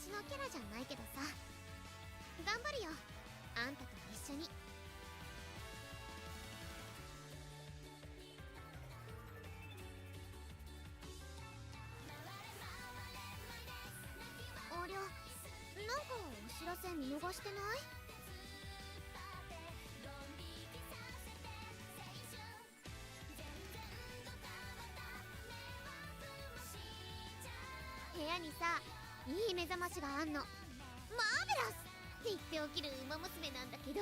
私のキャラじゃないけどさ、頑張るよ、あんたと一緒に。ありゃ、なんかお知らせ見逃してない？部屋にさ、いい目覚ましがあんの。マーベラスって言って起きるウマ娘なんだけど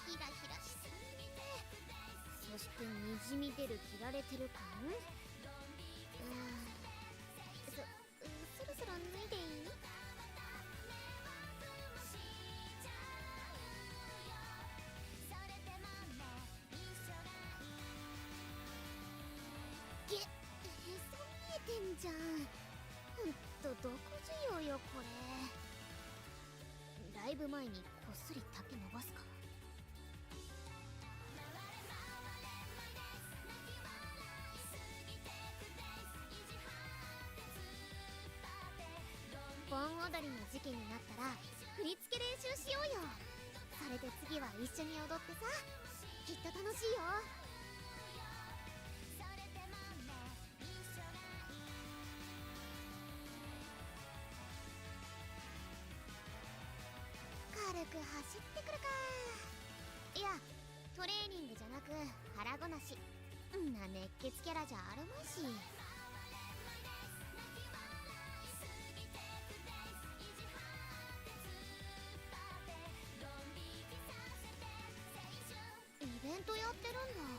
ヒラヒラしてるね。そしてにじみ出る切られてる感。そろそろ脱いでいい？へそ見えてんじゃん。ほんとどこ需要よこれ。ライブ前にこっそり丈伸ばすか。盆踊りの時期になったら振り付け練習しようよ。それで次は一緒に踊ってさ、きっと楽しいよ。軽く走ってくるか。いや、トレーニングじゃなく腹ごなし。んな熱血キャラじゃあるまいし。イベントやってるんだ。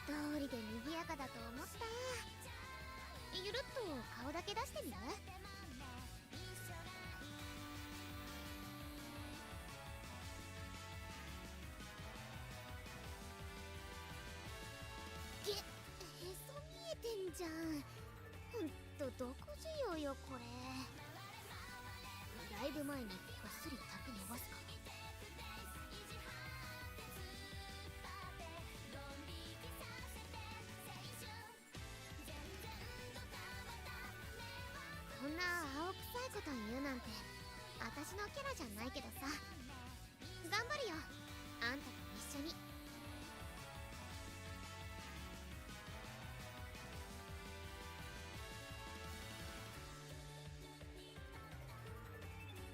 通りで賑やかだと思った。ゆるっと顔だけ出してみる？へそ見えてんじゃん。ほんとどこ需要よこれ。ライブ前にこっそり丈伸ばすか。こんな青臭いこと言うなんて私のキャラじゃないけどさ、頑張るよ、あんたと一緒に。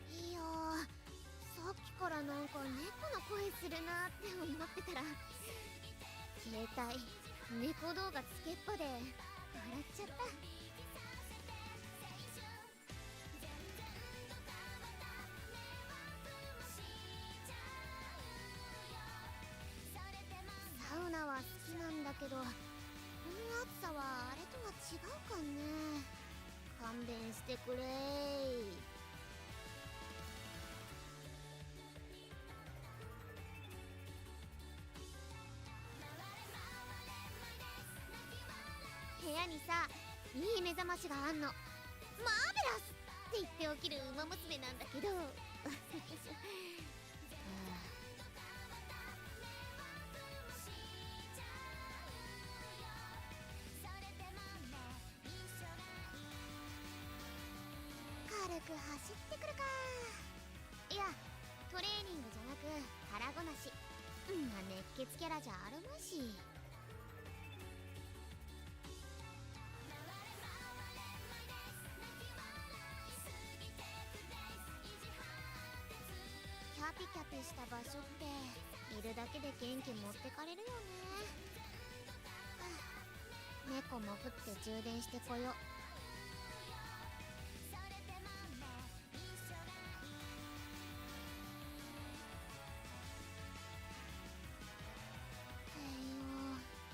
いやー、さっきからなんか猫の声するなって思ってたら、携帯猫動画つけっぱで笑っちゃった。サウナは好きなんだけど、この暑さはあれとは違うかね。勘弁してくれー。部屋にさ、いい目覚ましがあんの。マーベラスって言って起きるウマ娘なんだけど軽く走ってくるか。いや、トレーニングじゃなく腹ごなし。んな熱血キャラじゃあるまいし。キャピキャピした場所っているだけで元気持ってかれるよね。猫も降って充電してこよ。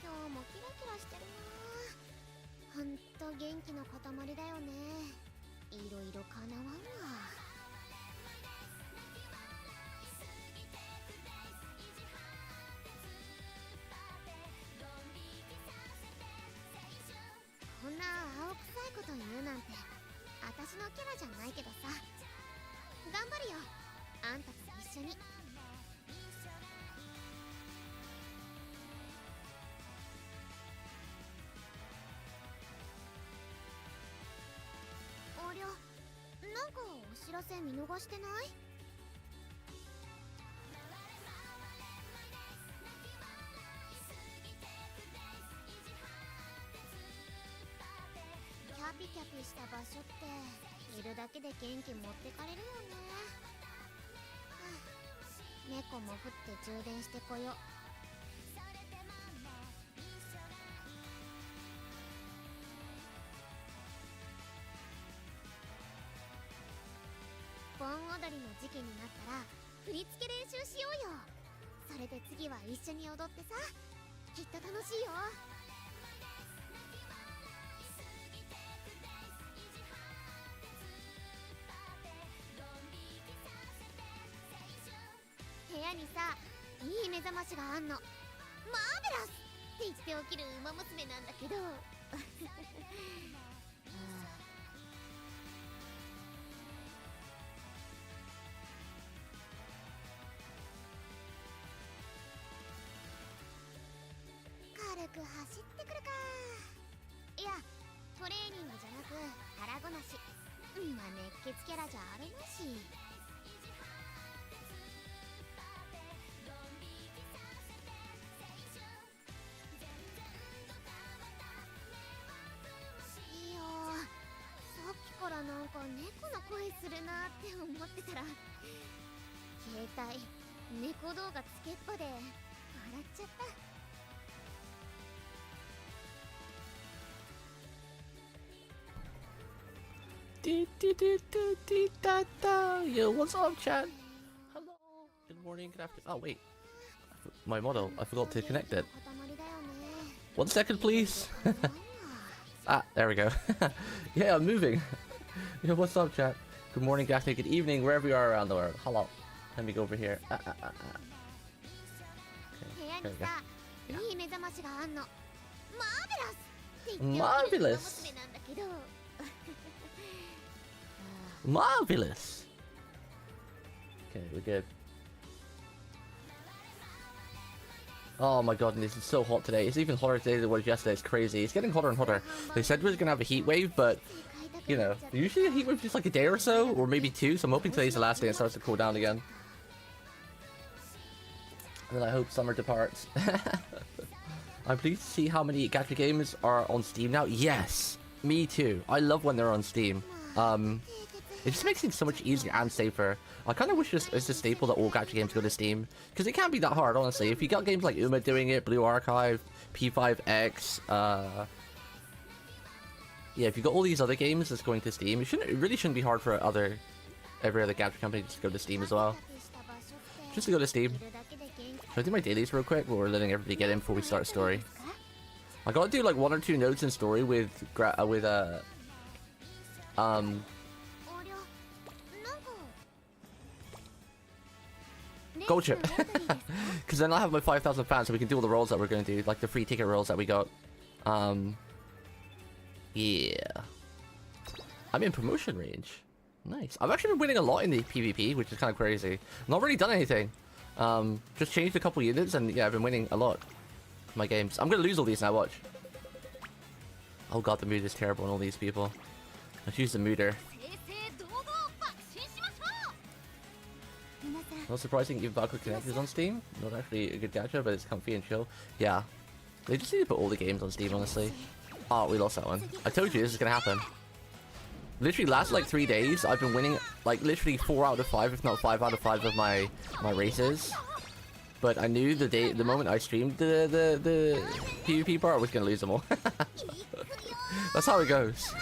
今日もキラキラしてるな。ほんと元気の塊だよね。いろいろかなわんわ。こんな青臭いこと言うなんて私のキャラじゃないけどさ、頑頑張るよ。あんたと一緒に。ありゃ、なんかお知らせ見逃してない？キャピキャピした場所っているだけで元気持ってかれるよね。猫も降って充電してこよう。盆踊りの時期になったら振り付け練習しようよ。それで次は一緒に踊ってさ、きっと楽しいよ。部屋にさ、いい目覚ましがあんの。マーベラスって言って起きるウマ娘なんだけど軽く走ってくるか。いや、トレーニングじゃなく腹ごなし。まあ熱血キャラじゃあるまし。いいよ、さっきからなんか猫の声するなって思ってたら、携帯猫動画つけっぱで笑っちゃった。Yo, what's up, chat? Hello. Good morning, good afternoon. Oh, wait. My model. I forgot to connect it. 1 second, please. Ah, there we go. Yeah, I'm moving. Yo, what's up, chat? Good morning, good afternoon, good evening, wherever you are around the world. Hello. Let me go over here. Okay, there we go. Yeah. Marvelous. Marvelous. Okay, we're good. Oh my god, this is so hot today. It's even hotter today than it was yesterday. It's crazy. It's getting hotter and hotter. They said we were gonna have a heat wave, but you know, usually a heat wave is just like a day or so, or maybe 2. So I'm hoping today's the last day and it starts to cool down again. And then I hope summer departs. I'm pleased to see how many gacha games are on Steam now. Yes, me too. I love when they're on Steam. It just makes things so much easier and safer. I kind of wish it's a staple that all gacha games go to Steam, because it can't be that hard, honestly. If you got games like Uma doing it, Blue Archive, P5X, yeah, if you got all these other games that's going to Steam, it really shouldn't be hard for every other gacha company to go to Steam as well. Just to go to Steam. Should I do my dailies real quick, while we're letting everybody get in before we start story? I gotta do like 1 or 2 notes in story with Gold chip. Because then I'll have my 5,000 fans so we can do all the roles that we're going to do, like the free ticket roles that we got. Yeah. I'm in promotion range. Nice. I've actually been winning a lot in the PvP, which is kind of crazy. Not really done anything. Just changed a couple units and yeah, I've been winning a lot in my games. I'm going to lose all these now, watch. Oh god, the mood is terrible on all these people. Let's use the mooder. Not surprising, even Valkyrie Connect is on Steam. Not actually a good gacha, but it's comfy and chill. Yeah. They just need to put all the games on Steam, honestly. Oh, we lost that one. I told you this is gonna happen. Literally, last like 3 days, I've been winning like literally 4 out of 5, if not 5 out of 5 of my races. But I knew the moment I streamed the PvP part, I was gonna lose them all. That's how it goes.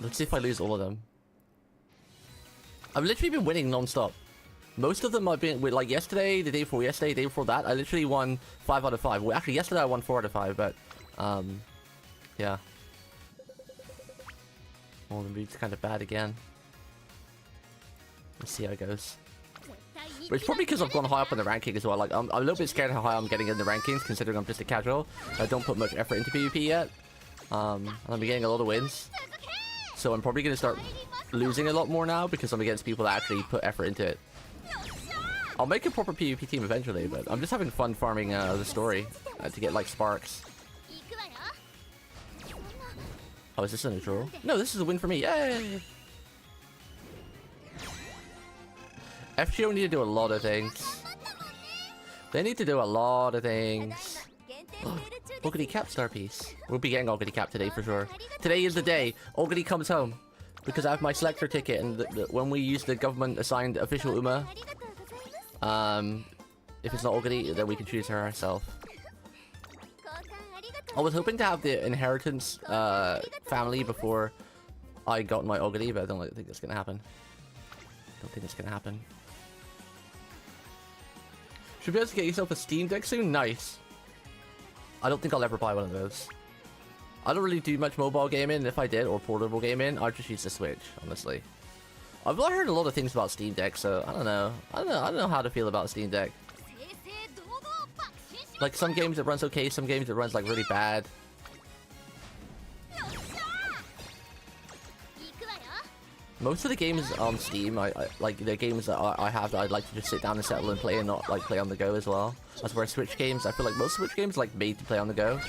Let's see if I lose all of them. I've literally been winning non-stop. Most of them I've been with, like yesterday, the day before yesterday, the day before that, I literally won 5 out of 5. Well, actually yesterday I won 4 out of 5, but yeah. Oh, the mood's kind of bad again. Let's see how it goes. But it's probably because I've gone high up in the ranking as well. Like I'm a little bit scared how high I'm getting in the rankings, considering I'm just a casual. I don't put much effort into PvP yet. And I'm getting a lot of wins. So I'm probably going to start losing a lot more now because I'm against people that actually put effort into it. I'll make a proper PvP team eventually, but I'm just having fun farming the story to get like sparks. Oh, is this a neutral? No, this is a win for me. Yay! FGO need to do a lot of things. They need to do a lot of things. Ogre Cap star piece. We'll be getting Ogre Cap today for sure. Today is the day Ogre comes home. Because I have my selector ticket, and when we use the government assigned official Uma, if it's not Ogre, then we can choose her ourselves. I was hoping to have the inheritance family before I got my Ogre, but I don't think that's gonna happen. Don't think it's gonna happen. Should be able to get yourself a Steam Deck soon? Nice. I don't think I'll ever buy one of those. I don't really do much mobile gaming. If I did, or portable gaming, I'd just use the Switch, honestly. I've heard a lot of things about Steam Deck, so I don't know. I don't know how to feel about Steam Deck. Like, some games it runs okay, some games it runs like really bad. Most of the games on Steam, I like the games that I have that I'd like to just sit down and settle and play, and not like play on the go as well. That's where Switch games, I feel like most Switch games are like made to play on the go.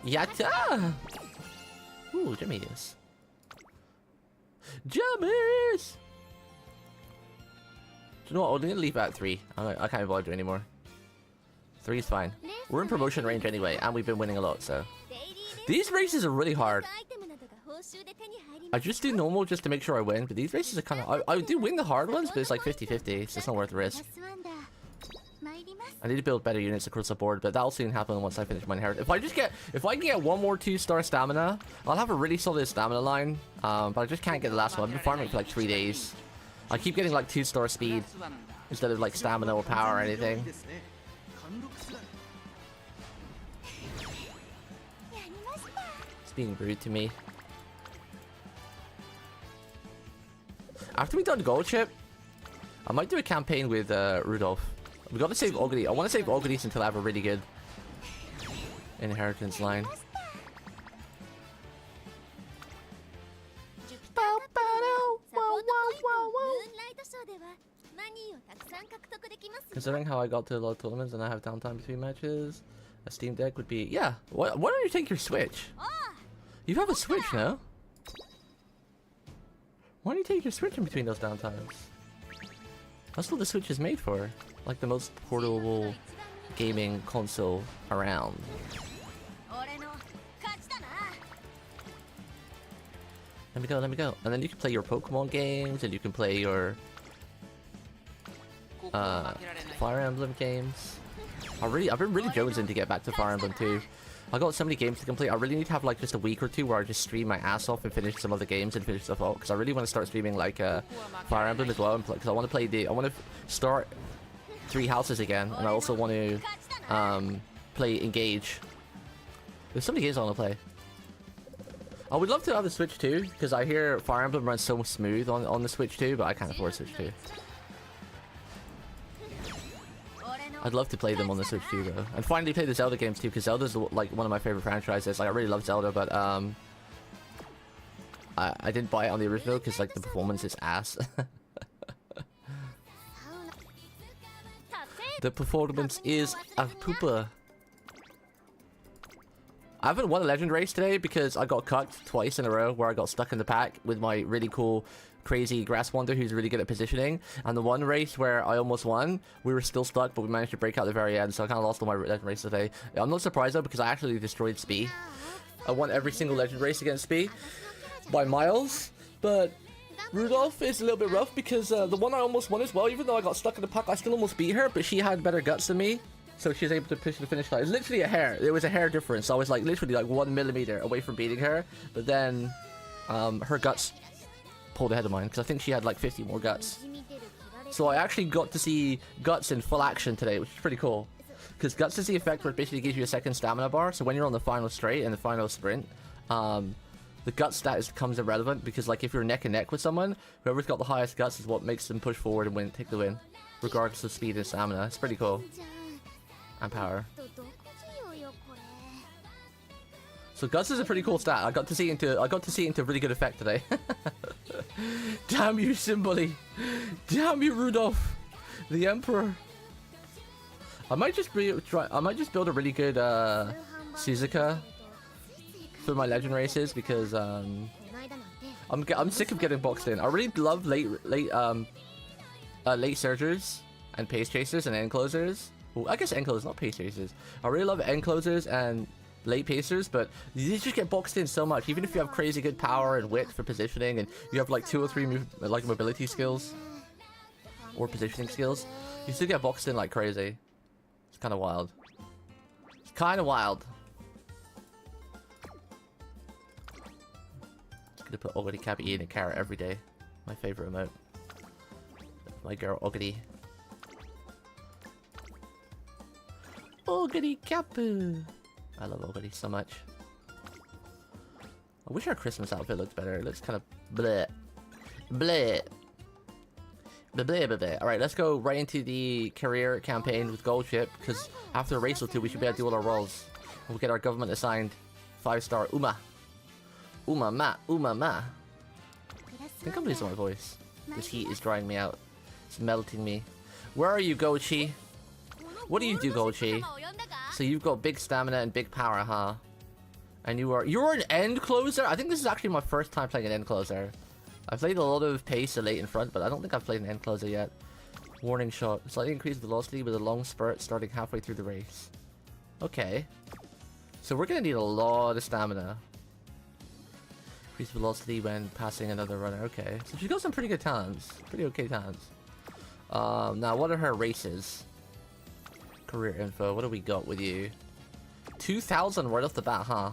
Yatta! Ooh, Jimmies. Jimmies! Do you know what? I'm gonna leave at 3. I can't bother you anymore. 3 is fine. We're in promotion range anyway, and we've been winning a lot, so. These races are really hard. I just do normal just to make sure I win, but these races are kind of... I do win the hard ones, but it's like 50-50. It's just not worth the risk. I need to build better units across the board, but that'll soon happen once I finish my inheritance. If I can get one more 2-star stamina, I'll have a really solid stamina line. But I just can't get the last one. I've been farming for like 3 days. I keep getting like 2-star speed instead of like stamina or power or anything. It's being rude to me. After we done gold chip, I might do a campaign with Rudolph. We gotta save Ogre. I want to save Ogres until I have a really good inheritance line. Considering how I got to a lot of tournaments and I have downtime between matches, a Steam Deck would be... Yeah, why don't you take your Switch? You have a Switch now? Why don't you take your Switch in between those downtimes? That's what the Switch is made for. Like the most portable gaming console around. Let me go, let me go. And then you can play your Pokemon games, and you can play your Fire Emblem games. I've been really jonesing to get back to Fire Emblem too. I got so many games to complete. I really need to have like just a week or two where I just stream my ass off and finish some of the games and finish stuff off, because I really want to start streaming like Fire Emblem as well, and because I want to play I want to start 3 houses again, and I also want to play Engage. There's so many games I want to play. I would love to have the Switch too, because I hear Fire Emblem runs so smooth on the Switch too, but I can't afford a Switch too. I'd love to play them on the Switch too, though, and finally play the Zelda games too, because Zelda's like one of my favorite franchises. Like, I really love Zelda, but I didn't buy it on the original because like the performance is ass. The performance is a pooper. I haven't won a legend race today because I got cucked twice in a row, where I got stuck in the pack with my really cool, crazy grass wander who's really good at positioning. And the one race where I almost won, we were still stuck, but we managed to break out at the very end, so I kind of lost all my legend races today. I'm not surprised though, because I actually destroyed Spee. I won every single legend race against Spee by miles, but Rudolph is a little bit rough because the one I almost won as well, even though I got stuck in the pack, I still almost beat her, but she had better guts than me, so she was able to push the finish line. It's literally a hair. There was a hair difference. So I was like literally like 1 millimeter away from beating her, but then her guts pulled ahead of mine, because I think she had like 50 more guts. So I actually got to see guts in full action today, which is pretty cool, because guts is the effect where it basically gives you a second stamina bar. So when you're on the final straight and the final sprint, the gut stat becomes irrelevant because like if you're neck and neck with someone, whoever's got the highest guts is what makes them push forward and take the win, regardless of speed and stamina. It's pretty cool. And power. So guts is a pretty cool stat. I got to see it into really good effect today. Damn you, Simboli! Damn you, Rudolph, the Emperor! I might just build a really good Suzuka for my legend races because I'm sick of getting boxed in. I really love late surgers and pace chasers and end closers. Well, I guess end closers, not pace chasers. I really love end closers and late pacers, but you just get boxed in so much. Even if you have crazy good power and wit for positioning, and you have like 2 or 3 like mobility skills or positioning skills, you still get boxed in like crazy. It's kind of wild. It's kind of wild. Just gonna put Oguri Cappy in a carrot every day. My favorite emote. My girl Oguri. Oguri Kappu. I love Oguri so much. I wish our Christmas outfit looked better. It looks kind of bleh. Bleh. Bleh, bleh, bleh, bleh. Alright, let's go right into the career campaign with Gold Ship, because after a race or two, we should be able to do all our roles. And we'll get our government assigned 5-star Umama. I think I'm losing my voice. This heat is drying me out. It's melting me. Where are you, Gochi? What do you do, Gochi? So you've got big stamina and big power, huh? And you're an end closer? I think this is actually my first time playing an end closer. I've played a lot of pace and late in front, but I don't think I've played an end closer yet. Warning shot. Slightly increased velocity with a long spurt starting halfway through the race. Okay. So we're gonna need a lot of stamina. Increased velocity when passing another runner. Okay. So she's got some pretty good talents. Pretty okay talents. Now what are her races? Career info. What do we got with you? 2,000 right off the bat, huh?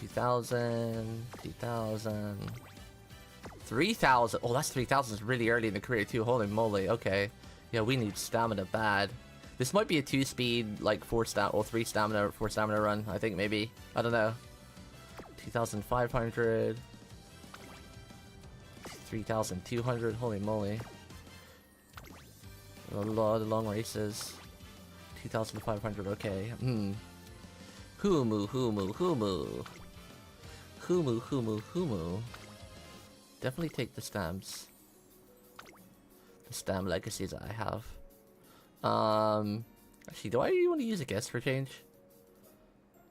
2,000, 2,000, 3,000. Oh, that's 3,000 is really early in the career too. Holy moly. Okay. Yeah, we need stamina bad. This might be a 2-speed, like 3 stamina, 4 stamina run. I think maybe. I don't know. 2,500. 3,200. Holy moly. A lot of long races. 2,500, okay. Humu. Definitely take the stamps. The stamp legacies that I have. Actually, do I really want to use a guest for change?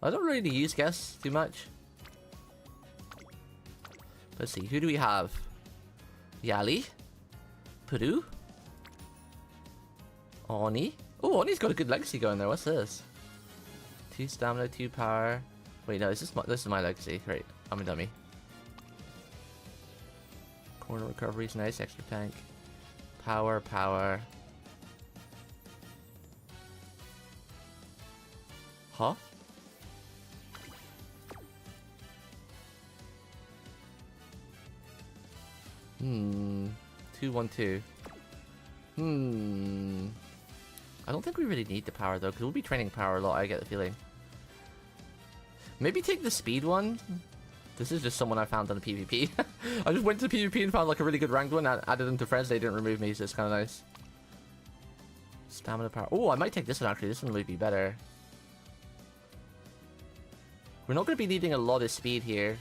I don't really use guests too much. Let's see, who do we have? Yali? Peru? Oni? Oh, Oni's got a good legacy going there. What's this? 2 stamina, 2 power. Wait, no, this is my legacy. Great, I'm a dummy. Corner recovery's nice, extra tank. Power. Huh? Hmm. 2-1-2. I don't think we really need the power though, because we'll be training power a lot, I get the feeling. Maybe take the speed one. This is just someone I found on the PvP. I just went to the PvP and found like a really good ranked one, added them to friends, they didn't remove me, so it's kind of nice. Stamina power. Oh, I might take this one actually, this one would be better. We're not going to be needing a lot of speed here.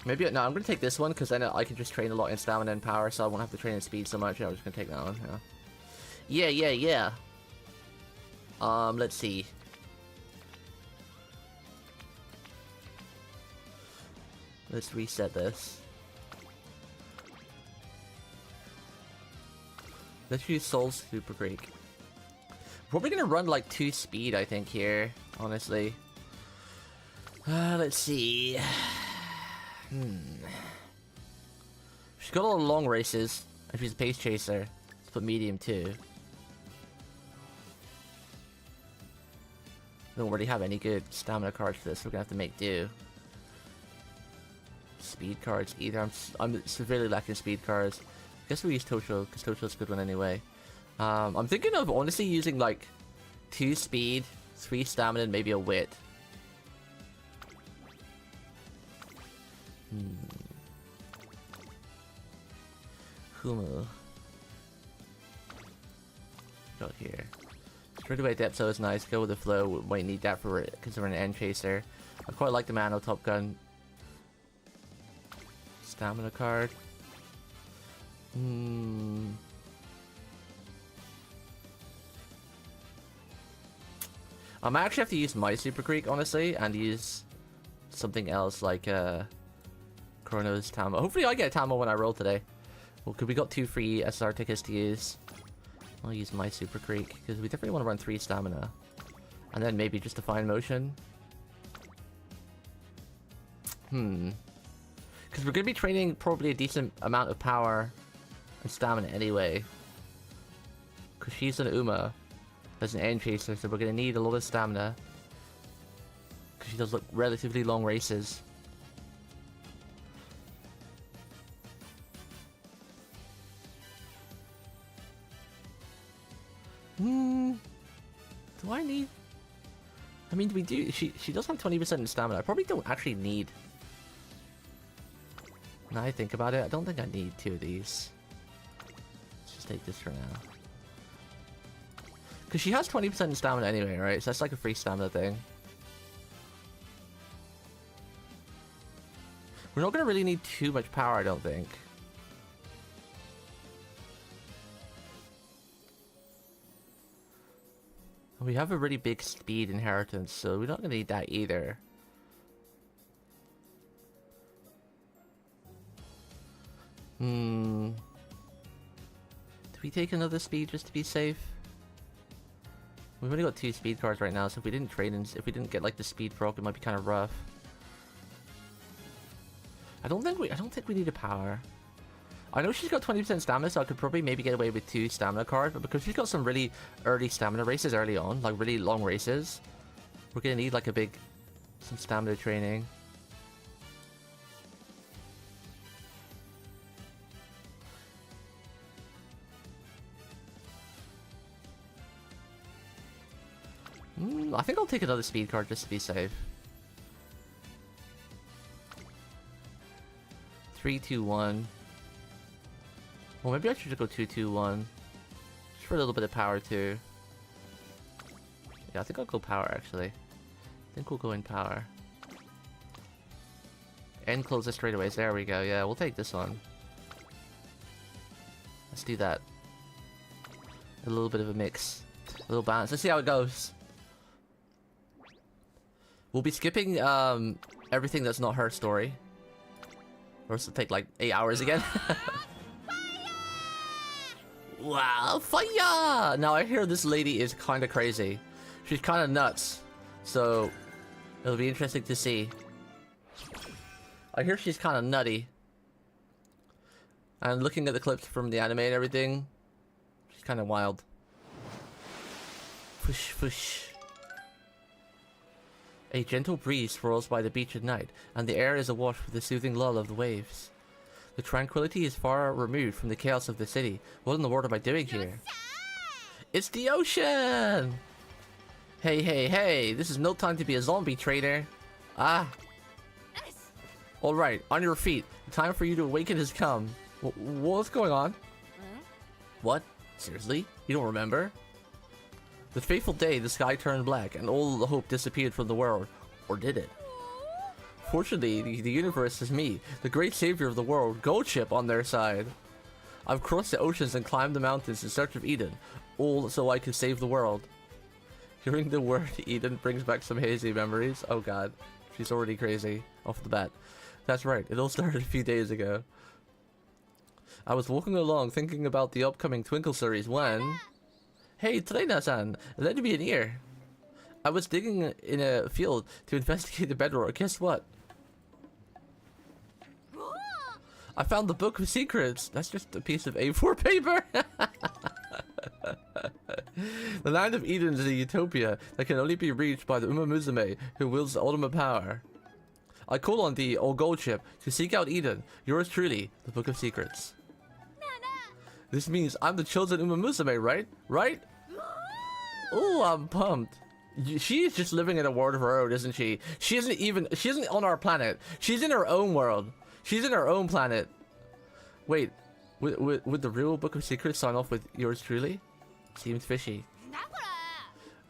Maybe, no, I'm going to take this one because then I can just train a lot in stamina and power, so I won't have to train in speed so much. Yeah, I'm just going to take that one, yeah. Let's see. Let's reset this. Let's use Soul Super Creek. We're probably going to run like 2 speed, I think, here, honestly. Let's see. She's got a lot of long races, and she's a pace chaser. Let's put medium too. Don't already have any good stamina cards for this. We're gonna have to make do. Speed cards either. I'm severely lacking speed cards. I guess we use Tocho because Tocho's a good one anyway. I'm thinking of honestly using like 2 speed, 3 stamina, and maybe a wit. Humu. Go here. Straight away Depso is nice. Go with the flow. We might need that for it because we're an end chaser. I quite like the Mano Top Gun. Stamina card. I might actually have to use my Super Creek, honestly, and use something else like Chrono's Tamo. Hopefully I get Tamo when I roll today. Well, because we got 2 free SR tickets to use. I'll use my Super Creek, because we definitely want to run 3 stamina. And then maybe just Define Motion. Because we're going to be training probably a decent amount of power and stamina anyway. Because she's an Uma as an end chaser, so we're going to need a lot of stamina. Because she does look relatively long races. Do I need... I mean, we do... She does have 20% in stamina. I probably don't actually need... Now I think about it, I don't think I need 2 of these. Let's just take this for now. Because she has 20% in stamina anyway, right? So that's like a free stamina thing. We're not going to really need too much power, I don't think. We have a really big speed inheritance, so we're not going to need that either. Do we take another speed just to be safe? We've only got 2 speed cards right now, so if we didn't trade and if we didn't get like the speed proc, it might be kind of rough. I don't think we need a power. I know she's got 20% stamina, so I could probably maybe get away with 2 stamina cards, but because she's got some really early stamina races early on, like really long races, we're gonna need like some stamina training. I think I'll take another speed card just to be safe. 3, 2, 1. Well, maybe I should just go 2, 2, 1. Just for a little bit of power too. Yeah, I think I'll go power actually. I think we'll go in power. And close the straightaways. There we go. Yeah, we'll take this one. Let's do that. A little bit of a mix. A little balance. Let's see how it goes. We'll be skipping everything that's not her story. Or else it'll take like 8 hours again. Wow, fire! Now I hear this lady is kind of crazy. She's kind of nuts. So it'll be interesting to see. I hear she's kind of nutty. And looking at the clips from the anime and everything, she's kind of wild. Fush, fush. A gentle breeze swirls by the beach at night, and the air is awash with the soothing lull of the waves. The tranquility is far removed from the chaos of the city. What in the world am I doing here? It's the ocean! Hey, hey, hey! This is no time to be a zombie trader. Ah. Alright, on your feet. The time for you to awaken has come. What's going on? What? Seriously? You don't remember? The fateful day the sky turned black and all the hope disappeared from the world. Or did it? Fortunately, the universe has me, the great savior of the world, Gold Ship, on their side. I've crossed the oceans and climbed the mountains in search of Eden, all so I could save the world. Hearing the word Eden brings back some hazy memories. Oh god, she's already crazy off the bat. That's right, it all started a few days ago. I was walking along thinking about the upcoming Twinkle series when... Hey, Tsureina-san, lend me an ear. I was digging in a field to investigate the bedrock. Guess what? I found the Book of Secrets. That's just a piece of A4 paper. The land of Eden is a utopia that can only be reached by the Umamusume, who wields the ultimate power. I call on thee, O Gold Ship, to seek out Eden. Yours truly, the Book of Secrets. This means I'm the chosen Umamusume, right? Right? Oh, I'm pumped. She's just living in a world of her own, isn't she? She isn't on our planet. She's in her own world. She's in her own planet. Wait, would the real Book of Secrets sign off with yours truly? Seems fishy.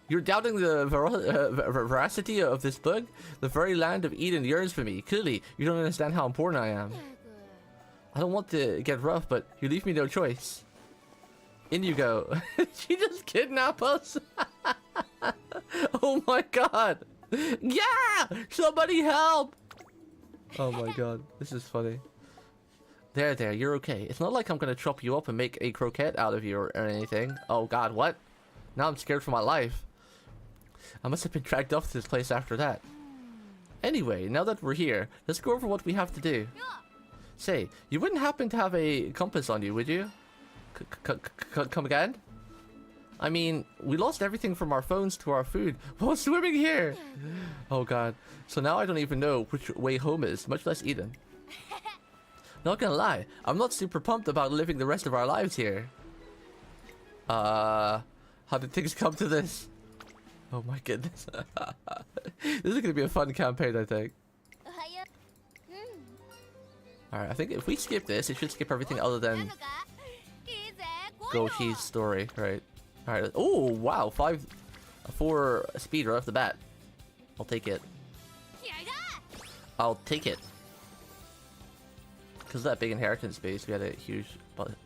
You're doubting the veracity of this book? The very land of Eden yearns for me. Clearly, you don't understand how important I am. I don't want to get rough, but you leave me no choice. In you go. She just kidnapped us. Oh my god. Yeah! Somebody help! Oh my god. This is funny. There, you're okay. It's not like I'm gonna chop you up and make a croquette out of you or anything. Oh god, what? Now I'm scared for my life. I must have been dragged off to this place after that. Anyway, now that we're here, let's go over what we have to do. Say, you wouldn't happen to have a compass on you, would you? Come again? I mean, we lost everything from our phones to our food while swimming here. Oh god. So now I don't even know which way home is, much less Eden. Not gonna lie, I'm not super pumped about living the rest of our lives here. How did things come to this? Oh my goodness. This is gonna be a fun campaign, I think. Alright, I think if we skip this, it should skip everything other than Gochi's story, right? Alright. Oh wow, 4 speed right off the bat. I'll take it. I'll take it. Because of that big inheritance base, we had a huge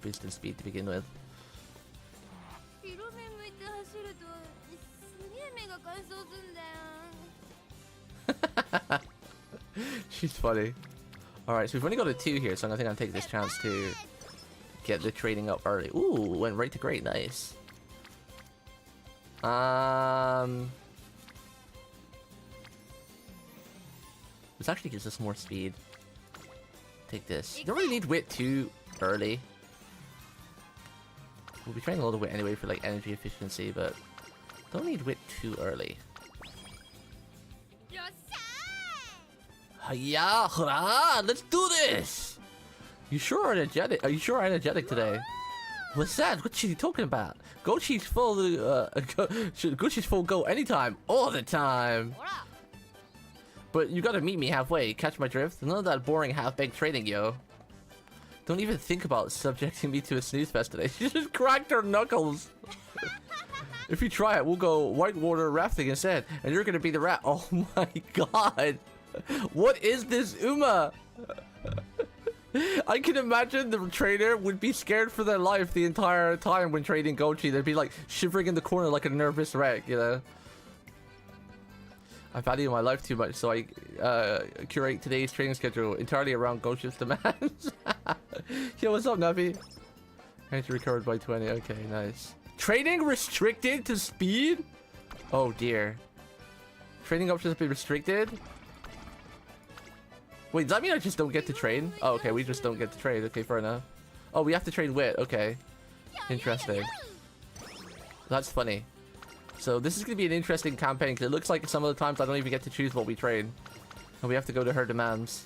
boost in speed to begin with. She's funny. Alright, so we've only got a 2 here, so I think I'll take this chance to get the trading up early. Ooh, went right to great, nice. This actually gives us more speed. Take this. You don't really need wit too early. We'll be training a lot of wit anyway for like energy efficiency, but don't need wit too early. Hiya, hurrah! Let's do this! You sure are energetic. Are you sure energetic today? What's that? What's she talking about? Gochi's full. Gochi's full go anytime, all the time. But you gotta meet me halfway. Catch my drift? None of that boring half-baked training, yo. Don't even think about subjecting me to a snooze fest today. She just cracked her knuckles. If you try it, we'll go whitewater rafting instead, and you're gonna be the rat. Oh my god. What is this, Uma? I can imagine the trainer would be scared for their life the entire time when trading Gochi. They'd be like shivering in the corner like a nervous wreck, you know? I value my life too much, so I curate today's training schedule entirely around Gochi's demands. Yo, what's up, Navi? Energy recovered by 20. Okay, nice. Training restricted to speed? Oh dear. Training options have been restricted? Wait, does that mean I just don't get to train? Oh, okay, we just don't get to trade. Okay, fair enough. Oh, we have to train wit. Okay. Interesting. That's funny. So this is going to be an interesting campaign, because it looks like some of the times I don't even get to choose what we train. And we have to go to her demands.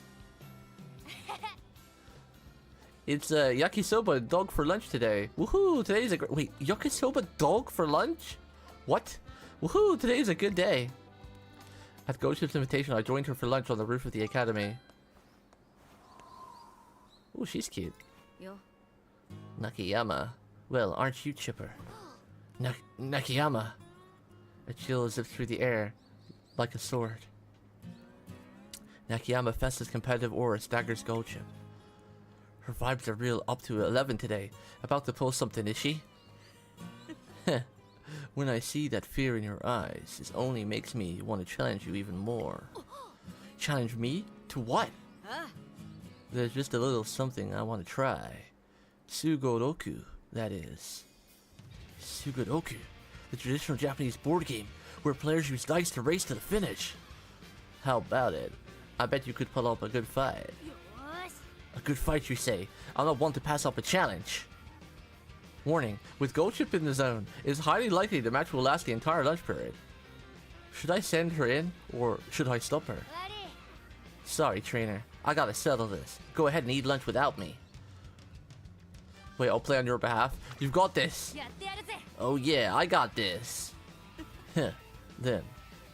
It's yakisoba dog for lunch today. Woohoo! Today's a great... Wait, yakisoba dog for lunch? What? Woohoo! Today's a good day. At Gochi's invitation, I joined her for lunch on the roof of the academy. Ooh, she's cute. Nakayama. Well, aren't you chipper? Nakayama. A chill zips through the air like a sword. Nakayama fests competitive aura staggers Goldship. Her vibes are real up to 11 today. About to pull something, is she? When I see that fear in your eyes, it only makes me want to challenge you even more. Challenge me? To what? There's just a little something I want to try. Sugoroku, that is. Sugoroku, the traditional Japanese board game where players use dice to race to the finish. How about it? I bet you could pull up a good fight. A good fight, you say? I'm not one to pass up a challenge. Warning, with Goldship in the zone, it is highly likely the match will last the entire lunch period. Should I send her in, or should I stop her? Sorry, trainer. I gotta settle this. Go ahead and eat lunch without me. Wait, I'll play on your behalf. You've got this. Oh yeah, I got this. Huh. Then,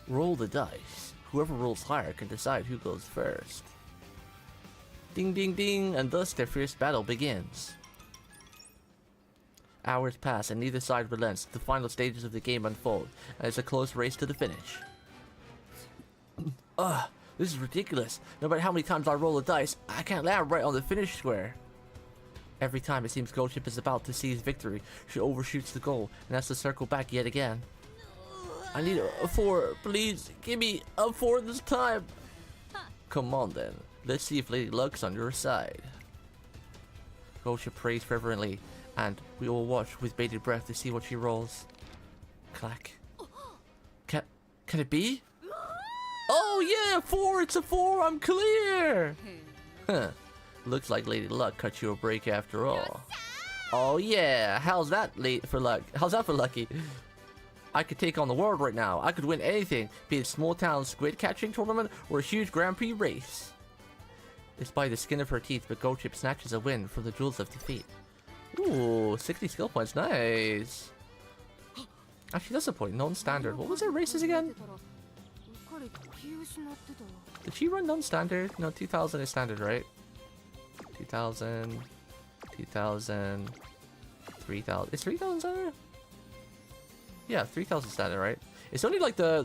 roll the dice. Whoever rolls higher can decide who goes first. Ding ding ding, and thus their fierce battle begins. Hours pass and neither side relents. The final stages of the game unfold, and it's a close race to the finish. Ugh, this is ridiculous. No matter how many times I roll the dice, I can't land right on the finish square. Every time it seems Goldship is about to seize victory, she overshoots the goal and has to circle back yet again. I need a 4, please, give me a 4 this time. Come on then, let's see if Lady Luck's on your side. Goldship prays fervently, and we all watch with bated breath to see what she rolls. Clack. Can it be? Oh yeah, 4, it's a 4, I'm clear! Huh. Looks like Lady Luck cut you a break after all. Oh yeah, how's that for Lucky? I could take on the world right now. I could win anything, be it a small town squid catching tournament or a huge Grand Prix race. It's by the skin of her teeth, but Goldship snatches a win from the jewels of defeat. Ooh, 60 skill points, nice. Actually, that's a point. Non-standard. What was their races again? Did she run non-standard? No, 2000 is standard, right? 2000, 2000, 3000. Is 3000 standard? Yeah, 3000 standard, right? It's only like the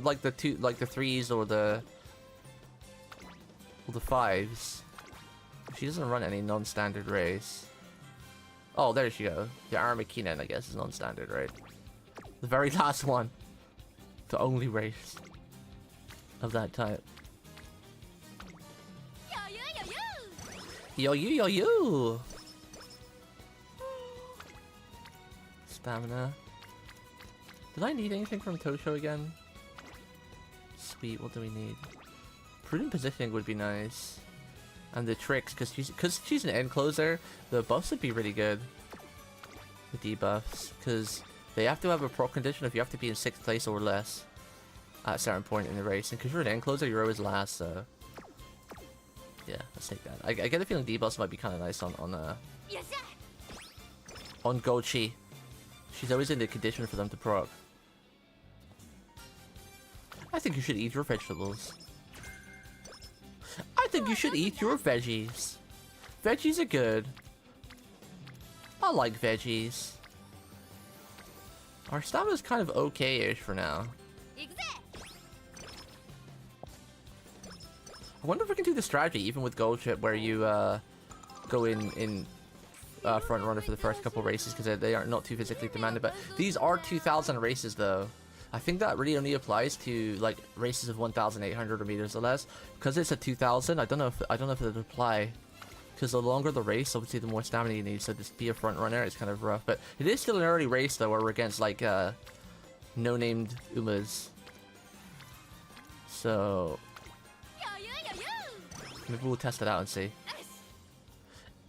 threes or the 5s. She doesn't run any non-standard race. Oh, there she goes. The Armakinen, I guess, is non-standard, right? The very last one. The only race of that type. Yo, you! Stamina. Did I need anything from Tosho again? Sweet, what do we need? Prudent positioning would be nice. And the tricks, because she's an end closer, the buffs would be really good. The debuffs, because they have to have a proc condition if you have to be in 6th place or less at a certain point in the race. And because you're an end closer, you're always last, so... Yeah, let's take that. I get the feeling debuffs might be kind of nice on Gochi. She's always in the condition for them to proc. I think you should eat your vegetables. I think you should eat your veggies. Veggies are good. I like veggies. Our stamina's kind of okay-ish for now. I wonder if we can do the strategy even with Goldship where you go in front runner for the first couple races because they are not too physically demanding. But these are 2000 races though. I think that really only applies to like races of 1,800 meters or less. Because it's a 2000, I don't know if it would apply. Because the longer the race, obviously the more stamina you need. So just be a front runner, it's kind of rough. But it is still an early race though, where we're against like no-named Umas. So maybe we'll test it out and see.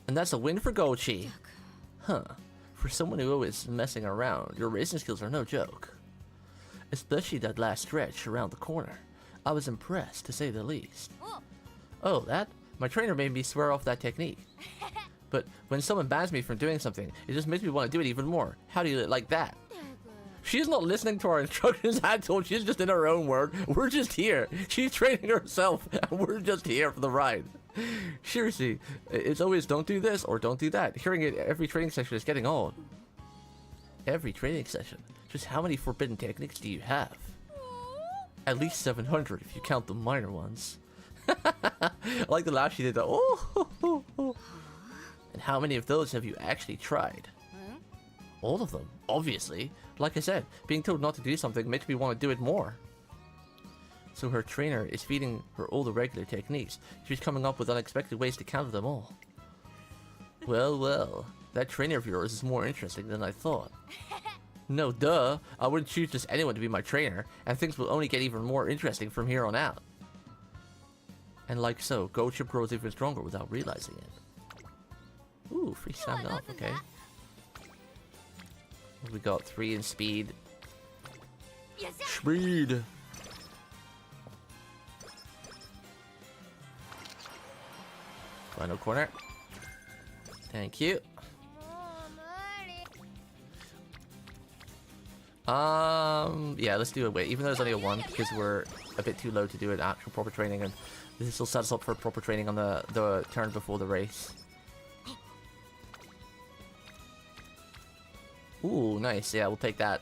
And that's a win for Gochi. Huh. For someone who always messing around, your racing skills are no joke. Especially that last stretch around the corner. I was impressed, to say the least. Oh, that? My trainer made me swear off that technique. But when someone bans me from doing something, it just makes me want to do it even more. How do you like that? She's not listening to our instructions at all. She's just in her own world. We're just here. She's training herself, and we're just here for the ride. Seriously, it's always don't do this or don't do that. Hearing it every training session is getting old. Every training session? Just how many forbidden techniques do you have? At least 700 if you count the minor ones. I like the laugh she did. Oh. And how many of those have you actually tried? All of them, obviously. Like I said, being told not to do something makes me want to do it more. So her trainer is feeding her all the regular techniques. She's coming up with unexpected ways to counter them all. Well, that trainer of yours is more interesting than I thought. No, duh. I wouldn't choose just anyone to be my trainer, and things will only get even more interesting from here on out. And like so, Goldship grows even stronger without realizing it. Ooh, free stamina off, okay. We got 3 in speed. Speed! Final corner. Thank you. Yeah, let's do a wait. Even though it's only a 1, because we're a bit too low to do an actual proper training, and this will set us up for proper training on the turn before the race. Ooh, nice. Yeah, we'll take that.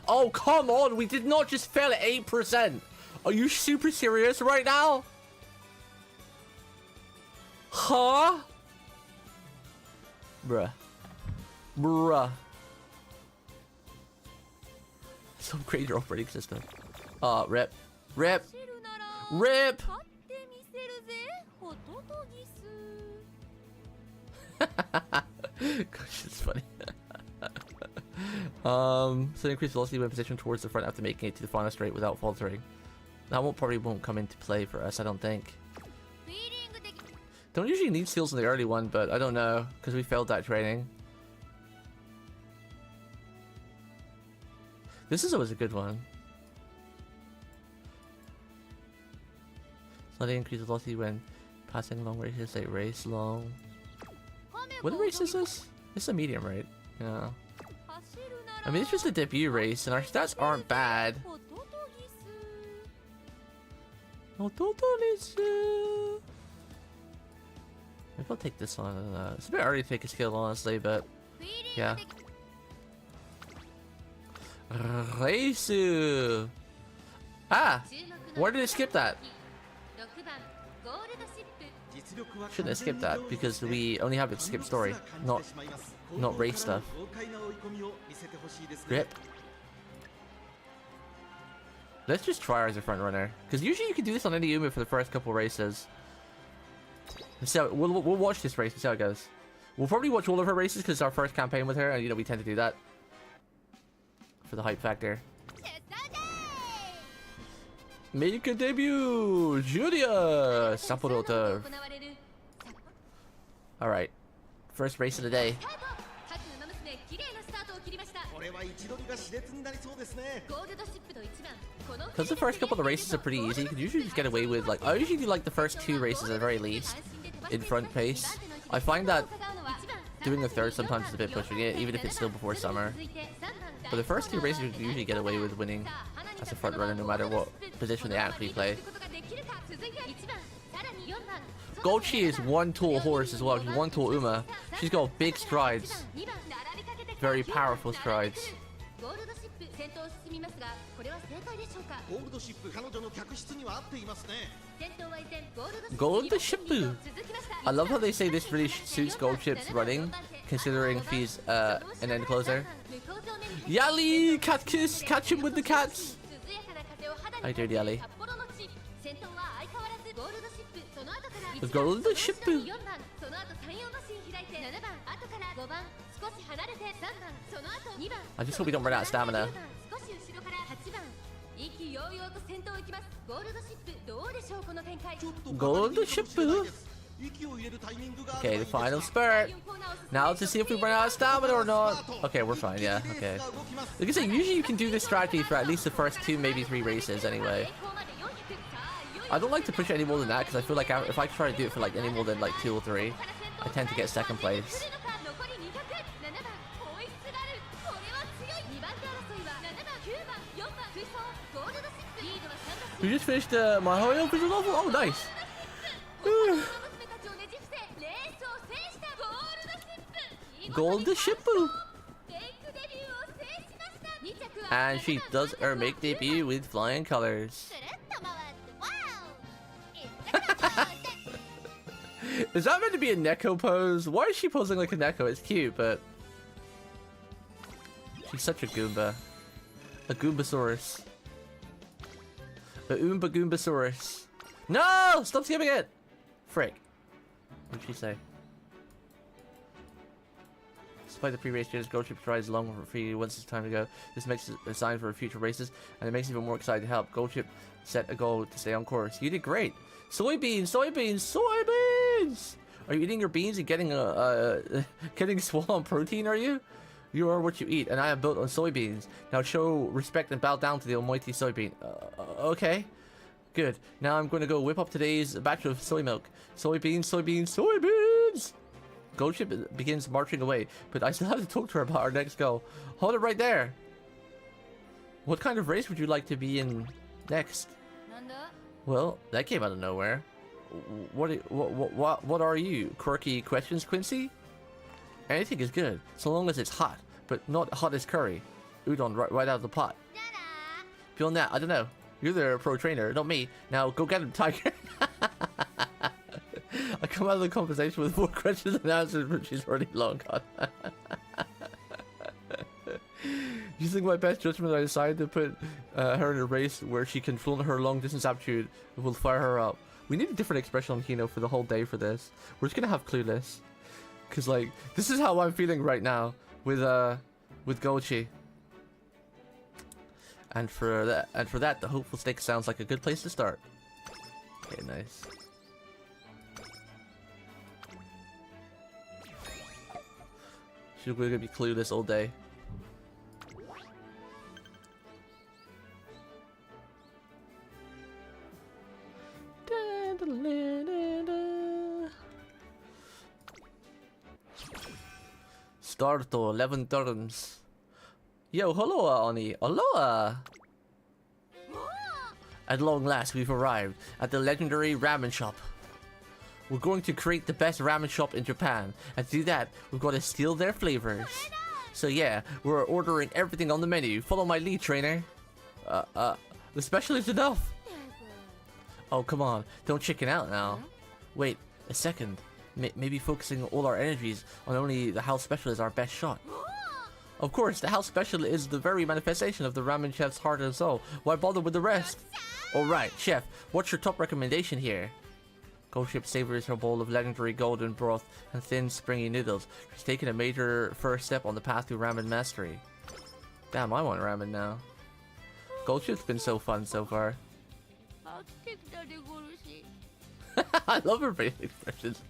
Oh, come on! We did not just fail at 8%! Are you super serious right now? Huh? Bruh. Bruh. Some crazy operating system. Rip. Rip. Rip! Gosh, it's funny. So increase velocity when positioned towards the front after making it to the final straight without faltering. That probably won't come into play for us, I don't think. Don't usually need seals in the early one, but I don't know, because we failed that training. This is always a good one. Slightly increase velocity when passing long races, say race long. What race is this? It's a medium, right? Yeah. I mean, it's just a debut race, and our stats aren't bad. Maybe I'll take this one. It's a bit early to take a skill, honestly, but yeah. Reisu! Ah! Why did it skip that? Shouldn't have skipped that because we only have it skip story, not race stuff. Rip. Let's just try her as a front runner, because usually you can do this on any Uma for the first couple races. So we'll watch this race and see how it goes. We'll probably watch all of her races because it's our first campaign with her, and you know we tend to do that for the hype factor. Make a debut, Julia Sapporo. All right, first race of the day. Because the first couple of races are pretty easy, you can usually just get away with, like, I usually do like the first 2 races at the very least in front pace. I find that doing the third sometimes is a bit pushing it, even if it's still before summer. But the first 2 races you can usually get away with winning as a front runner no matter what position they actually play. Gochi is one tall horse as well. She's one tall Uma. She's got big strides. Very powerful strides. Gold Shippu. I love how they say this really suits Gold Ship's running, considering she's an end closer. Yali! Cat kiss! Catch him with the cats! I did Yali. Gold Shippu. I just hope we don't run out of stamina. Gold Shippu. Okay, the final spurt. Now to see if we run out of stamina or not. Okay, we're fine, yeah, okay. Like I say, usually you can do this strategy for at least the first 2, maybe 3 races anyway. I don't like to push any more than that because I feel like if I try to do it for like any more than like 2 or 3, I tend to get second place. We just finished my Hoyo visual novel? Oh, nice. Gold Shippu. And she does her make debut with flying colors. Is that meant to be a Neko pose? Why is she posing like a Neko? It's cute, but she's such a Goomba. A Goombasaurus. A Oomba Goombasaurus. No! Stop skipping it! Frick. What did she say? Despite the pre-race changes, Gold Ship tries long for free once it's time to go. This makes it a sign for future races, and it makes it even more exciting to help. Gold Ship set a goal to stay on course. You did great! Soybeans! Soybeans! Soybeans! Are you eating your beans and getting getting swole on protein, are you? You are what you eat, and I am built on soybeans. Now show respect and bow down to the almighty soybean. Okay. Good. Now I'm going to go whip up today's batch of soy milk. Soybeans, soybeans, soybeans! Gold ship begins marching away, but I still have to talk to her about our next goal. Hold it right there. What kind of race would you like to be in next? Well, that came out of nowhere. What are you? Quirky questions, Quincy? Anything is good, so long as it's hot, but not hot as curry. Udon right out of the pot. Beyond that, I don't know. You're the pro trainer, not me. Now go get him, Tiger. I come out of the conversation with more questions than answers, but she's already long gone. Using my best judgment, I decided to put her in a race where she can flaunt her long distance aptitude and will fire her up. We need a different expression on Hino for the whole day for this. We're just gonna have Clueless. Cause like, this is how I'm feeling right now with Gochi. And for that, the Hopeful Snake sounds like a good place to start. Okay, nice. We're gonna be Clueless all day. Starto, 11 turns. Yo, hello, Oni. Aloha! At long last, we've arrived at the legendary ramen shop. We're going to create the best ramen shop in Japan, and to do that, we've got to steal their flavors. So yeah, we're ordering everything on the menu. Follow my lead, trainer. The special is enough. Oh, come on. Don't chicken out now. Wait, a second. Maybe focusing all our energies on only the house special is our best shot. Of course, the house special is the very manifestation of the ramen chef's heart and soul. Why bother with the rest? Alright, chef, what's your top recommendation here? Gold Ship savors her bowl of legendary golden broth and thin, springy noodles. She's taken a major first step on the path to ramen mastery. Damn, I want ramen now. Gold Ship's been so fun so far. I love her facial expressions.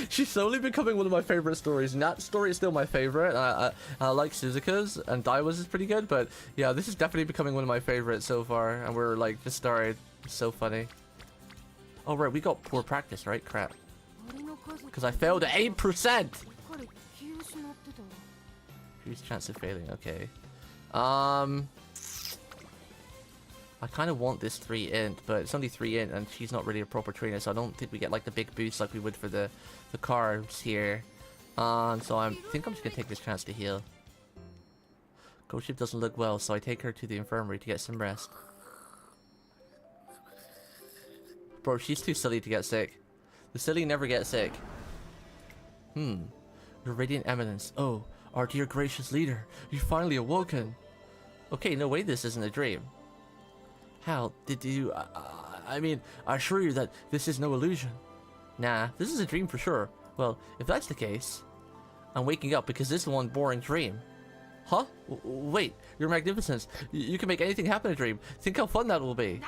She's slowly becoming one of my favorite stories. And that story is still my favorite. I like Suzuka's, and Daiwa's is pretty good. But yeah, this is definitely becoming one of my favorites so far. And we're like just started. It's so funny. Oh right, we got poor practice, right? Crap. Because I failed at 8%. Increased chance of failing. Okay. I kind of want this 3 int, but it's only 3 int and she's not really a proper trainer, so I don't think we get like the big boost like we would for the cards here. So I think I'm just gonna take this chance to heal. Ghost Ship doesn't look well, so I take her to the infirmary to get some rest. Bro, she's too silly to get sick. The silly never get sick. Your radiant eminence. Oh, our dear gracious leader, you finally awoken. Okay, no way this isn't a dream. How did you... I mean, I assure you that this is no illusion. Nah, this is a dream for sure. Well, if that's the case, I'm waking up because this is one boring dream. Huh? Wait, your magnificence. You can make anything happen in a dream. Think how fun that will be.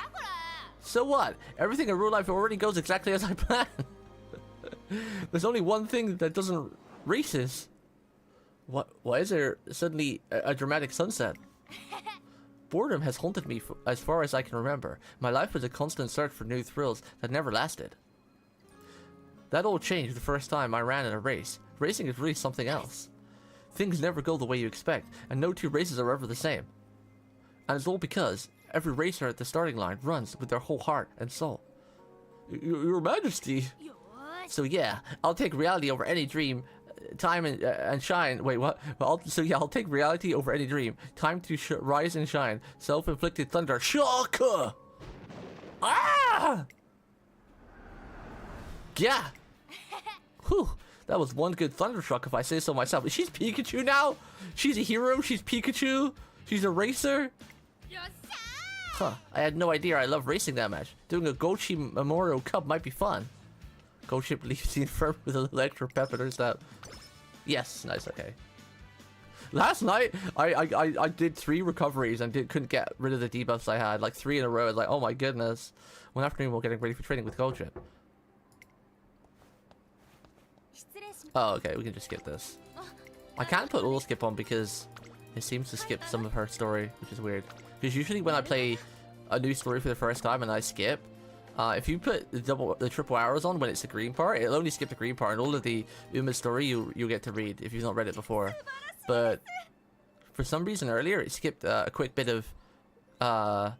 So what? Everything in real life already goes exactly as I planned. There's only one thing that doesn't races. Why is there suddenly a dramatic sunset? Boredom has haunted me as far as I can remember. My life was a constant search for new thrills that never lasted. That all changed the first time I ran in a race. Racing is really something else. Things never go the way you expect, and no two races are ever the same. And it's all because every racer at the starting line runs with their whole heart and soul. Your Majesty! So yeah, I'll take reality over any dream. Time and shine. Wait, what? Well, I'll take reality over any dream. Time to rise and shine. Self-inflicted thunder. Shock! Ah! Yeah! Whew. That was one good thundershock if I say so myself. She's Pikachu now? She's a hero? She's Pikachu? She's a racer? Huh. I had no idea I love racing that much. Doing a Gochi Memorial Cup might be fun. Gold Ship leaves the infirm with a little extra pep in her step. Yes, nice, okay. Last night, I did 3 recoveries and couldn't get rid of the debuffs I had. Like 3 in a row. I was like, oh my goodness. One afternoon, we're getting ready for training with Gold Ship. Oh, okay, we can just skip this. I can't put auto skip on because it seems to skip some of her story, which is weird. Because usually when I play a new story for the first time and I skip, If you put the triple arrows on when it's the green part, it'll only skip the green part, and all of the Uma story you'll get to read if you've not read it before. But for some reason earlier, it skipped a quick bit of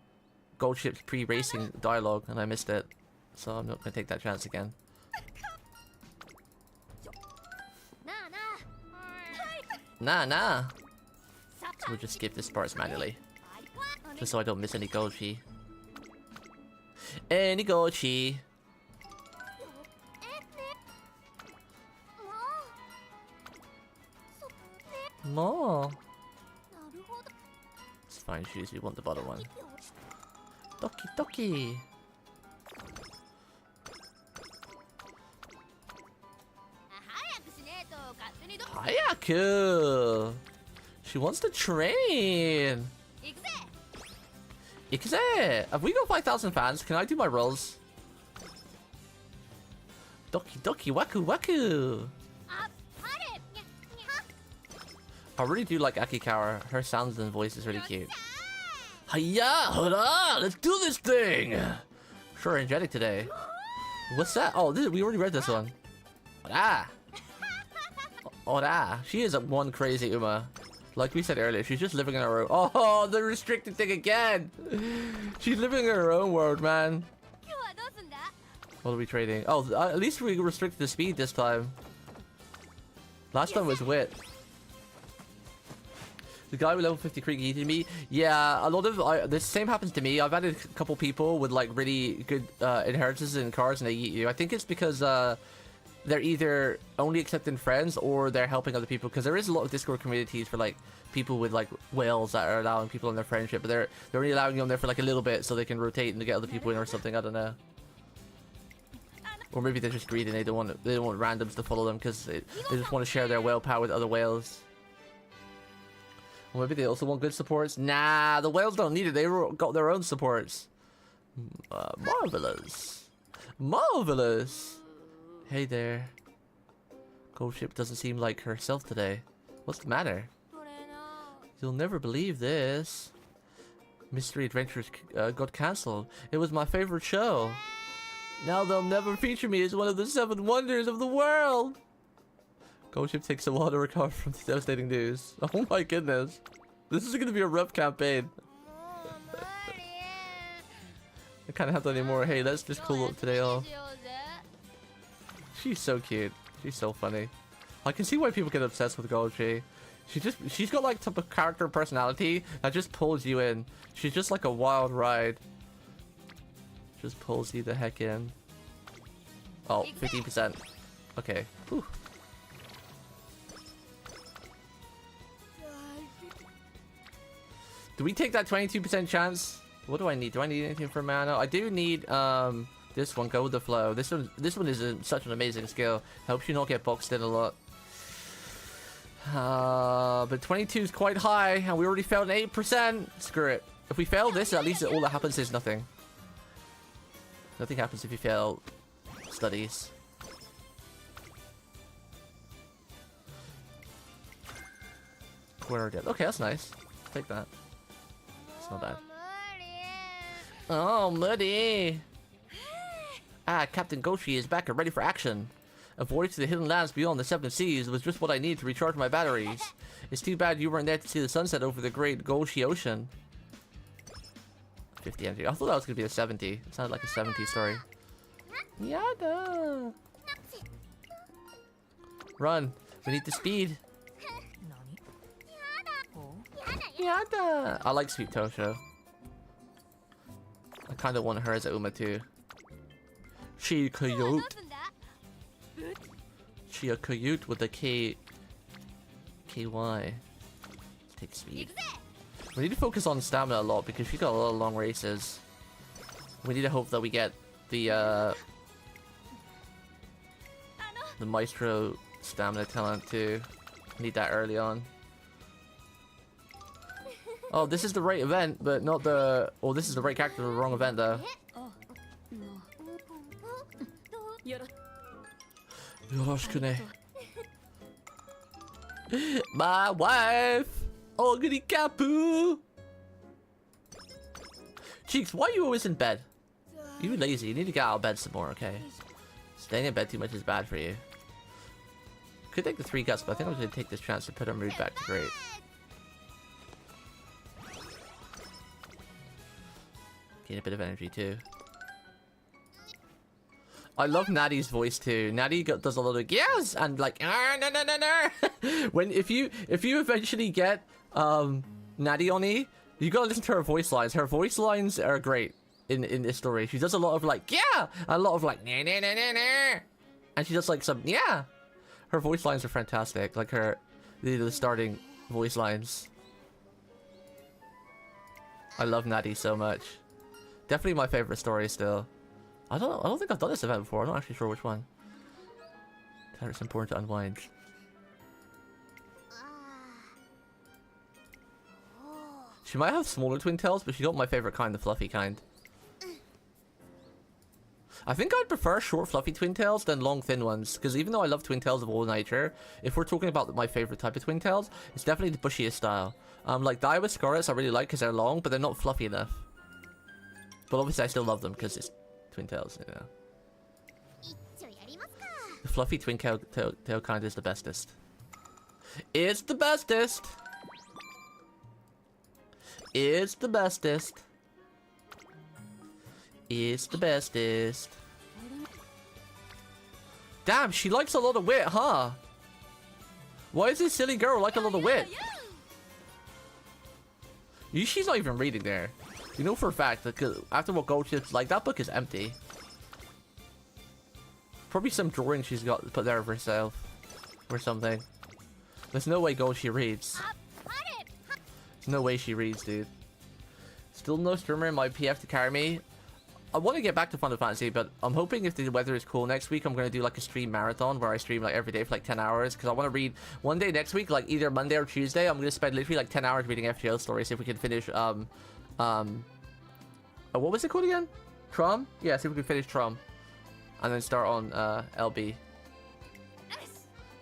Gold Ship's pre-racing dialogue, and I missed it. So I'm not gonna take that chance again. Nah. So we'll just skip this part manually, just so I don't miss any gold chi. Any gold chi. More. It's fine, shoes. We want the bottom one. Doki doki. Hayaku. She wants to train. Ikuze. Have we got 5,000 fans? Can I do my rolls? Doki doki waku waku. I really do like Akikawa. Her sounds and voice is really cute. Hiya, hurrah! Let's do this thing! Sure, energetic today. What's that? Oh, we already read this one. Hurrah! Hurrah! She is one crazy Uma. Like we said earlier, she's just living in her own. Oh, the restricted thing again! She's living in her own world, man. What are we trading? Oh, at least we restricted the speed this time. Last time was wit. The guy with level 50 creek eating me. Yeah, a lot of the same happens to me. I've added a couple people with like really good inheritances in cars, and they eat you. I think it's because they're either only accepting friends or they're helping other people. Because there is a lot of Discord communities for like people with like whales that are allowing people in their friendship, but they're only allowing you on there for like a little bit so they can rotate and get other people in or something. I don't know. Or maybe they're just greedy and they don't want randoms to follow them because they just want to share their whale power with other whales. Or maybe they also want good supports. Nah, the whales don't need it. They got their own supports. Marvelous. Marvelous. Hey there. Gold Ship doesn't seem like herself today. What's the matter? You'll never believe this. Mystery Adventures got cancelled. It was my favorite show. Now they'll never feature me as one of the 7 wonders of the world. Gold Ship takes a while to recover from the devastating news. Oh my goodness. This is going to be a rough campaign. I can't have that anymore. Hey, let's just cool up today off. She's so cute. She's so funny. I can see why people get obsessed with Gold Ship. She's got like type of character and personality that just pulls you in. She's just like a wild ride. Just pulls you the heck in. Oh, 15%. Okay. Whew. Do we take that 22% chance? What do I need? Do I need anything for mana? I do need this one, Go with the Flow. This one is such an amazing skill. Helps you not get boxed in a lot. But 22 is quite high, and we already failed an 8%. Screw it. If we fail this, at least all that happens is nothing. Nothing happens if you fail studies. Quarter dead. Okay, that's nice. Take that. It's not bad. Oh, Muddy! Ah, Captain Goshi is back and ready for action. A voyage to the hidden lands beyond the 7 seas was just what I need to recharge my batteries. It's too bad you weren't there to see the sunset over the great Goshi Ocean. 50 energy. I thought that was going to be a 70. It sounded like a 70 story. Yada! Run! We need the speed! Yada! I like Sweet Tosho. I kind of want her as a Uma too. She coyote. She a coyote with a K. KY. Let's take speed. We need to focus on stamina a lot because she's got a lot of long races. We need to hope that we get the Maestro stamina talent too. Need that early on. Oh, this is the right event, but not the... Oh, this is the right character, the wrong event though. Yoroshikune. My wife! Ogiri Kapu! Cheeks, why are you always in bed? You lazy. You need to get out of bed some more, okay? Staying in bed too much is bad for you. Could take the 3 guts, but I think I'm going to take this chance to put our mood back to great. Gain a bit of energy too. I love Natty's voice too. Natty does a lot of yes and like no. When if you eventually get Natty on E, you gotta listen to her voice lines. Her voice lines are great in this story. She does a lot of like yeah, a lot of like nah, and she does like some yeah. Her voice lines are fantastic. Like the starting voice lines. I love Natty so much. Definitely my favorite story still. I don't think I've done this event before. I'm not actually sure which one. It's important to unwind. She might have smaller twin tails, but she got my favorite kind, the fluffy kind. I think I'd prefer short fluffy twin tails than long thin ones, because even though I love twin tails of all nature, if we're talking about my favorite type of twin tails, it's definitely the bushiest style. Like Daiwa Scarlets I really like because they're long, but they're not fluffy enough. But obviously I still love them because it's twin tails, you know. The fluffy twin tail kind is the bestest. It's the bestest! It's the bestest. It's the bestest. Damn, she likes a lot of wit, huh? Why is this silly girl like a lot of wit? She's not even reading there. You know for a fact that after what Gold Chips like, that book is empty. Probably some drawing she's got put there of herself or something. There's no way Gold she reads. There's no way she reads, dude. Still no streamer in my PF to carry me. I want to get back to Final Fantasy, but I'm hoping if the weather is cool next week, I'm going to do like a stream marathon where I stream like every day for like 10 hours. Because I want to read one day next week, like either Monday or Tuesday. I'm going to spend literally like 10 hours reading FGO stories. See if we can finish, what was it called again? Trom? Yeah, see if we can finish Trom. And then start on, LB.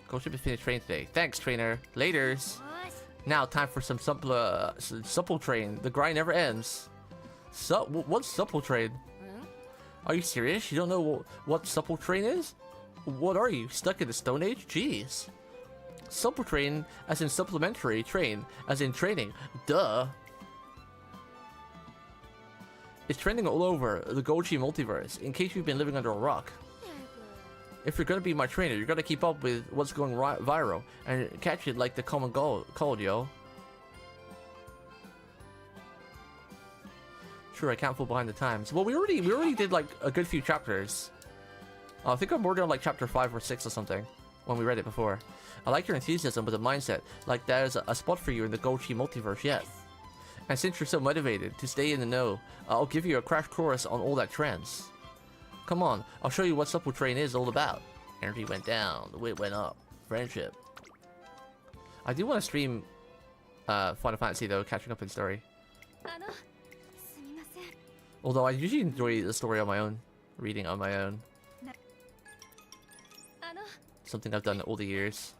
Gold Ship is finished training today. Thanks, trainer. Laters. Now, time for some supple train. The grind never ends. What's supple train? Are you serious? You don't know what supple train is? What are you, stuck in the Stone Age? Jeez. Supple train as in supplementary, train as in training. Duh. It's trending all over the Goji multiverse, in case you've been living under a rock. If you're gonna be my trainer, you're gonna keep up with what's going viral and catch it like the common cold, yo. Sure, I can't fall behind the times. Well, we already did like a good few chapters. I think I'm already on like chapter 5 or 6 or something when we read it before. I like your enthusiasm with the mindset, like there's a spot for you in the Goji multiverse yet. And since you're so motivated to stay in the know, I'll give you a crash course on all that trends. Come on, I'll show you what supple train is all about. Energy went down, the wit went up. Friendship. I do want to stream Final Fantasy though, catching up in story. Although I usually enjoy the story on my own, reading on my own. Something I've done all the years.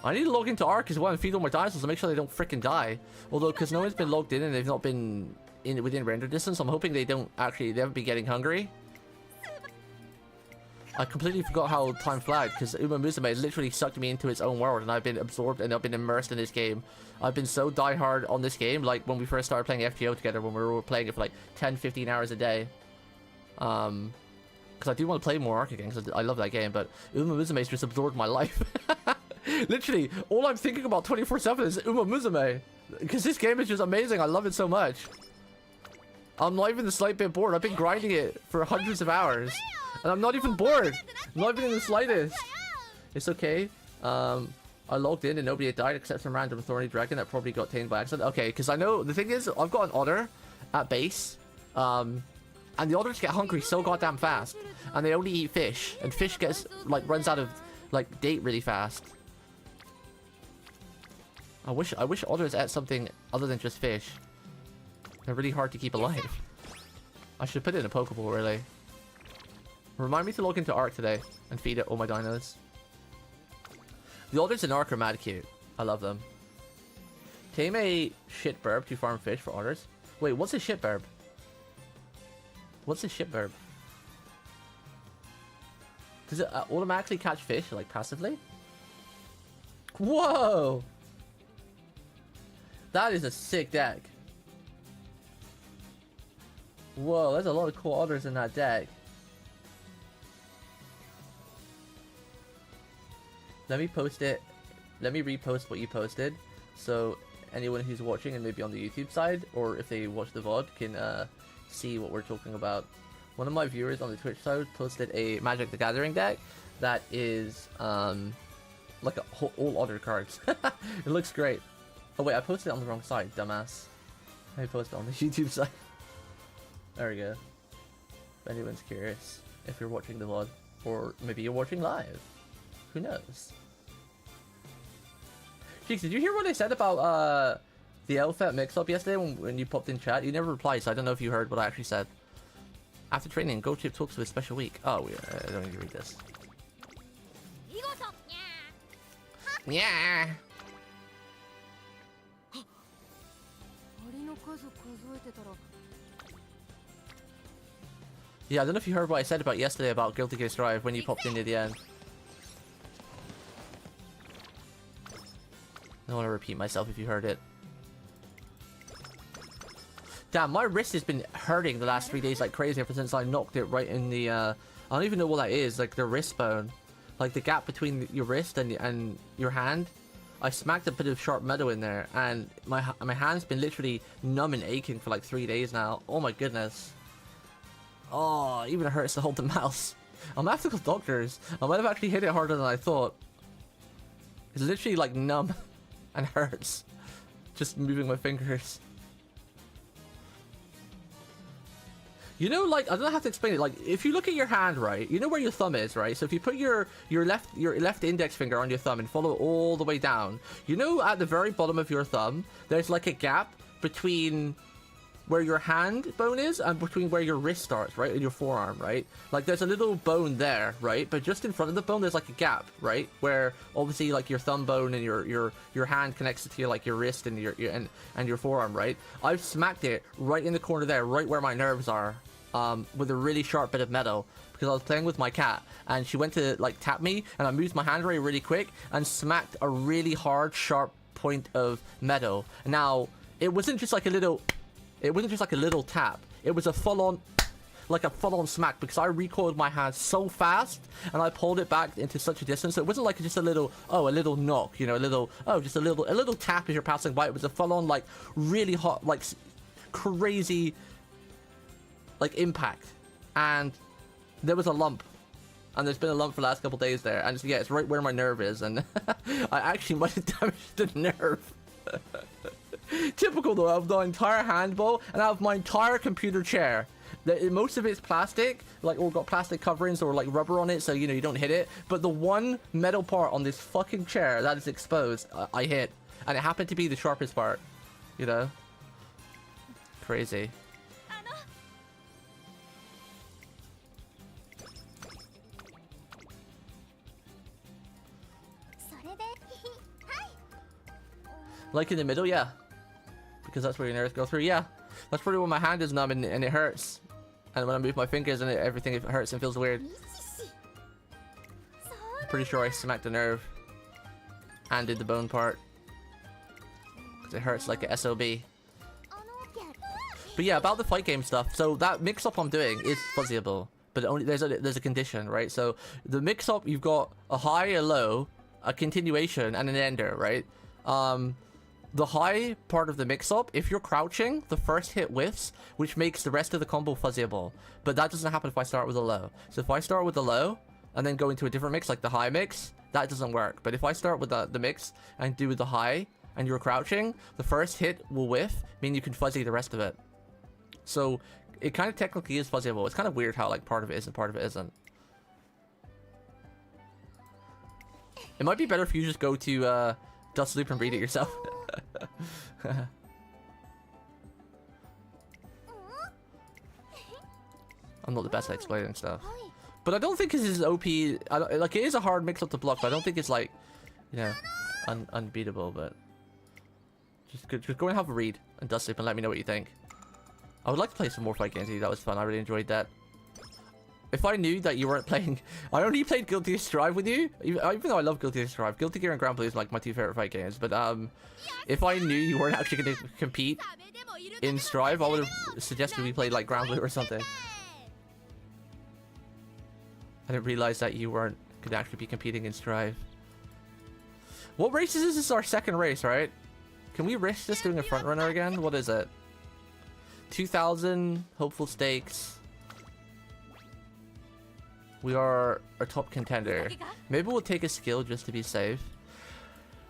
I need to log into Ark as well and feed all my dinosaurs to make sure they don't fricking die. Although, because no one's been logged in and they've not been within render distance, I'm hoping they haven't been getting hungry. I completely forgot how time flagged because Umamusume literally sucked me into its own world and I've been absorbed and I've been immersed in this game. I've been so diehard on this game, like when we first started playing FGO together, when we were playing it for like 10-15 hours a day. Because I do want to play more Ark again because I love that game, but Umamusume's just absorbed my life. Literally, all I'm thinking about 24/7 is Umamusume. Because this game is just amazing. I love it so much. I'm not even the slight bit bored. I've been grinding it for hundreds of hours. And I'm not even bored. Not even in the slightest. It's okay. I logged in and nobody had died except some random thorny dragon that probably got tamed by accident. Okay, because I know... The thing is, I've got an otter at base. And the otters get hungry so goddamn fast. And they only eat fish. And fish runs out of, date really fast. I wish otters ate something other than just fish. They're really hard to keep alive. I should put it in a Pokeball, really. Remind me to log into Ark today and feed it all my dinos. The otters in Ark are mad cute. I love them. Tame a shit burb to farm fish for otters. Wait, what's a shit burb? What's a shit burb? Does it automatically catch fish, like, passively? Whoa! That is a sick deck. Whoa, there's a lot of cool otters in that deck. Let me post it. Let me repost what you posted. So anyone who's watching and maybe on the YouTube side, or if they watch the VOD, can see what we're talking about. One of my viewers on the Twitch side posted a Magic the Gathering deck that is like all otter cards. It looks great. Oh wait, I posted it on the wrong side, dumbass. I posted it on the YouTube side. There we go. If anyone's curious, if you're watching the VOD, or maybe you're watching live, who knows? Jeez, did you hear what I said about the LFET mix-up yesterday when you popped in chat? You never replied, so I don't know if you heard what I actually said. After training, Go Chip talks of a special week. Oh, I don't need to read this. Yeah. Yeah, I don't know if you heard what I said about yesterday about Guilty Gear Strive when you popped in near the end. I don't want to repeat myself if you heard it. Damn, my wrist has been hurting the last 3 days like crazy ever since I knocked it right in the, I don't even know what that is, like the wrist bone. Like the gap between your wrist and your hand. I smacked a bit of sharp metal in there, and my hand's been literally numb and aching for like 3 days now. Oh my goodness. Oh, it even hurts to hold the mouse. I'm gonna have to go to doctors. I might have actually hit it harder than I thought. It's literally like numb and hurts. Just moving my fingers. You know, like, I don't have to explain it. Like, if you look at your hand, right, you know where your thumb is, right? So if you put your left index finger on your thumb and follow it all the way down, you know, at the very bottom of your thumb, there's like a gap between where your hand bone is and between where your wrist starts, right, in your forearm, right? Like, there's a little bone there, right? But just in front of the bone, there's like a gap, right, where obviously like your thumb bone and your hand connects to your like your wrist and your forearm, right? I've smacked it right in the corner there, right where my nerves are, with a really sharp bit of metal, because I was playing with my cat and she went to like tap me and I moved my hand really quick and smacked a really hard sharp point of metal. Now it wasn't just like a little tap, it was a full-on smack, because I recoiled my hand so fast and I pulled it back into such a distance. So it wasn't like just a little knock, you know, just a little tap as you're passing by. It was a full-on like really hot, like crazy like impact, and there was a lump, and there's been a lump for the last couple days there, and yeah, it's right where my nerve is, and I actually might have damaged the nerve. Typical though, of the entire handball and out of my entire computer chair. Most of it's plastic, like, or got plastic coverings or like rubber on it, so you know you don't hit it. But the one metal part on this fucking chair that is exposed, I hit, and it happened to be the sharpest part. You know, crazy. Like in the middle, yeah. Because that's where your nerves go through, yeah. That's probably where my hand is numb and it hurts. And when I move my fingers and everything hurts and feels weird. I'm pretty sure I smacked the nerve. And did the bone part. Because it hurts like a SOB. But yeah, about the fight game stuff. So that mix-up I'm doing is fuzzyable. But only there's a condition, right? So the mix-up, you've got a high, a low, a continuation, and an ender, right? The high part of the mix-up, if you're crouching, the first hit whiffs, which makes the rest of the combo fuzzyable. But that doesn't happen if I start with a low. So if I start with the low, and then go into a different mix, like the high mix, that doesn't work. But if I start with the mix, and do the high, and you're crouching, the first hit will whiff, meaning you can fuzzy the rest of it. So, it kind of technically is fuzzyable. It's kind of weird how, like, part of it is and part of it isn't. It might be better if you just go to, Dust Loop and read it yourself. I'm not the best at explaining stuff, but I don't think this is OP. Like, it is a hard mix-up to block, but I don't think it's like, you know, unbeatable. But Just go and have a read and dust sleep and let me know what you think. I would like to play some more fight games with you. That was fun. I really enjoyed that. If I knew that you weren't playing... I only played Guilty Gear Strive with you. Even though I love Guilty Gear Strive. Guilty Gear and Grand Blue is like my 2 favorite fight games. But if I knew you weren't actually going to compete in Strive, I would have suggested we played like Grand Blue or something. I didn't realize that you weren't going to actually be competing in Strive. What race is this? This is our second race, right? Can we risk just doing a front runner again? What is it? 2,000 hopeful stakes. We are a top contender. Maybe we'll take a skill just to be safe.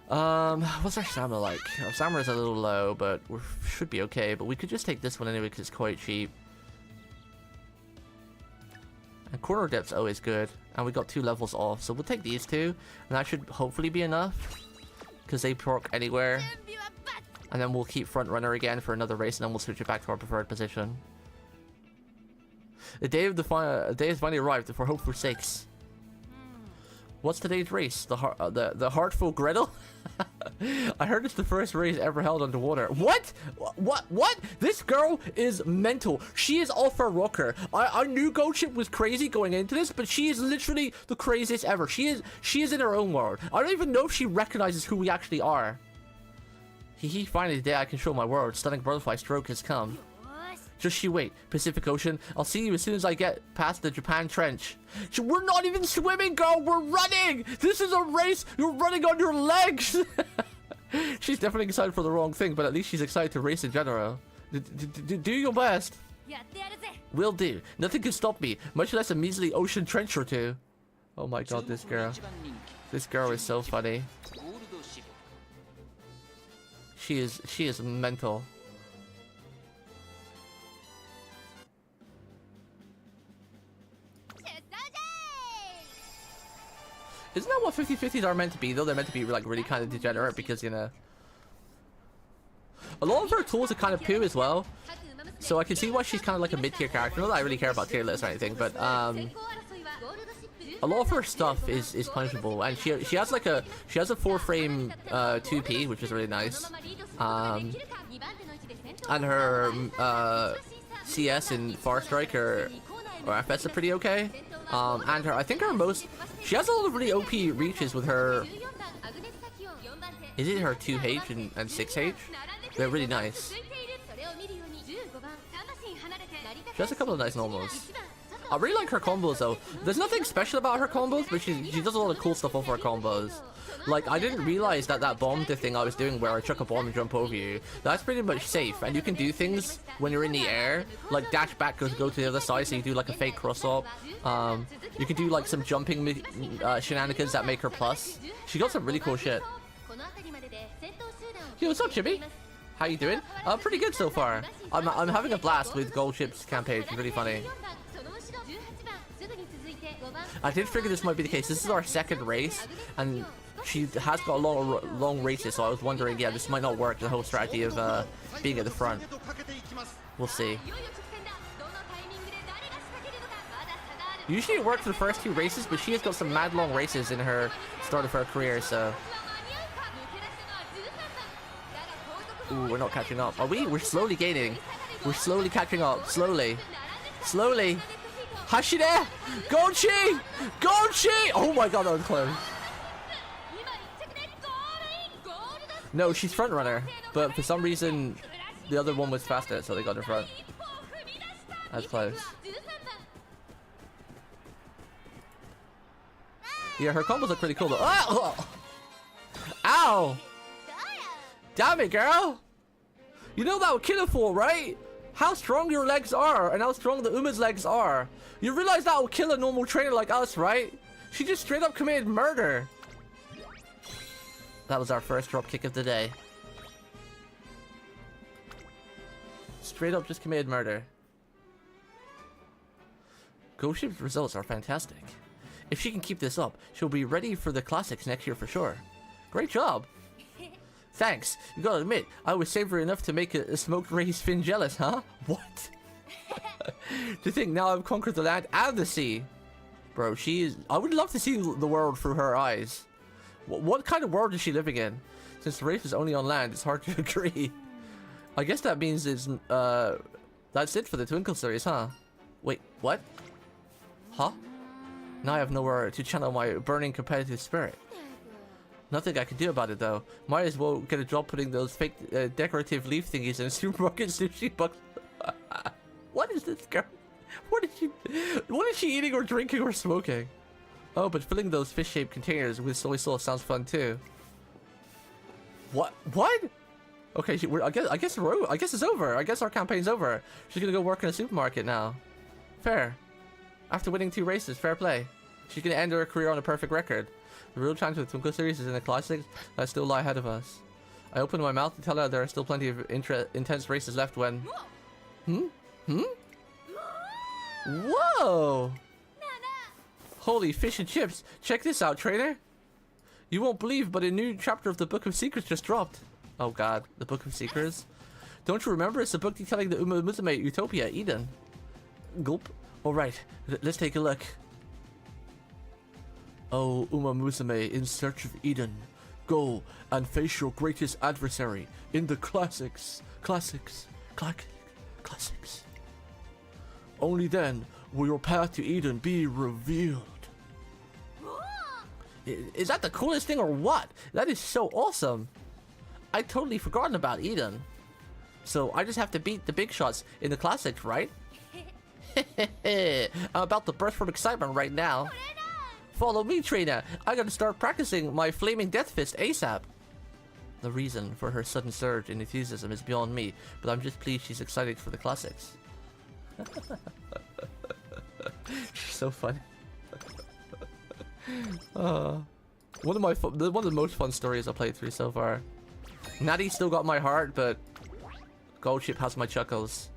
What's our stamina like? Our stamina is a little low, but we should be okay. But we could just take this one anyway because it's quite cheap. And corner depth's always good. And we got 2 levels off, so we'll take these 2. And that should hopefully be enough. Because they proc anywhere. And then we'll keep front runner again for another race, and then we'll switch it back to our preferred position. The day has finally arrived for Hope for 6. What's today's race? The Heartful Gretel? I heard it's the first race ever held underwater. What? What? This girl is mental. She is off her rocker. I knew Goldship was crazy going into this, but she is literally the craziest ever. She is in her own world. I don't even know if she recognizes who we actually are. Finally today I can show my world. Stunning butterfly stroke has come. Just you wait, Pacific Ocean. I'll see you as soon as I get past the Japan Trench. We're not even swimming, girl. We're running. This is a race. You're running on your legs. She's definitely excited for the wrong thing, but at least she's excited to race in general. Do your best. Will do. Nothing can stop me, much less a measly ocean trench or 2. Oh my god, this girl. This girl is so funny. She is mental. Isn't that what 50/50s are meant to be, though? They're meant to be like really kind of degenerate because, you know, a lot of her tools are kind of poo as well. So I can see why she's kind of like a mid-tier character. Not that I really care about tier lists or anything, but a lot of her stuff is punishable, and she has like a 4-frame 2P, which is really nice. And her CS in Far Strike or FS are pretty okay. And I think she has a lot of really OP reaches with her. Is it her 2H and 6H? They're really nice. She has a couple of nice normals. I really like her combos though. There's nothing special about her combos, but she does a lot of cool stuff off her combos. Like, I didn't realize that bomb thing I was doing where I chuck a bomb and jump over you, that's pretty much safe, and you can do things when you're in the air, like dash back, go to the other side, so you do like a fake cross-up. You can do like some jumping shenanigans that make her plus. She got some really cool shit. Yo, what's up, Chibi? How you doing? Pretty good so far. I'm having a blast with Goldship's campaign. It's really funny. I did figure this might be the case. This is our second race, and she has got a long races, so I was wondering, yeah, this might not work, the whole strategy of being at the front. We'll see. Usually it works for the first 2 races, but she has got some mad long races in her start of her career, so... Ooh, we're not catching up. Are we? We're slowly gaining. We're slowly catching up. Slowly. Slowly. Hashide! Gonchi! Gonchi! Oh my god, that was close. No, she's front runner, but for some reason the other one was faster, so they got in front. That's close. Yeah, her combos look pretty cool though. Oh! Ow! Damn it, girl! You know that would kill a fool, right? How strong your legs are and how strong the Uma's legs are. You realize that will kill a normal trainer like us, right? She just straight up committed murder. That was our first drop kick of the day. Straight up just committed murder. Goldship's results are fantastic. If she can keep this up, she'll be ready for the classics next year for sure. Great job. Thanks. You gotta admit, I was savory enough to make a smoked raised fin jealous, huh? What? To think now I've conquered the land and the sea. Bro, she is... I would love to see the world through her eyes. What kind of world is she living in? Since the race is only on land, it's hard to agree. I guess that means it's, that's it for the Twinkle series, huh? Wait, what? Huh? Now I have nowhere to channel my burning competitive spirit. Nothing I can do about it, though. Might as well get a job putting those fake decorative leaf thingies in a supermarket sushi box. What is this girl? What is she eating or drinking or smoking? Oh, but filling those fish-shaped containers with soy sauce sounds fun too. What? Okay, I guess it's over. I guess our campaign's over. She's gonna go work in a supermarket now. Fair. After winning 2 races, fair play. She's gonna end her career on a perfect record. The real chance of the Twinkle series is in the classics that still lie ahead of us. I opened my mouth to tell her there are still plenty of intense races left when... Whoa! Holy fish and chips! Check this out, trainer! You won't believe, but a new chapter of the Book of Secrets just dropped. Oh god, the Book of Secrets? Don't you remember? It's a book detailing the Umamusume utopia, Eden. Gulp. Alright, let's take a look. Oh, Umamusume, in search of Eden. Go and face your greatest adversary in the classics. Classics. Only then will your path to Eden be revealed. Is that the coolest thing or what? That is so awesome. I'd totally forgotten about Eden. So I just have to beat the big shots in the classics, right? I'm about to burst from excitement right now. Follow me, trainer. I gotta start practicing my flaming death fist ASAP. The reason for her sudden surge in enthusiasm is beyond me, but I'm just pleased she's excited for the classics. She's so funny. One of the most fun stories I played through so far. Natty still got my heart, but Goldship has my chuckles.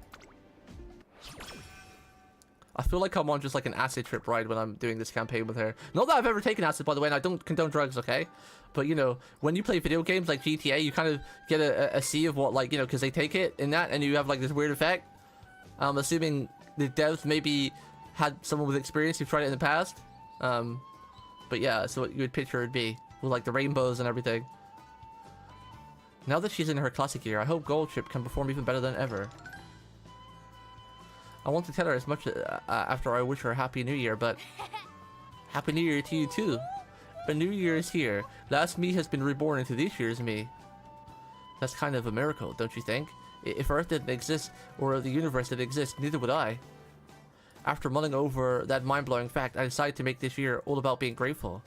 I feel like I'm on just like an acid trip ride when I'm doing this campaign with her. Not that I've ever taken acid, by the way, and I don't condone drugs, okay? But, you know, when you play video games like GTA, you kind of get a see of what, like, you know, because they take it in that, and you have, like, this weird effect. I'm assuming the devs maybe had someone with experience who tried it in the past. But yeah, so what you would picture it'd be, with, like, the rainbows and everything. Now that she's in her classic year, I hope Goldship can perform even better than ever. I want to tell her as much after I wish her a Happy New Year, but... Happy New Year to you too. A new year is here. Last me has been reborn into this year's me. That's kind of a miracle, don't you think? If Earth didn't exist, or the universe didn't exist, neither would I. After mulling over that mind-blowing fact, I decided to make this year all about being grateful.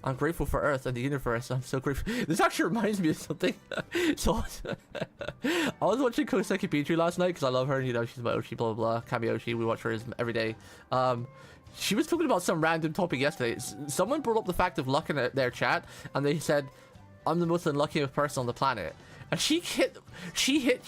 I'm grateful for Earth and the universe. I'm so grateful. This actually reminds me of something. So, I was watching Koseki Pichu last night because I love her. You know, she's my Oshi, blah, blah, blah. Kamioshi. We watch her every day. She was talking about some random topic yesterday. Someone brought up the fact of luck in their chat, and they said, I'm the most unluckiest person on the planet. And she hit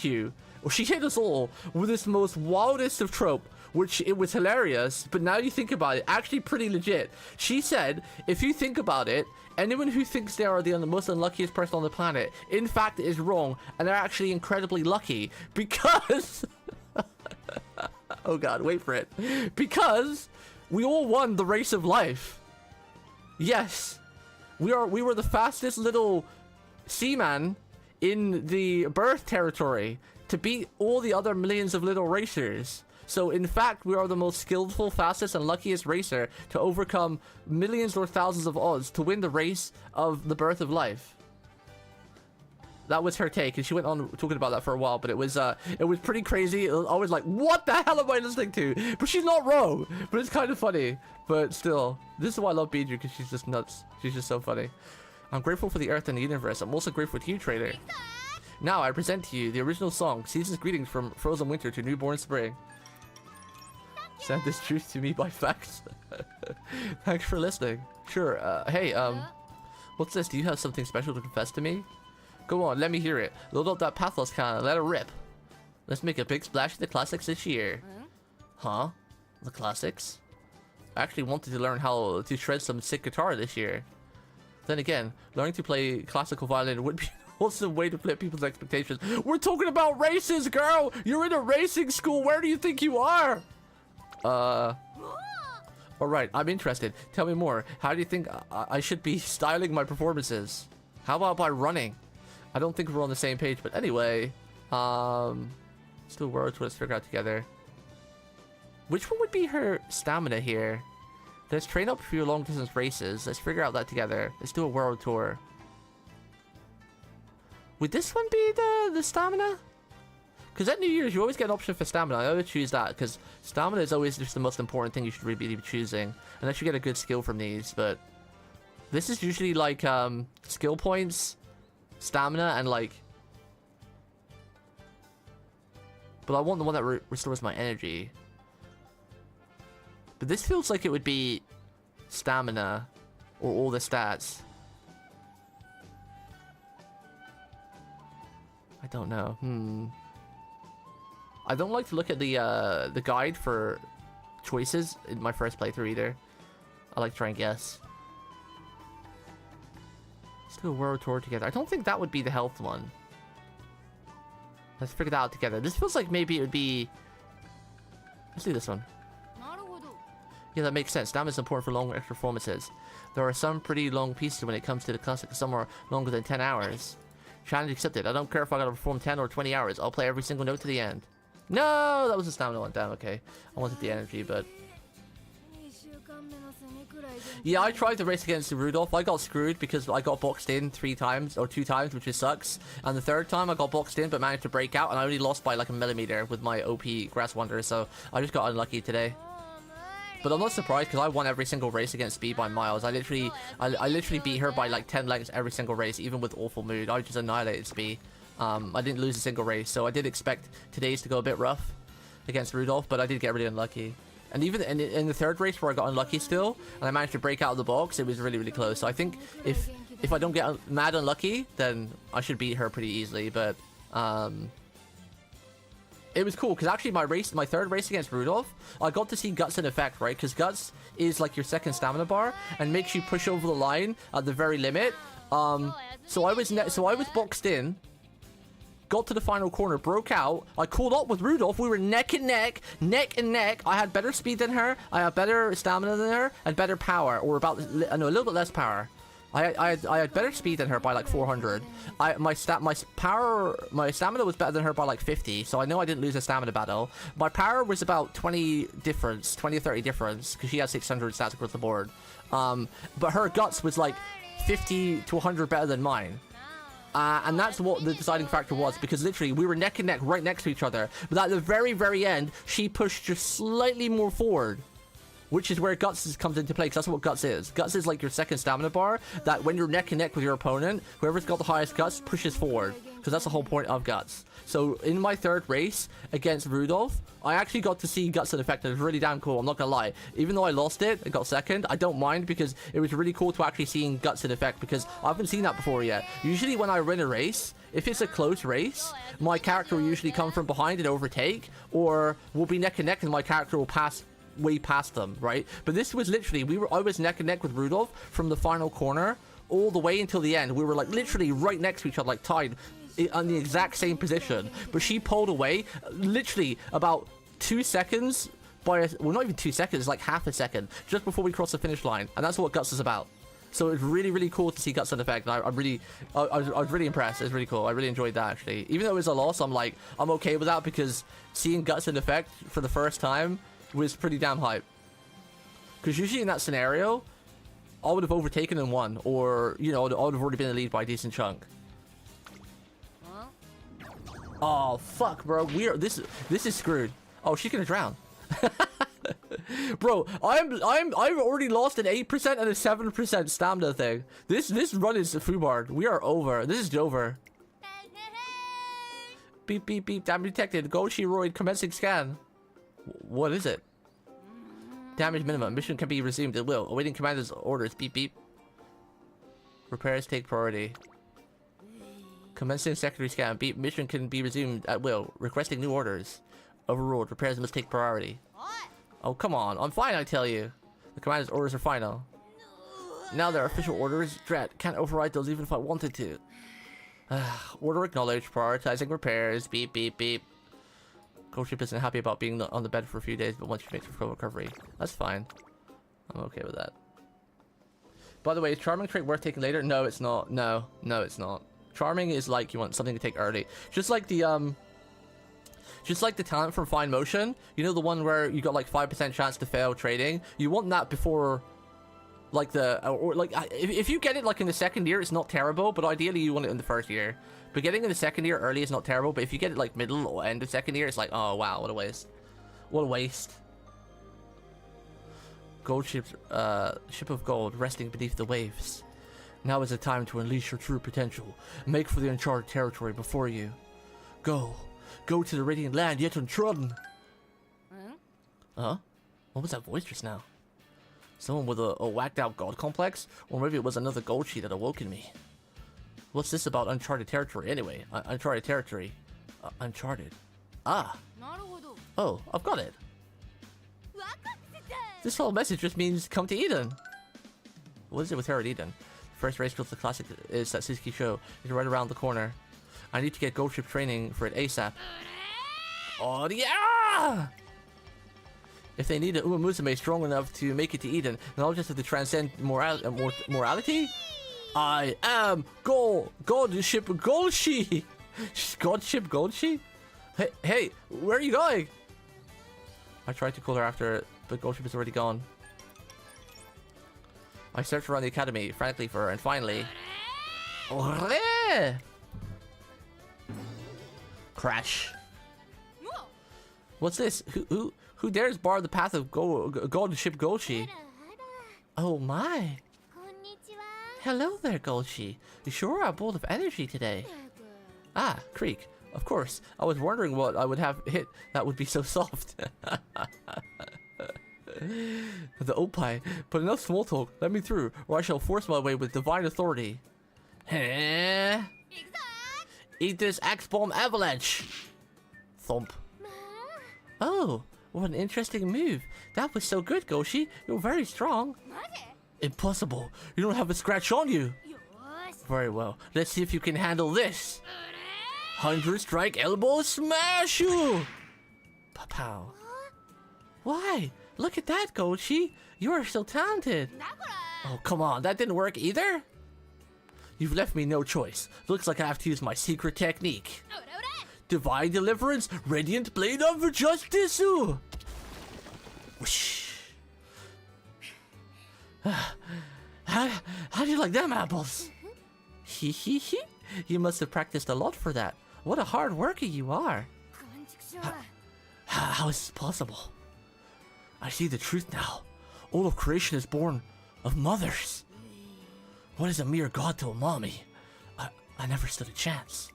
you, or she hit us all with this most wildest of trope, which it was hilarious, but now you think about it, actually pretty legit. She said, if you think about it, anyone who thinks they are the most unluckiest person on the planet, in fact, is wrong, and they're actually incredibly lucky, because... oh god, wait for it. Because we all won the race of life. Yes. We were the fastest little seaman in the birth territory to beat all the other millions of little racers. So, in fact, we are the most skillful, fastest, and luckiest racer to overcome millions or thousands of odds to win the race of the birth of life. That was her take, and she went on talking about that for a while, but it was pretty crazy. I was like, what the hell am I listening to? But she's not wrong, but it's kind of funny. But still, this is why I love Biju, because she's just nuts. She's just so funny. I'm grateful for the Earth and the universe. I'm also grateful to you, Trader. Now, I present to you the original song, Season's Greetings from Frozen Winter to Newborn Spring. Send this truth to me by fax. Thanks for listening. Sure, hey, what's this? Do you have something special to confess to me? Go on, let me hear it. Load up that Pathos can and let it rip. Let's make a big splash in the classics this year. Huh? The classics? I actually wanted to learn how to shred some sick guitar this year. Then again, learning to play classical violin would be an awesome way to flip people's expectations. We're talking about races, girl! You're in a racing school, where do you think you are? Alright, I'm interested. Tell me more. How do you think I should be styling my performances? How about by running? I don't think we're on the same page, but anyway. Let's do words. Let's figure out together. Which one would be her stamina here? Let's train up for your long distance races. Let's figure out that together. Let's do a world tour. Would this one be the stamina? Because at New Year's, you always get an option for stamina. I always choose that, because stamina is always just the most important thing you should really be choosing. Unless you get a good skill from these, but... This is usually like, skill points, stamina, and like... But I want the one that restores my energy. But this feels like it would be stamina, or all the stats. I don't know. I don't like to look at the guide for choices in my first playthrough either. I like to try and guess. Let's do a world tour together. I don't think that would be the health one. Let's figure that out together. This feels like maybe it would be... Let's do this one. Yeah, that makes sense. Stamina is important for long extra performances. There are some pretty long pieces when it comes to the classic. Some are longer than 10 hours. Challenge accepted. I don't care if I gotta perform 10 or 20 hours. I'll play every single note to the end. No, that was the stamina one. Damn, okay. I wanted the energy, but... Yeah, I tried to race against Rudolph. I got screwed because I got boxed in 3 times, or 2 times, which just sucks. And the 3rd time I got boxed in, but managed to break out, and I only lost by like a millimeter with my OP Grass Wanderer, so I just got unlucky today. But I'm not surprised, because I won every single race against Speed by miles. I literally beat her by like 10 lengths every single race, even with awful mood. I just annihilated Speed. I didn't lose a single race, so I did expect today's to go a bit rough against Rudolph, but I did get really unlucky. And even in the 3rd race where I got unlucky still, and I managed to break out of the box, it was really, really close. So I think if I don't get mad unlucky, then I should beat her pretty easily, but... It was cool, because actually my 3rd race against Rudolph, I got to see Guts in effect, right? Because Guts is like your 2nd stamina bar, and makes you push over the line at the very limit. So I was boxed in, got to the final corner, broke out, I caught up with Rudolph, we were neck and neck. I had better speed than her, I had better stamina than her, and better power, or about, no, a little bit less power. I had better speed than her by like 400. My stamina was better than her by like 50, so I know I didn't lose a stamina battle. My power was about 20 or 30 difference, because she had 600 stats across the board. But her guts was like 50 to 100 better than mine. And that's what the deciding factor was, because literally we were neck and neck right next to each other. But at the very, very end, she pushed just slightly more forward. Which is where Guts comes into play, because that's what Guts is. Guts is like your 2nd stamina bar, that when you're neck and neck with your opponent, whoever's got the highest Guts pushes forward. Because that's the whole point of Guts. So in my 3rd race against Rudolph, I actually got to see Guts in effect. It was really damn cool, I'm not gonna lie. Even though I lost it, I got 2nd, I don't mind, because it was really cool to actually seeing Guts in effect, because I haven't seen that before yet. Usually when I win a race, if it's a close race, my character will usually come from behind and overtake, or we'll be neck and neck and my character will pass way past them, right? But this was literally, I was neck and neck with Rudolph from the final corner all the way until the end. We were like literally right next to each other, like tied on the exact same position. But she pulled away literally about 2 seconds well, not even 2 seconds, like half a second just before we crossed the finish line. And that's what Guts is about. So it's really, really cool to see Guts in effect. And I was really impressed. It's really cool. I really enjoyed that, actually. Even though it was a loss, I'm okay with that, because seeing Guts in effect for the first time was pretty damn hype. Because usually in that scenario, I would have overtaken and won, or, you know, I would have already been in the lead by a decent chunk. Oh fuck, bro. This is screwed. Oh, she's gonna drown. Bro, I've already lost an 8% and a 7% stamina thing. This run is foobarred. We are over. This is over. Beep beep beep. Damage detected. Goshiroid commencing scan. What is it? Damage minimum. Mission can be resumed at will. Awaiting commander's orders. Beep beep. Repairs take priority. Commencing secondary scan. Beep. Mission can be resumed at will. Requesting new orders. Overruled. Repairs must take priority. Oh, come on. I'm fine, I tell you. The commander's orders are final. Now they're official orders. Dread. Can't override those even if I wanted to. Order acknowledged. Prioritizing repairs. Beep beep beep. Goldship isn't happy about being on the bed for a few days, but once she makes her full recovery. That's fine. I'm okay with that. By the way, is Charming trait worth taking later? No, it's not. No, it's not. Charming is like you want something to take early. Just like the talent from Fine Motion. You know, the one where you got like 5% chance to fail trading? You want that before, like, if you get it like in the second year, it's not terrible, but ideally you want it in the first year. But getting in the second year early is not terrible, but if you get it like middle or end of second year, it's like, oh wow, what a waste. What a waste. Gold ships, ship of gold resting beneath the waves. Now is the time to unleash your true potential. Make for the uncharted territory before you. Go to the radiant land yet untrodden. Huh? What was that voice just now? Someone with a whacked out god complex? Or maybe it was another gold sheet that awoke in me. What's this about uncharted territory anyway? Uncharted territory. Uncharted. Ah. Oh, I've got it. This whole message just means come to Eden. What is it with her at Eden? First race built the classic is that Suzuki show. It's right around the corner. I need to get gold ship training for it ASAP. Oh yeah! If they need an Umamusume strong enough to make it to Eden, then I'll just have to transcend morality? I am Godship Golshi! Godship Golshi? Hey, where are you going? I tried to call her after, but Goldship is already gone. I searched around the academy, frantically for her, and finally... Crash. What's this? Who dares bar the path of Goldship Golshi? Oh my. Hello there, Golshi. You sure are full of energy today. Ah, Creek. Of course. I was wondering what I would have hit that would be so soft. The Opie. But enough small talk. Let me through, or I shall force my way with divine authority. Eat this Axe Bomb Avalanche. Thump. Oh, what an interesting move. That was so good, Goshi. You're very strong. Impossible. You don't have a scratch on you. Very well. Let's see if you can handle this. 100 strike elbow smash you. Pow. Why? Look at that, Goshi. You are so talented. Oh, come on. That didn't work either? You've left me no choice. Looks like I have to use my secret technique. Divine Deliverance, Radiant Blade of Justice. Whoosh. How do you like them apples? Hee. You must have practiced a lot for that. What a hard worker you are. How is this possible? I see the truth now. All of creation is born of mothers. What is a mere god to a mommy? I never stood a chance.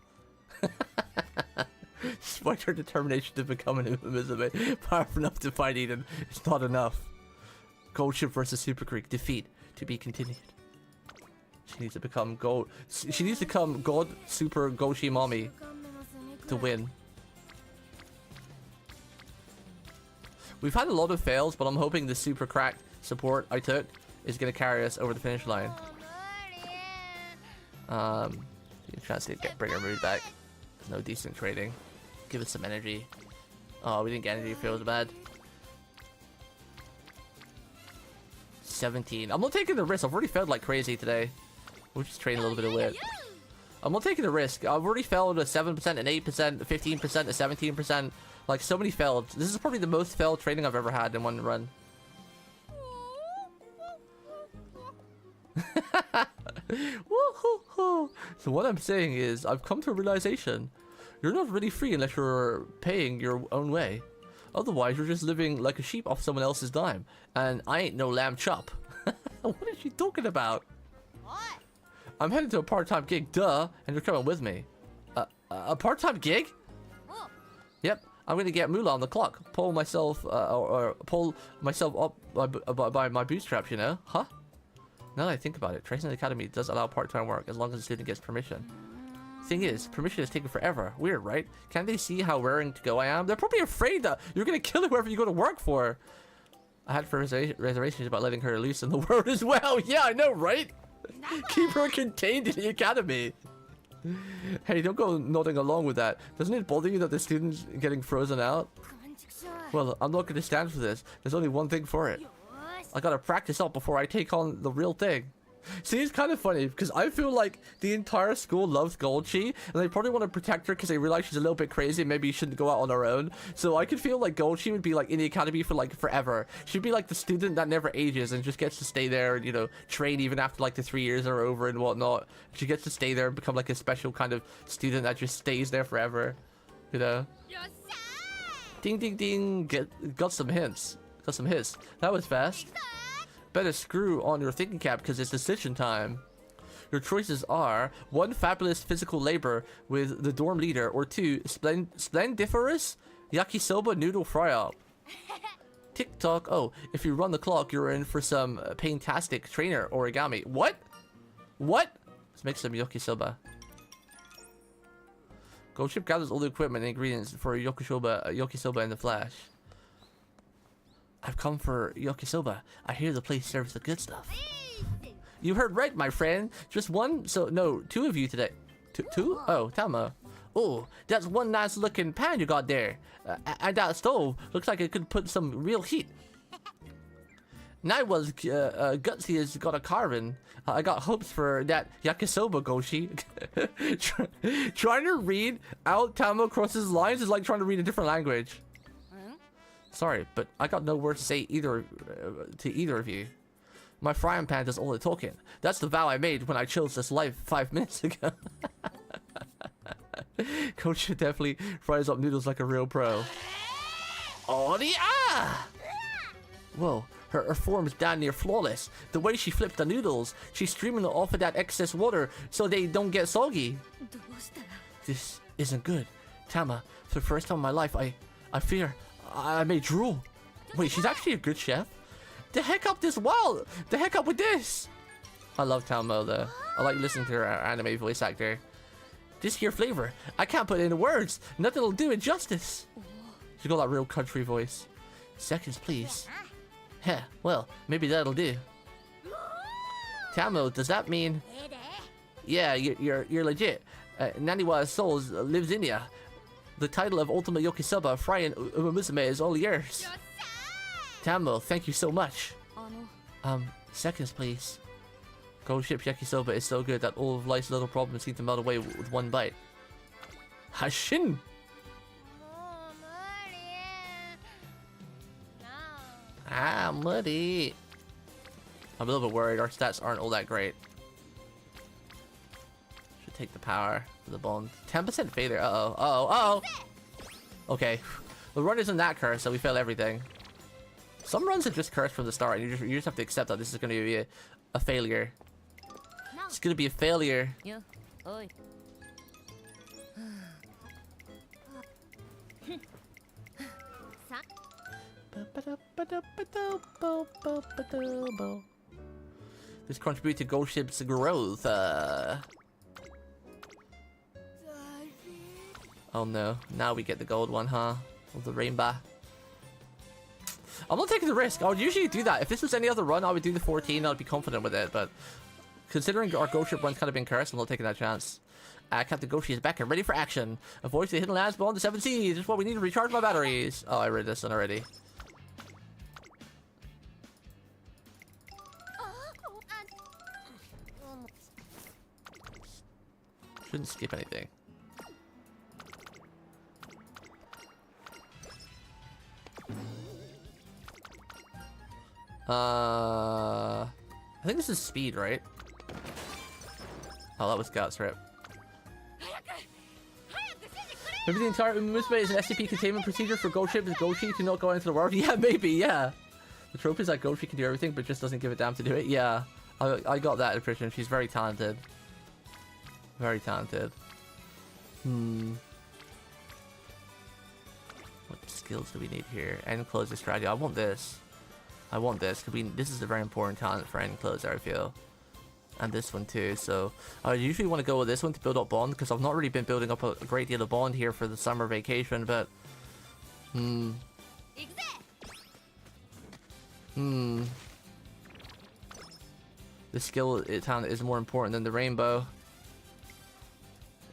Despite her determination to become an Umamusume, powerful enough to fight Eden, it's not enough. Goldship versus Super Creek. Defeat to be continued. She needs to become gold. She needs to become God Super Goshi Mommy to win. We've had a lot of fails, but I'm hoping the super cracked support I took is gonna carry us over the finish line. Chance to bring our mood back. No decent trading. Give us some energy. Oh, we didn't get energy. Feels bad. 17. I'm not taking the risk. I've already failed like crazy today. We'll just train a little bit of wit. I'm not taking the risk. I've already failed a 7%, an 8%, 15%, a 17%. Like, so many failed. This is probably the most failed training I've ever had in one run. Woo-hoo-hoo. So what I'm saying is, I've come to a realization. You're not really free unless you're paying your own way. Otherwise, you're just living like a sheep off someone else's dime. And I ain't no lamb chop. What is she talking about? What? I'm heading to a part-time gig, duh, and you're coming with me. A part-time gig? Oh. Yep, I'm gonna get moolah on the clock. Pull myself, or pull myself up by my bootstraps, you know? Huh? Now that I think about it, Tracing the Academy does allow part-time work as long as the student gets permission. Thing is, permission is taking forever. Weird, right? Can't they see how raring to go I am? They're probably afraid that you're gonna kill whoever you go to work for. I had reservations about letting her loose in the world as well. Yeah, I know, right? Keep her contained in the academy. Hey, don't go nodding along with that. Doesn't it bother you that the student's getting frozen out? Well, I'm not gonna stand for this. There's only one thing for it. I gotta practice up before I take on the real thing. See, it's kind of funny because I feel like the entire school loves Golchi, and they probably want to protect her because they realize she's a little bit crazy and maybe she shouldn't go out on her own. So I could feel like Golchi would be like in the academy for like forever. She'd be like the student that never ages and just gets to stay there and, you know, train even after like the 3 years are over and whatnot. She gets to stay there and become like a special kind of student that just stays there forever, you know. Ding ding ding, got some hints. Got some hits. That was fast. Better screw on your thinking cap because it's decision time. Your choices are 1. Fabulous physical labor with the dorm leader, or 2. Splendiferous yakisoba noodle fry-up. Tick-tock. Oh, if you run the clock, you're in for some paintastic trainer origami. What? What? Let's make some yakisoba. Gold Ship gathers all the equipment and ingredients for yakisoba in the flash. I've come for yakisoba. I hear the place serves the good stuff. You heard right, my friend. Just one? So, no, 2 of you today. Two? Oh, Tama. Oh, that's one nice looking pan you got there. And that stove looks like it could put some real heat. Naiwa's gutsy has got a carving. I got hopes for that yakisoba, Goshi. Trying to read out Tama Cross's lines is like trying to read a different language. Sorry, but I got no words to say either to either of you. My frying pan does all the talking. That's the vow I made when I chose this life 5 minutes ago. Coach definitely fries up noodles like a real pro. Oh, the Whoa, her form's damn near flawless. The way she flipped the noodles, she's streaming it off of that excess water so they don't get soggy. This isn't good. Tama, for the first time in my life, I fear I may drool. Wait, she's actually a good chef? The heck up this wall! The heck up with this! I love Tama though. I like listening to her anime voice actor. This here flavor, I can't put it into words. Nothing'll do it justice. She's got that real country voice. Seconds, please. Heh, well, maybe that'll do. Tamo, does that mean... Yeah, you're legit. Naniwa Souls lives in ya. The title of Ultimate Yokisoba, frying Umamusume is all yours. Tamo, thank you so much. Seconds, please. Gold Ship Yakisoba is so good that all of life's little problems seem to melt away with one bite. Hashin! Muddy. I'm a little bit worried. Our stats aren't all that great. Should take the power for the bond. 10% failure. Uh-oh. Okay. The run isn't that cursed, so we fail everything. Some runs are just cursed from the start, and you just have to accept that this is going to be a failure. It's going to be a failure. This contributes to Gold Ship's growth. Oh no, now we get the gold one, huh? Of the rainbow. I'm not taking the risk. I would usually do that. If this was any other run, I would do the 14. I'd be confident with it, but considering our Gold Ship run's kind of been cursed, I'm not taking that chance. Captain Goshi is back and ready for action. Avoid the hidden lands beyond the 7 seas. This is what we need to recharge my batteries. Oh, I read this one already. Shouldn't skip anything. I think this is speed, right? Oh, that was guts, rip. Maybe the entire Umamusume is an SCP containment procedure for Gold Ship is Goshi to not go into the world? Yeah, maybe, yeah. The trope is that Goshi can do everything, but just doesn't give a damn to do it. Yeah, I got that impression. She's very talented. Very talented. What skills do we need here? End closer strategy. I want this. I want this. This is a very important talent for end closer, I feel. And this one too. So I usually want to go with this one to build up bond, because I've not really been building up a great deal of bond here for the summer vacation, but the skill talent is more important than the rainbow.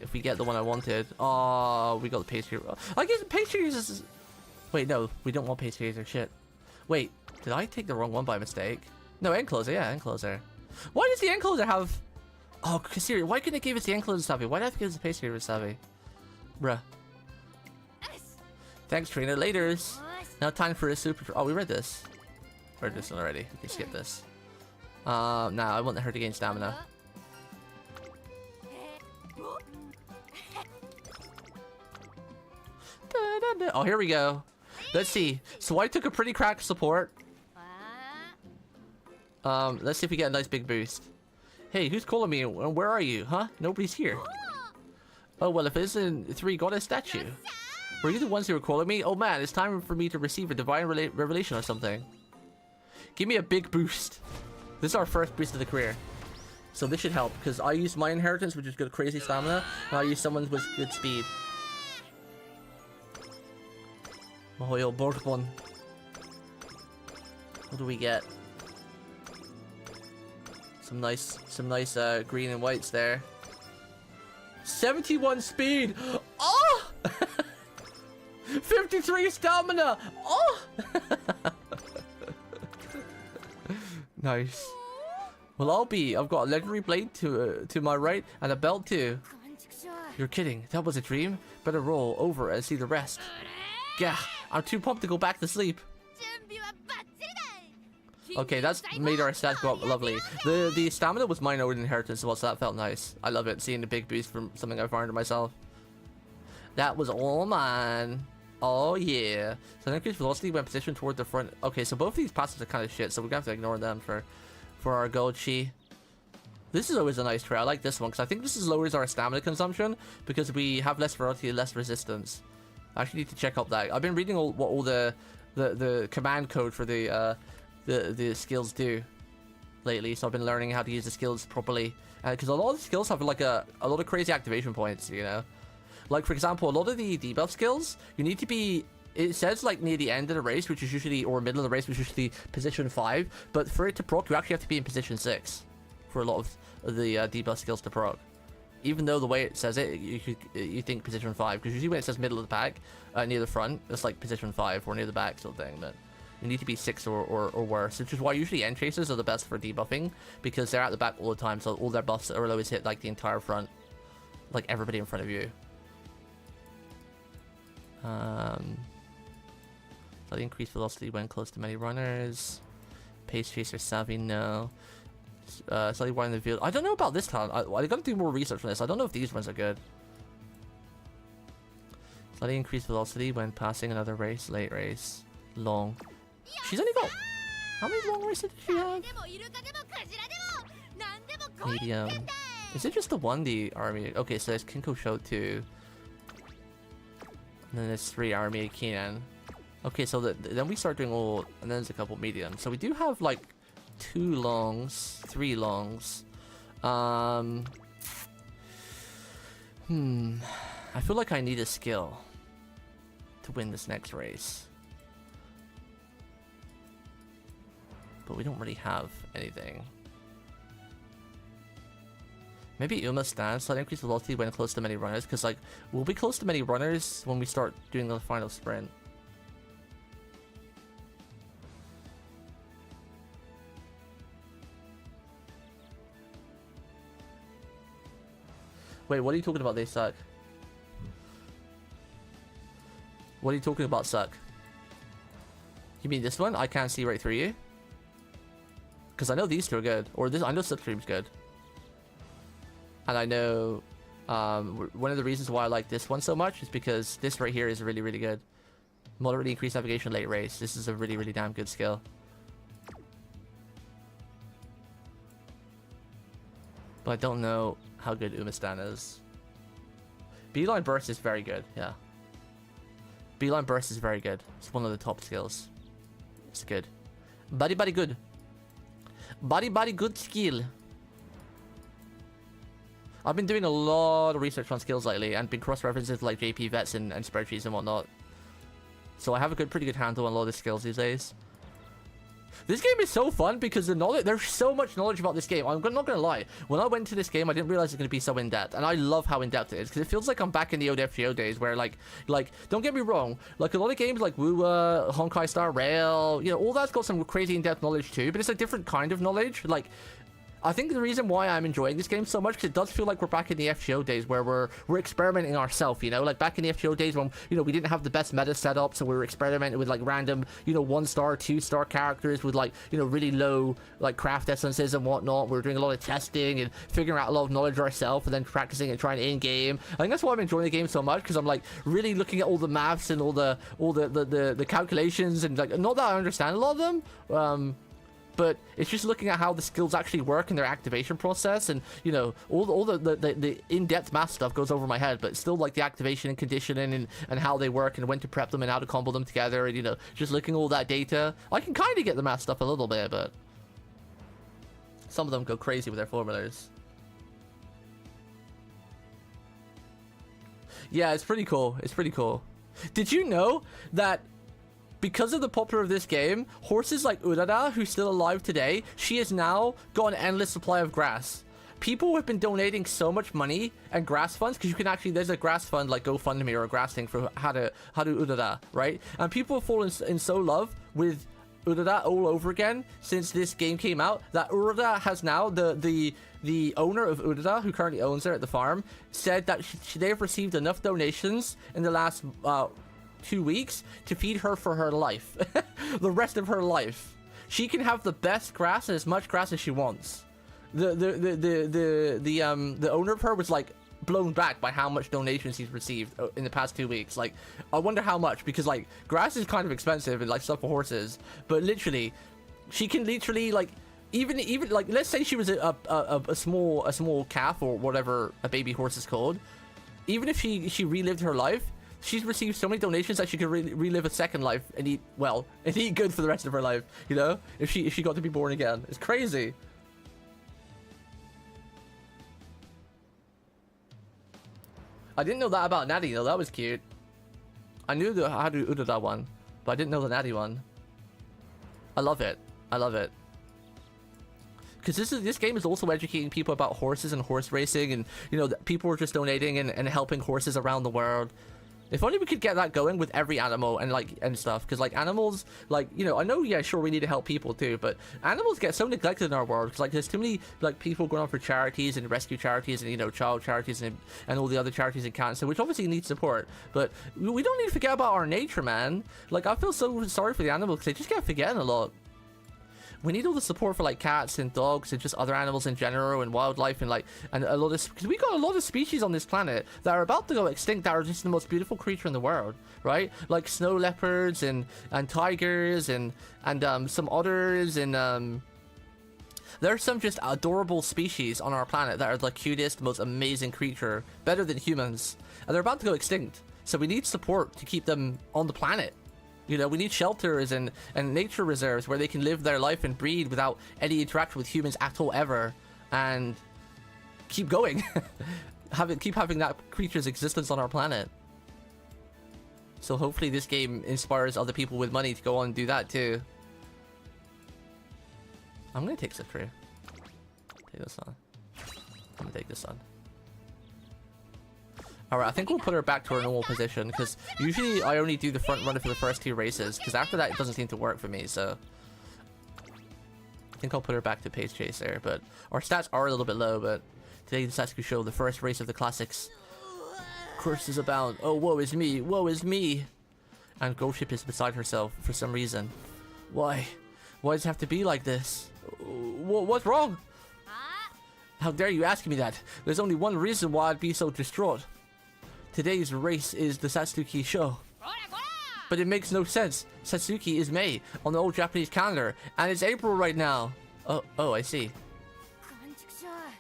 If we get the one I wanted. Oh, we got the pastry. I guess pastry is... Wait, no, we don't want pastry or shit. Wait, did I take the wrong one by mistake? No, end closer, yeah, end closer. Why does the ankle have... Oh, seriously, why couldn't it give us the ankle Savvy? Why did I have to give us the pace here Savvy? Bruh. Thanks, trainer. Laters. Now time for a super... Oh, we read this. Read this one already. We can skip this. Nah, I want her to gain stamina. Oh, here we go. Let's see. So I took a pretty crack support. Let's see if we get a nice big boost. Hey, who's calling me? Where are you? Huh? Nobody's here. Oh, well, if it isn't 3 goddess statue. Were you the ones who were calling me? Oh man, it's time for me to receive a divine revelation or something. Give me a big boost. This is our first boost of the career. So this should help, because I used my inheritance, which is good crazy stamina, and I used someone's with good speed. Mahoyo Bourbon. What do we get? Some nice green and whites there. 71 speed! Oh! 53 stamina! Oh! Nice. Well, I've got a legendary blade to my right and a belt too. You're kidding. That was a dream? Better roll over and see the rest. Gah! I'm too pumped to go back to sleep. Okay, that's made our stats go up lovely. The stamina was mine own inheritance as well, so that felt nice. I love it, seeing the big boost from something I farmed myself. That was all mine. Oh yeah. So increased velocity when positioned toward the front. Okay, so both of these passes are kind of shit, so we're gonna have to ignore them for our gold chi. This is always a nice trait. I like this one because I think this lowers our stamina consumption because we have less variety, less resistance. I actually need to check up that. I've been reading all the command code for the skills do lately, so I've been learning how to use the skills properly. Because a lot of the skills have like a lot of crazy activation points, you know. Like for example, a lot of the debuff skills, you need to be. It says like near the end of the race, which is usually, or middle of the race, which is usually position 5. But for it to proc, you actually have to be in position 6 for a lot of the debuff skills to proc. Even though the way it says it, you think position 5, because usually when it says middle of the pack, near the front, it's like position 5 or near the back sort of thing. But you need to be 6 or worse, which is why usually end chasers are the best for debuffing, because they're at the back all the time, so all their buffs are always hit like the entire front, like everybody in front of you. Slightly increased velocity when close to many runners. Pace chaser savvy, no. Slightly widen the field. I don't know about this talent. I gotta do more research on this. I don't know if these ones are good. Slightly increased velocity when passing another race. Late race. Long. She's only got... How many long races does she have? Medium. Is it just the one, the army? Okay, so there's Kinko Show 2. And then there's 3 army Keenan. Okay, so then we start doing all... And then there's a couple mediums. So we do have like 2 longs, 3 longs. I feel like I need a skill to win this next race. But we don't really have anything. Maybe Uma stands, so I increase velocity when close to many runners, because like we'll be close to many runners when we start doing the final sprint. Wait, what are you talking about? They suck. What are you talking about? Suck. You mean this one? I can't see right through you. Because I know these two are good, or this. I know Slipstream's good. And I know one of the reasons why I like this one so much is because this right here is really, really good. Moderately increased navigation late race. This is a really, really damn good skill. But I don't know how good Umastan is. Beeline Burst is very good, yeah. Beeline Burst is very good. It's one of the top skills. It's good. Body good. Body good skill. I've been doing a lot of research on skills lately and been cross-references like JP vets and spreadsheets and whatnot. So I have a pretty good handle on a lot of the skills these days. This game is so fun because there's so much knowledge about this game. I'm not gonna lie. When I went to this game, I didn't realize it's gonna be so in-depth, and I love how in-depth it is because it feels like I'm back in the old FGO days where like don't get me wrong, like a lot of games like Wua, Honkai Star Rail, you know, all that's got some crazy in-depth knowledge too, but it's a different kind of knowledge. Like I think the reason why I'm enjoying this game so much, because it does feel like we're back in the FGO days where we're experimenting ourselves, you know, like back in the FGO days when, you know, we didn't have the best meta set up, so we were experimenting with like random, you know, 1-star, 2-star characters with like, you know, really low like craft essences and whatnot. We were doing a lot of testing and figuring out a lot of knowledge ourselves and then practicing and trying in game. I think that's why I'm enjoying the game so much, because I'm like really looking at all the maths and all the calculations, and like, not that I understand a lot of them, but it's just looking at how the skills actually work in their activation process, and you know, all the in-depth math stuff goes over my head, but still like the activation and conditioning and how they work and when to prep them and how to combo them together, and you know, just looking at all that data, I can kind of get the math stuff a little bit, but some of them go crazy with their formulas. Yeah, it's pretty cool. It's pretty cool. Did you know that because of the popularity of this game, horses like Urara, who's still alive today, she has now got an endless supply of grass. People have been donating so much money and grass funds, because you can actually, there's a grass fund like GoFundMe or a grass thing for Haru Urara, right? And people have fallen in so love with Urara all over again since this game came out, that Urara has now, the owner of Urara, who currently owns her at the farm, said that they have received enough donations in the last 2 weeks to feed her for her life. The rest of her life. She can have the best grass and as much grass as she wants. The owner of her was like blown back by how much donations he's received in the past 2 weeks. Like, I wonder how much, because like grass is kind of expensive and like stuff for horses, but literally she can literally like even like, let's say she was a small calf or whatever a baby horse is called, even if she relived her life, she's received so many donations that she could relive a second life and eat well and eat good for the rest of her life, you know, if she got to be born again. It's crazy. I didn't know that about Natty though. That was cute. I knew the Haru Urara one, but I didn't know the Natty one. I love it. I love it. Because this game is also educating people about horses and horse racing, and you know, people are just donating and helping horses around the world. If only we could get that going with every animal and stuff, because like animals, like, you know, I know, yeah, sure, we need to help people too, but animals get so neglected in our world, because like there's too many like people going on for charities and rescue charities and, you know, child charities and all the other charities in cancer, which obviously need support, but we don't need to forget about our nature, man. Like, I feel so sorry for the animals, because they just get forgetting a lot. We need all the support for like cats and dogs and just other animals in general and wildlife, and like, and a lot of, because we got a lot of species on this planet that are about to go extinct that are just the most beautiful creature in the world, right? Like snow leopards and tigers and some otters, and there are some just adorable species on our planet that are the cutest, most amazing creature, better than humans, and they're about to go extinct. So we need support to keep them on the planet. You know, we need shelters and nature reserves where they can live their life and breed without any interaction with humans at all ever, and keep going. Keep having that creature's existence on our planet. So hopefully this game inspires other people with money to go on and do that too. I'm gonna take Citri. Take this on. I'm gonna take this on. Alright, I think we'll put her back to her normal position, because usually I only do the front runner for the first 2 races, because after that it doesn't seem to work for me, so I think I'll put her back to Pace Chaser. But our stats are a little bit low, but today the Sasuke show, the first race of the classics. Curses abound. Oh, woe is me, woe is me. And Goldship is beside herself for some reason. Why? Why does it have to be like this? What's wrong? How dare you ask me that? There's only one reason why I'd be so distraught. Today's race is the Satsuki show. But it makes no sense. Satsuki is May on the old Japanese calendar, and it's April right now. Oh, I see.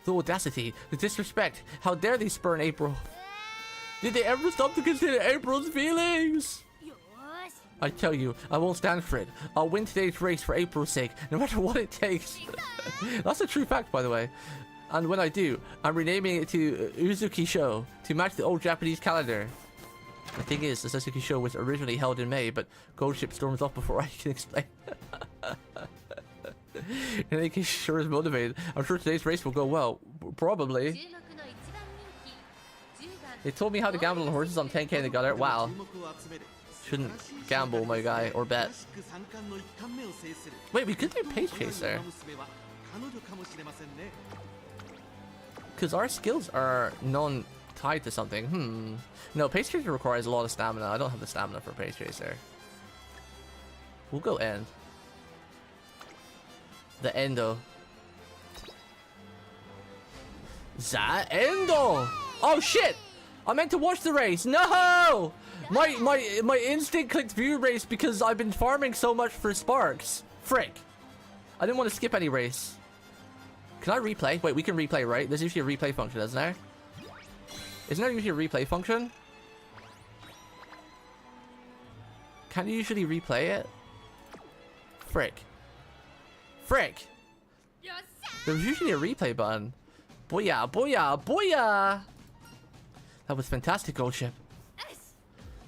The audacity, the disrespect. How dare they spurn April? Did they ever stop to consider April's feelings? I tell you, I won't stand for it. I'll win today's race for April's sake, no matter what it takes. That's a true fact, by the way. And when I do, I'm renaming it to Uzuki Show to match the old Japanese calendar. The thing is, the Sasuke show was originally held in May, but Goldship storms off before I can explain. In any case, she sure is motivated. I'm sure today's race will go well. Probably. They told me how to gamble on horses on 10k in the gutter. Wow. Shouldn't gamble, my guy, or bet. Wait, we could do Pace Chaser. Because our skills are non-tied to something. No, Pace Chaser requires a lot of stamina. I don't have the stamina for Pace Chaser. We'll go end. The Endo. That Endo! Oh shit! I meant to watch the race. No! My instinct clicked view race because I've been farming so much for sparks. Frick. I didn't want to skip any race. Can I replay? Wait, we can replay, right? There's usually a replay function, isn't there? Isn't there usually a replay function? Can you usually replay it? Frick. Frick! There's usually a replay button. Booyah, booyah, booyah! That was fantastic, Gold Ship.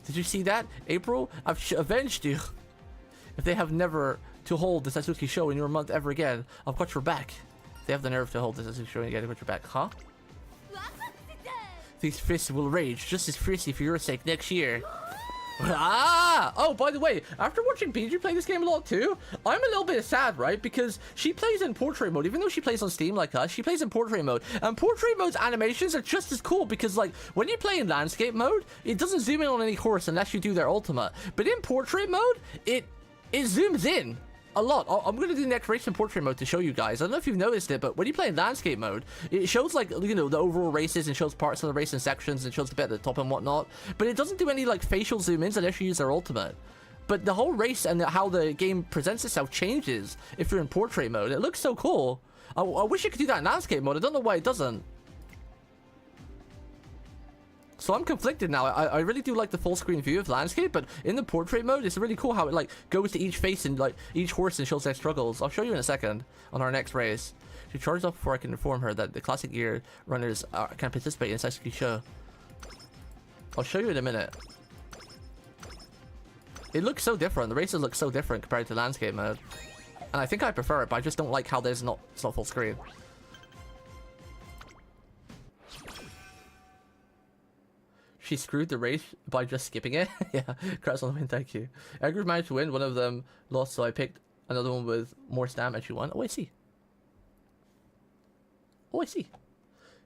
Did you see that? April, I've avenged you. If they have never to hold the Satsuki show in your month ever again, I've got your back. They have the nerve to hold the Satsuki show again, I've got your back. Huh? These fists will rage just as fiercely for your sake next year. Ah! Oh, by the way, after watching Biju play this game a lot too, I'm a little bit sad, right? Because she plays in portrait mode. Even though she plays on Steam like us, she plays in portrait mode. And portrait mode's animations are just as cool because, like, when you play in landscape mode, it doesn't zoom in on any horse unless you do their ultimate. But in portrait mode, it zooms in a lot. I'm going to do the next race in portrait mode to show you guys. I don't know if you've noticed it, but when you play in landscape mode, it shows, like, you know, the overall races and shows parts of the race in sections and shows the bit at the top and whatnot. But it doesn't do any, like, facial zoom ins unless you use their ultimate. But the whole race and how the game presents itself changes if you're in portrait mode. It looks so cool. I wish you could do that in landscape mode. I don't know why it doesn't. So I'm conflicted now. I really do like the full screen view of landscape, but in the portrait mode, it's really cool how it, like, goes to each face and, like, each horse and shows their struggles. I'll show you in a second on our next race. She charges up before I can inform her that the classic gear runners can participate in Satsuki show. I'll show you in a minute. It looks so different. The races look so different compared to landscape mode. And I think I prefer it, but I just don't like how it's not full screen. She screwed the race by just skipping it. Yeah, congrats on the win, thank you. Our group managed to win, one of them lost, so I picked another one with more stamina and she won. Oh, I see. Oh, I see.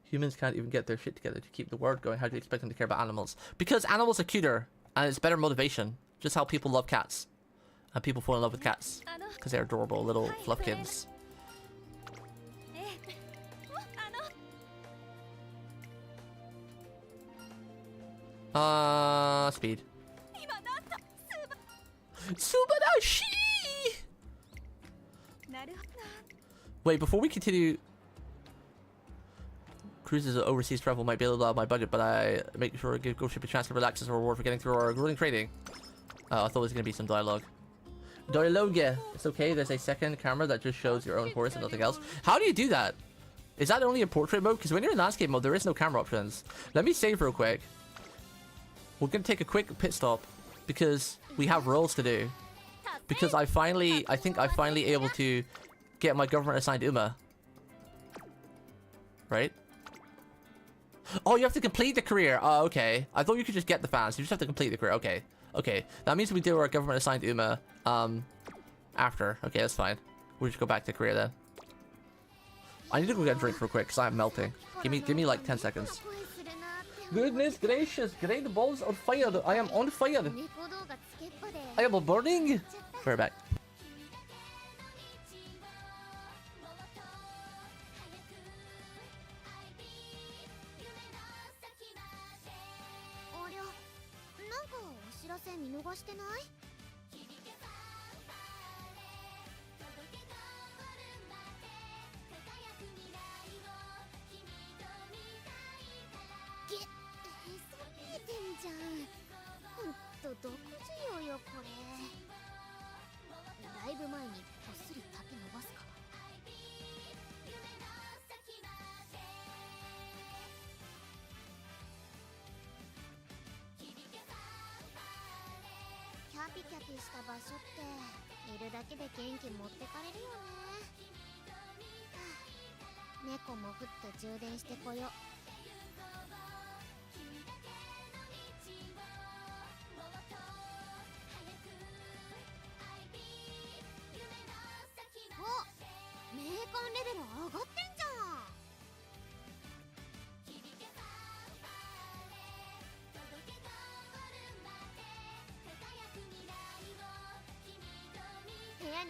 Humans can't even get their shit together to keep the world going. How do you expect them to care about animals? Because animals are cuter, and it's better motivation. Just how people love cats. And people fall in love with cats. Because they're adorable little fluffkins. Speed. Subarashi! Wait, before we continue... Cruises of overseas travel might be a little out of my budget, but I make sure to give Ghost Ship a chance to relax as a reward for getting through our grueling training. I thought it was going to be some dialogue. Dialogue, yeah. It's okay, there's a second camera that just shows your own horse and nothing else. How do you do that? Is that only in portrait mode? Because when you're in landscape mode, there is no camera options. Let me save real quick. We're going to take a quick pit stop because we have roles to do. Because I think I finally able to get my government assigned Uma. Right? Oh, you have to complete the career. Oh, okay. I thought you could just get the fans. You just have to complete the career. Okay. Okay. That means we do our government assigned Uma after. Okay, that's fine. We'll just go back to career then. I need to go get a drink real quick because I'm melting. Give me like 10 seconds. Goodness gracious, great balls on fire. I am on fire. I am burning. We're back.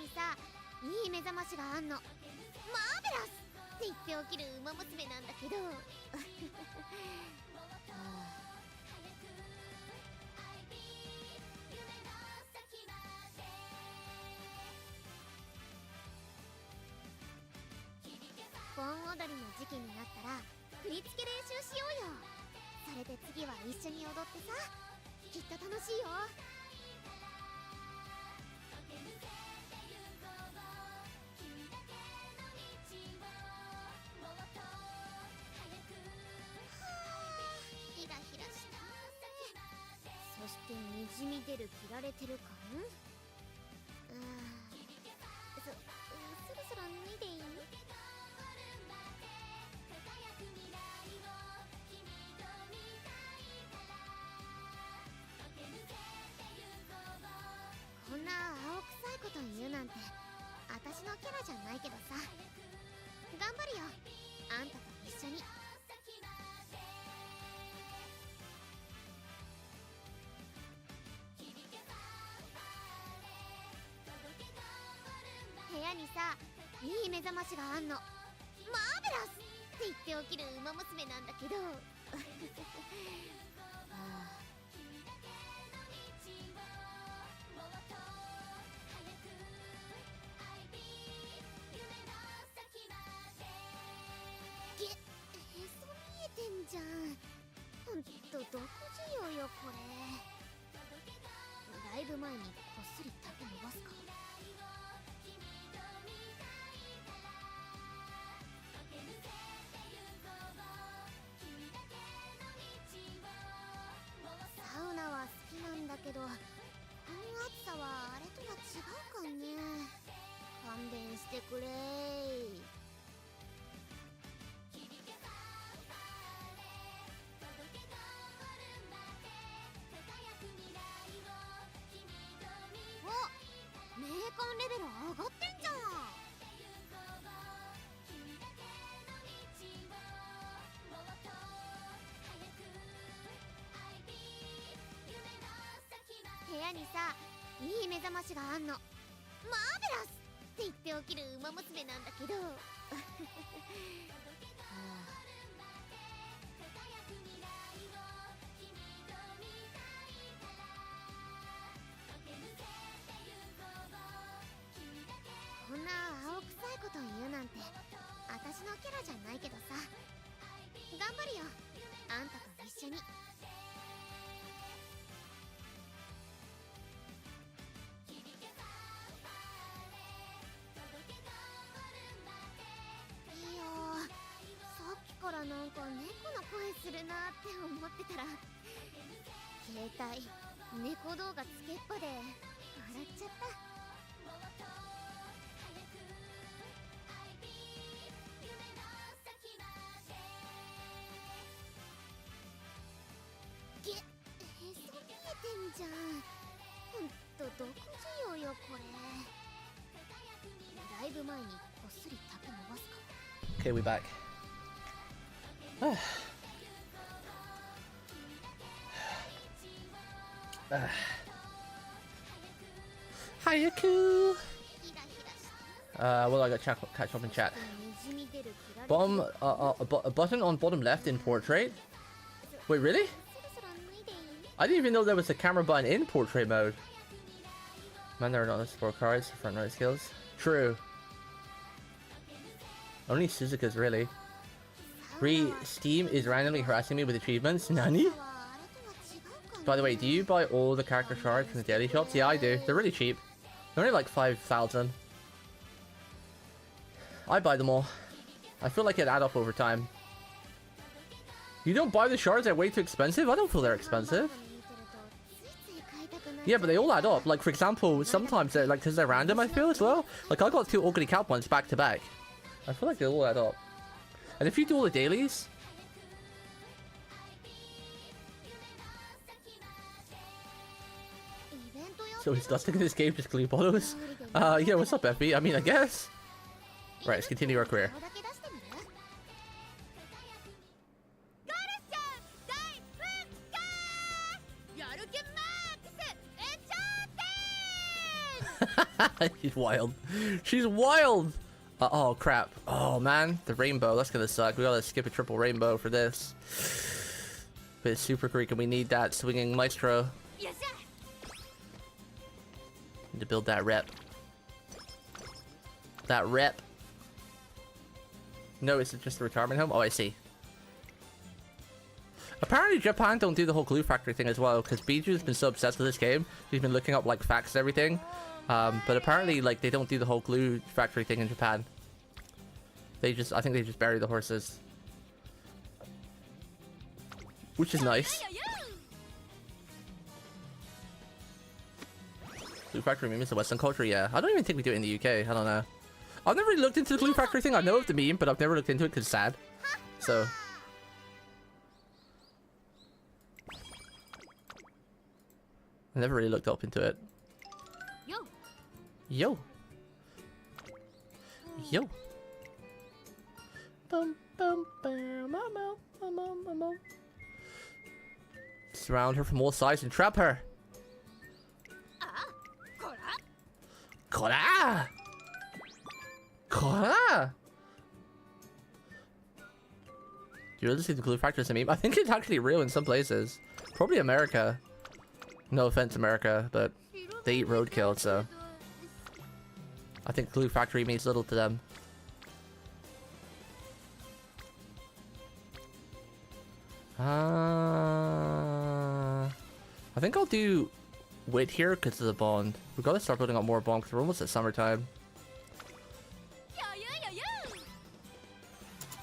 にさいい目覚ましがあんの。マーベラスって言って起きる馬娘なんだけど盆踊りの時期になったら振り付け練習しようよ。それで次は一緒に踊ってさ、きっと楽しいよ。ヒラヒラしたそしてにじみ出る切られてる感。そろそろ脱いでいい？こんな青臭いこと言うなんて私のキャラじゃないけどさ、頑張るよあんたと一緒に。部屋にさいい目覚ましがあんの。マーベラスって言って起きる馬娘なんだけどへそ見えてんじゃん。ほんとどこ需要よこれ。ライブ前にこっそり丈伸ばすか。サウナは好きなんだけど、この暑さはあれとは違うかね。勘弁してくれー。お、メーカンレベル上がってんじゃん。部屋にさいい目覚ましがあんの。マーベラスって言って起きる馬娘なんだけどこんな青臭いこと言うなんて私のキャラじゃないけどさ、頑張るよあんたと一緒に。いやー、さっきからなんか猫の声するなって思ってたら携帯猫動画つけっぱで笑っちゃった。へそ見えてんじゃん。ほんとどこ需要よこれ。ライブ前にこっそり丈伸ばすか。 Okay, we back. Hayaku! What do I got? Catch up in chat. Button on bottom left in portrait? Wait, really? I didn't even know there was a camera button in portrait mode. Man, there are not the support cards for front row skills. True. Only Suzuka's, really. Steam is randomly harassing me with achievements. Nani? By the way, do you buy all the character shards from the daily shops? Yeah, I do. They're really cheap. They're only like 5,000. I buy them all. I feel like it add up over time. You don't buy the shards? They're way too expensive? I don't feel they're expensive. Yeah, but they all add up. Like, for example, sometimes they're like, because they're random, I feel, as well. Like, I got 2 Ogre Cap ones back to back. I feel like they all add up. And if you do all the dailies... So he's dusting in this game, just clean bottles? Yeah, what's up, FB? I mean, I guess. Right, let's continue our career. She's wild. She's wild! Oh, crap. Oh, man. The rainbow. That's gonna suck. We gotta skip a triple rainbow for this. But it's super Greek and we need that swinging maestro. Need to build that rep. That rep. No, is it just a retirement home? Oh, I see. Apparently Japan don't do the whole glue factory thing as well, because Biju's been so obsessed with this game. He's been looking up like facts and everything. But apparently like they don't do the whole glue factory thing in Japan. I think they just bury the horses. Which is nice. Glue factory memes in Western culture, yeah. I don't even think we do it in the UK, I don't know. I've never really looked into the glue factory thing. I know of the meme, but I've never looked into it because it's sad. So... I never really looked up into it. Yo. Yo. Bum, bum, bum, bum. Surround her from all sides and trap her. Kora! Kora! Do you really see the glue factory as a meme? I think it's actually real in some places. Probably America. No offense, America, but they eat roadkill, so... I think glue factory means little to them. I think I'll do wit here because of the bond. We've got to start building up more bond because we're almost at summertime.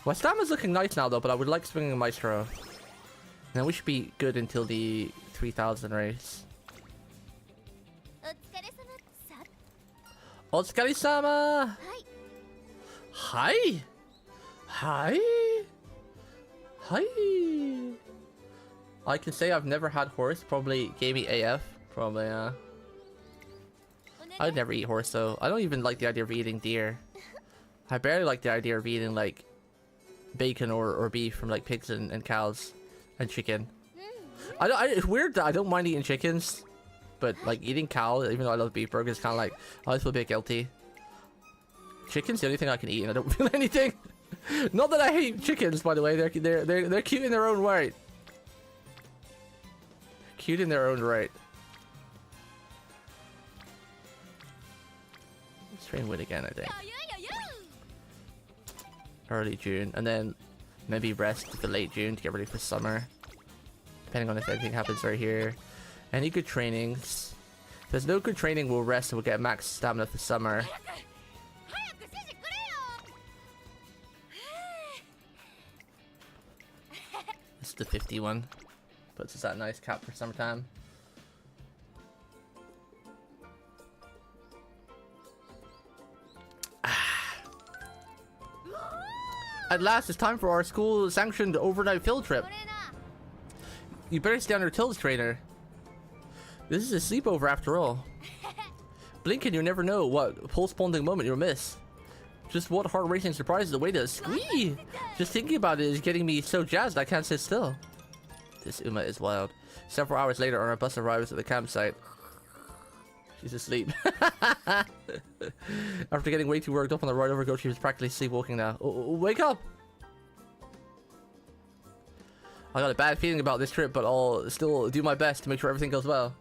West Ham is looking nice now though, but I would like swinging a maestro. And then we should be good until the 3000 race. Otsukare-sama! Hi! Hi! Hi! I can say I've never had horse, probably gamey AF. Probably, I'd never eat horse though. I don't even like the idea of eating deer. I barely like the idea of eating like bacon or beef from like pigs and cows and chicken. It's weird that I don't mind eating chickens, but like eating cow, even though I love beef burgers, kind of like I always feel a bit guilty. Chicken's the only thing I can eat, and I don't feel anything. Not that I hate chickens, by the way. They're cute in their own right. Cute in their own right. Let's train win again, I think. Early June, and then maybe rest for late June to get ready for summer. Depending on if anything happens right here. Any good trainings? If there's no good training, we'll rest and we'll get max stamina for summer. It's the 50 one. Puts us at a nice cap for summertime. At last, it's time for our school-sanctioned overnight field trip. You better stay on your toes, trainer. This is a sleepover after all. Blink and you never know what pulse-ponding moment you'll miss. Just what heart-racing surprises await us. Whee! Just thinking about it is getting me so jazzed I can't sit still. This Uma is wild. Several hours later, our bus arrives at the campsite. She's asleep. After getting way too worked up on the ride over, she was practically sleepwalking now. Oh, wake up! I got a bad feeling about this trip, but I'll still do my best to make sure everything goes well.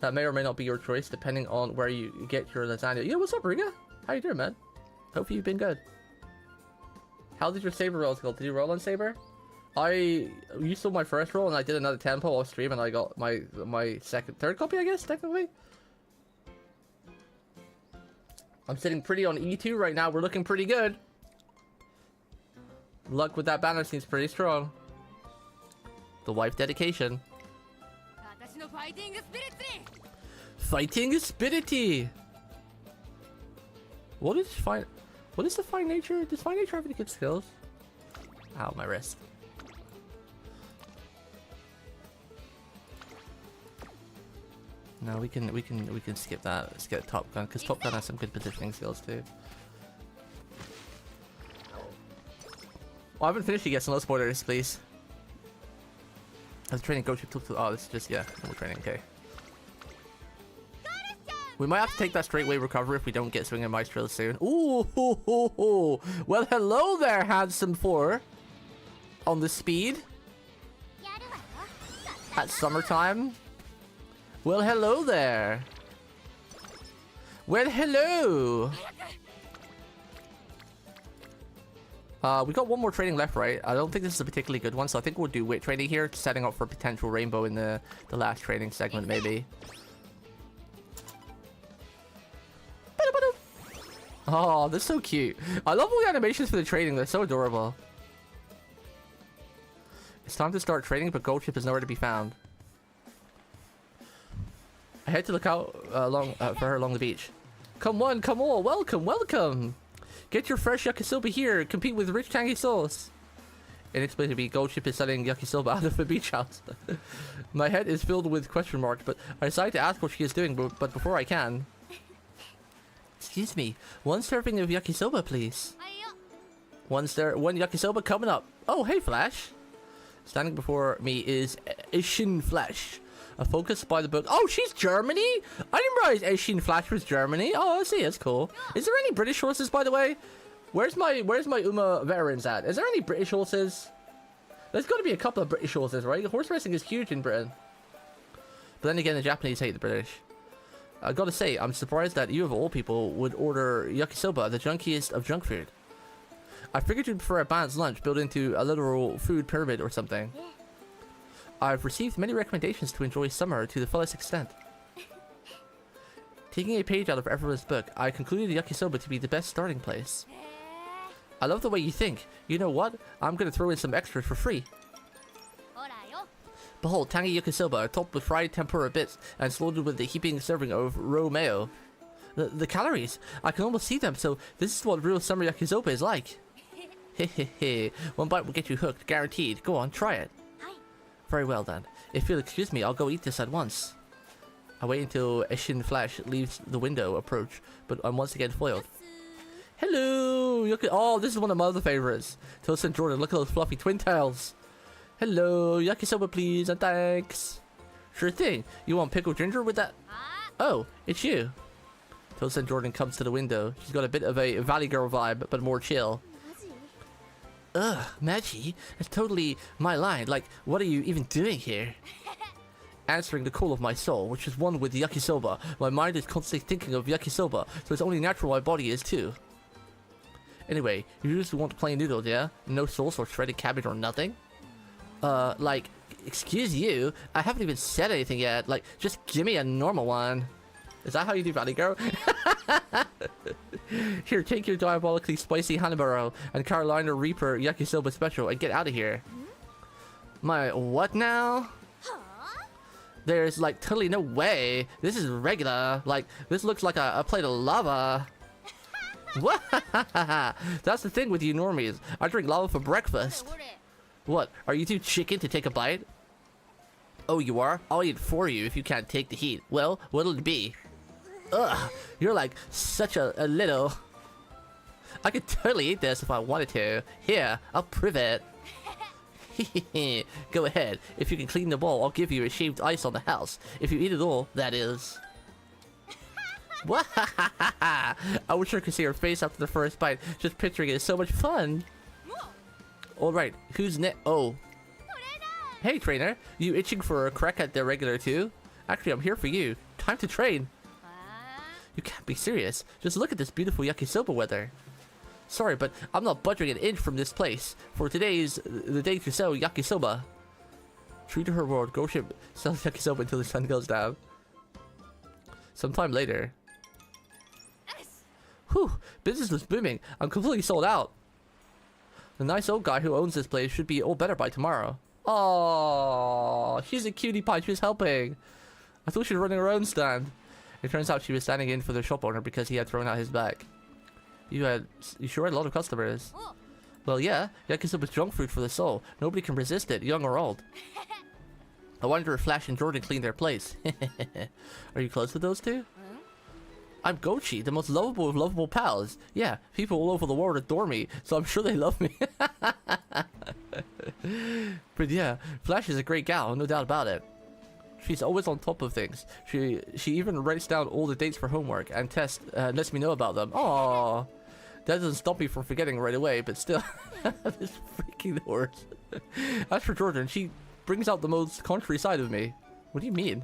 That may or may not be your choice, depending on where you get your lasagna. Yo, what's up, Riga? How you doing, man? Hope you've been good. How did your saber rolls go? Did you roll on saber? You saw my first roll, and I did another tempo off stream, and I got my third copy, I guess, technically. I'm sitting pretty on E2 right now. We're looking pretty good. Luck with that banner seems pretty strong. The wife dedication. Fighting spirity. What is the fine nature? Does fine nature have any good skills? Ow, my wrist. No, we can skip that. Let's get Top Gun, because Top Gun has some good positioning skills too. Oh, I haven't finished it yet, so no spoilers, please. I was training Go Trip. Oh, this is just, yeah, normal training, okay. We might have to take that straightway recovery if we don't get swinging Maestro soon. Ooh, hoo, hoo, hoo. Well, hello there, handsome four. On the speed. At summertime. Well, hello there. Well, hello. We got one more training left, right? I don't think this is a particularly good one, so I think we'll do weight training here, setting up for potential rainbow in the last training segment, maybe. Oh, they're so cute. I love all the animations for the training. They're so adorable. It's time to start training, but gold ship is nowhere to be found. I had to look out for her along the beach. Come on, come on. Welcome, welcome. Get your fresh yakisoba here. Compete with rich tangy sauce. Inexplicably, gold ship is selling yakisoba out of the beach house. My head is filled with question marks, but I decided to ask what she is doing, but before I can... Excuse me, one serving of yakisoba, please. One yakisoba coming up. Oh, hey, Flash. Standing before me is Ishin Flash. A focus by the book. Oh, she's Germany? I didn't realize Ishin Flash was Germany. Oh, I see, that's cool. Is there any British horses, by the way? Where's my Uma veterans at? Is there any British horses? There's got to be a couple of British horses, right? Horse racing is huge in Britain. But then again, the Japanese hate the British. I gotta say, I'm surprised that you of all people would order yakisoba, the junkiest of junk food. I figured you'd prefer a balanced lunch built into a literal food pyramid or something. I've received many recommendations to enjoy summer to the fullest extent. Taking a page out of everyone's book, I concluded yakisoba to be the best starting place. I love the way you think. You know what? I'm gonna throw in some extras for free. Behold, tangy yakisoba topped with fried tempura bits and slaughtered with a heaping serving of raw mayo. The calories! I can almost see them, so this is what real summer yakisoba is like. Hehehe, one bite will get you hooked, guaranteed. Go on, try it. Very well then. If you'll excuse me, I'll go eat this at once. I wait until Ishin Flash leaves the window approach, but I'm once again foiled. Hello! Oh, this is one of my other favorites. Toast and Jordan, look at those fluffy twin tails. Hello, yakisoba please, and thanks. Sure thing. You want pickled ginger with that? Oh, it's you. Toast and Jordan comes to the window. She's got a bit of a Valley Girl vibe, but more chill. Ugh, Magi, that's totally my line. Like, what are you even doing here? Answering the call of my soul, which is one with yakisoba. My mind is constantly thinking of yakisoba, so it's only natural my body is too. Anyway, you just want plain noodles, yeah? No sauce or shredded cabbage or nothing? Like, excuse you, I haven't even said anything yet. Like, just give me a normal one. Is that how you do Valley Girl? Here, take your diabolically spicy Hanabaro and Carolina Reaper yakisoba special and get out of here. My what now? There's like totally no way. This is regular. Like, this looks like a plate of lava. What? That's the thing with you normies. I drink lava for breakfast. What? Are you too chicken to take a bite? Oh, you are? I'll eat it for you if you can't take the heat. Well, what'll it be? Ugh, you're like such a little... I could totally eat this if I wanted to. Here, I'll prove it. Go ahead. If you can clean the bowl, I'll give you a shaved ice on the house. If you eat it all, that is. What? I wish I could see her face after the first bite. Just picturing it is so much fun. Alright, who's next? Oh. Hey, trainer. You itching for a crack at the regular too? Actually, I'm here for you. Time to train. You can't be serious. Just look at this beautiful yakisoba weather. Sorry, but I'm not budging an inch from this place. For today's the day to sell yakisoba. True to her word, Go Ship sells yakisoba until the sun goes down. Sometime later. Whew, business was booming. I'm completely sold out. The nice old guy who owns this place should be all better by tomorrow. Oh, she's a cutie pie. She was helping. I thought she was running her own stand. It turns out she was standing in for the shop owner because he had thrown out his bag. You sure had a lot of customers. Well, yeah, yakisoba's junk food for the soul. Nobody can resist it, young or old. I wonder if Flash and Jordan cleaned their place. Are you close with those two? I'm Gochi, the most lovable of lovable pals. Yeah, people all over the world adore me, so I'm sure they love me. But yeah, Flash is a great gal, no doubt about it. She's always on top of things. She even writes down all the dates for homework and tests and lets me know about them. Aww. That doesn't stop me from forgetting right away, but still. This freaking horse. As for Jordan, she brings out the most contrary side of me. What do you mean?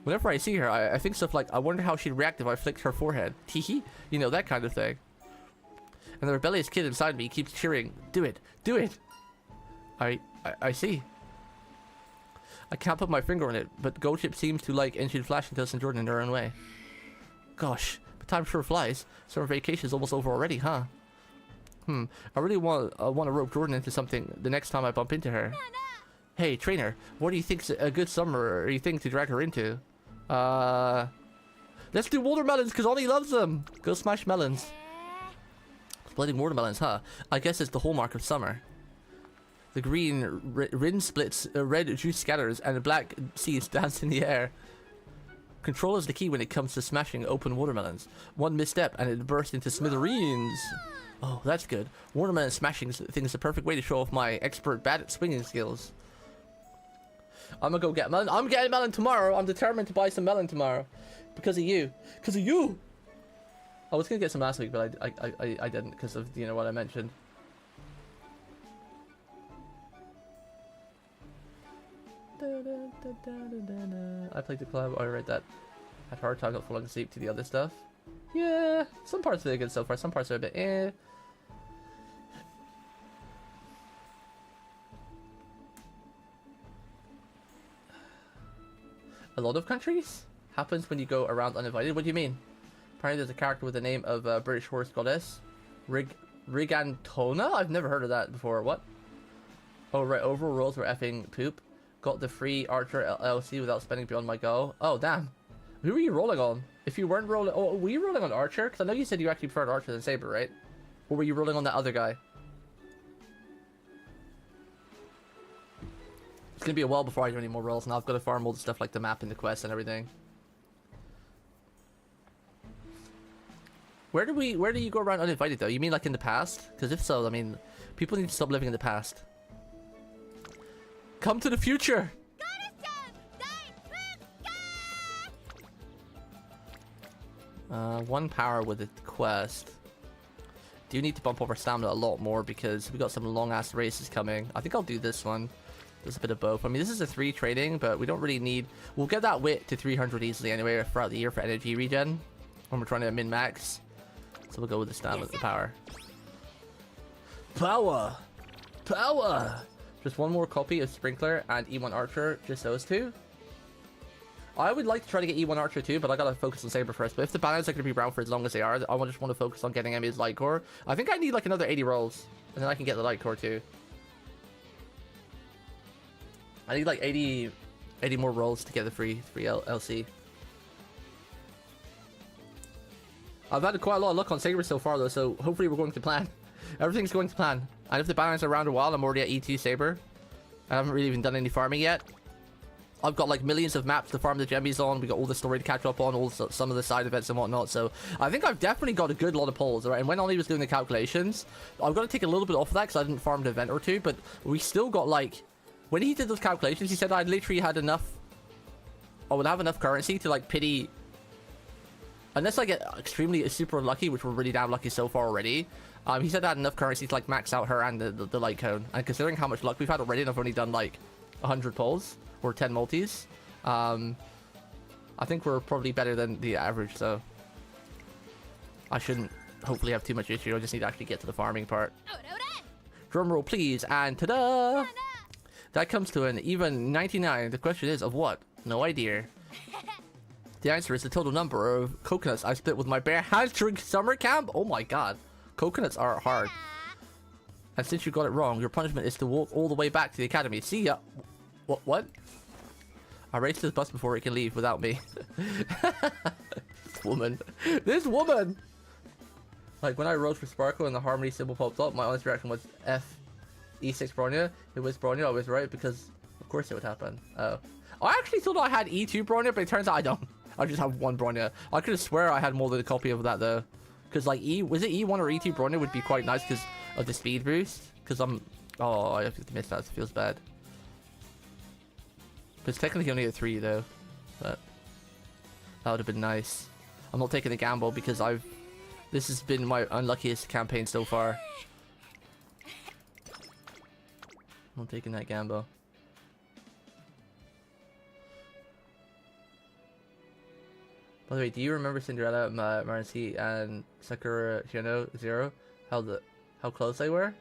Whenever I see her, I think stuff like, I wonder how she'd react if I flicked her forehead. Teehee? You know, that kind of thing. And the rebellious kid inside me keeps cheering, do it, do it. I see. I can't put my finger on it, but Gold Chip seems to like instant Flash and Dustin Jordan in their own way. Gosh, but time sure flies. Summer vacation is almost over already, huh? I really want to rope Jordan into something the next time I bump into her. Hey, trainer, what do you think's a good summer you think to drag her into? Let's do watermelons, because Ollie loves them. Go smash melons. Splitting watermelons, huh? I guess it's the hallmark of summer. The green rin splits, red juice scatters, and the black seeds dance in the air. Control is the key when it comes to smashing open watermelons. One misstep and it bursts into smithereens. Oh, that's good. Watermelon smashing thing is the perfect way to show off my expert bat at swinging skills. I'm gonna go get melon. I'm getting melon tomorrow. I'm determined to buy some melon tomorrow. Because of you. Because of you! I was gonna get some last week, but I didn't because of, you know, what I mentioned. I played the club. I read that. Had a hard time not falling asleep to the other stuff. Yeah, some parts are good so far. Some parts are a bit eh. A lot of countries? Happens when you go around uninvited. What do you mean? Apparently there's a character with the name of a British horse goddess. Rigantona? I've never heard of that before. What? Oh right, overall rolls were effing poop. Got the free Archer LLC without spending beyond my goal. Oh damn. Who were you rolling on? If you weren't rolling... Oh, were you rolling on Archer? Because I know you said you actually preferred Archer than Saber, right? Or were you rolling on that other guy? It's gonna be a while before I do any more rolls. Now I've got to farm all the stuff like the map and the quest and everything. Where do you go around uninvited though? You mean like in the past? Because if so, I mean, people need to stop living in the past. Come to the future! One power with the quest. Do need to bump up our stamina a lot more because we got some long ass races coming. I think I'll do this one. There's a bit of both. I mean, this is a 3 trading, but we don't really need... We'll get that wit to 300 easily anyway throughout the year for energy regen when we're trying to min-max. So we'll go with the stamina with the power. Power! Power! Just one more copy of Sprinkler and E1 Archer, just those two. I would like to try to get E1 Archer too, but I gotta focus on Saber first. But if the banners are gonna be around for as long as they are, I just want to focus on getting Emmy's Light Core. I think I need like another 80 rolls, and then I can get the Light Core too. I need like 80 more rolls to get the free LC. I've had quite a lot of luck on Saber so far though, so hopefully we're going to plan. Everything's going to plan. And if the banners are around a while, I'm already at ET Saber. I haven't really even done any farming yet. I've got like millions of maps to farm the gemmies on. We got all the story to catch up on, also some of the side events and whatnot. So I think I've definitely got a good lot of polls, right? And when Ollie was doing the calculations, I've got to take a little bit off of that because I didn't farm an event or two. But we still got like, when he did those calculations, he said I literally had enough. I would have enough currency to like pity. Unless I get extremely super unlucky, which we're really damn lucky so far already. He said I had enough currency to like max out her and the light cone. And considering how much luck we've had already, and I've only done like 100 polls or 10 multis, I think we're probably better than the average. So I shouldn't hopefully have too much issue. I just need to actually get to the farming part. Drum roll, please, and ta-da! That comes to an even 99. The question is of what? No idea. The answer is the total number of coconuts I split with my bare hands during summer camp. Oh my god. Coconuts are hard. And since you got it wrong, your punishment is to walk all the way back to the academy. See ya. What? I raced this bus before it can leave without me. This woman. This woman! Like when I rode for Sparkle and the Harmony symbol popped up, my honest reaction was F. E6 Bronya. It was Bronya, I was right, because of course it would happen. Oh. I actually thought I had E2 Bronya, but it turns out I don't. I just have one Bronya. I could have swear I had more than a copy of that though. Because like was it E1 or E2 Bronya would be quite nice because of the speed boost. Because oh, I have to miss that, it feels bad. But it's technically only a 3 though. But that would have been nice. I'm not taking a gamble because this has been my unluckiest campaign so far. I'm not taking that gamble. By the way, do you remember Cinderella, Maransi, and Sakura Shino Zero? How close they were?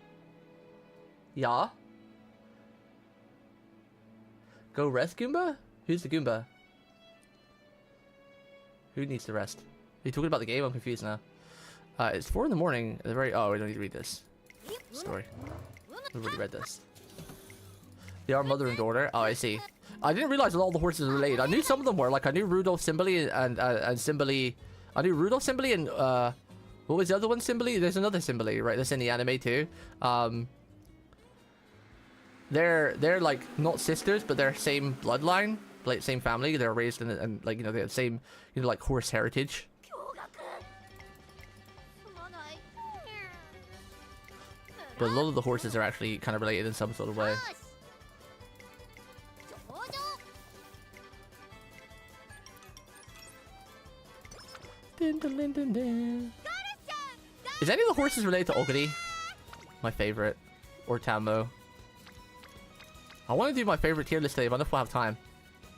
Yeah. Go rest, Goomba? Who's the Goomba? Who needs to rest? Are you talking about the game? I'm confused now. It's 4 in the morning. Oh, we don't need to read this story. We've already read this. They are mother and daughter. Oh, I see. I didn't realize that all the horses are related. I knew some of them were. Like, I knew Rudolph, Simbali, and Simbali. I knew Rudolph, Simbali, and what was the other one? Simbali? There's another Simbali, right? That's in the anime too. They're like not sisters, but they're same bloodline, like same family. They're raised in and like, you know, they have the same, you know, like horse heritage. But a lot of the horses are actually kind of related in some sort of way. Dun, dun, dun, dun, dun. Is any of the horses related to Oguri? My favorite. Or Tamo. I want to do my favorite tier list today, but I don't know if we'll have time.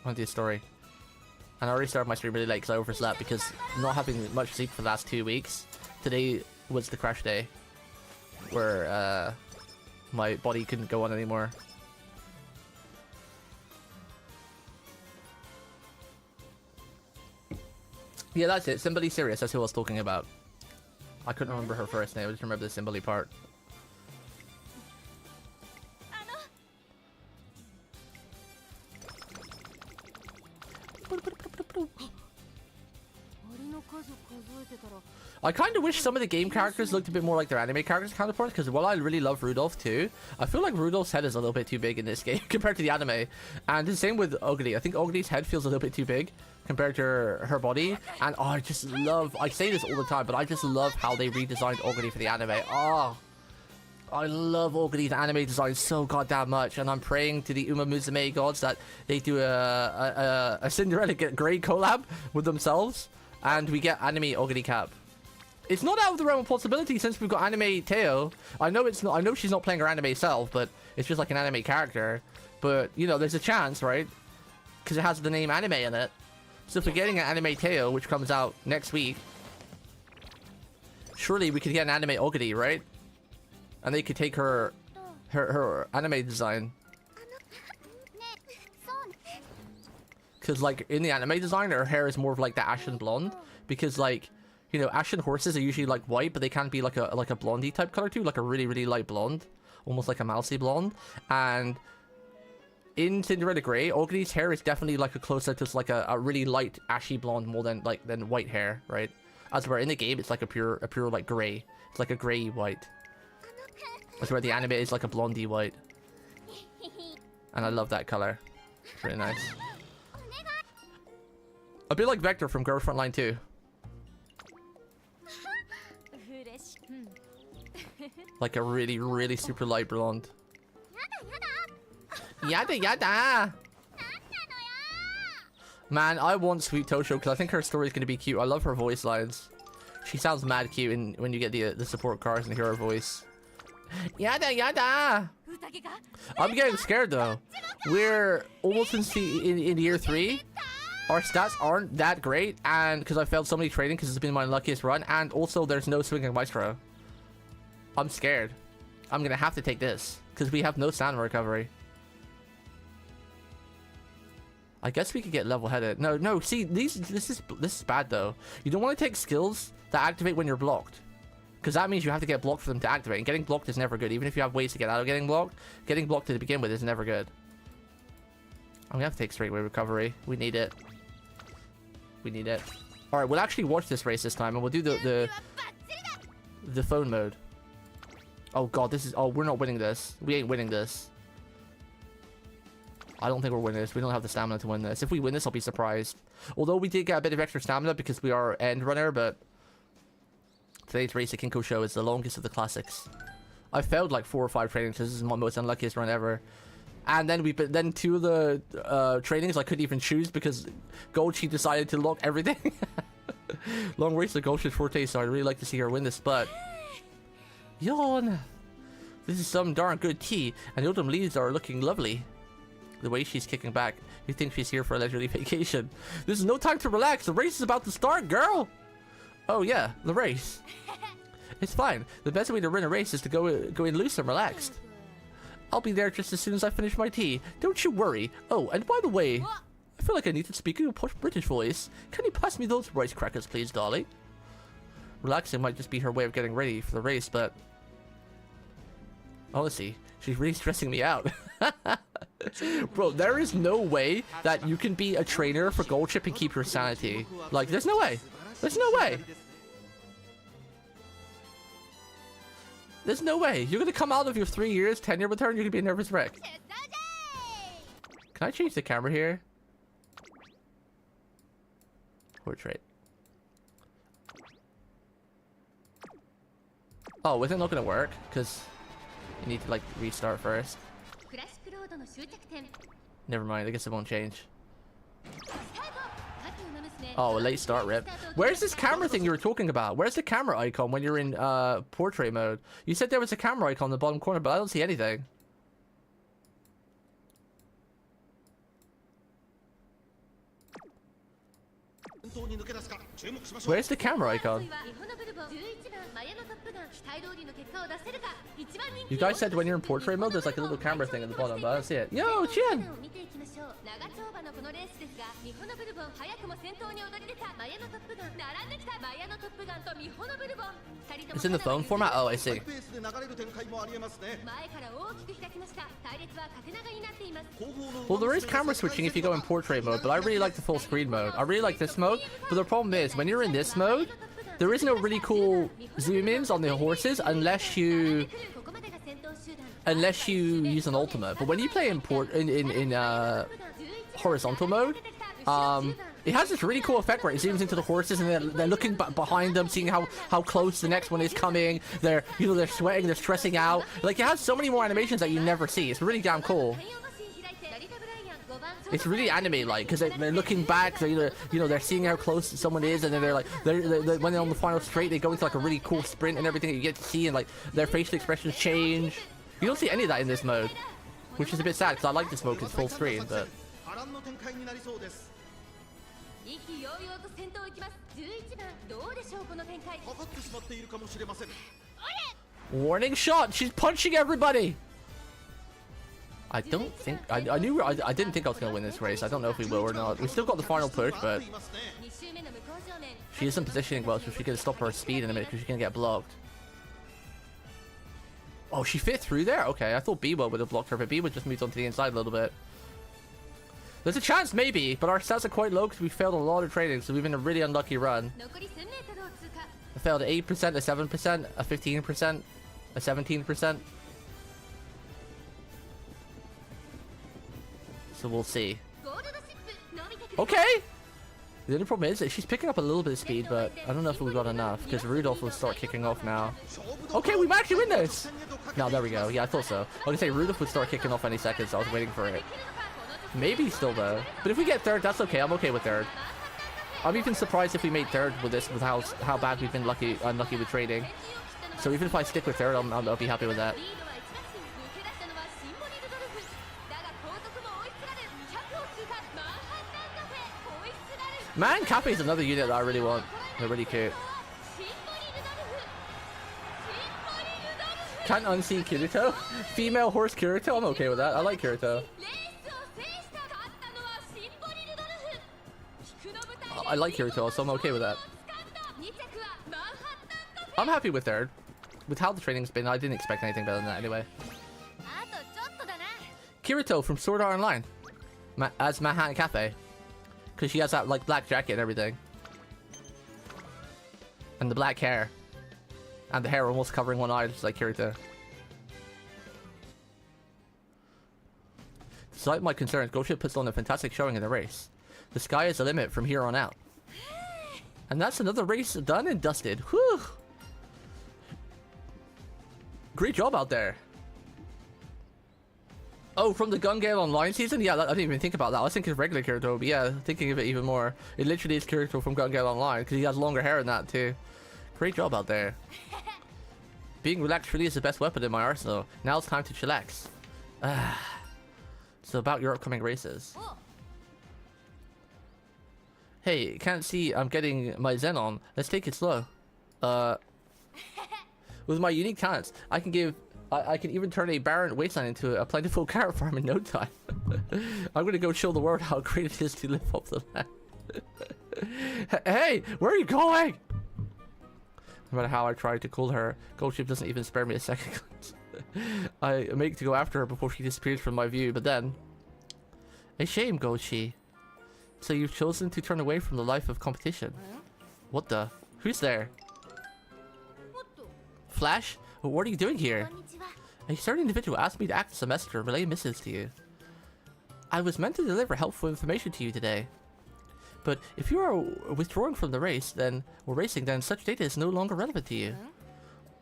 I want to do a story. And I already started my stream really late because I overslept because not having much sleep for the last 2 weeks. Today was the crash day. Where my body couldn't go on anymore. Yeah, that's it. Simbali Sirius, that's who I was talking about. I couldn't remember her first name, I just remember the Simbali part. I kind of wish some of the game characters looked a bit more like their anime characters counterparts, because while I really love Rudolph too, I feel like Rudolph's head is a little bit too big in this game compared to the anime. And the same with Oguri. I think Oguri's head feels a little bit too big compared to her body. And oh, I just love, I say this all the time, but I just love how they redesigned Oguri for the anime. Oh, I love Oguri's anime design so goddamn much, and I'm praying to the Umamusume gods that they do a Cinderella Grey collab with themselves, and we get anime Oguri cap. It's not out of the realm of possibility since we've got anime Teo. I know it's not. I know she's not playing her anime self, but it's just like an anime character. But you know, there's a chance, right? Because it has the name anime in it. So if we're getting an anime Teo, which comes out next week, surely we could get an anime Oguri, right? And they could take her anime design. Because like in the anime design, her hair is more of like the ashen blonde. Because like, you know, ashen horses are usually like white, but they can be like a blondie type color too, like a really, really light blonde, almost like a mousy blonde. And in Cinderella Grey, Oguri's hair is definitely like a closer to like a really light ashy blonde more than white hair, right? As where in the game it's like a pure like grey. It's like a grey white. That's where the anime is like a blondie white. And I love that color. It's really nice. A bit like Vector from Girls Frontline 2. Like a really, really super light blonde. Yada yada! Man, I want Sweet Tosho because I think her story is going to be cute. I love her voice lines. She sounds mad cute when you get the support cards and hear her voice. Yada yada! I'm getting scared though. We're almost in year 3. Our stats aren't that great, and because I failed so many training because it's been my luckiest run, and also there's no swinging maestro. I'm scared. I'm gonna have to take this because we have no stamina recovery. I guess we could get level-headed. No. See, this is bad though. You don't want to take skills that activate when you're blocked, because that means you have to get blocked for them to activate. And getting blocked is never good, even if you have ways to get out of getting blocked. Getting blocked to begin with is never good. I'm gonna have to take straightaway recovery. We need it. We need it. All right, we'll actually watch this race this time, and we'll do the phone mode. Oh god, this is... Oh, we're not winning this. We ain't winning this. I don't think we're winning this. We don't have the stamina to win this. If we win this, I'll be surprised. Although we did get a bit of extra stamina because we are end runner, but today's race at Kinko Show is the longest of the classics. I failed like 4 or 5 trainings. This is my most unluckiest run ever. And then two of the trainings I couldn't even choose because Gochi decided to lock everything. Long race to Gochi's forte, so I'd really like to see her win this, but yawn. This is some darn good tea, and the autumn leaves are looking lovely. The way she's kicking back, you think she's here for a leisurely vacation. This is no time to relax. The race is about to start, girl. Oh yeah, the race. It's fine. The best way to win a race is to go in loose and relaxed. I'll be there just as soon as I finish my tea. Don't you worry. Oh, and by the way, I feel like I need to speak in a posh British voice. Can you pass me those rice crackers, please, darling? Relaxing might just be her way of getting ready for the race, but honestly, she's really stressing me out. Bro, there is no way that you can be a trainer for Gold Chip and keep your sanity. Like, there's no way. There's no way. There's no way. You're gonna come out of your 3 years tenure with her and you're gonna be a nervous wreck. Can I change the camera here? Portrait. Oh, is it not gonna work? Because you need to like restart first. Never mind, I guess it won't change. Oh, a late start, rip. Where's this camera thing you were talking about? Where's the camera icon when you're in portrait mode? You said there was a camera icon in the bottom corner, but I don't see anything. Where's the camera icon? You guys said when you're in portrait mode, there's like a little camera thing at the bottom, but I don't see it. Yo, Chin! It's in the phone format? Oh, I see. Well, there is camera switching if you go in portrait mode, but I really like the full screen mode. I really like this mode, but the problem is, when you're in this mode, there is no really cool zoom-ins on the horses unless you use an ultimate. But when you play in horizontal mode, it has this really cool effect where it zooms into the horses and they're looking behind them, seeing how close the next one is coming. They're sweating, they're stressing out. Like, it has so many more animations that you never see. It's really damn cool. It's really anime-like because they're looking back. They're seeing how close someone is, and then they're when they're on the final straight, they go into like a really cool sprint and everything that you get to see, and like their facial expressions change. You don't see any of that in this mode, which is a bit sad because I like this mode because it's full screen, but. Warning shot! She's punching everybody! I don't think... I didn't think I was going to win this race. I don't know if we will or not. We still got the final push, but she isn't positioning well, so she's going to stop her speed in a minute because she's going to get blocked. Oh, she fit through there? Okay, I thought Biwa would have blocked her, but Biwa just moved onto the inside a little bit. There's a chance, maybe, but our stats are quite low because we failed a lot of training, so we've been a really unlucky run. I failed 8%, a 7%, a 15%, a 17%. So we'll see. Okay! The only problem is that she's picking up a little bit of speed, but I don't know if we got enough, because Rudolph will start kicking off now. Okay, we might actually win this! No, there we go. Yeah, I thought so. I was gonna say Rudolph would start kicking off any second, so I was waiting for it. Maybe still, though. But if we get third, that's okay. I'm okay with third. I'm even surprised if we made third with this, with how bad we've been unlucky with trading. So even if I stick with third, I'll be happy with that. Man, Cafe is another unit that I really want. They're really cute. Can't unsee Kirito. Female horse Kirito. I'm okay with that. I like Kirito. I like Kirito, so I'm okay with that. I'm happy with third. With how the training's been, I didn't expect anything better than that anyway. Kirito from Sword Art Online. As Manhattan Cafe. Because she has that like black jacket and everything. And the black hair. And the hair almost covering one eye, just like Kirito. Despite my concerns, Goship puts on a fantastic showing in the race. The sky is the limit from here on out. And that's another race done and dusted. Whew! Great job out there. Oh, from the Gun Gale Online season? Yeah, I didn't even think about that. I was thinking of regular Kirito, but yeah, thinking of it even more. It literally is Kirito from Gun Gale Online, because he has longer hair in that too. Great job out there. Being relaxed really is the best weapon in my arsenal. Now it's time to chillax. So about your upcoming races. Hey, can't see I'm getting my Zen on. Let's take it slow. With my unique talents, I can even turn a barren wasteland into a plentiful carrot farm in no time. I'm gonna go show the world how great it is to live off the land. Hey, where are you going? No matter how I try to cool her, Goldship doesn't even spare me a second. I make to go after her before she disappears from my view, but then... A shame, Goldshi. So you've chosen to turn away from the life of competition. What the? Who's there? Flash? What are you doing here? A certain individual asked me to act as a messenger and relay missives to you. I was meant to deliver helpful information to you today. But if you are withdrawing from the race, then such data is no longer relevant to you.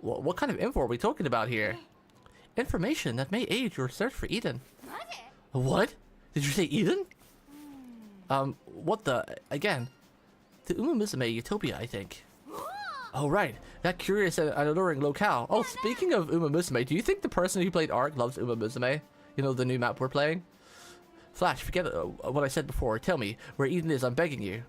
What kind of info are we talking about here? Information that may aid your search for Eden. What? Did you say Eden? What the? Again. The Umamusume Utopia, I think. Oh, right. That curious and alluring locale. Oh, speaking of Umamusume, do you think the person who played Ark loves Umamusume? You know, the new map we're playing? Flash, forget what I said before. Tell me where Eden is, I'm begging you.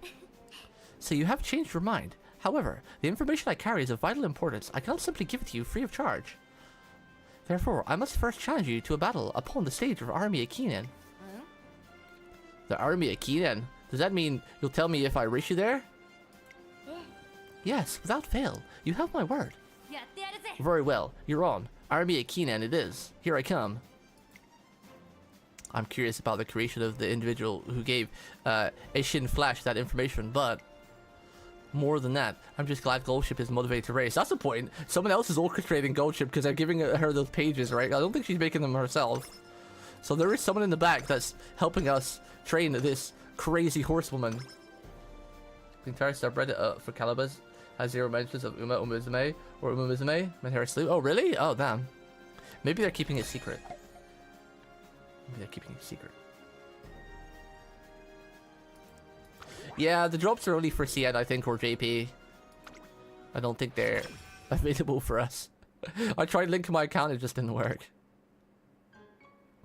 So you have changed your mind. However, the information I carry is of vital importance. I cannot simply give it to you free of charge. Therefore, I must first challenge you to a battle upon the stage of Army Akinen. The Army Akinen? Does that mean you'll tell me if I race you there? Yes, without fail. You have my word. Very well. You're on. Army Akinen it is. Here I come. I'm curious about the creation of the individual who gave Ishin Flash that information, but more than that, I'm just glad Goldship is motivated to race. That's the point. Someone else is orchestrating Goldship because they're giving her those pages, right? I don't think she's making them herself. So there is someone in the back that's helping us train this crazy horsewoman. The entire subreddit for Calibers has 0 mentions of Umamusume or Umamusume. Menhera Slew. Oh, really? Oh, damn. Maybe they're keeping it secret. Maybe they're keeping it secret. Yeah, the drops are only for CN, I think, or JP. I don't think they're available for us. I tried linking my account, it just didn't work.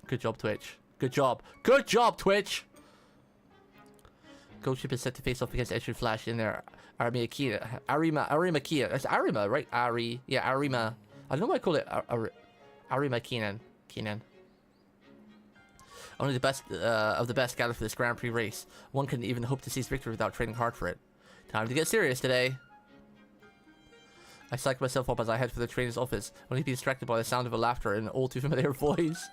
Good job, Twitch. Good job. Good job, Twitch! Goldship is set to face off against Edge Flash in their Arima Kia. It's Arima, right? Yeah, Arima. I don't know why I call it Arima Kenan. Only the best of the best gather for this Grand Prix race. One can even hope to seize victory without training hard for it. Time to get serious today. I psyched myself up as I head for the trainer's office, only to be distracted by the sound of a laughter in an all too familiar voice.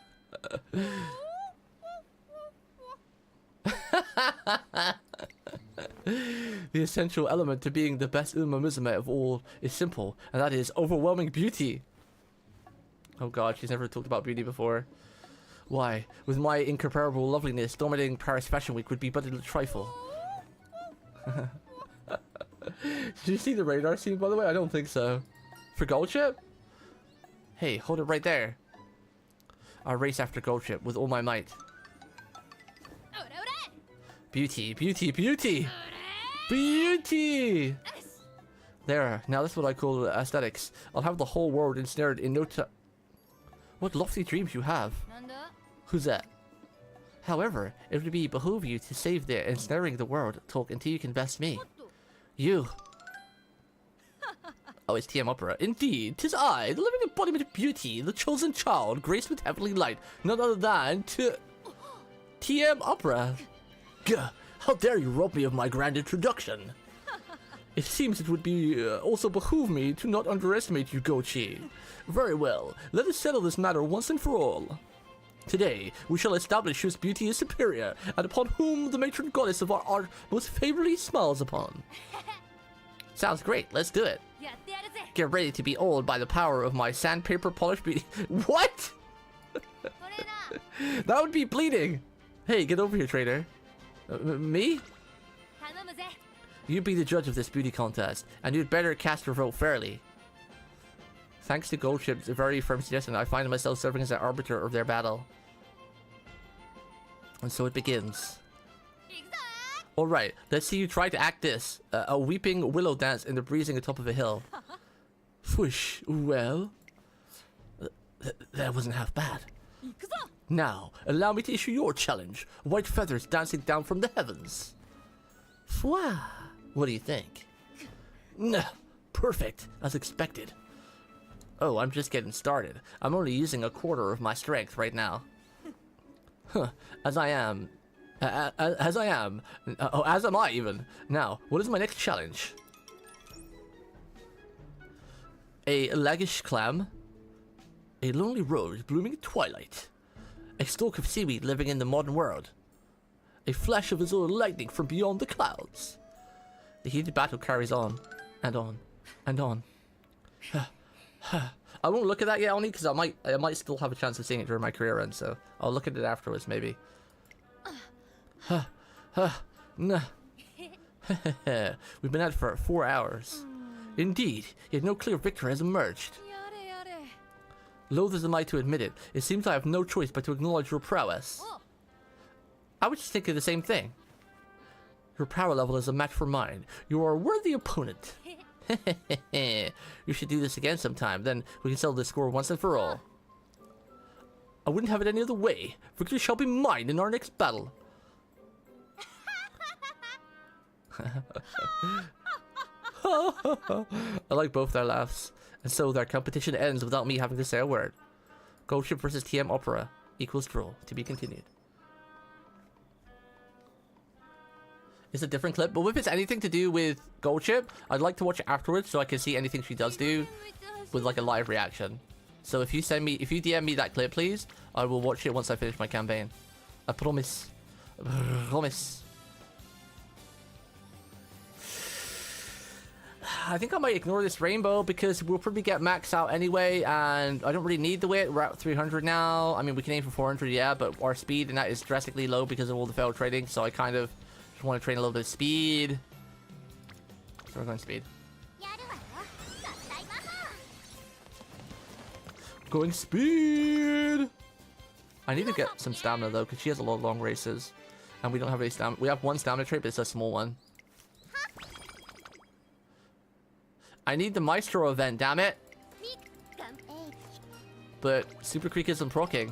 The essential element to being the best Umamusume of all is simple, and that is overwhelming beauty. Oh god, she's never talked about beauty before. Why, with my incomparable loveliness, dominating Paris Fashion Week would be but a trifle. Did you see the radar scene, by the way? I don't think so. For Goldship? Hey, hold it right there. I'll race after Goldship with all my might. Beauty, beauty, beauty! Beauty! There, now that's what I call aesthetics. I'll have the whole world ensnared in no time. What lofty dreams you have. Who's that? However, it would be behoove you to save the ensnaring the world talk until you can best me. You. Oh, it's TM Opera. Indeed, 'tis I, the living embodiment of beauty, the chosen child, graced with heavenly light, none other than TM Opera. Gah, how dare you rob me of my grand introduction? It seems it would be also behoove me to not underestimate you, Gochi. Very well, let us settle this matter once and for all. Today, we shall establish whose beauty is superior, and upon whom the matron goddess of our art most favorably smiles upon. Sounds great, let's do it. Get ready to be awed by the power of my sandpaper polished beauty. What? That would be bleeding. Hey, get over here, trader. Me? You be the judge of this beauty contest, and you'd better cast your vote fairly. Thanks to Goldship's very firm suggestion, I find myself serving as an arbiter of their battle. And so it begins. Alright, let's see you try to act this. A weeping willow dance in the breezing atop of a hill. Whoosh, well... that wasn't half bad. Now, allow me to issue your challenge. White feathers dancing down from the heavens. Fwah! What do you think? Nah, perfect, as expected. Oh, I'm just getting started. I'm only using a quarter of my strength right now. Huh, as I am, as am I even. Now, what is my next challenge? A laggish clam, a lonely rose blooming at twilight, a stalk of seaweed living in the modern world, a flash of azure lightning from beyond the clouds. The heated battle carries on, and on, and on. I won't look at that yet, only because I might still have a chance of seeing it during my career run, so I'll look at it afterwards, maybe. Nah. We've been at it for 4 hours. Indeed, yet no clear victor has emerged. Loath as am I to admit it, it seems I have no choice but to acknowledge your prowess. I was just thinking the same thing. Your power level is a match for mine. You are a worthy opponent. You should do this again sometime, then we can settle this score once and for all. I wouldn't have it any other way. Victory shall be mine in our next battle. I like both their laughs. And so their competition ends without me having to say a word. Gold Ship versus TM Opera equals draw. To be continued. It's a different clip, but if it's anything to do with Gold Ship, I'd like to watch it afterwards so I can see anything she does do with like a live reaction. So if you DM me that clip, please, I will watch it once I finish my campaign. I promise. I promise. I think I might ignore this rainbow because we'll probably get maxed out anyway, and I don't really need the wit. We're at 300 now. I mean, we can aim for 400, yeah, but our speed and that is drastically low because of all the failed trading, so I kind of just want to train a little bit of speed. So we're going speed. Going speed! I need to get some stamina though, because she has a lot of long races. And we don't have any stamina. We have one stamina trait, but it's a small one. I need the Maestro event, damn it! But Super Creek isn't proccing.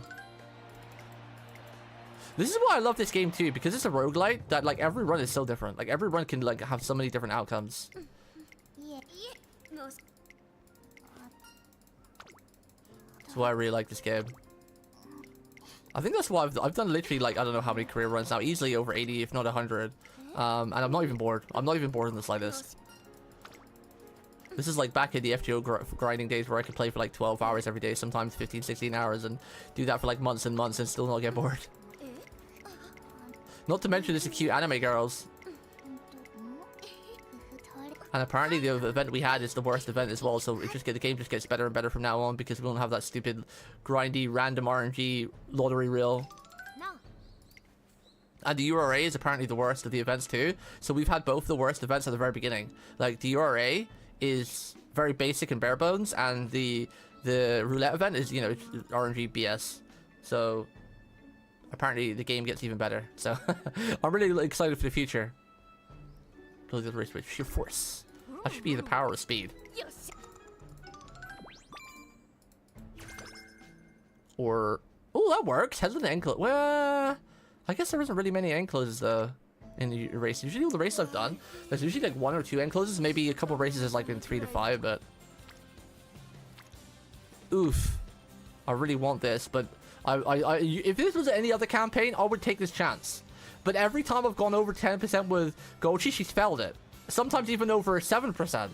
This is why I love this game too, because it's a roguelite that like every run is so different. Like every run can like have so many different outcomes. That's why I really like this game. I think that's why I've done literally like I don't know how many career runs now, easily over 80 if not 100. And I'm not even bored. I'm not even bored in the slightest. This is like back in the FGO grinding days where I could play for like 12 hours every day, sometimes 15, 16 hours, and do that for like months and months and still not get bored. Not to mention this is cute anime girls. And apparently the event we had is the worst event as well, so the game just gets better and better from now on because we don't have that stupid grindy random RNG lottery reel. And the URA is apparently the worst of the events too, so we've had both the worst events at the very beginning. Like the URA is very basic and bare bones, and the roulette event is, you know, RNG BS. So apparently the game gets even better. So I'm really excited for the future. Play the race with sheer force. That should be the power of speed. Or oh, that works. Has an end close. Well, I guess there isn't really many end closes though in the race. Usually all the races I've done, there's usually like 1 or 2 end closes. Maybe a couple of races is like in 3 to 5, but oof, I really want this. But if this was any other campaign, I would take this chance. But every time I've gone over 10% with Gochi, she's failed it. Sometimes even over 7%.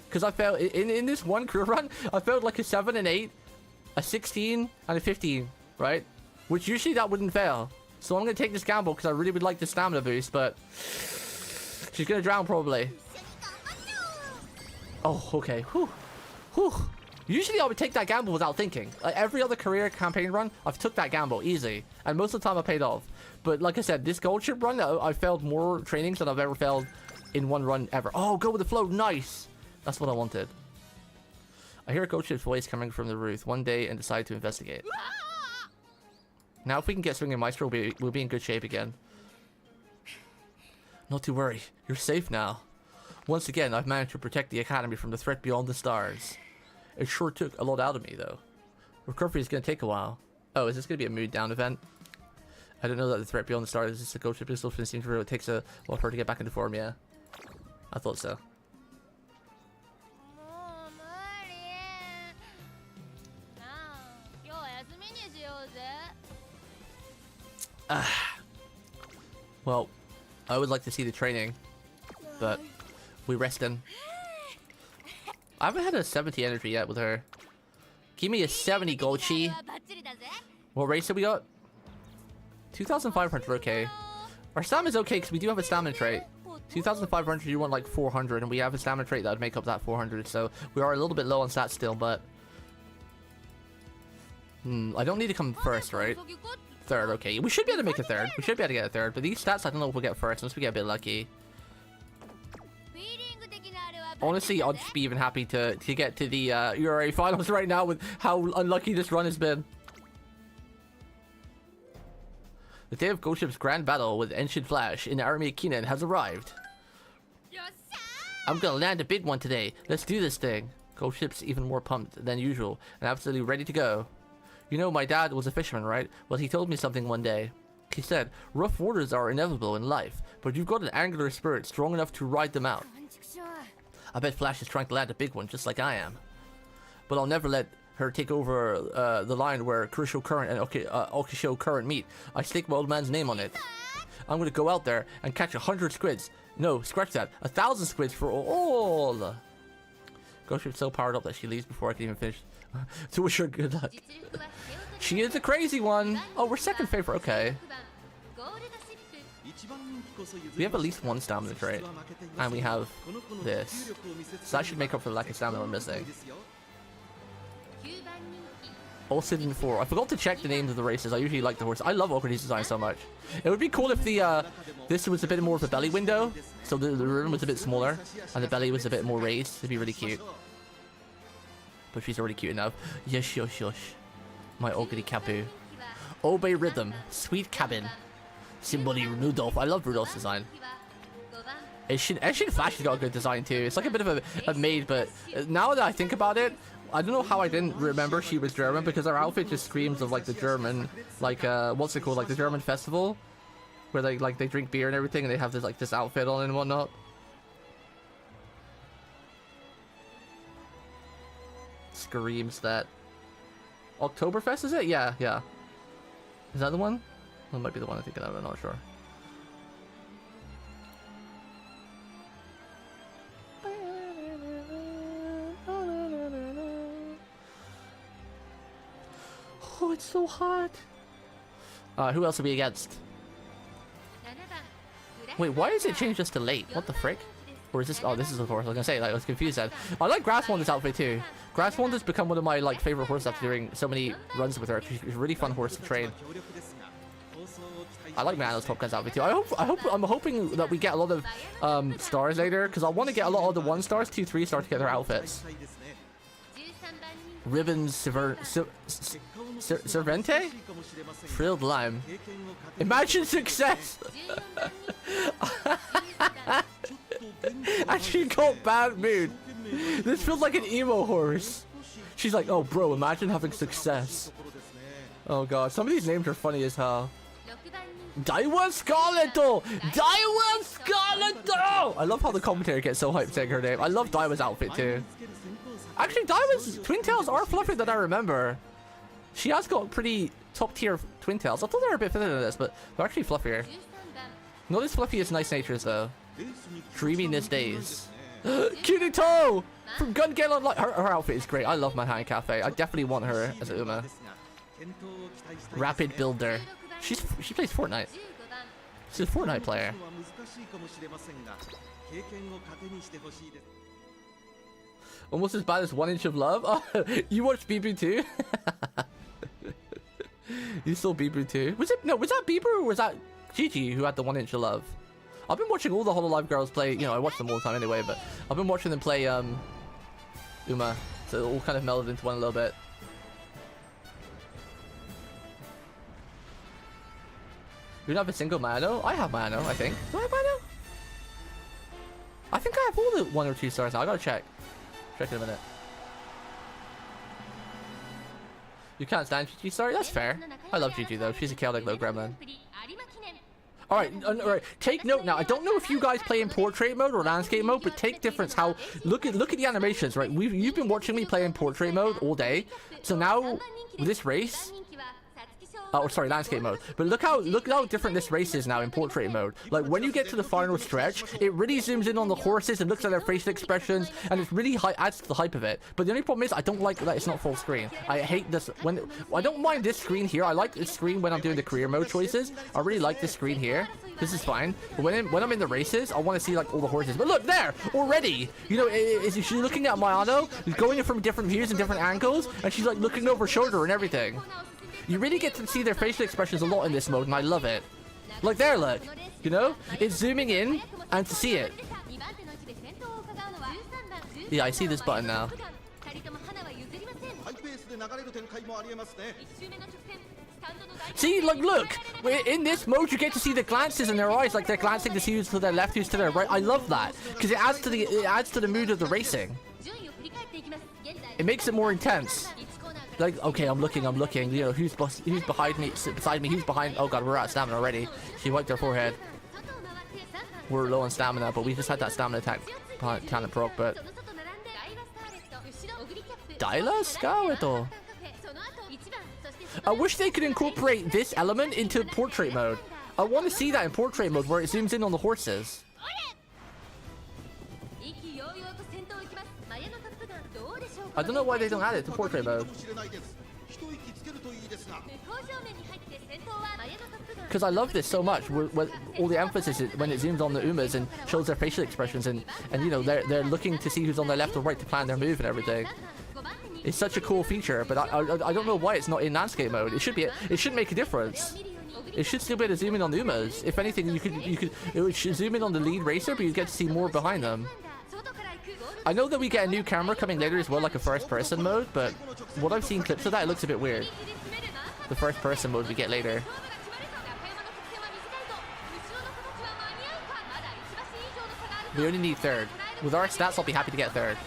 Because I failed in this one career run, I failed like a 7 and 8, a 16 and a 15, right? Which usually that wouldn't fail. So I'm gonna take this gamble because I really would like the stamina boost, but she's gonna drown probably. Oh, okay. Whew. Whew. Usually I would take that gamble without thinking. Like every other career campaign run, I've took that gamble easy, and most of the time I paid off. But like I said, this gold ship run, I failed more trainings than I've ever failed in one run ever. Oh, go with the flow, nice. That's what I wanted. I hear a gold ship's voice coming from the roof one day and decide to investigate. Now if we can get Swinging Maestro, we'll be in good shape again. Not to worry, you're safe now. Once again, I've managed to protect the Academy from the threat beyond the stars. It sure took a lot out of me, though. Recovery is going to take a while. Oh, is this going to be a mood down event? I don't know that the threat beyond the stars is just a ghost ship pistol. It seems it takes a while for her to get back into form, yeah. I thought so. Well, I would like to see the training, but we resting. I haven't had a 70 energy yet with her. Give me a 70 gold chi. What race have we got? 2,500, okay. Our stamina's okay because we do have a stamina trait. 2,500, you want like 400, and we have a stamina trait that would make up that 400, so we are a little bit low on stats still, but... I don't need to come first, right? Third, okay. We should be able to make a third. We should be able to get a third, but these stats I don't know if we'll get first unless we get a bit lucky. Honestly, I'd just be even happy to get to the URA finals right now with how unlucky this run has been. The day of Ghost Ship's grand battle with Ancient Flash in the army of Keenan has arrived. I'm gonna land a big one today. Let's do this thing. Ghost Ship's even more pumped than usual and absolutely ready to go. You know, my dad was a fisherman, right? Well, he told me something one day. He said, rough waters are inevitable in life, but you've got an angular spirit strong enough to ride them out. I bet Flash is trying to land a big one, just like I am. But I'll never let her take over the line where Crucial Current and Okisho Current meet. I stake my old man's name on it. I'm gonna go out there and catch 100 squids. No, scratch that. 1,000 squids for all. Ghost Ship's so powered up that she leaves before I can even finish. To wish her good luck. She is a crazy one. Oh, we're second favorite. Okay. We have at least one stamina trait, and we have this, so that should make up for the lack of stamina we're missing. All sitting in 4. I forgot to check the names of the races. I usually like the horse. I love Okuni's design so much. It would be cool if the this was a bit more of a belly window, so the room was a bit smaller and the belly was a bit more raised. It'd be really cute. But she's already cute enough. Yosh yosh yosh. My Oguri Kapu. Obey Rhythm. Sweet Cabin. Symboli Rudolph. I love Rudolph's design. Ancient Flash has got a good design too. It's like a bit of a maid, but now that I think about it, I don't know how I didn't remember she was German, because her outfit just screams of like the German, like what's it called, like the German festival, where they drink beer and everything, and they have this outfit on and whatnot. Screams that. Oktoberfest, is it? Yeah, yeah. Is that the one? That might be the one I'm thinking of, I'm not sure. Oh, it's so hot. Who else are we against? Wait, why is it changed just to late? What the frick? Or is this? Oh, this is the horse. I was gonna say, like, I was confused then. I like Grasswander's outfit too. Grasswander's become one of my favorite horses after doing so many runs with her. She's a really fun horse to train. I like Mano's Top Gun's outfit too. I'm hoping that we get a lot of stars later, because I want to get a lot of the 1 stars, 2, 3 stars to get their outfits. Ribbons, Servente? Frilled Lime. Imagine success! Actually got bad mood. This feels like an emo horse. She's like, oh bro, imagine having success. Oh god, some of these names are funny as hell. Daiwa Scarleto! Daiwa Scarleto! I love how the commentator gets so hyped saying her name. I love Daiwa's outfit too. Actually, Daiwa's twin tails are fluffier than I remember. She has got pretty top tier twin tails. I thought they were a bit thinner than this, but they're actually fluffier. Not as fluffy as Nice Natures though. Dreaminess Days. Kirito! From Gun Gale Online. Her outfit is great. I love Manhattan Cafe. I definitely want her as a Uma. Rapid Builder. She plays Fortnite. She's a Fortnite player. Almost as bad as 1 Inch of Love? Oh, you watched Bieber too? You saw Bieber too? Was that Bieber or was that Gigi who had the 1 Inch of Love? I've been watching all the Hololive girls play, you know, I watch them all the time anyway, but I've been watching them play Uma, so it all kind of melded into one a little bit. You don't have a single Mano? I have Mano, I think. Do I have Mano? I think I have all the 1 or 2 stars now. I gotta check. Check in a minute. You can't stand Gigi, sorry? That's fair. I love Gigi though. She's a chaotic little gremlin. Alright, alright. Take note now. I don't know if you guys play in portrait mode or landscape mode, but take difference how look at the animations, right? You've been watching me play in portrait mode all day. So now this race, oh sorry, landscape mode. But look how different this race is now in portrait mode. Like when you get to the final stretch, it really zooms in on the horses and looks at their facial expressions, and it's really adds to the hype of it. But the only problem is I don't like that it's not full screen. I hate this when I don't mind this screen here. I like this screen when I'm doing the career mode choices. I really like this screen here. This is fine. But when I'm in the races, I want to see like all the horses. But look there already. You know, she's looking at Mayano, going in from different views and different angles, and she's like looking over her shoulder and everything. You really get to see their facial expressions a lot in this mode, and I love it. Like there, look. You know? It's zooming in, and to see it. Yeah, I see this button now. See, like, look. In this mode, you get to see the glances in their eyes, like they're glancing to see who's to their left, who's to their right. I love that, because it adds to the mood of the racing. It makes it more intense. Like, okay, I'm looking, you know, who's behind me, beside me, who's behind, oh god, we're out of stamina already. She wiped her forehead. We're low on stamina, but we just had that stamina attack talent proc, but... Daila Scaweto. I wish they could incorporate this element into portrait mode. I want to see that in portrait mode, where it zooms in on the horses. I don't know why they don't add it to portrait mode. Because I love this so much. Where all the emphasis is when it zooms on the Umas and shows their facial expressions, and you know they're looking to see who's on their left or right to plan their move and everything. It's such a cool feature, but I don't know why it's not in landscape mode. It should be. It should make a difference. It should still be able to zoom in on the Umas. If anything, it should zoom in on the lead racer, but you get to see more behind them. I know that we get a new camera coming later as well, like a first-person mode, but what I've seen clips of that, it looks a bit weird. The first-person mode we get later. We only need third. With our stats, I'll be happy to get third.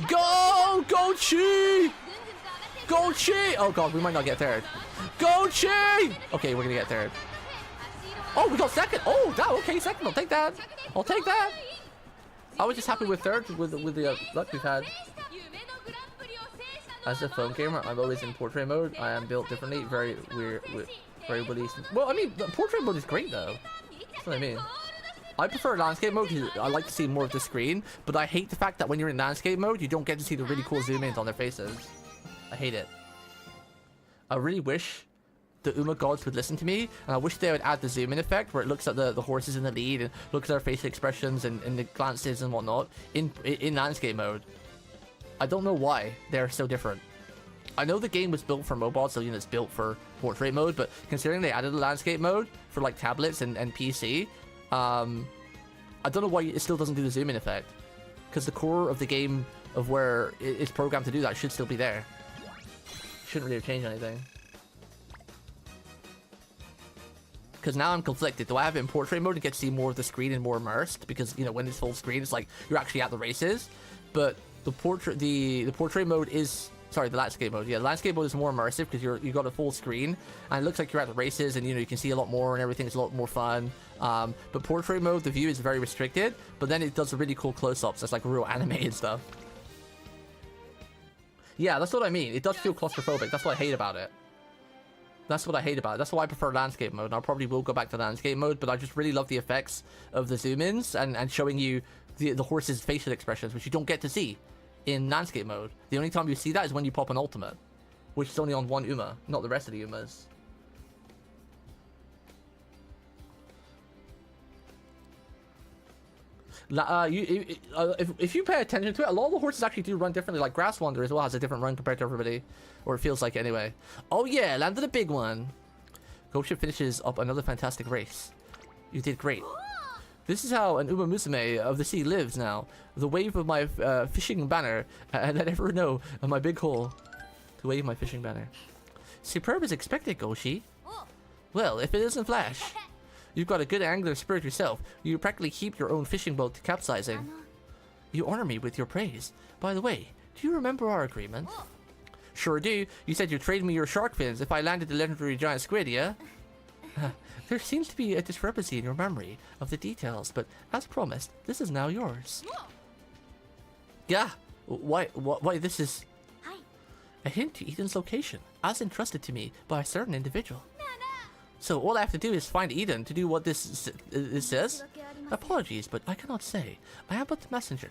Go! Go Chi! Go Chi! Oh god, we might not get third. Go Chi! Okay, we're gonna get third. Oh, we got second! Oh, that okay, second. I'll take that. I'll take that. I was just happy with third with the luck we've had. As a phone gamer, I'm always in portrait mode. I am built differently, very weird, very released. Well, I mean, the portrait mode is great though. That's what I mean. I prefer landscape mode because I like to see more of the screen, but I hate the fact that when you're in landscape mode, you don't get to see the really cool zoom-ins on their faces. I hate it. I really wish the Uma gods would listen to me, and I wish they would add the zoom-in effect where it looks at the horses in the lead and looks at their facial expressions and the glances and whatnot in landscape mode. I don't know why they're so different. I know the game was built for mobile, so you know it's built for portrait mode, but considering they added a landscape mode for like tablets and PC, I don't know why it still doesn't do the zoom-in effect, because the core of the game of where it's programmed to do that should still be there. Shouldn't really have changed anything. Because now I'm conflicted. Do I have it in portrait mode and get to see more of the screen and more immersed? Because, you know, when it's full screen, it's like you're actually at the races. But the portrait mode is... Sorry, the landscape mode. Yeah, the landscape mode is more immersive because you got a full screen. And it looks like you're at the races and, you know, you can see a lot more and everything is a lot more fun. But portrait mode, the view is very restricted. But then it does a really cool close-ups. That's like real anime and stuff. Yeah, that's what I mean. It does feel claustrophobic. That's what I hate about it. That's what I hate about it. That's why I prefer landscape mode. And I probably will go back to landscape mode, but I just really love the effects of the zoom-ins and showing you the horse's facial expressions, which you don't get to see in landscape mode. The only time you see that is when you pop an ultimate, which is only on one Uma, not the rest of the Umas. If you pay attention to it, a lot of the horses actually do run differently. Like Grass Wander as well has a different run compared to everybody, or it feels like it anyway. Oh yeah, landed a big one. Gosha finishes up another fantastic race. You did great. This is how an Umamusume of the sea lives now. The wave of my fishing banner, and let everyone know of my big hole to wave my fishing banner. Superb as expected, Goshi. Well, if it isn't Flash. You've got a good angler spirit yourself. You practically keep your own fishing boat to capsizing. You honor me with your praise. By the way, do you remember our agreement? Sure do. You said you'd trade me your shark fins if I landed the legendary giant squid, yeah? There seems to be a discrepancy in your memory of the details, but as promised, this is now yours. Yeah. Why this is a hint to Eden's location, as entrusted to me by a certain individual. So all I have to do is find Eden to do what this says? Apologies, but I cannot say. I am but the messenger.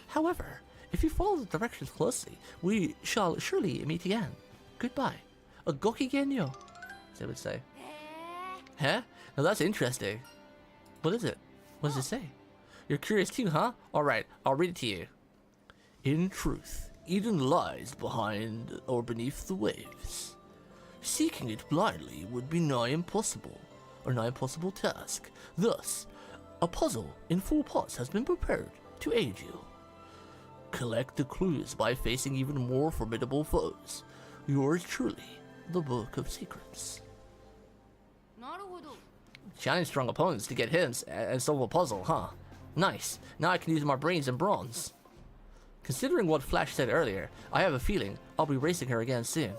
However, if you follow the directions closely, we shall surely meet again. Goodbye. A gokigenyo, as they would say. Huh? Now that's interesting. What is it? What does it say? You're curious too, huh? Alright, I'll read it to you. In truth, Eden lies behind or beneath the waves. Seeking it blindly would be nigh impossible task. Thus, a puzzle in 4 parts has been prepared to aid you. Collect the clues by facing even more formidable foes. Yours truly, the Book of Secrets. Challenge strong opponents to get hints and solve a puzzle, huh? Nice. Now I can use my brains in bronze. Considering what Flash said earlier, I have a feeling I'll be racing her again soon.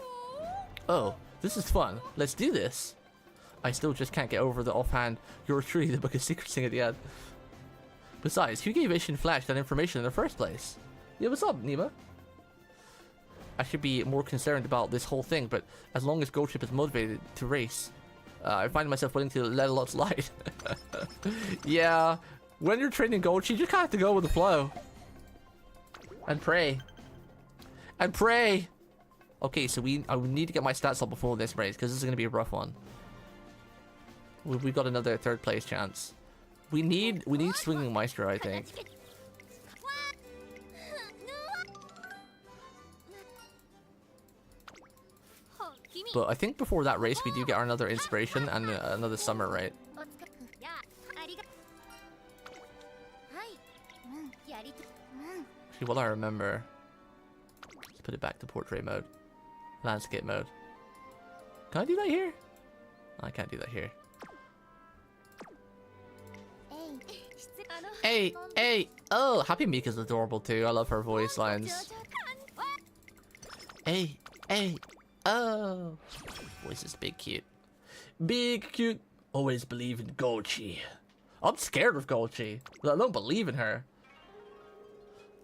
Oh, this is fun. Let's do this. I still just can't get over the offhand, yours truly, the Book of Secrets thing at the end. Besides, who gave Ish and Flash that information in the first place? Yeah, what's up, Nima? I should be more concerned about this whole thing, but as long as Goldship is motivated to race, I find myself willing to let a lot slide. Yeah, when you're training Goldship, you just kind of have to go with the flow. And pray. And pray! Okay, so I need to get my stats up before this race, because this is going to be a rough one. We've got another 3rd place chance. We need Swinging Maestro, I think. But I think before that race, we do get our another inspiration and another summer, right? Actually, what I remember... Let's put it back to portrait mode. Landscape mode. Can I do that here? I can't do that here. Hey! Oh, Happy Mika's adorable too. I love her voice lines. Hey! Oh! Voice is big cute. Big cute. Always believe in Golchi. I'm scared of Golchi. I don't believe in her.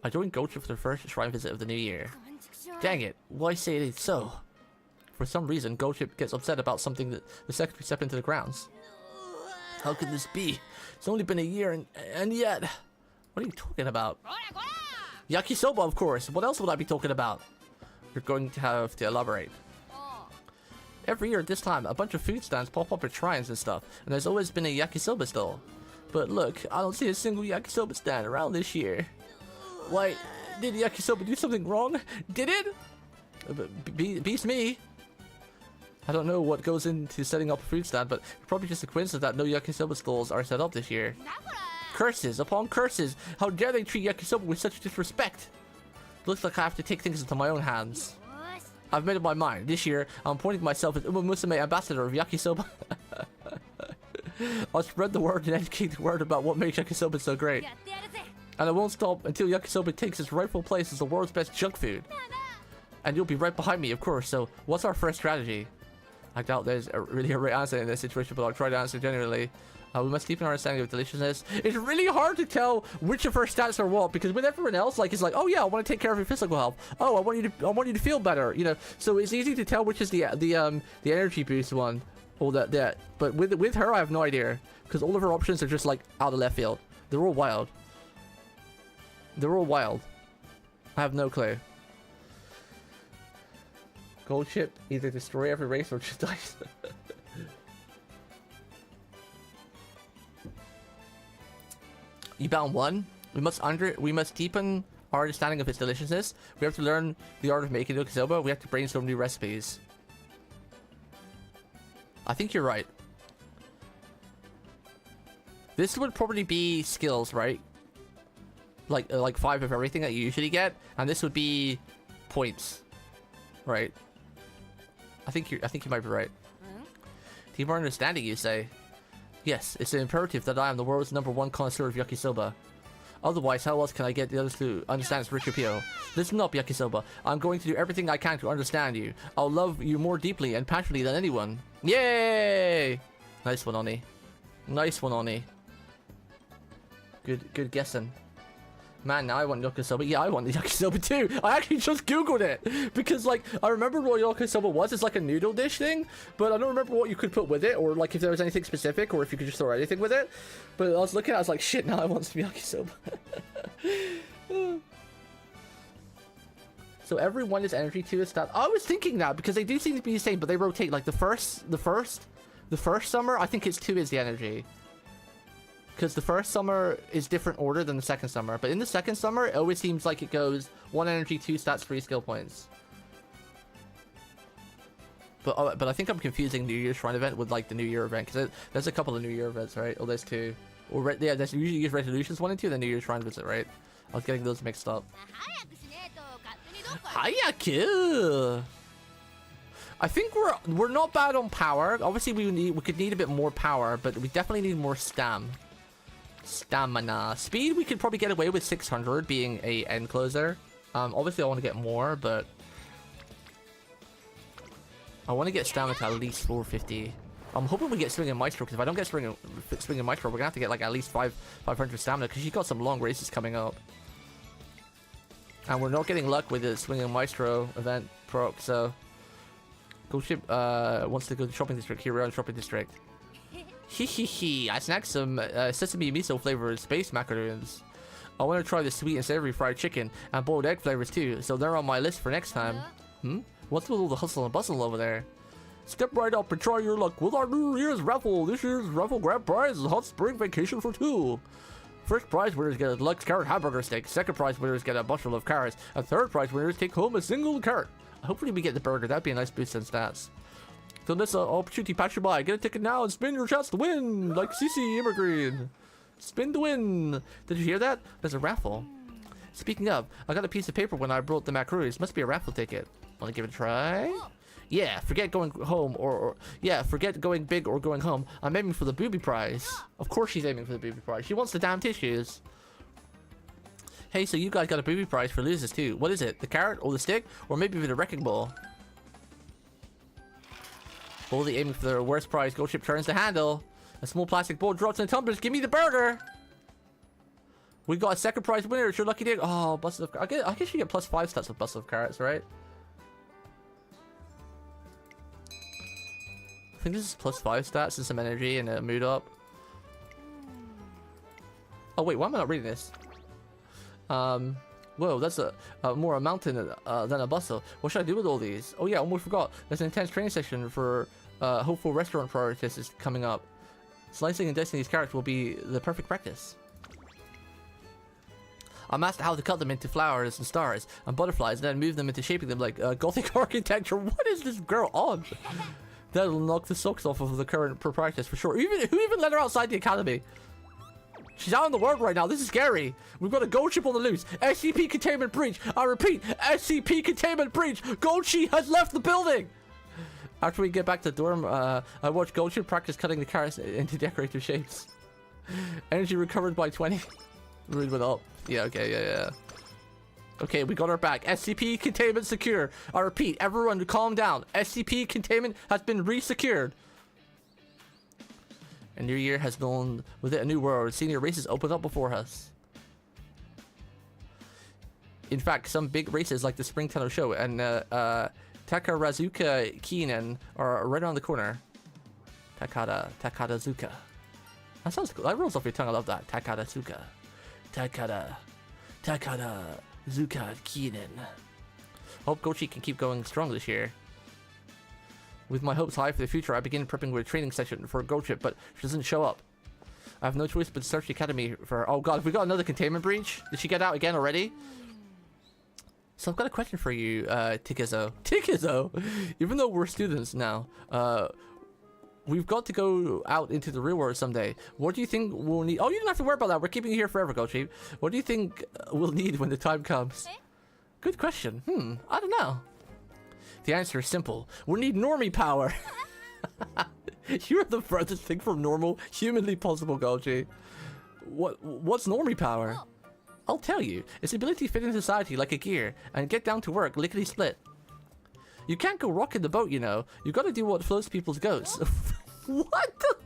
I joined Golchi for the first shrine visit of the new year. Dang it, why say it is so? For some reason, Goldship gets upset about something that the second we step into the grounds. How could this be? It's only been a year and yet... What are you talking about? Yakisoba, of course. What else would I be talking about? You're going to have to elaborate. Every year at this time, a bunch of food stands pop up at shrines and stuff, and there's always been a yakisoba stall. But look, I don't see a single yakisoba stand around this year. Why, did yakisoba do something wrong? Did it? Beats me. I don't know what goes into setting up a food stand, but probably just a coincidence that no yakisoba stalls are set up this year. Curses upon curses! How dare they treat yakisoba with such disrespect? Looks like I have to take things into my own hands. I've made up my mind. This year, I'm appointing myself as Umamusume ambassador of yakisoba. I'll spread the word and educate the word about what makes yakisoba so great. And I won't stop until yakisoba takes its rightful place as the world's best junk food. And you'll be right behind me, of course, so what's our first strategy? I doubt there's really a right answer in this situation, but I'll try to answer genuinely. We must deepen our understanding of deliciousness. It's really hard to tell which of her stats are what, because with everyone else, like, it's like, oh yeah, I want to take care of your physical health. Oh, I want you to feel better, you know. So it's easy to tell which is the energy boost one, or that. But with her, I have no idea, because all of her options are just like out of left field. They're all wild. They're all wild. I have no clue. Gold chip, either destroy every race or just dice. You bound one. We must deepen our understanding of its deliciousness. We have to learn the art of making yakisoba. We have to brainstorm new recipes. I think you're right. This would probably be skills, right? Like 5 of everything that you usually get, and this would be points, right? I think you might be right. Deeper understanding, you say? Yes, it's an imperative that I am the world's #1 connoisseur of yakisoba. Otherwise, how else can I get the others to understand its rich appeal? Listen up, yakisoba. I'm going to do everything I can to understand you. I'll love you more deeply and passionately than anyone. Yay! Nice one, Oni. Nice one, Oni. Good guessing. Man, now I want yakisoba. Yeah, I want the yakisoba too. I actually just googled it because, like, I remember what yakisoba was. It's like a noodle dish thing, but I don't remember what you could put with it, or like if there was anything specific, or if you could just throw anything with it. But I was looking at it, I was like, shit, now I want some yakisoba. So every one is energy, 2 is stat. I was thinking that because they do seem to be the same, but they rotate. Like the first summer, I think it's 2 is the energy. Because the first summer is different order than the second summer. But in the second summer, it always seems like it goes 1 energy, 2 stats, 3 skill points. But I think I'm confusing New Year's Shrine event with like the New Year event. Because there's a couple of New Year events, right? Oh, there's 2. Or yeah, there's usually use resolutions 1 and 2, then New Year's Shrine visit, right? I was getting those mixed up. Hayaku! I think we're not bad on power. Obviously, we could need a bit more power, but we definitely need more stamina. Speed, we could probably get away with 600 being a end closer. Obviously, I want to get more, but I want to get stamina to at least 450. I'm hoping we get Swing and Maestro, because if I don't get Swing and Maestro, we're gonna have to get like at least 500 stamina, because she's got some long races coming up. And we're not getting luck with the Swing and Maestro event proc, so Goldship wants to go to shopping district. Here we're on shopping district. Hee. I snacked some sesame miso flavored space macaroons. I want to try the sweet and savory fried chicken and boiled egg flavors too, so they're on my list for next time. What's with all the hustle and bustle over there? Step right up and try your luck with our New Year's raffle. This year's raffle grand prize is a hot spring vacation for 2. First prize winners get a deluxe carrot hamburger steak. Second prize winners get a bushel of carrots. And third prize winners take home a single carrot. Hopefully we get the burger. That'd be a nice boost in stats. So this opportunity pass you by. Get a ticket now and spin your chance to win. Like CC Immergreen. Spin to win. Did you hear that? There's a raffle. Speaking of, I got a piece of paper when I brought the macaroons. Must be a raffle ticket. Want to give it a try? Yeah, forget going home forget going big or going home. I'm aiming for the booby prize. Of course she's aiming for the booby prize. She wants the damn tissues. Hey, so you guys got a booby prize for losers too. What is it? The carrot or the stick? Or maybe the wrecking ball? Boldly aiming for the worst prize. Goldship turns the handle. A small plastic ball drops in the tumblers. Give me the burger! We got a second prize winner. It's your lucky day. Oh, bustle of carrots. I guess you get +5 stats with bustle of carrots, right? I think this is +5 stats and some energy and a mood up. Oh wait, why am I not reading this? Whoa, that's more a mountain than a bustle. What should I do with all these? Oh yeah, almost forgot. There's an intense training session for hopeful restaurant priorities coming up. Slicing and dicing these carrots will be the perfect practice. I'm asked how to cut them into flowers and stars and butterflies, and then move them into shaping them like Gothic architecture. What is this girl on? That'll knock the socks off of the current proprietors for sure. Who even let her outside the academy? She's out in the world right now. This is scary. We've got a gold ship on the loose. SCP containment breach. I repeat, SCP containment breach. Goldship has left the building. After we get back to the dorm, I watch Goldship practice cutting the carrots into decorative shapes. Energy recovered by 20. Read it up. Yeah, okay, yeah. Okay, we got our back. SCP containment secure. I repeat, everyone calm down. SCP containment has been re-secured. A new year has known with it a new world. Senior races open up before us. In fact, some big races like the Spring Tunnel Show and Takarazuka Kinen are right around the corner. Takarazuka. That sounds cool. That rolls off your tongue. I love that. Takarazuka. Takarazuka Kinen. Hope Gochi can keep going strong this year. With my hopes high for the future, I begin prepping with a training session for a gold ship, but she doesn't show up. I have no choice but to search the academy for her. Oh god, have we got another containment breach? Did she get out again already? So I've got a question for you, Tikizo. Tikizo! Even though we're students now, we've got to go out into the real world someday. What do you think we'll need? Oh, you don't have to worry about that. We're keeping you here forever, Gochi. What do you think we'll need when the time comes? Good question. I don't know. The answer is simple. We'll need normie power. You're the furthest thing from normal, humanly possible, Golgi. What's normie power? I'll tell you. It's the ability to fit in society like a gear and get down to work lickety split. You can't go rocking the boat, you know. You gotta do what floats people's goats. What the?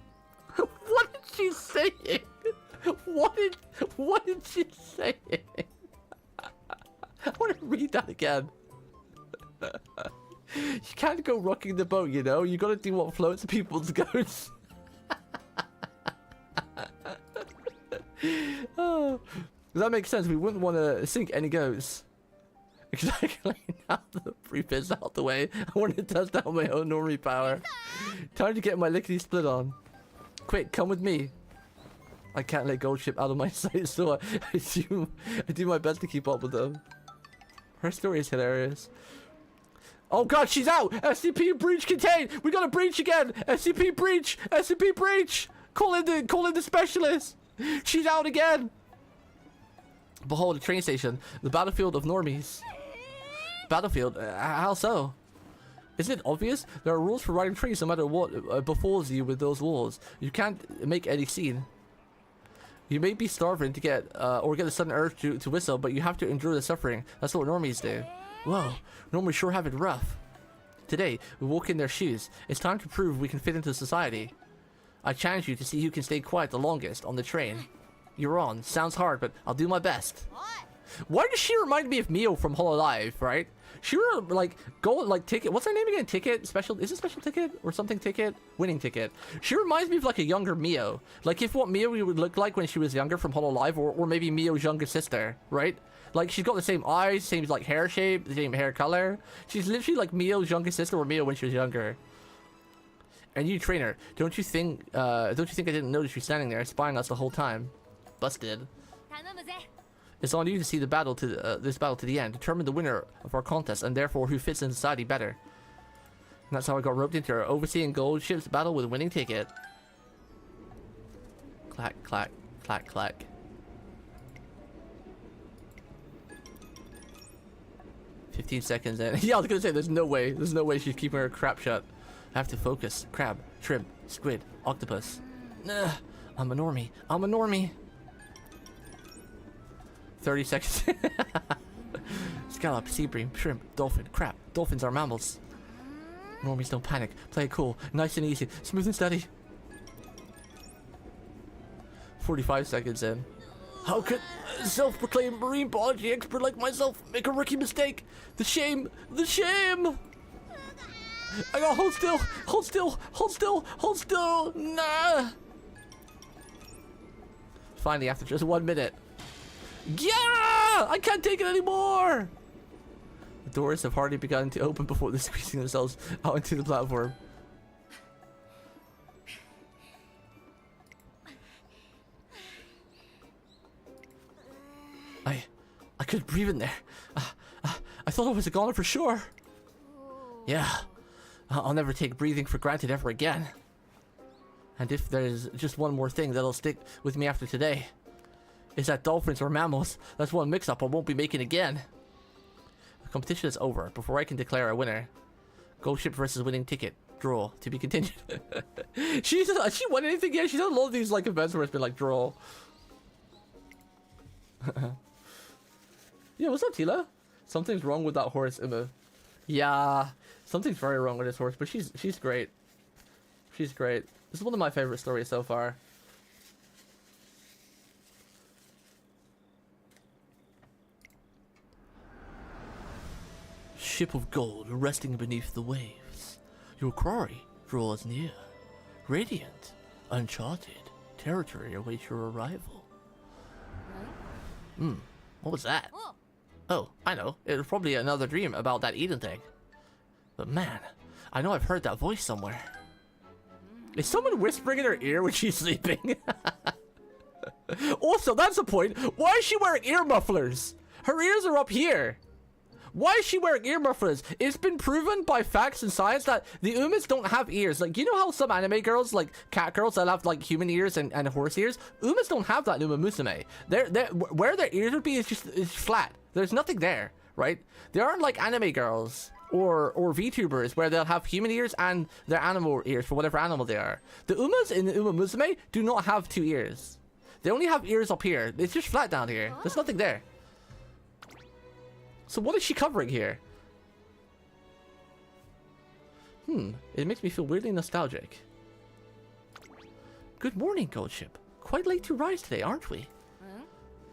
What did she say? What did she say? I want to read that again. You can't go rocking the boat, you know. You gotta do what floats people's goats. Oh, that makes sense. We wouldn't want to sink any goats. Exactly. Now the brief is out the way, I want to test out my own normie power. Time to get my lickety split on. Quick, come with me. I can't let Goldship out of my sight, so I do my best to keep up with them. Her story is hilarious. Oh god, she's out! SCP breach contained! We got a breach again! SCP breach! SCP breach! Call in the specialist! She's out again! Behold, a train station. The battlefield of normies. Battlefield? How so? Isn't it obvious? There are rules for riding trains no matter what befalls you with those walls. You can't make any scene. You may be starving to get, or get a sudden urge to whistle, but you have to endure the suffering. That's what normies do. Whoa, normies sure have it rough. Today, we walk in their shoes. It's time to prove we can fit into society. I challenge you to see who can stay quiet the longest on the train. You're on. Sounds hard, but I'll do my best. Why does she remind me of Mio from Hololive, right? She like ticket. What's her name again? Ticket? Special? Is it special ticket or something? Ticket? Winning ticket. She reminds me of like a younger Mio. Like if what Mio would look like when she was younger from Hololive, or maybe Mio's younger sister, right? Like she's got the same eyes, same like hair shape, the same hair color. She's literally like Mio's younger sister or Mio when she was younger. And you trainer, don't you think I didn't notice you standing there spying us the whole time? Busted. It's on you to see the battle to this battle to the end, determine the winner of our contest, and therefore who fits in society better. And that's how I got roped into her overseeing gold ship's battle with a winning ticket. Clack, clack, clack, clack. "15 seconds in." Yeah, I was gonna say there's no way she's keeping her crap shut. I have to focus. Crab, shrimp, squid, octopus. Ugh, I'm a normie. 30 seconds. Scallop, sea bream, shrimp, dolphin, crab. Dolphins are mammals. Normies don't panic. Play it cool. Nice and easy. Smooth and steady. 45 seconds in. How could a self-proclaimed marine biology expert like myself make a rookie mistake? The shame! The shame! I gotta hold still. Nah! Finally, after just 1 minute. Yeah! I can't take it anymore! The doors have hardly begun to open before they're squeezing themselves out into the platform. I couldn't breathe in there. I thought I was a goner for sure. Yeah. I'll never take breathing for granted ever again. And if there's just one more thing that'll stick with me after today, is that dolphins are mammals. That's one mix-up I won't be making again. The competition is over before I can declare a winner. Gold ship versus winning ticket. Draw. To be continued. She won anything yet? She's done a lot of these like events where it's been like draw. Yeah, what's up, Tila? Something's wrong with that horse, Emma. Yeah, something's very wrong with this horse, but she's great. She's great. This is one of my favorite stories so far. Ship of gold resting beneath the waves. Your quarry draws near. Radiant, uncharted territory awaits your arrival. What was that? Oh, I know. It was probably another dream about that Eden thing. But man, I know I've heard that voice somewhere. Is someone whispering in her ear when she's sleeping? Also, that's the point. Why is she wearing ear mufflers? Her ears are up here. Why is she wearing ear mufflers? It's been proven by facts and science that the Umas don't have ears. Like, you know how some anime girls, like cat girls that have like human ears and horse ears? Umas don't have that in Umamusume. Where their ears would be is flat. There's nothing there, right? They aren't like anime girls or VTubers where they'll have human ears and their animal ears for whatever animal they are. The Umas in the Umamusume do not have 2 ears. They only have ears up here. It's just flat down here. There's nothing there. So what is she covering here? It makes me feel weirdly nostalgic. Good morning, Gold Ship. Quite late to rise today, aren't we?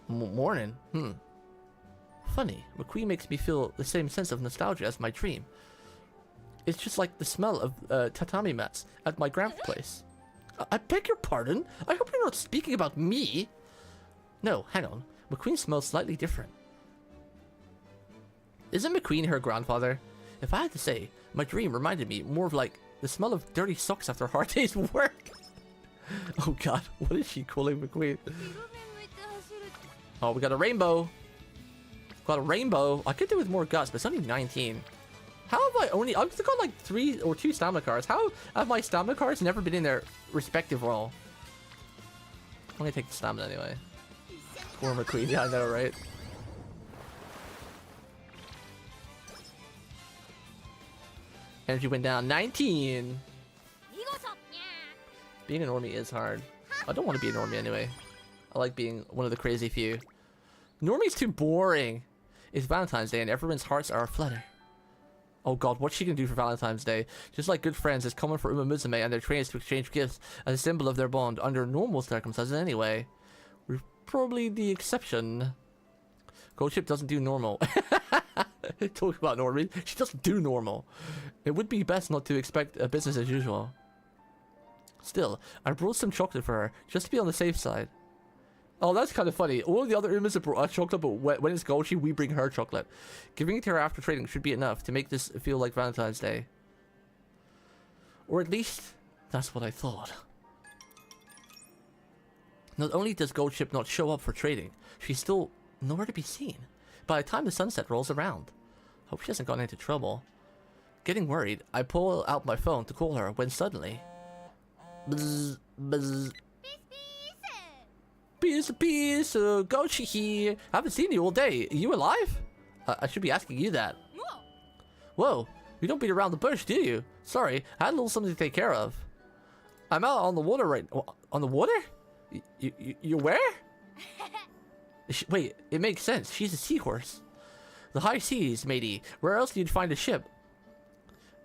Morning. Funny. McQueen makes me feel the same sense of nostalgia as my dream. It's just like the smell of tatami mats at my grandpa's place. I beg your pardon? I hope you're not speaking about me. No, hang on. McQueen smells slightly different. Isn't McQueen her grandfather? If I had to say, my dream reminded me more of like the smell of dirty socks after a hard day's work. Oh god, what is she calling McQueen? Oh, we got a rainbow. Got a rainbow. I could do with more guts, but it's only 19. How have I only... I've got like 3 or 2 stamina cards. How have my stamina cards never been in their respective role? I'm gonna take the stamina anyway. Poor McQueen. Yeah, I know, right? Energy went down 19. Being a normie is hard. I don't want to be a normie anyway. I like being one of the crazy few. Normie's too boring. It's Valentine's Day and everyone's hearts are aflutter. Oh god, what's she gonna do for Valentine's Day? Just like good friends, it's common for Umamusume and their trainers to exchange gifts as a symbol of their bond under normal circumstances anyway. We're probably the exception. Gold Ship doesn't do normal. Talk about normies. She doesn't do normal. It would be best not to expect a business as usual. Still, I brought some chocolate for her, just to be on the safe side. Oh, that's kind of funny. All of the other Umas have brought us chocolate, but when it's Gold Ship, we bring her chocolate. Giving it to her after trading should be enough to make this feel like Valentine's Day. Or at least, that's what I thought. Not only does Gold Ship not show up for trading, she's still nowhere to be seen by the time the sunset rolls around. Hope she hasn't gotten into trouble. Getting worried, I pull out my phone to call her when suddenly... Bzz, bzz. Peace, Gochi here. Haven't seen you all day. Are you alive? I should be asking you that. Whoa, you don't beat around the bush, do you? Sorry, I had a little something to take care of. I'm out on the water right... On the water? You're where? Wait, it makes sense. She's a seahorse. The high seas, matey. Where else do you find a ship?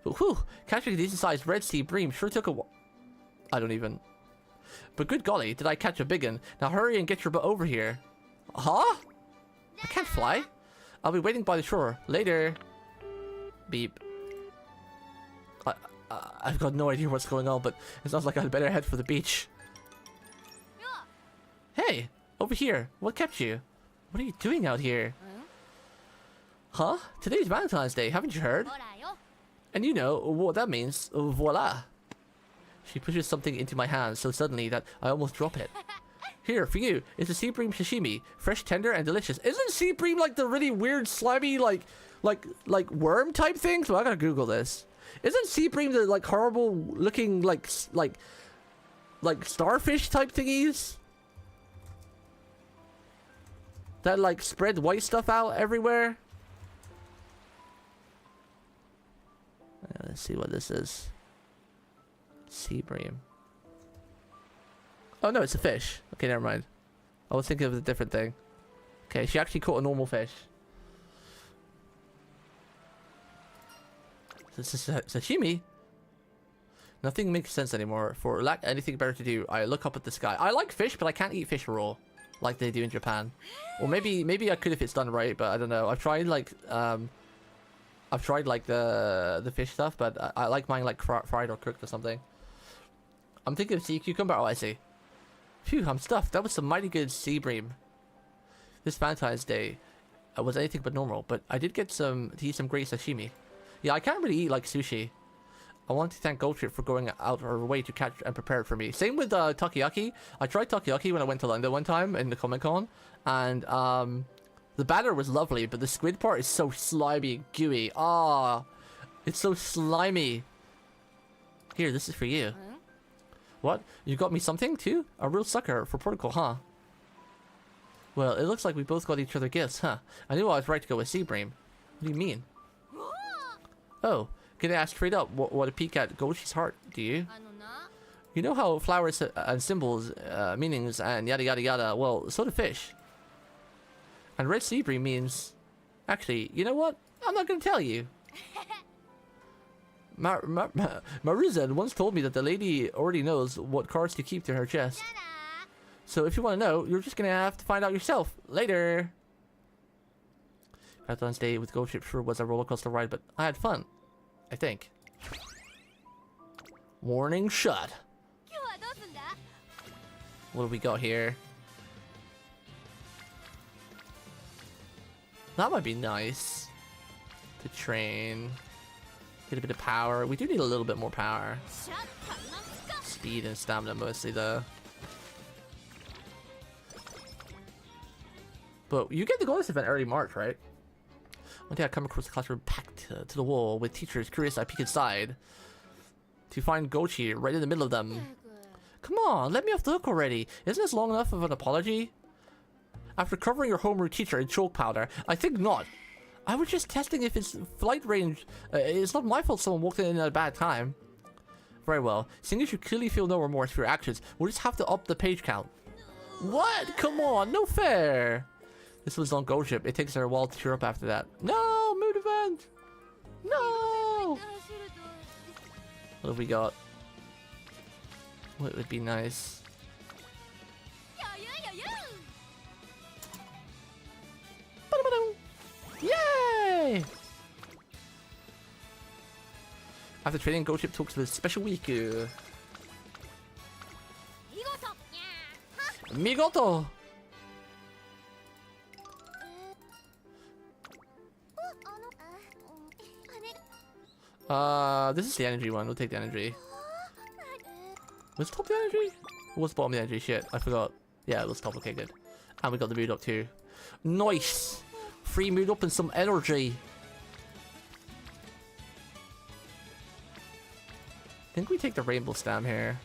Whew, catching a decent-sized Red Sea bream sure took a while. I don't even... But good golly, did I catch a biggin? Now hurry and get your butt over here. Huh? I can't fly. I'll be waiting by the shore. Later. Beep. I've got no idea what's going on, but it sounds like I'd better head for the beach. Hey, over here. What kept you? What are you doing out here? Huh? Today's Valentine's Day, haven't you heard? And you know what that means. Voila. She pushes something into my hand so suddenly that I almost drop it. Here, for you. It's a sea bream sashimi. Fresh, tender, and delicious. Isn't sea bream like the really weird, slimy, like worm type thing? So I gotta Google this. Isn't sea bream the like horrible looking like starfish type thingies? That like spread white stuff out everywhere? Let's see what this is. Sea bream. Oh no, it's a fish. Okay, never mind. I was thinking of a different thing. Okay, she actually caught a normal fish. This is sashimi. Nothing makes sense anymore. For lack anything better to do, I look up at the sky. I like fish, but I can't eat fish raw, like they do in Japan. Or maybe I could if it's done right, but I don't know. I've tried like the fish stuff, but I like mine like fried or cooked or something. I'm thinking of sea cucumber. Oh, I see. Phew, I'm stuffed. That was some mighty good sea bream. This Valentine's Day was anything but normal, but I did get to eat some great sashimi. Yeah, I can't really eat like sushi. I want to thank Gold Trip for going out of her way to catch and prepare it for me. Same with takoyaki. I tried takoyaki when I went to London one time in the Comic-Con, and the batter was lovely, but the squid part is so slimy and gooey. Ah, it's so slimy. Here, this is for you. What? You got me something too? A real sucker for protocol, huh? Well, it looks like we both got each other gifts, huh? I knew I was right to go with sea bream. What do you mean? Oh, gonna ask straight up what a peek at Gochi's heart, do you? You know how flowers and symbols, meanings, and yada yada yada, well, so do fish. And red sea bream means... Actually, you know what? I'm not gonna tell you. Maruza once told me that the lady already knows what cards to keep to her chest. So if you want to know, you're just gonna have to find out yourself. Later! Marathon's day with Ghost Ship sure was a roller coaster ride, but I had fun. I think. Warning shot. What do we got here? That might be nice. To train. Get a bit of power. We do need a little bit more power. Speed and stamina mostly though. But you get the goal this event early March, right? One day I come across the classroom packed to the wall with teachers curious. I peek inside to find Gochi right in the middle of them. Come on, let me off the hook already. Isn't this long enough of an apology? After covering your homeroom teacher in chalk powder, I think not. I was just testing if its flight range... it's not my fault someone walked in at a bad time. Very well. Seeing as you clearly feel no remorse for your actions, we'll just have to up the page count. What? Come on, no fair. This was on Gold Ship. It takes her a while to cheer up after that. No, mood event. No. What have we got? What would be nice? Yay! After training, Gold Ship talks with Special Week. Migoto! This is the energy one. We'll take the energy. Was top the energy? Or was bottom the energy? Shit, I forgot. Yeah, it was top. Okay, good. And we got the mood up too. Nice! Free mood up and some energy. I think we take the rainbow stam here.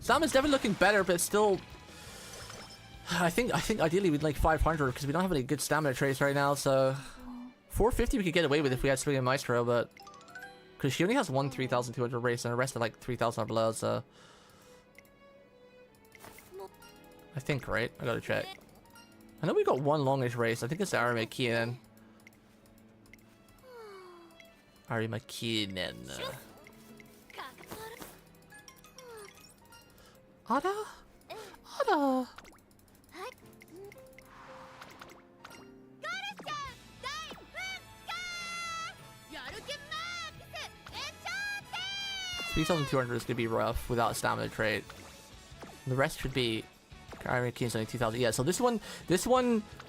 Stam is definitely looking better, but still... I think ideally we'd like 500 because we don't have any good stamina traits right now, so... 450 we could get away with if we had Swing and Maestro, but... Because she only has one 3,200 race and the rest are like 3,000 or below, so... I think, right? I gotta check. I know we got one longish race. I think it's the Arima Kinen. Arima Kinen. Ada? Ada? $3,200 is gonna be rough without a stamina trait. The rest should be... Arima Kinen's only 2,000. Yeah, so this one,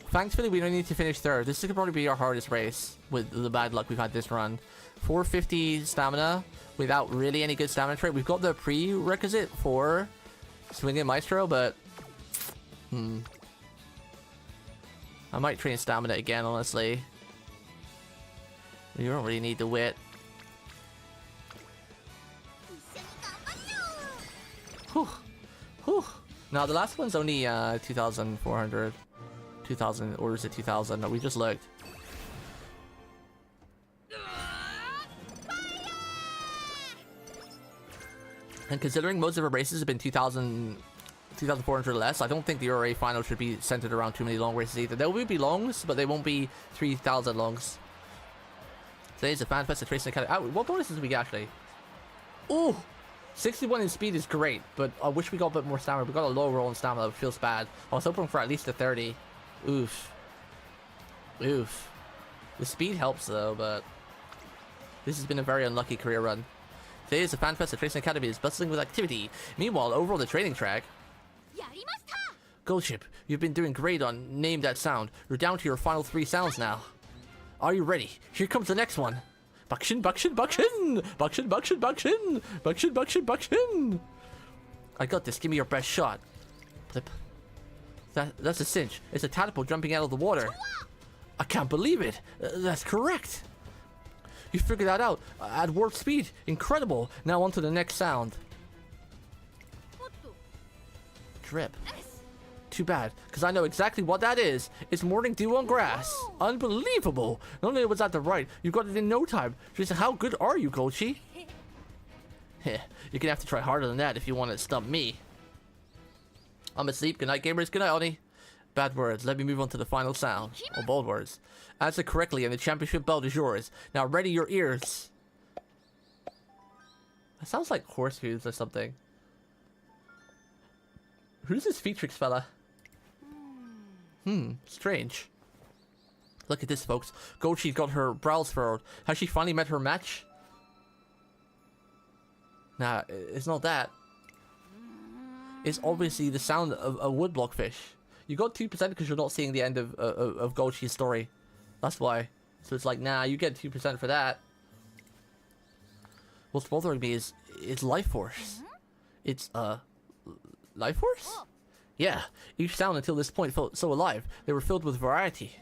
thankfully we don't need to finish third. This could probably be our hardest race with the bad luck we've had this run. 450 stamina without really any good stamina trait. We've got the prerequisite for Swinging Maestro, but I might train stamina again, honestly. You don't really need the wit. Whew. Whew. Now the last one's only 2,400. 2,000, or is it 2,000? No, we just looked. And considering most of our races have been 2,400 less, I don't think the URA final should be centered around too many long races either. There will be longs, but they won't be 3,000 longs. Today's a fan fest at Racing Academy. What bonuses did we get actually? Ooh! 61 in speed is great, but I wish we got a bit more stamina. We got a low roll in stamina, it feels bad. I was hoping for at least a 30. Oof. Oof. The speed helps though, but this has been a very unlucky career run. Today is a fan fest at Racing Academy is bustling with activity. Meanwhile, over on the training track... Gold Ship, you've been doing great on Name That Sound. You're down to your final 3 sounds now. Are you ready? Here comes the next one. Bakshin, bakshin, bakshin! Bakshin, bakshin, bakshin! Bakshin, bakshin, bakshin! I got this, give me your best shot. Blip. That's a cinch. It's a tadpole jumping out of the water. I can't believe it. That's correct. You figured that out. At warp speed. Incredible. Now on to the next sound. Drip. too bad, because I know exactly what that is. It's morning dew on grass. Unbelievable. Not only was that the right, you got it in no time. Just how good are you, Gochi? Heh, you're gonna have to try harder than that if you want to stump me. I'm asleep. Good night, gamers. Good night, Oni. Bad words. Let me move on to the final sound. Or bold words. Answer correctly and the championship belt is yours. Now ready your ears. That sounds like horse hooves or something. Who's this Featrix fella? Strange. Look at this, folks. Gochi's got her brows furrowed. Has she finally met her match? Nah, it's not that. It's obviously the sound of a woodblock fish. You got 2% because you're not seeing the end of Gochi's story. That's why. So it's like, nah, you get 2% for that. What's bothering me is life force. It's, life force? Yeah, each sound until this point felt so alive. They were filled with variety.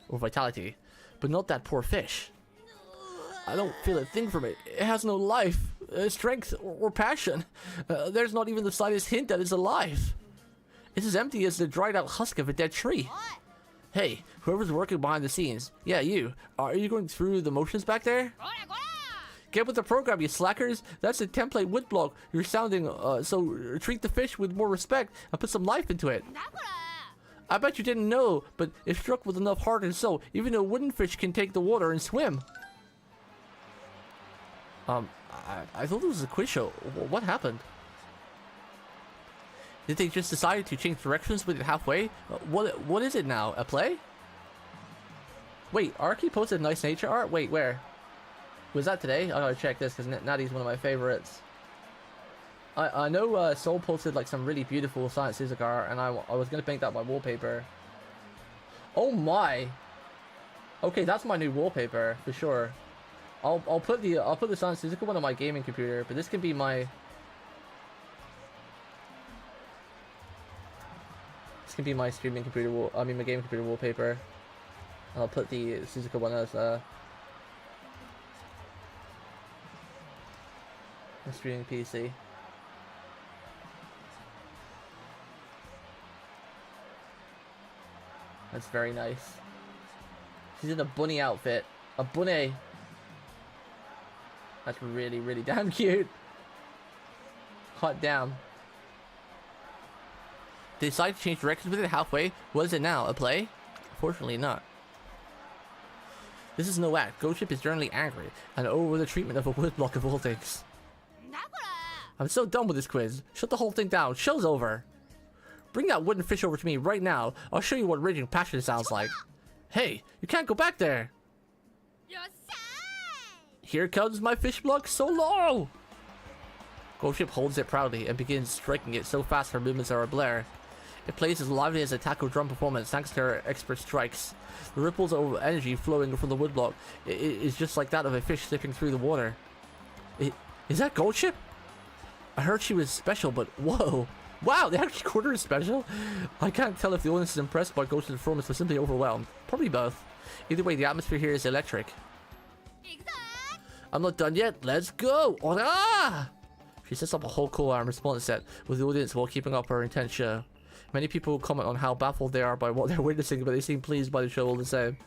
Or vitality. But not that poor fish. I don't feel a thing from it. It has no life, strength, or passion. There's not even the slightest hint that it's alive. It's as empty as the dried out husk of a dead tree. Hey, whoever's working behind the scenes. Yeah, you. Are you going through the motions back there? Get with the program, you slackers. That's a template woodblock. You're sounding, so treat the fish with more respect and put some life into it. I bet you didn't know, but if struck with enough heart and soul, even a wooden fish can take the water and swim. I thought it was a quiz show. What happened? Did they just decide to change directions with it halfway? What is it now? A play? Wait, Arky posted nice nature art? Wait, where? Was that today? I gotta check this because Natty's one of my favorites. I know Soul posted like some really beautiful Science Suzuka art, and I was gonna make that my wallpaper. Oh my! Okay, that's my new wallpaper for sure. I'll put the Science Suzuka one on my gaming computer, but this can be my streaming computer my gaming computer wallpaper. And I'll put the Suzuka one as a streaming PC. That's very nice. She's in a bunny outfit. A bunny. That's really, really damn cute. Hot damn. They decided to change directions with it halfway. What is it now? A play? Fortunately not. This is no act. Ghost Ship is generally angry and over the treatment of a woodblock of all things. I'm so done with this quiz. Shut the whole thing down. Show's over. Bring that wooden fish over to me right now. I'll show you what raging passion sounds like. Hey, you can't go back there. Here comes my fish block so long. Ghost Ship holds it proudly and begins striking it so fast her movements are a blur. It plays as lively as a taco drum performance thanks to her expert strikes. The ripples of energy flowing from the woodblock is just like that of a fish slipping through the water. Is that Ghost Ship? I heard she was special, but whoa. Wow, they actually called her special? I can't tell if the audience is impressed by Ghost's performance or simply overwhelmed. Probably both. Either way, the atmosphere here is electric. I'm not done yet. Let's go. Ora! She sets up a whole call and response set with the audience while keeping up her intense show. Many people comment on how baffled they are by what they're witnessing, but they seem pleased by the show all the same.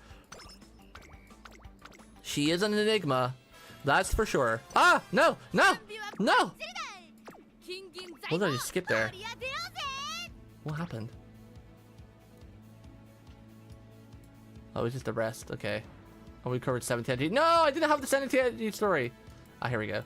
She is an enigma. That's for sure. Ah! No! No! No! What did I just skip there? What happened? Oh, it's just the rest. Okay. Oh, we covered 17. No! I didn't have the 17 story! Ah, here we go.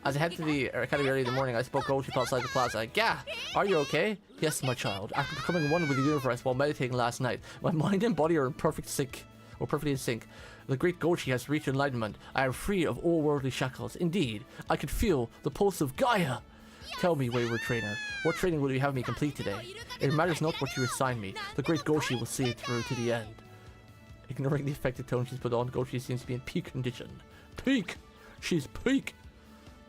As I head to the academy early in the morning, I spoke Gold Ship outside the plaza. Gah! Are you okay? Yes, my child. After becoming one with the universe while meditating last night, my mind and body are in perfect sync. Or perfectly in sync. The great Gochi has reached enlightenment. I am free of all worldly shackles. Indeed, I could feel the pulse of Gaia. Tell me, wayward trainer, what training will you have me complete today? It matters not what you assign me. The great Gochi will see it through to the end. Ignoring the affected tone she's put on, Gochi seems to be in peak condition. Peak! She's peak!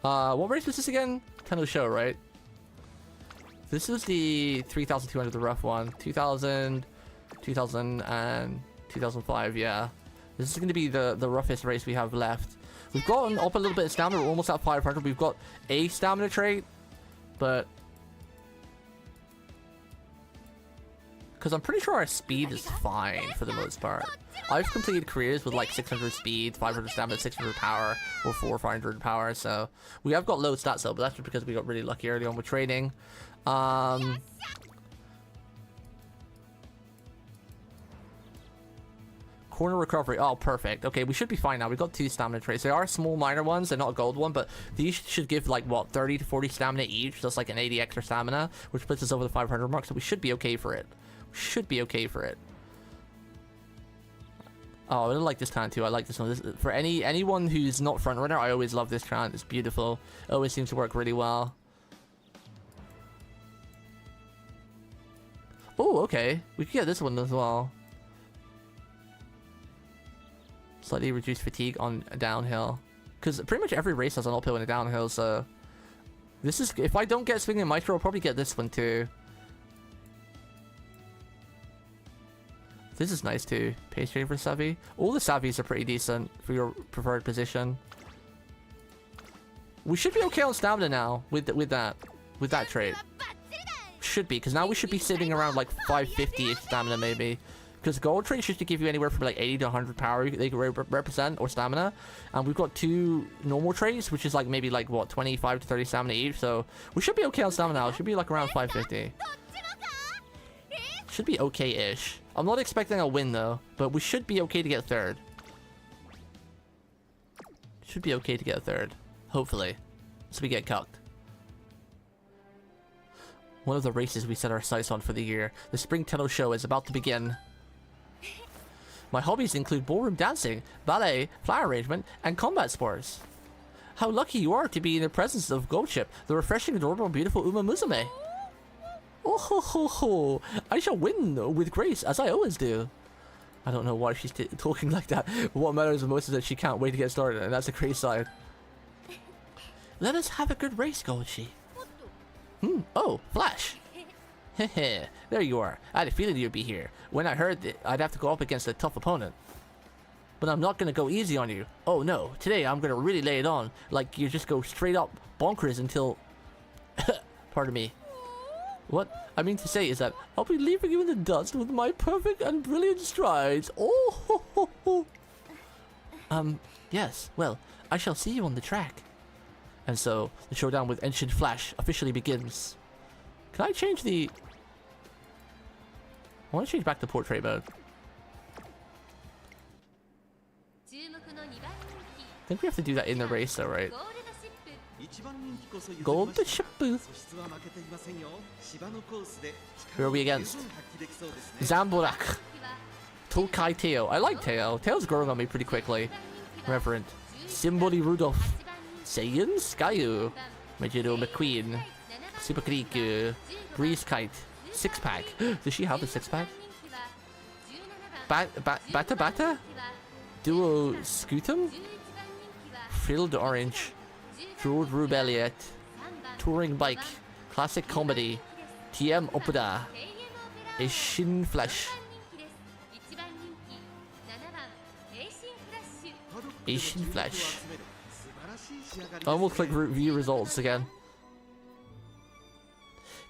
What race was this again? Tendo Show, right? This was the 3,200, the rough one. 2000, 2000, and 2005, yeah. This is going to be the roughest race we have left. We've gotten up a little bit of stamina. We're almost at 500. We've got a stamina trait, but Because I'm pretty sure our speed is fine for the most part. I've completed careers with like 600 speed, 500 stamina, 600 power, or 400 or 500 power, so we have got low stats though, but that's just because we got really lucky early on with training. Corner recovery. Oh, perfect. Okay, we should be fine now. We've got 2 stamina traits. They are small minor ones. They're not a gold one, but these should give like, what, 30 to 40 stamina each. That's like an 80 extra stamina, which puts us over the 500 mark, so we should be okay for it. We should be okay for it. Oh, I like this talent too. I like this one. For anyone who's not front runner, I always love this talent. It's beautiful. It always seems to work really well. Oh, okay. We can get this one as well. Slightly reduced fatigue on a downhill, because pretty much every race has an uphill and a downhill, so this is, if I don't get swinging micro, I'll probably get this one too. This is nice too. Pace trade for Savvy. All the Savvies are pretty decent for your preferred position. We should be okay on stamina now with that trait. Should be, because now we should be sitting around like 550-ish stamina maybe. Because gold traits used to give you anywhere from like 80 to 100 power they could represent, or stamina. And we've got 2 normal traits, which is like maybe like what, 25 to 30 stamina each. So we should be okay on stamina now. It should be like around 550. Should be okay-ish. I'm not expecting a win though, but we should be okay to get 3rd. Should be okay to get 3rd. Hopefully. So we get cucked. One of the races we set our sights on for the year. The Spring Tenno Show is about to begin. My hobbies include ballroom dancing, ballet, flower arrangement, and combat sports. How lucky you are to be in the presence of Goldship, the refreshing, adorable, beautiful Umamusume. Oh ho ho ho! I shall win with grace, as I always do. I don't know why she's talking like that. What matters most is that she can't wait to get started, and that's a great side. Let us have a good race, Goldshi. Oh, Flash. Heh, there you are. I had a feeling you'd be here. When I heard that I'd have to go up against a tough opponent. But I'm not gonna go easy on you. Oh no, today I'm gonna really lay it on. Like you just go straight up bonkers until... Pardon me. What I mean to say is that I'll be leaving you in the dust with my perfect and brilliant strides. Oh ho ho ho. Yes, well, I shall see you on the track. And so, the showdown with Ancient Flash officially begins. Can I change the... I want to change back to portrait mode. I think we have to do that in the race though, right? Gold ship. Who are we against? Zamborak. Tokai Teo. I like Teo. Teo's growing on me pretty quickly. Reverend. Simboli Rudolph. Saiyan Skyu. Majiro McQueen. Super Kriku. Breeze Kite. 6-pack. Does she have a 6-pack? Bata Bata? Duo Scutum? Frilled Orange. Droid Rubelliot. Touring Bike. Classic Comedy. TM Opeda. Ishin Flash. Ishin Flash. I will click view results again.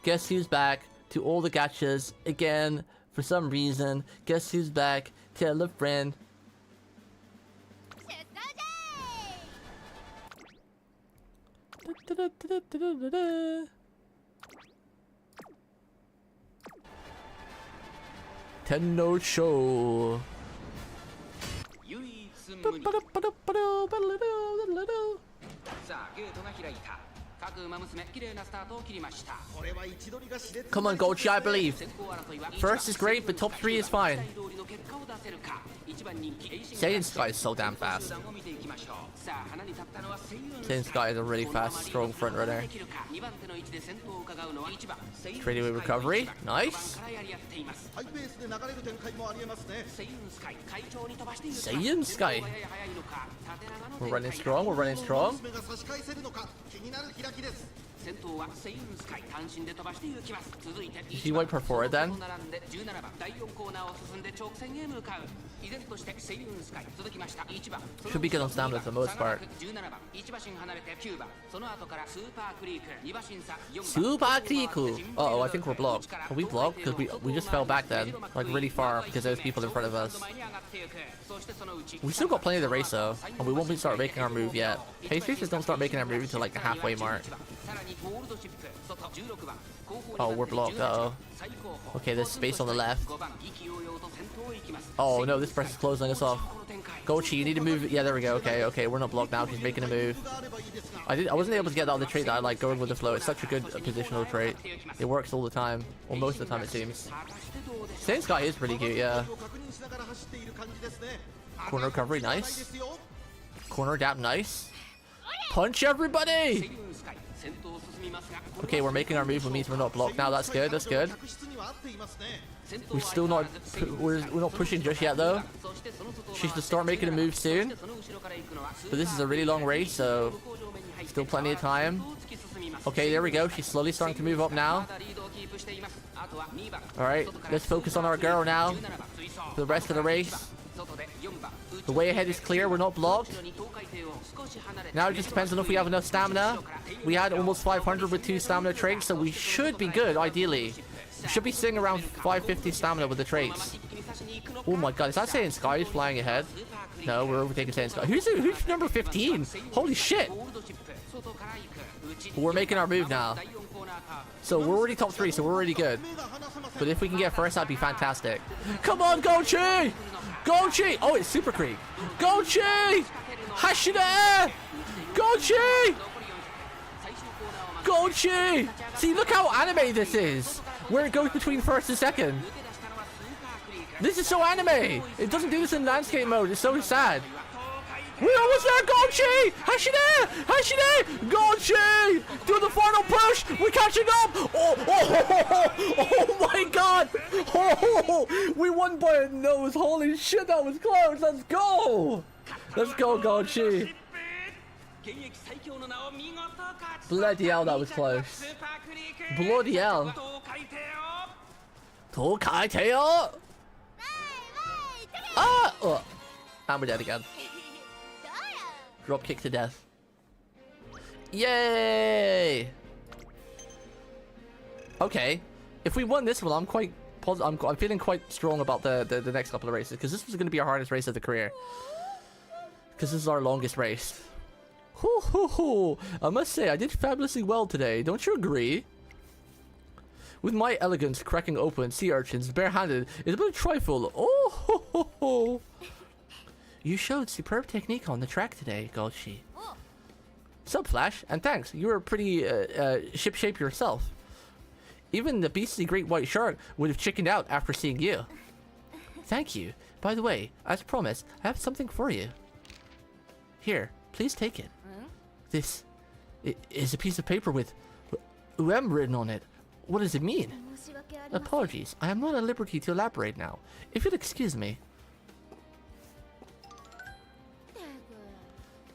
Guess who's back to all the gachas again for some reason. Guess who's back? Tell a friend. Tenno Show. Come on, Goldshi, I believe. First is great, but top 3 is fine. Saiyan Sky is so damn fast. Saiyan Sky is a really fast, strong front runner. Trading with recovery. Nice. Saiyan Sky. We're running strong, we're running strong. Did she wipe her forehead then? Should be good on stamina for the most part. Super Kriku! Uh-oh, I think we're blocked. Are we blocked? Because we just fell back then. Like really far because there's people in front of us. We still got plenty of the race though. And we won't start making our move yet. Pace racers don't start making our move until like the halfway mark. Oh, we're blocked. Uh-oh. Okay, there's space on the left. Oh no, this person's closing us off. Gochi, you need to move. Yeah, there we go. Okay, okay, we're not blocked now. She's making a move. I wasn't able to get out the trait that I like, going with the flow. It's such a good positional trait. It works all the time. Well, most of the time it seems. Saiyan Sky is pretty cute, yeah. Corner recovery, nice. Corner adapt, nice. Punch everybody! Okay, we're making our move, which means we're not blocked now. That's good, that's good. We're still not, we're not pushing just yet though. She should start making a move soon. But this is a really long race, so still plenty of time. Okay, there we go. She's slowly starting to move up now. Alright, let's focus on our girl now for the rest of the race. The way ahead is clear, we're not blocked. Now it just depends on if we have enough stamina. We had almost 500 with 2 stamina traits, so we should be good, ideally. We should be sitting around 550 stamina with the traits. Oh my god, is that Saiyan Sky is flying ahead? No, we're overtaking Saiyan Sky. Who's number 15? Holy shit! We're making our move now. So we're already top 3, so we're already good. But if we can get first, that'd be fantastic. Come on, Gochi! Gochi! Oh, it's Super Creek. Gochi! Hashida! Gochi! Gochi! See, look how anime this is. Where it goes between first and second. This is so anime. It doesn't do this in landscape mode. It's so sad. We're almost there, Gochi! Hashida! Hashida! Gochi! Do the final push! We're catching up! Oh my god! Oh, we won by a nose! Holy shit, that was close! Let's go! Let's go, Gochi! Bloody hell, that was close. Bloody hell. Tokaiteo! Ah! Oh. And we're dead again. Drop kick to death. Yay! Okay, if we won this one, I'm quite positive. I'm feeling quite strong about the next couple of races, because this was going to be our hardest race of the career. Because this is our longest race. Hoo hoo hoo! I must say, I did fabulously well today. Don't you agree? With my elegance cracking open sea urchins barehanded is a bit of trifle. Oh ho ho ho! You showed superb technique on the track today, Gochi. Sup, Flash, and thanks. You were pretty shipshape yourself. Even the beastly great white shark would have chickened out after seeing you. Thank you. By the way, as promised, I have something for you. Here, please take it. This is a piece of paper with written on it. What does it mean? Apologies, I am not at liberty to elaborate now. If you'll excuse me.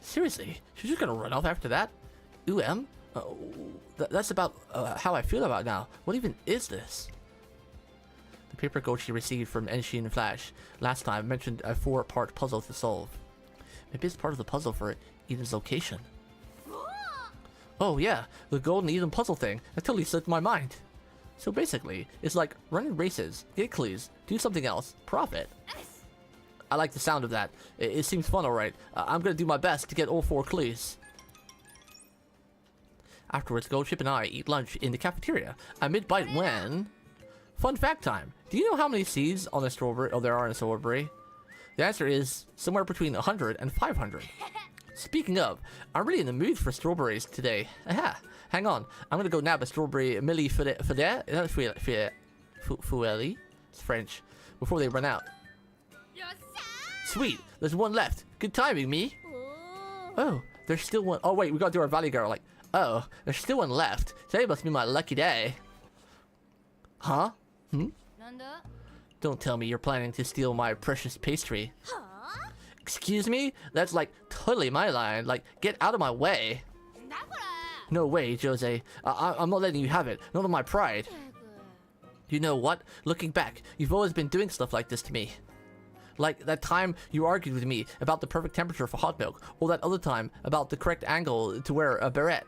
Seriously, she's just gonna run off after that? That's about how I feel about now. What even is this? The paper Gochi received from Enshin and Flash last time mentioned a 4-part puzzle to solve. Maybe it's part of the puzzle for Eden's location. Oh yeah, the Golden Eden puzzle thing. That totally slipped my mind. So basically, it's like running races, get clues, do something else, profit. I like the sound of that. It seems fun, alright. I'm gonna do my best to get all 4 clues. Afterwards, Goldship and I eat lunch in the cafeteria. A mid-bite when... Fun fact time. Do you know how many seeds on a strawberry there are in a strawberry? The answer is somewhere between 100 and 500. Speaking of, I'm really in the mood for strawberries today. Aha! Hang on. I'm gonna go nab a strawberry millefeuille. Feuille? It's French. Before they run out. Sweet, there's one left. Good timing, me. Oh, there's still one. Oh wait, we gotta do our Valley Girl. Like, oh, there's still one left. Today must be my lucky day. Huh? Don't tell me you're planning to steal my precious pastry. Excuse me? That's like totally my line. Like, get out of my way. No way, Jose. I'm not letting you have it. Not on my pride. You know what? Looking back, you've always been doing stuff like this to me. Like that time you argued with me about the perfect temperature for hot milk, or that other time about the correct angle to wear a beret.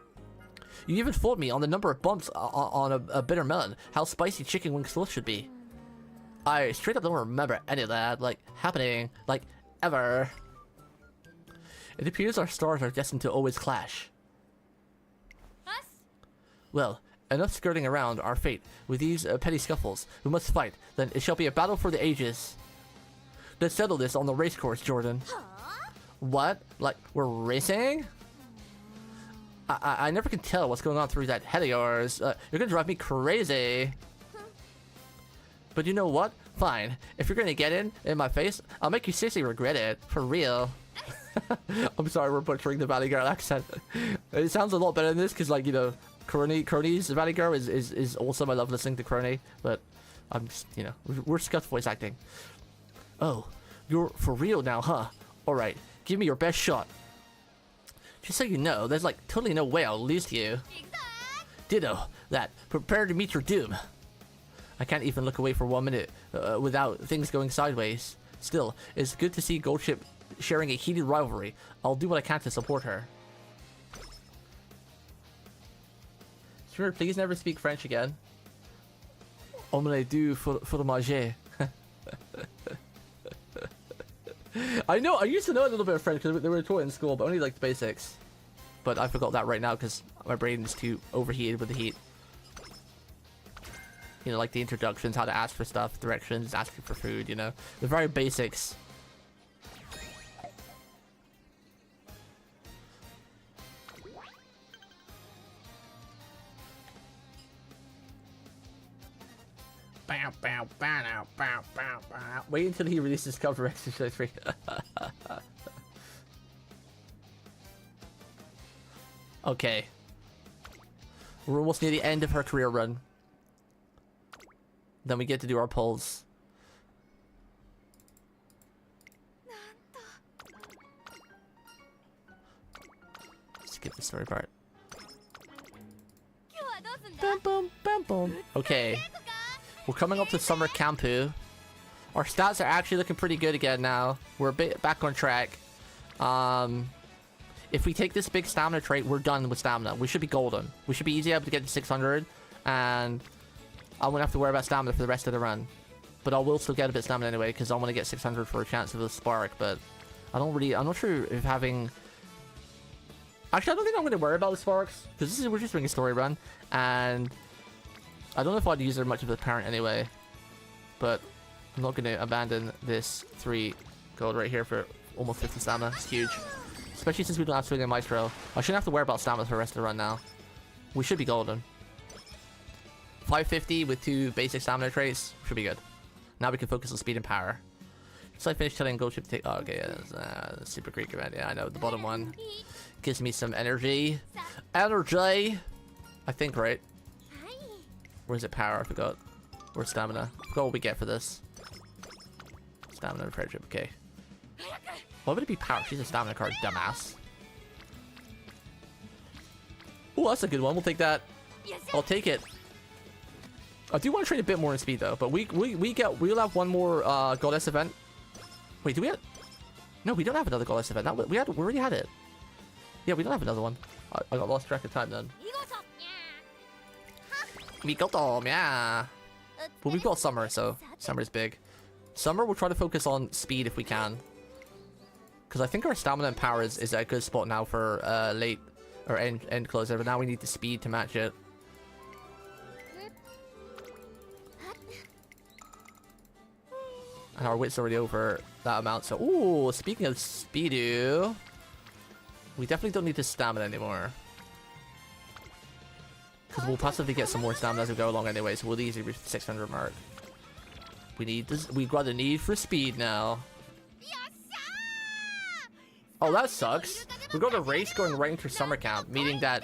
You even fought me on the number of bumps on a bitter melon, how spicy chicken wing sauce should be. I straight up don't remember any of that, like, happening, like, ever. It appears our stars are destined to always clash. Well, enough skirting around our fate with these petty scuffles. We must fight, then it shall be a battle for the ages. Let's settle this on the race course, Jordan. What? Like, we're racing? I never can tell what's going on through that head of yours. You're gonna drive me crazy. But you know what? Fine. If you're gonna get in my face, I'll make you seriously regret it. For real. I'm sorry we're butchering the Valley Girl accent. It sounds a lot better than this because, like, you know, Crony's Valley Girl is awesome. I love listening to Crony, but I'm just, you know, we're scuffed voice acting. Oh, you're for real now, huh? Alright, give me your best shot. Just so you know, there's like totally no way I'll lose to you. Ditto, that. Prepare to meet your doom. I can't even look away for 1 minute without things going sideways. Still, it's good to see Goldship sharing a heated rivalry. I'll do what I can to support her. Sure, please never speak French again. Omelette for le manger. I know, I used to know a little bit of French because they were taught in school, but only like the basics. But I forgot that right now because my brain is too overheated with the heat. You know, like the introductions, how to ask for stuff, directions, asking for food, you know. The very basics. Bow, bow, bow, bow, bow, bow. Wait until he releases cover exercise 3. Okay. We're almost near the end of her career run. Then we get to do our polls. Skip the story part. Bum, bum, bum, bum. Okay. We're coming up to Summer Campu. Our stats are actually looking pretty good again now. We're a bit back on track. If we take this big stamina trait, we're done with stamina. We should be golden. We should be easy able to get to 600. And I won't have to worry about stamina for the rest of the run. But I will still get a bit of stamina anyway, because I want to get 600 for a chance of a spark. But I don't really... I'm not sure if having... Actually, I don't think I'm going to worry about the sparks. Because we're just doing a story run. And I don't know if I'd use her much of a parent anyway. But I'm not going to abandon this 3 gold right here for almost 50 stamina. It's huge. Especially since we don't have Swing and Maestro. I shouldn't have to worry about stamina for the rest of the run now. We should be golden. 550 with 2 basic stamina traits. Should be good. Now we can focus on speed and power. So I finished telling Goldship to take... Oh, okay, yeah, Super Creek event. Yeah, I know. The bottom one gives me some energy. Energy! I think, right? Where is it? Power? I forgot. Or stamina. I forgot what we get for this. Stamina and friendship. Okay. Why would it be power? She's a stamina card, dumbass. Oh, that's a good one. We'll take that. I'll take it. I do want to train a bit more in speed though, but we'll have one more goddess event. Wait, do we have? No, we don't have another goddess event. We already had it. Yeah, we don't have another one. I got lost track of time then. Mikoto, yeah. But we've got summer, so summer's big. Summer, we'll try to focus on speed if we can. Because I think our stamina and power is a good spot now for late or end closer, but now we need the speed to match it. And our wit's already over that amount, so... Ooh, speaking of speedo... We definitely don't need the stamina anymore. Because we'll possibly get some more stamina as we go along anyway, so we'll easily reach the 600 mark. We need this... We've got the need for speed now. Oh, that sucks. We've got a race going right into summer camp, meaning that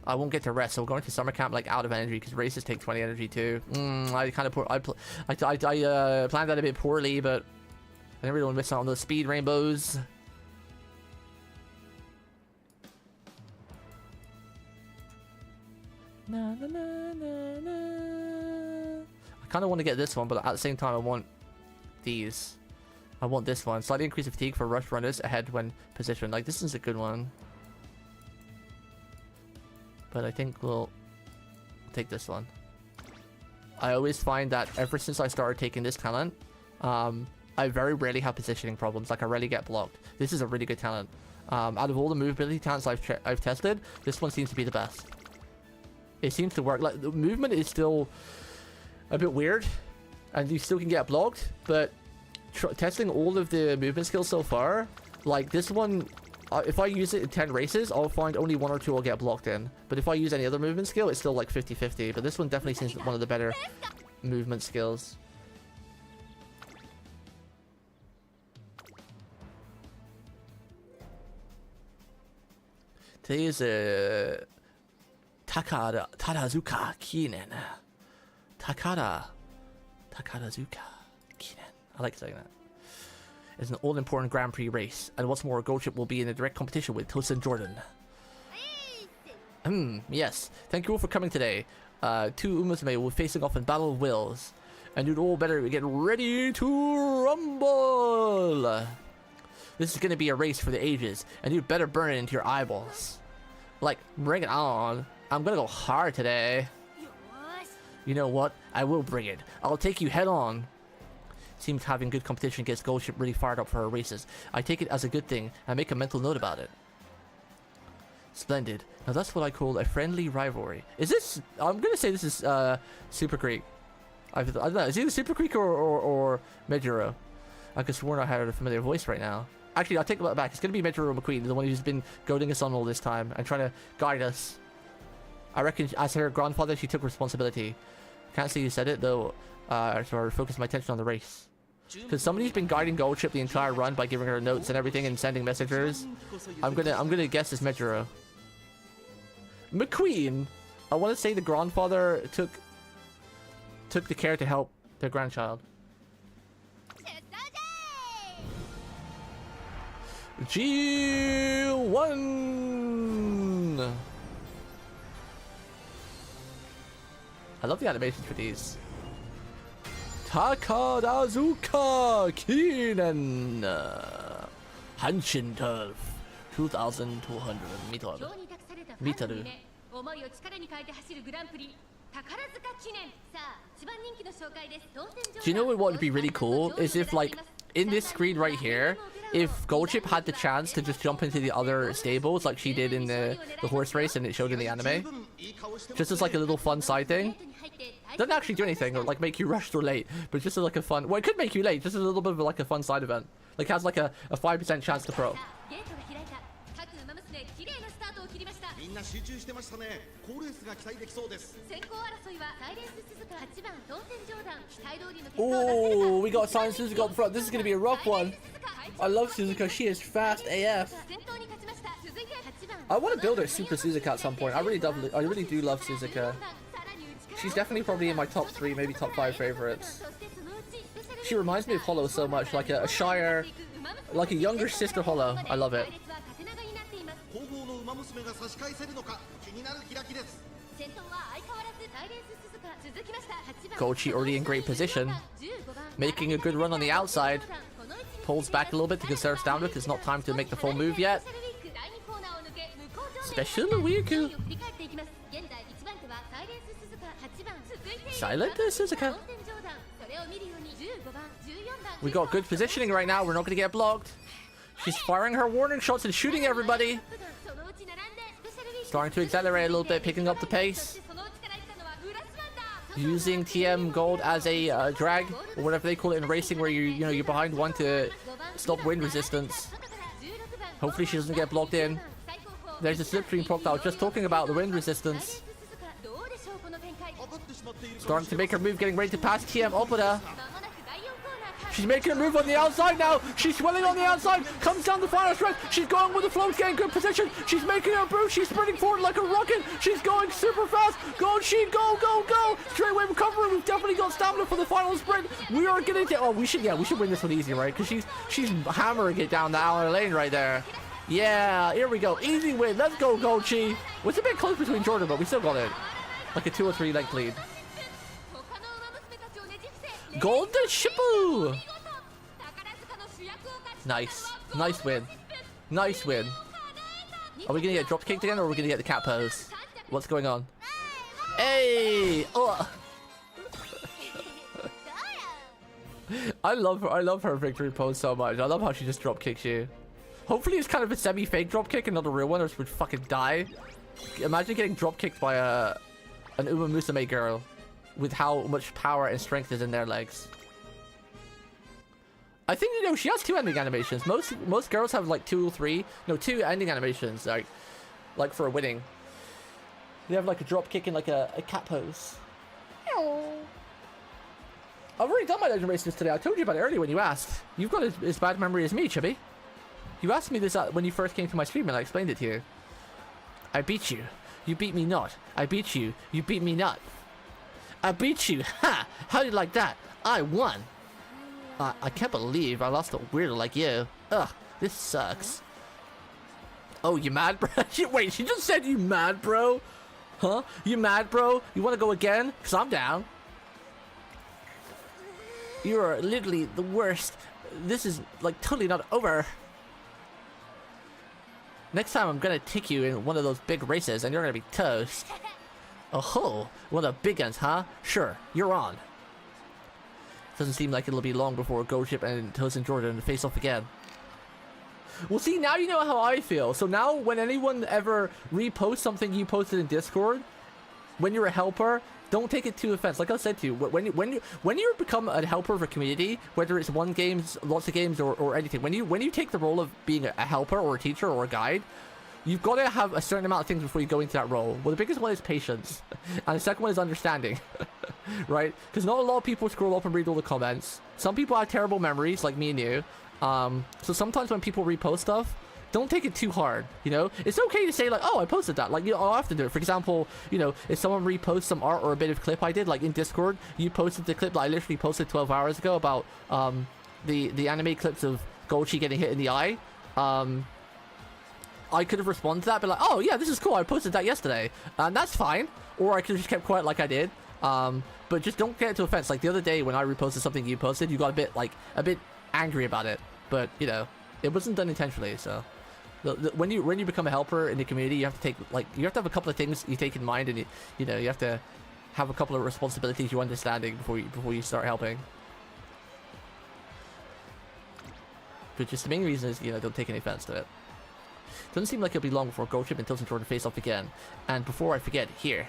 I won't get to rest. So we're going to summer camp like out of energy because races take 20 energy too. I kind of planned that a bit poorly, but I never really want to miss out on those speed rainbows. Na, na, na, na, na. I kind of want to get this one, but at the same time I want these. I want this one. Slightly increase the fatigue for rush runners ahead when positioned. Like, this is a good one. But I think we'll take this one. I always find that ever since I started taking this talent, I very rarely have positioning problems. Like, I rarely get blocked. This is a really good talent. Out of all the movability talents I've tested, this one seems to be the best. It seems to work. Like, the movement is still a bit weird, and you still can get blocked, but testing all of the movement skills so far, like this one, if I use it in 10 races, I'll find only 1 or 2 will get blocked in. But if I use any other movement skill, it's still like 50-50. But this one definitely seems one of the better movement skills. Today is Tarazuka Kinen. Takarazuka Kinen. I like saying that. It's an all-important Grand Prix race, and what's more, Goldship will be in a direct competition with Tosin Jordan. Yes. Thank you all for coming today. Two Umamusume will be facing off in Battle of Wills, and you'd all better get ready to rumble. This is going to be a race for the ages, and you'd better burn it into your eyeballs. Like, bring it on. I'm going to go hard today. You know what? I will bring it. I'll take you head on. Seems having good competition gets Goldship really fired up for her races. I take it as a good thing and make a mental note about it. Splendid. Now that's what I call a friendly rivalry. Is this... I'm going to say this is Super Creek. I don't know. Is it either Super Creek or Mejuro? I could sworn I had a familiar voice right now. Actually, I'll take that back. It's going to be Mejuro McQueen, the one who's been goading us on all this time and trying to guide us. I reckon as her grandfather, she took responsibility. Can't say you said it, though, so I focus my attention on the race. Because somebody's been guiding Goldship the entire run by giving her notes and everything and sending messengers. I'm gonna guess it's Mejuro. McQueen! I want to say the grandfather took the care to help their grandchild. G1! I love the animations for these. Takarazuka Kinen Hanshin Turf 2200 meter. Do you know what would be really cool is if, like, in this screen right here, if Goldship had the chance to just jump into the other stables like she did in the horse race and it showed in the anime, just as like a little fun side thing. Doesn't actually do anything or like make you rush or late, but just as like a fun, well, it could make you late, just a little bit of like a fun side event. Like has like a 5% chance to pro. Oh, we got Silent Suzuka up front. This is gonna be a rough one. I love Suzuka. She is fast AF. I want to build her Super Suzuka at some point. I really do love Suzuka. She's definitely probably in my top 3, maybe top 5 favorites. She reminds me of Hollow so much, like a shyer, like a younger sister Hollow. I love it. Gochi already in great position, making a good run on the outside. Pulls back a little bit to conserve stamina because it's not time to make the full move yet. Special Wieku. Silent Suzuka. We got good positioning right now. We're not going to get blocked. She's firing her warning shots and shooting everybody. Starting to accelerate a little bit, picking up the pace. Using TM Gold as a drag, or whatever they call it in racing, where you're behind one to stop wind resistance. Hopefully she doesn't get blocked in. There's a slipstream proc that I was just talking about, the wind resistance. Starting to make her move, getting ready to pass TM Opera. She's making a move on the outside now. She's swelling on the outside. Comes down the final stretch. She's going with the float, getting good position. She's making a move. She's sprinting forward like a rocket. She's going super fast. Go, she go, go, go. Straight away recovery. We've definitely got stamina for the final sprint. We are getting to. Oh, we should win this one easy, right? Because she's hammering it down the outer lane right there. Yeah, here we go. Easy win. Let's go, Gochi. It's a bit close between Jordan, but we still got it. Like a 2 or 3 length lead. Golden Shibu! Nice. Nice win. Nice win. Are we gonna get drop kicked again, or are we gonna get the cat pose? What's going on? Hey! Oh. I love her victory pose so much. I love how she just drop kicks you. Hopefully it's kind of a semi-fake drop kick and not a real one, or she would fucking die. Imagine getting drop kicked by an Umamusume girl with how much power and strength is in their legs. I think, you know, she has 2 ending animations. Most girls have like 2 or 3, no, 2 ending animations, like for a winning. They have like a drop kick and like a cat pose. I've already done my legend races today. I told you about it earlier when you asked. You've got as bad memory as me, Chibi. You asked me this when you first came to my stream and I explained it to you. I beat you. You beat me not. I beat you. You beat me not. I beat you. Ha! How do you like that? I won. I can't believe I lost a weirdo like you. Ugh, this sucks. Oh, you mad, bro? Wait, she just said you mad, bro? Huh? You mad, bro? You want to go again? Because I'm down. You're literally the worst. This is like totally not over. Next time I'm gonna take you in one of those big races and you're gonna be toast. Oh, one of the big ones, huh? Sure, you're on. Doesn't seem like it'll be long before Goldship and Toast and Jordan face off again. Well, see, now you know how I feel. So now when anyone ever reposts something you posted in Discord, when you're a helper, don't take it to offense. Like I said to you, when you become a helper of a community, whether it's one games, lots of games, or anything, when you take the role of being a helper or a teacher or a guide, you've got to have a certain amount of things before you go into that role. Well, the biggest one is patience, and the second one is understanding, right? Because not a lot of people scroll up and read all the comments. Some people have terrible memories, like me and you. So sometimes when people repost stuff, don't take it too hard, you know? It's okay to say, like, oh, I posted that. Like, you know, I'll have to do it. For example, you know, if someone reposts some art or a bit of clip I did, like in Discord, you posted the clip that I literally posted 12 hours ago about the anime clips of Golchi getting hit in the eye. I could have responded to that, but like, oh, yeah, this is cool. I posted that yesterday. And that's fine. Or I could have just kept quiet like I did. But just don't get into offense. Like the other day when I reposted something you posted, you got a bit angry about it. But, you know, it wasn't done intentionally, so... When you become a helper in the community, you have to take you have to have a couple of things you take in mind, and you know you have to have a couple of responsibilities you're understanding before you start helping. But just the main reason is, you know, don't take any offense to it. Doesn't seem like it'll be long before Goldship and Toast and Jordan face off again. And before I forget, here.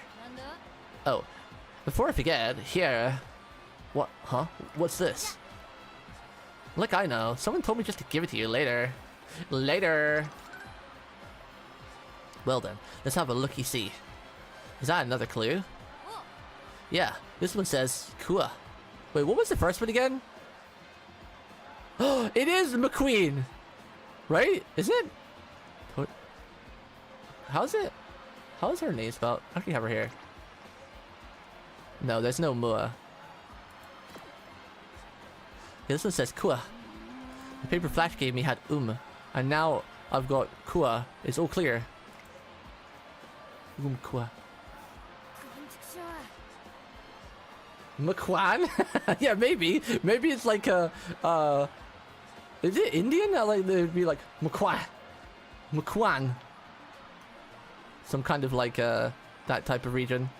Oh, before I forget, here. What? Huh? What's this? Like I know. Someone told me just to give it to you later. Later. Well then, let's have a looky-see. Is that another clue? Yeah, this one says Kua. Wait, what was the first one again? Oh, it is McQueen! Right? Is it? How's it? How is her name spelled? I actually have her here. No, there's no Mua. Yeah, this one says Kua. The paper Flash gave me had and now I've got Kua. It's all clear. Kua. McQuan? Yeah, maybe. Maybe it's like a is it Indian? Like they'd be like McQuan. McQuan. Some kind of like that type of region.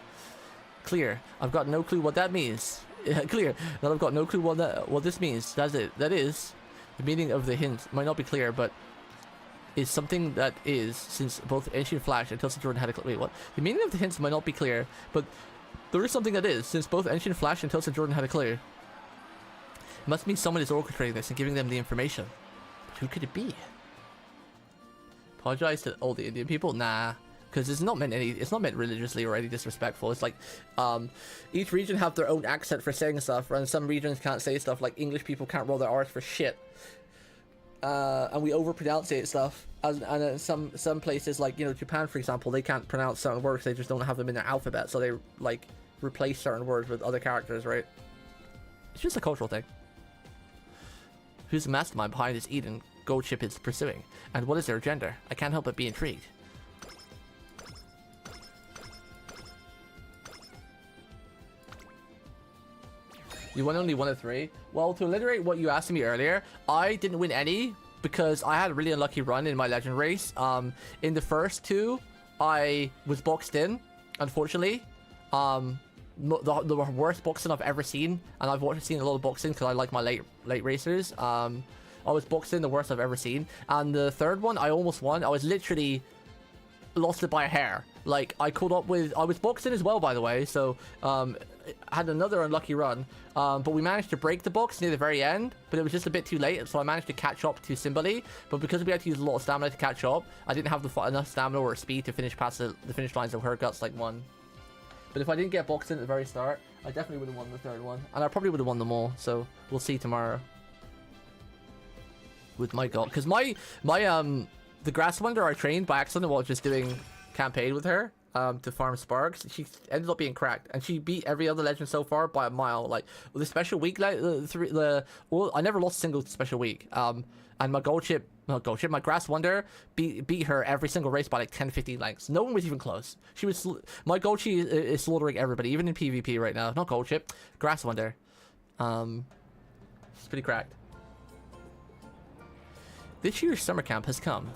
Clear. I've got no clue what that means. Clear. That I've got no clue what this means. That's it. That is. The meaning of the hint might not be clear, but is something that is, since both Ancient Flash and Toast and Jordan had a clue. Wait, what? The meaning of the hints might not be clear, but there is something that is, since both Ancient Flash and Toast and Jordan had a clue. It must mean someone is orchestrating this and giving them the information. But who could it be? Apologize to all the Indian people? Nah. Because it's not meant religiously or any disrespectful. It's like each region have their own accent for saying stuff, and some regions can't say stuff. Like English people can't roll their R's for shit, and we overpronounce stuff. And some places, like, you know, Japan for example, they can't pronounce certain words. They just don't have them in their alphabet, so they like replace certain words with other characters, right? It's just a cultural thing. Who's the mastermind behind this Eden Goldship is pursuing, and what is their agenda? I can't help but be intrigued. You won only 1 of 3. Well, to alliterate what you asked me earlier, I didn't win any because I had a really unlucky run in my legend race. In the first 2, I was boxed in, unfortunately. The worst boxing I've ever seen, and I've seen a lot of boxing because I like my late racers. I was boxed in the worst I've ever seen, and the third one I almost won. I was literally lost it by a hair. Like, I caught up with, I was boxed in as well, by the way, so had another unlucky run, but we managed to break the box near the very end, but it was just a bit too late, so I managed to catch up to Simbali. But because we had to use a lot of stamina to catch up, I didn't have enough stamina or speed to finish past the finish line, so her guts like won. But if I didn't get boxed in at the very start, I definitely would have won the third one, and I probably would have won them all, so we'll see tomorrow with my gut. Because the grass wonder I trained by accident while just doing campaign with her to farm sparks. She ended up being cracked, and she beat every other legend so far by a mile. Like, the special week, like I never lost a single special week. And my my grass wonder beat her every single race by like 10-15 lengths. No one was even close. She was my gold chip is slaughtering everybody, even in PvP right now. Not gold chip, grass wonder. She's pretty cracked. This year's summer camp has come.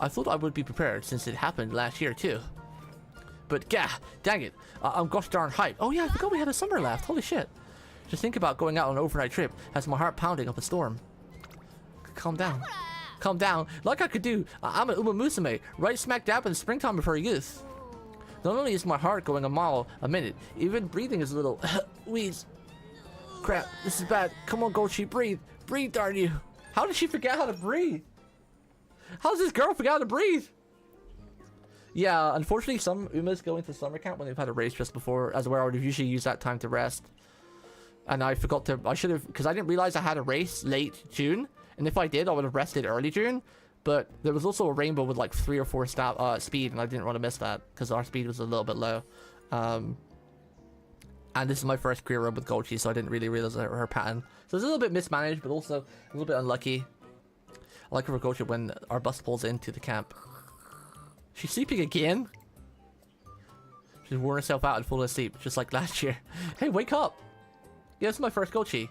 I thought I would be prepared since it happened last year too. But gah, dang it, I'm gosh darn hyped. Oh yeah, I forgot we had a summer left. Holy shit. Just think about going out on an overnight trip has my heart pounding up a storm. Calm down. Calm down. Like I could do. I'm an Umamusume, right smack dab in the springtime of her youth. Not only is my heart going a mile a minute, even breathing is a little wheeze. Crap, this is bad. Come on, Gochi, breathe. Breathe, darn you. How did she forget how to breathe? How does this girl forget how to breathe? Yeah, unfortunately, some Umas go into summer camp when they've had a race just before, as well. I would have usually used that time to rest. And I forgot to, I should have, because I didn't realize I had a race late June. And if I did, I would have rested early June. But there was also a rainbow with like 3 or 4 speed, and I didn't want to miss that because our speed was a little bit low. And this is my first career run with Golchi, so I didn't really realize her pattern. So it's a little bit mismanaged, but also a little bit unlucky. I like her Golchi when our bus pulls into the camp. She's sleeping again? She's worn herself out and fallen asleep, just like last year. Hey, wake up! Yeah, this is my first Golchi.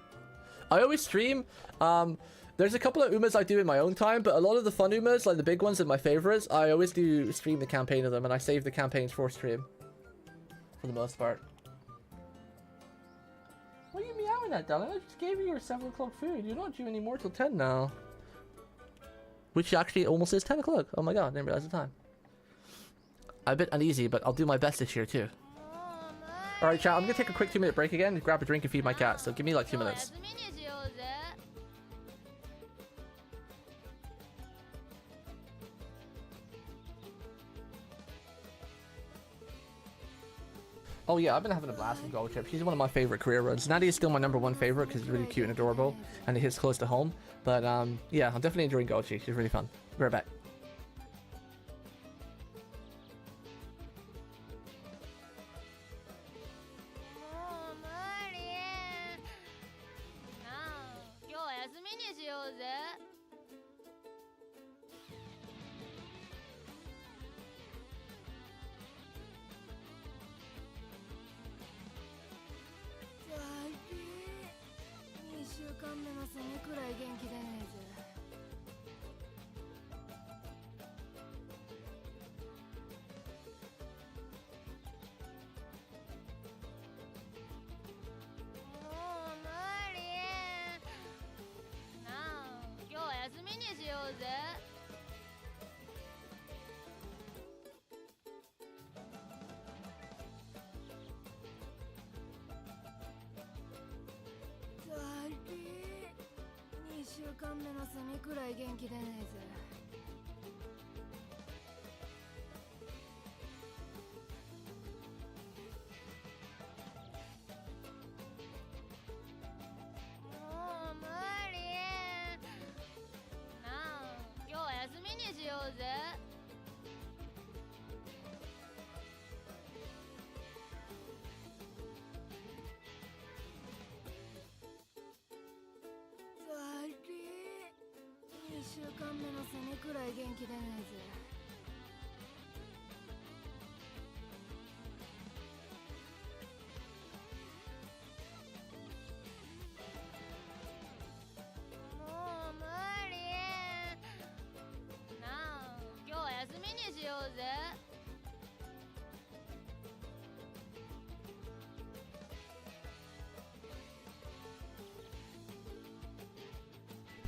I always stream. There's a couple of Umas I do in my own time, but a lot of the fun Umas, like the big ones and my favorites, I always do stream the campaign of them, and I save the campaigns for stream. For the most part. What are you meowing at, darling? I just gave you your 7 o'clock food. You're not due anymore till 10 now. Which actually almost is 10 o'clock. Oh my god, I didn't realize the time. I'm a bit uneasy, but I'll do my best this year too. Alright, chat, I'm gonna take a quick 2-minute break again, grab a drink and feed my cat, so give me like 2 minutes. Oh yeah, I've been having a blast with Gold Chip. She's one of my favorite career runs. Natty is still my #1 favorite because it's really cute and adorable, and it hits close to home. But yeah, I'm definitely enjoying Gold Chip. She's really fun. Be right back.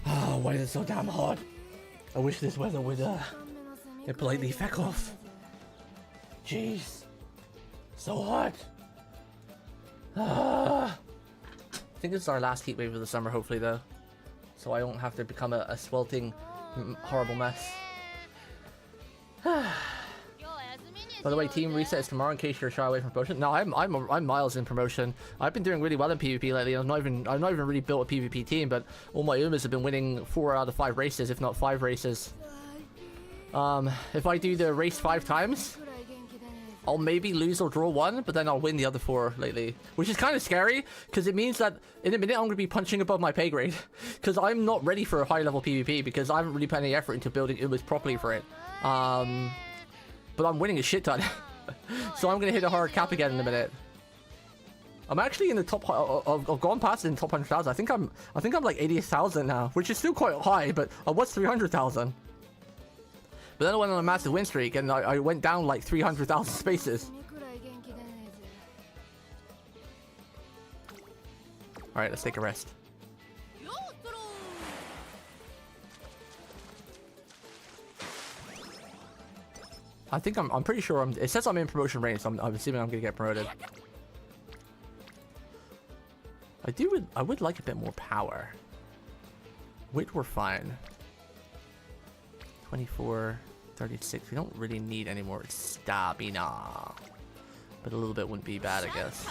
Oh, why is it so damn hot? I wish this weather would politely feck off. Jeez. So hot. I think this is our last heat wave of the summer, hopefully, though. So I won't have to become a swelting, horrible mess. By the way, team reset is tomorrow in case you're shy away from promotion. No, I'm miles in promotion. I've been doing really well in PvP lately. I've not even really built a PvP team, but all my Umas have been winning 4 out of 5 races, if not 5 races. If I do the race 5 times, I'll maybe lose or draw 1, but then I'll win the other 4 lately, which is kind of scary because it means that in a minute I'm going to be punching above my pay grade because I'm not ready for a high level PvP because I haven't really put any effort into building Umas properly for it. But I'm winning a shit ton. So I'm going to hit a hard cap again in a minute. I'm actually in the top. I've gone past in top 100,000. I think I'm like 80,000 now, which is still quite high. But I was 300,000. But then I went on a massive win streak, and I went down like 300,000 spaces. All right, let's take a rest. I think I'm pretty sure it says I'm in promotion range, so I'm assuming I'm gonna get promoted. I would like a bit more power. Weight we're fine. 24, 36. We don't really need any more stamina, but a little bit wouldn't be bad, I guess.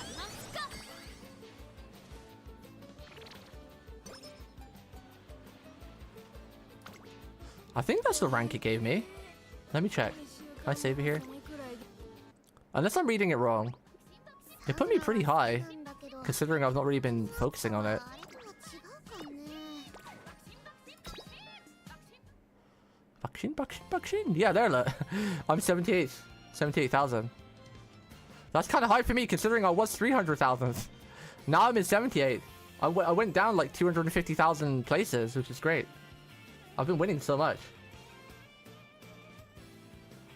I think that's the rank it gave me. Let me check. Can I save it here? Unless I'm reading it wrong. It put me pretty high, considering I've not really been focusing on it. Bakshin. Yeah, there, look. I'm 78,000. That's kind of high for me, considering I was 300,000. Now I'm in 78. I went down like 250,000 places, which is great. I've been winning so much.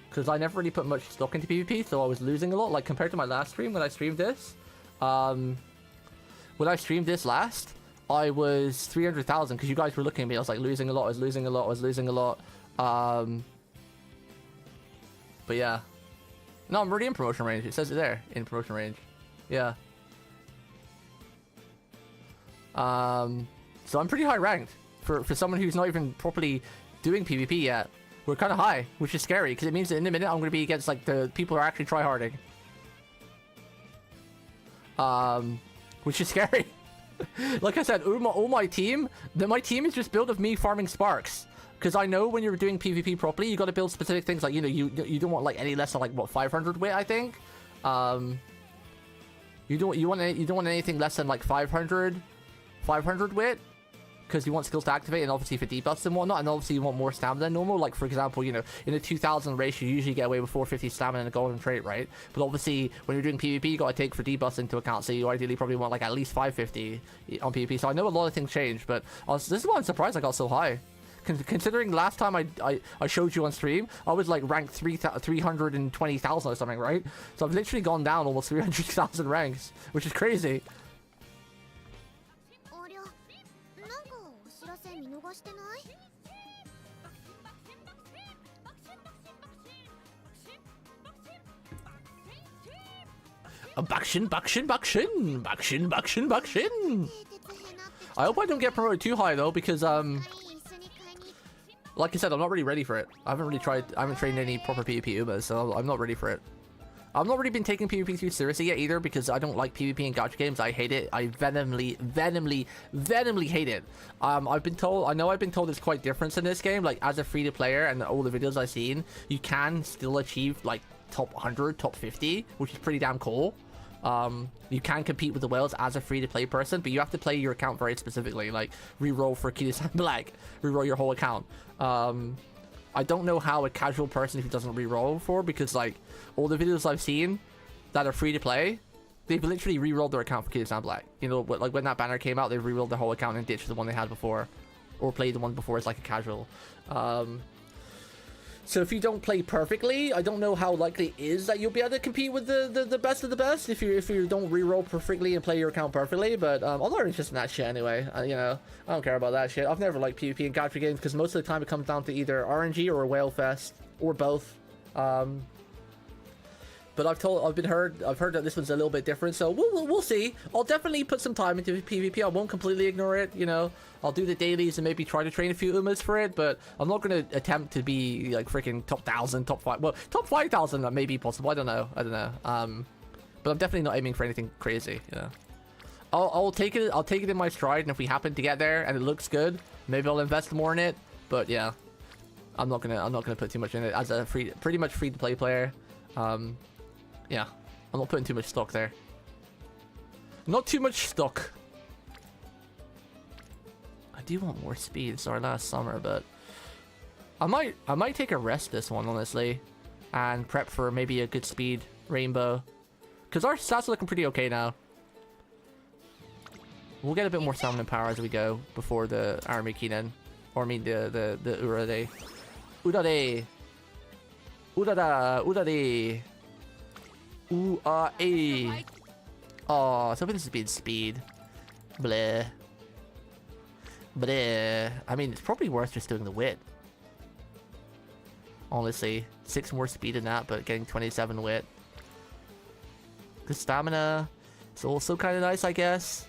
Because I never really put much stock into PvP, so I was losing a lot. Like, compared to my last stream, when I streamed this. When I streamed this last, I was 300,000, because you guys were looking at me. I was like, losing a lot, I was losing a lot. But yeah. No, I'm already in promotion range. It says it there, in promotion range. Yeah. So I'm pretty high ranked. For someone who's not even properly doing PvP yet. We're kind of high, which is scary, because it means that in a minute I'm going to be against, like, the people who are actually tryharding. Which is scary. Like I said, all my team, my team is just built of me farming sparks. Because I know when you're doing PvP properly, you got to build specific things, like, you know, you don't want, like, any less than, like, what, 500 wit, I think? You don't want anything less than, like, 500 wit. Because you want skills to activate, and obviously for debuffs and whatnot, and obviously you want more stamina than normal. Like, for example, you know, in a 2000 race, you usually get away with 450 stamina and a golden trait, right? But obviously, when you're doing PvP, you got to take for debuffs into account, so you ideally probably want, like, at least 550 on PvP. So I know a lot of things changed, but this is why I'm surprised I got so high. Considering last time I showed you on stream, I was, like, ranked 320,000 or something, right? So I've literally gone down almost 300,000 ranks, which is crazy. Bakshin. I hope I don't get promoted too high though, because like I said, I'm not really ready for it. I haven't trained any proper PvP Umas, so I'm not ready for it. I've not really been taking PvP too seriously yet either, because I don't like PvP in gacha games. I hate it. I venomly hate it. I've been told it's quite different in this game. Like, as a free-to-player and all the videos I've seen, you can still achieve, like, top 100, top 50, which is pretty damn cool. You can compete with the whales as a free-to-play person, but you have to play your account very specifically, like reroll for Kiri-san Black, reroll your whole account. I don't know how a casual person who doesn't reroll for, because like all the videos I've seen that are free-to-play, they've literally rerolled their account for Kiri-san Black. You know, like when that banner came out, they rerolled their whole account and ditched the one they had before, or played the one before as like a casual. So if you don't play perfectly, I don't know how likely it is that you'll be able to compete with the best of the best if you don't reroll perfectly and play your account perfectly. But I'm not interested in that shit anyway. You know, I don't care about that shit. I've never liked PvP and gacha games because most of the time it comes down to either RNG or a whale fest or both. But I've heard that this one's a little bit different, so we'll see. I'll definitely put some time into PvP. I won't completely ignore it, you know. I'll do the dailies and maybe try to train a few Umas for it, but I'm not gonna attempt to be like freaking top 1,000, top 5. Well, top 5,000 that may be possible. I don't know. But I'm definitely not aiming for anything crazy, you know. I'll take it in my stride, and if we happen to get there and it looks good, maybe I'll invest more in it. But yeah, I'm not gonna put too much in it as a pretty much free to play player. Yeah, I'm not putting too much stock there. Not too much stock. I do want more speed. Sorry, last summer, but I might take a rest this one, honestly, and prep for maybe a good speed rainbow, because our stats are looking pretty okay now. We'll get a bit more stamina power as we go before the army Keenan, or I mean the Urade. Urade. Urada. Urade. Ooh-ah-eh. Oh, so this has been speed. Bleh. Bleh. I mean, it's probably worth just doing the wit. Honestly. 6 more speed than that, but getting 27 wit. Good stamina. It's also kind of nice, I guess.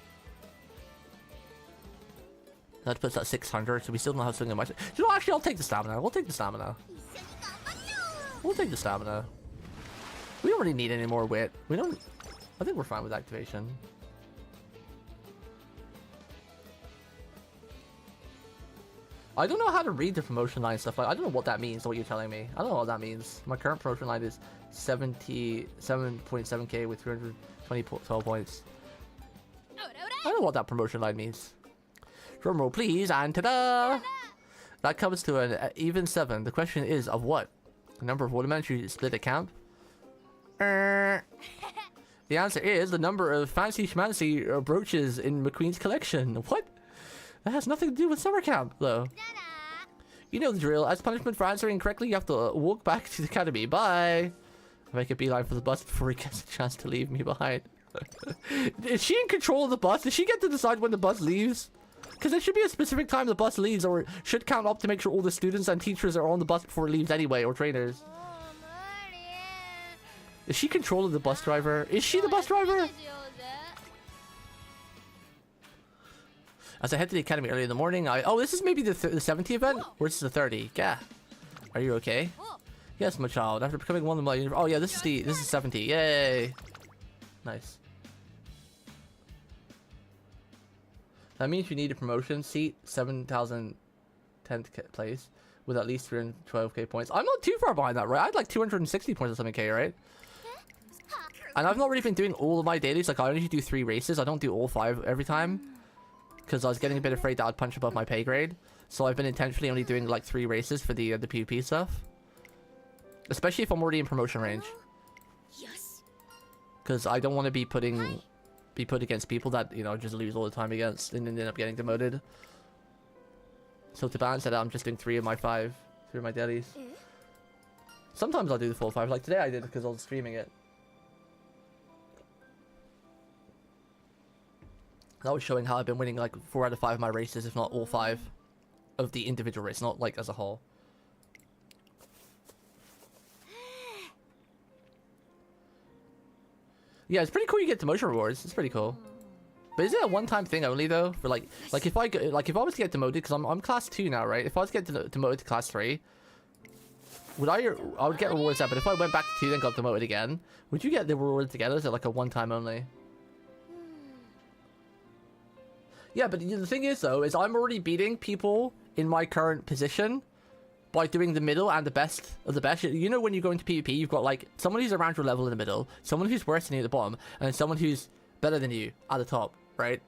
That puts at 600, so we still don't have something much. You know, actually, I'll take the stamina. We'll take the stamina. We'll take the stamina. We don't really need any more wit. We don't... I think we're fine with activation. I don't know how to read the promotion line stuff. Like, I don't know what that means, what you're telling me. I don't know what that means. My current promotion line is 77.7k with 312 points. I don't know what that promotion line means. Drum roll, please, and ta-da! That comes to an even 7. The question is, of what? The number of ornaments you split a camp? The answer is the number of fancy schmancy brooches in McQueen's collection. What? That has nothing to do with summer camp, though. You know the drill. As punishment for answering incorrectly, you have to walk back to the academy. Bye. I make a beeline for the bus before he gets a chance to leave me behind. Is she in control of the bus? Does she get to decide when the bus leaves? Because there should be a specific time the bus leaves, or it should count up to make sure all the students and teachers are on the bus before it leaves anyway, or trainers. Is she controlling the bus driver? Is she the bus driver? As I head to the academy early in the morning, oh, this is maybe the 70 event? Or this is the 30? Yeah. Are you okay? Yes, my child. After becoming one of my... Oh, yeah, this is 70. Yay. Nice. That means you need a promotion seat, 7,010th place, with at least 312k points. I'm not too far behind that, right? I had like 260 points or something K, right? And I've not really been doing all of my dailies. Like, I only do 3 races. I don't do all 5 every time, because I was getting a bit afraid that I'd punch above my pay grade. So I've been intentionally only doing like 3 races for the PvP stuff, especially if I'm already in promotion range. Because I don't want to be put against people that, you know, just lose all the time against and then end up getting demoted. So to balance that out, I'm just doing 3 of my 5 through my dailies. Sometimes I'll do the full 5. Like today I did because I was streaming it. That was showing how I've been winning like 4 out of 5 of my races, if not all 5 of the individual race, not like as a whole. Yeah, it's pretty cool you get demotion rewards. It's pretty cool. But is it a one-time thing only though? For like if I was to get demoted, because I'm class 2 now, right? If I was to get demoted to class 3, I would get rewards there, but if I went back to 2 then got demoted again, would you get the rewards together? Is it like a one-time only? Yeah, but the thing is though, is I'm already beating people in my current position by doing the middle and the best of the best. You know, when you go into PvP, you've got like someone who's around your level in the middle, someone who's worse than you at the bottom, and then someone who's better than you at the top, right?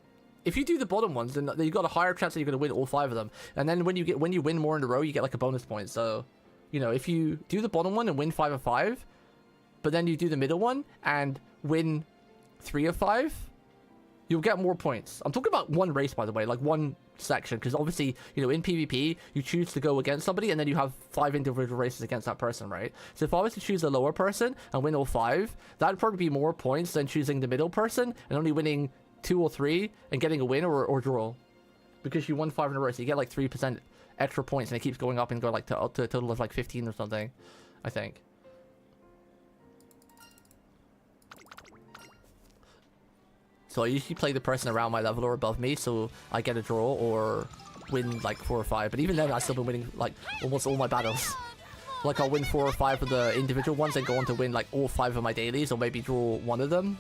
If you do the bottom ones, then you've got a higher chance that you're going to win all 5 of them. And then when you win more in a row, you get like a bonus point. So, you know, if you do the bottom one and win 5 of 5, but then you do the middle one and win 3 of 5, you'll get more points. I'm talking about one race, by the way, like one section, because obviously, you know, in PvP, you choose to go against somebody, and then you have 5 individual races against that person, right? So if I was to choose the lower person and win all 5, that'd probably be more points than choosing the middle person and only winning 2 or 3 and getting a win or draw. Because you won 5 in a row, so you get like 3% extra points, and it keeps going up and going like to a total of like 15 or something, I think. So I usually play the person around my level or above me, so I get a draw or win like 4 or 5. But even then, I've still been winning like almost all my battles. Like I'll win 4 or 5 of the individual ones and go on to win like all 5 of my dailies, or maybe draw 1 of them.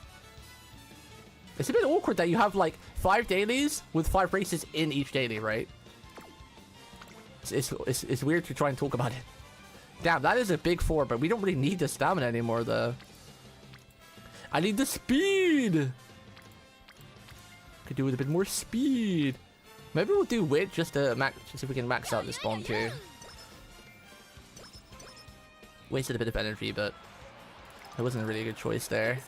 It's a bit awkward that you have like 5 dailies with 5 races in each daily, right? It's weird to try and talk about it. Damn, that is a big 4, but we don't really need the stamina anymore, though. I need the speed! Could do with a bit more speed. Maybe we'll do wit just to see if we can max out this bomb too. Wasted a bit of energy, but it wasn't really a good choice there.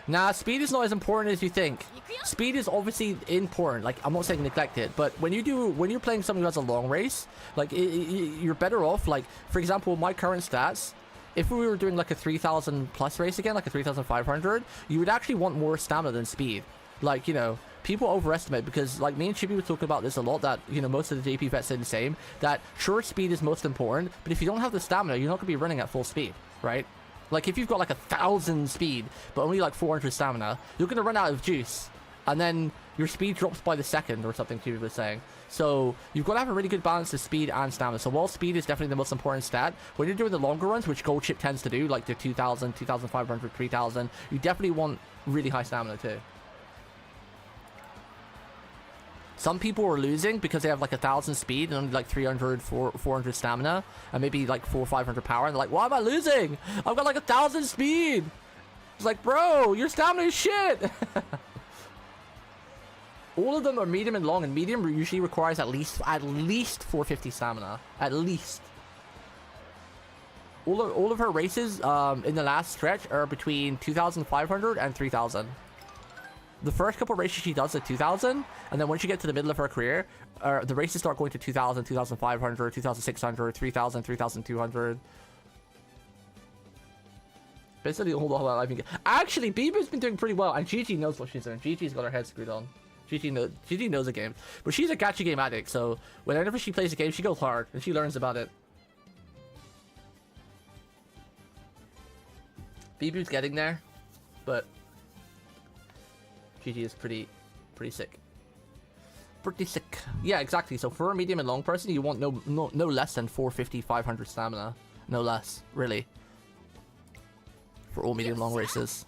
Nah, speed is not as important as you think. Speed is obviously important. Like, I'm not saying neglect it, but when you're playing someone who has a long race, like you're better off. Like, for example, my current stats. If we were doing like a 3,000 plus race again, like a 3,500, you would actually want more stamina than speed. Like, you know, people overestimate, because like me and Chibi were talking about this a lot, that, you know, most of the JP vets say the same, that sure, speed is most important, but if you don't have the stamina, you're not going to be running at full speed, right? Like if you've got like 1,000 speed, but only like 400 stamina, you're going to run out of juice. And then your speed drops by the second or something, Chibi was saying. So you've got to have a really good balance of speed and stamina. So while speed is definitely the most important stat, when you're doing the longer runs, which Gold Chip tends to do, like the 2,000, 2,500, 3,000, you definitely want really high stamina too. Some people are losing because they have like 1,000 speed and only like 300, 400 stamina, and maybe like 400 or 500 power, and they're like, why am I losing? I've got like 1,000 speed. It's like, bro, your stamina is shit. All of them are medium and long, and medium usually requires at least 450 stamina. At least. All of her races in the last stretch are between 2,500 and 3,000. The first couple races she does at 2,000, and then once you get to the middle of her career, the races start going to 2,000, 2,500, 2,600, 3,000, 3,200. Basically all the whole life you get. Actually, Biba's been doing pretty well, and Gigi knows what she's doing. Gigi's got her head screwed on. Gigi knows the game. But she's a gacha game addict, so whenever she plays a game, she goes hard, and she learns about it. Bibu's getting there, but Gigi is pretty sick. Pretty sick. Yeah, exactly. So for a medium and long person, you want no less than 450, 500 stamina. No less, really. For all medium long races.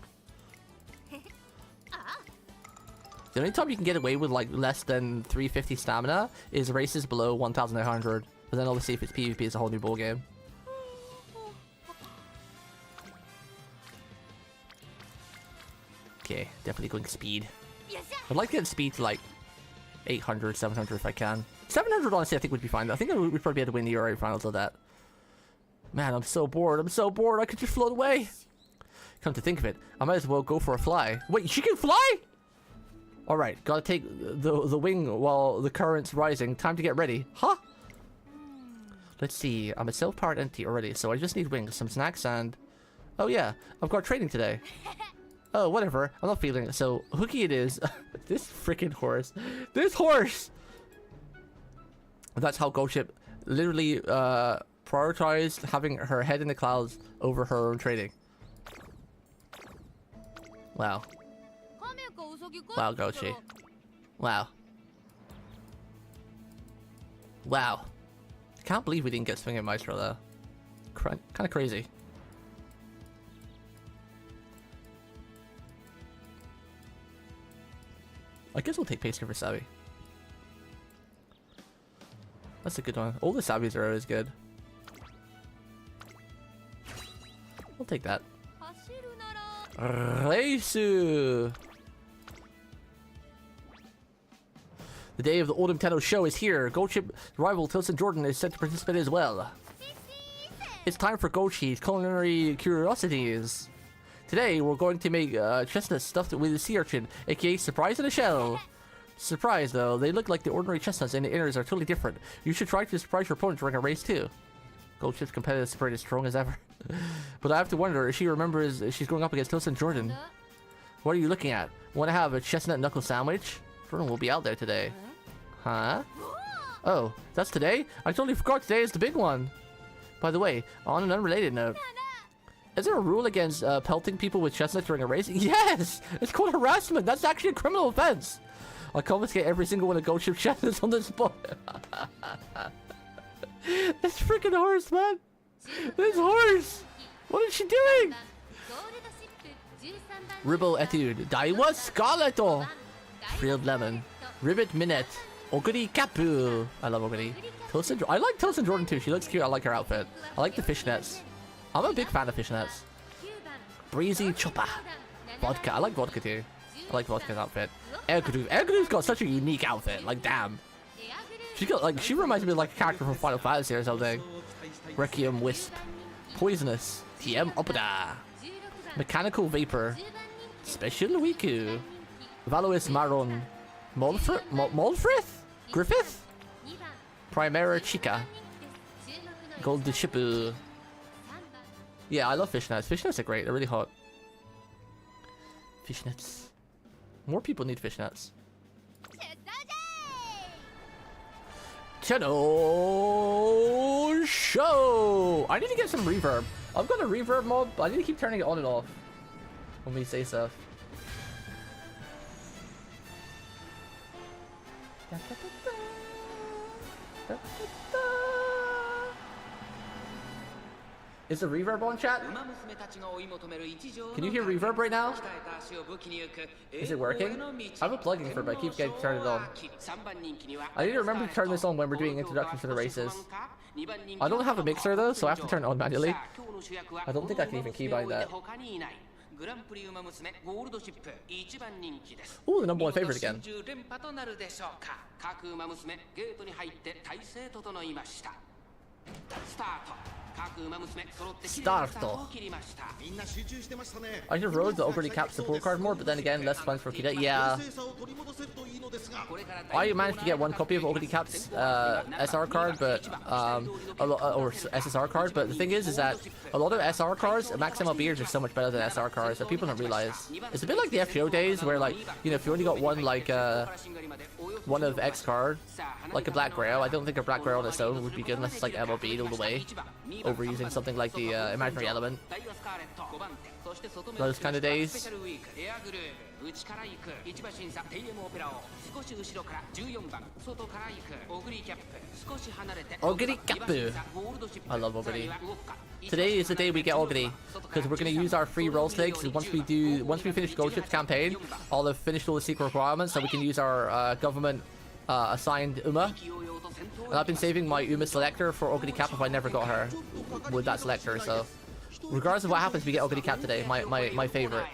The only time you can get away with like less than 350 stamina is races below 1,900. But then obviously if it's PvP, it's a whole new ballgame. Okay, definitely going speed. I'd like to get speed to like 800, 700 if I can. 700 honestly I think would be fine. I think we'd probably be able to win the Euro finals with that. Man, I'm so bored. I'm so bored. I could just float away. Come to think of it, I might as well go for a fly. Wait, she can fly? Alright, gotta take the wing while the current's rising. Time to get ready. Huh? Let's see. I'm a self-powered entity already, so I just need wings, some snacks, and... Oh yeah, I've got training today. Oh, whatever. I'm not feeling it. So, hooky it is. This freaking horse. This horse! That's how Goldship literally prioritized having her head in the clouds over her own trading. Wow. Wow, Gochi. Wow. Wow. Can't believe we didn't get Swinging Maestro though. Kind of crazy. I guess we'll take Pacemaker for Sabi. That's a good one. All the Sabis are always good. We'll take that. Reisu! The day of the Autumn Tenno show is here. Goldship rival Tilson Jordan is set to participate as well. It's time for Gochi's culinary curiosities. Today, we're going to make chestnuts stuffed with a sea urchin, aka surprise in a shell. Surprise, though. They look like the ordinary chestnuts and the innards are totally different. You should try to surprise your opponent during a race, too. Gold Chip's competitive spirit is strong as ever. But I have to wonder if she remembers she's going up against Tosin Jordan. What are you looking at? Want to have a chestnut knuckle sandwich? Jordan will be out there today. Huh? Oh, that's today? I totally forgot today is the big one. By the way, on an unrelated note, is there a rule against pelting people with chestnuts during a race? Yes! It's called harassment. That's actually a criminal offense. I'll confiscate every single one of Gold Chip's chestnuts on this spot. This freaking horse, man. This horse. What is she doing? Ribble Etude. Daiwa Scarleto. Frilled Lemon. Ribbit Minette. Oguri Kapu. I love Oguri. I like Tosin Jordan too. She looks cute. I like her outfit. I like the fishnets. I'm a big fan of fishnets. Breezy Chopper. Vodka. I like vodka too. I like vodka's outfit. Erguru's got such a unique outfit. Like, damn. She got like, she reminds me of like a character from Final Fantasy or something. Requiem Wisp. Poisonous. TM Opera. Mechanical Vapor. Special Wiku. Valois Maron. Molfrith? Griffith? Primera Chica. Gold de Shipu. Yeah, I love fishnets. Fishnets are great. They're really hot. Fishnets. More people need fishnets. Channel show. I need to get some reverb. I've got a reverb mod, but I need to keep turning it on and off when we say stuff. Is the reverb on, chat? Can you hear reverb right now? Is it working? I have a plugin for it, but I keep getting turned it on. I need to remember to turn this on when we're doing introductions to the races. I don't have a mixer though, so I have to turn it on manually. I don't think I can even keybind that. Ooh, the #1 favorite again. Starto. I just rode the Ogre Cap support card more, but then again, less fun for Kida. Yeah. I managed to get one copy of Ogre Cap's SR card, but or SSR card. But the thing is that a lot of SR cards, Max MLB are just so much better than SR cards that people don't realize. It's a bit like the FGO days, where like, you know, if you only got one like one of X card, like a Black Grail, I don't think a Black Grail on its own would be good unless it's like MLB all the way. Overusing something like the imaginary element. Those kind of days. Ogre Kapu. I love Ogre. Today is the day we get Ogre, because we're going to use our free roll stakes, and once we finish Gold Chip's campaign, I'll have finished all the secret requirements, so we can use our government assigned Uma. And I've been saving my Uma selector for Ogre Cap if I never got her with that selector, so regardless of what happens, we get Ogre Cap today, my favorite.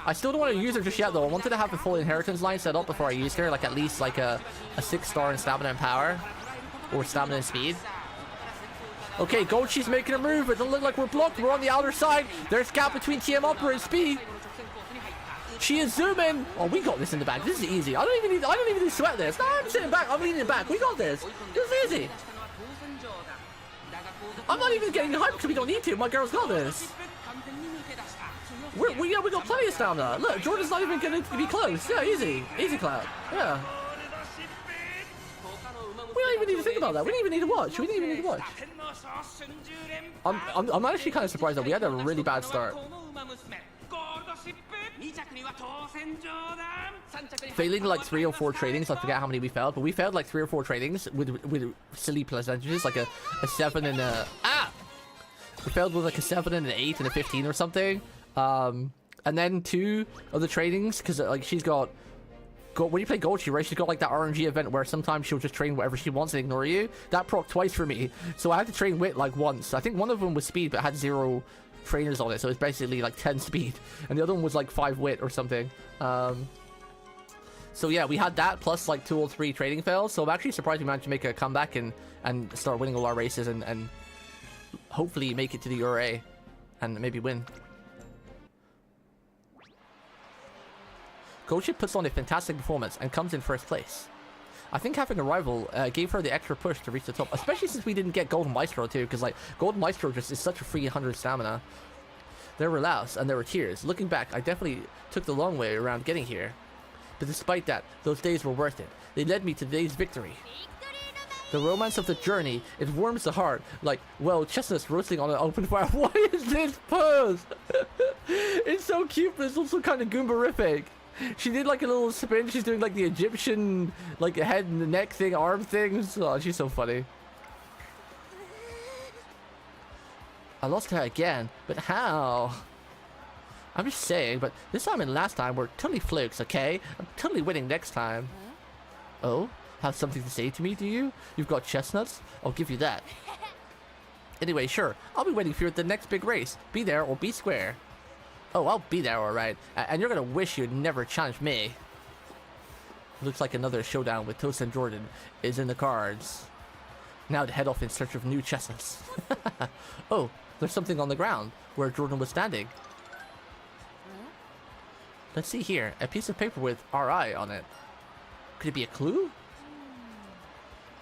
I still don't want to use her just yet though. I wanted to have the full inheritance line set up before I used her, like at least like a 6-star in stamina and power, or stamina and speed. Okay, Gold, she's making a move. It doesn't look like we're blocked. We're on the outer side. There's gap between TM Upper and Speed. She is zooming. Oh, we got this in the back. This is easy. I don't even need to sweat this. No, I'm sitting back. I'm leaning back. We got this. This is easy. I'm not even getting hyped because we don't need to. My girl's got this. We got plenty of stamina. Look, Jordan's not even going to be close. Yeah, easy. Easy clap. Yeah. We don't even need to think about that. We didn't even need to watch. We didn't even need to watch. I'm actually kind of surprised that we had a really bad start. Failing like 3 or 4 trainings, I forget how many we failed, but we failed like 3 or 4 trainings with silly percentages, like a 7 and a... We failed with like a 7 and an 8 and a 15 or something. And then 2 of the trainings, because like she's got... When you play Gold, right, she's got like that RNG event where sometimes she'll just train whatever she wants and ignore you. That proc twice for me. So I had to train Wit like once. I think one of them was speed, but had 0 trainers on it. So it's basically like 10 speed. And the other one was like 5 Wit or something. So yeah, we had that plus like 2 or 3 training fails. So I'm actually surprised we managed to make a comeback and start winning all our races and hopefully make it to the URA and maybe win. Goldship puts on a fantastic performance and comes in first place. I think having a rival gave her the extra push to reach the top, especially since we didn't get Golden Maestro too, because like Golden Maestro just is such a free 100 stamina. There were laughs and there were tears. Looking back, I definitely took the long way around getting here. But despite that, those days were worth it. They led me to today's victory. The romance of the journey, it warms the heart, like, well, chestnuts roasting on an open fire. What is this pose? It's so cute, but it's also kind of Goomberific. She did like a little spin. She's doing like the Egyptian, like head and the neck thing, arm things. Oh, she's so funny. I lost her again, but how? I'm just saying, but this time and last time were totally flukes, okay? I'm totally winning next time. Oh? Have something to say to me, do you? You've got chestnuts? I'll give you that. Anyway, sure. I'll be waiting for you at the next big race. Be there or be square. Oh, I'll be there, alright. And you're gonna wish you'd never challenged me. Looks like another showdown with Toast and Jordan is in the cards. Now to head off in search of new chestnuts. Oh, there's something on the ground where Jordan was standing. Let's see here. A piece of paper with RI on it. Could it be a clue?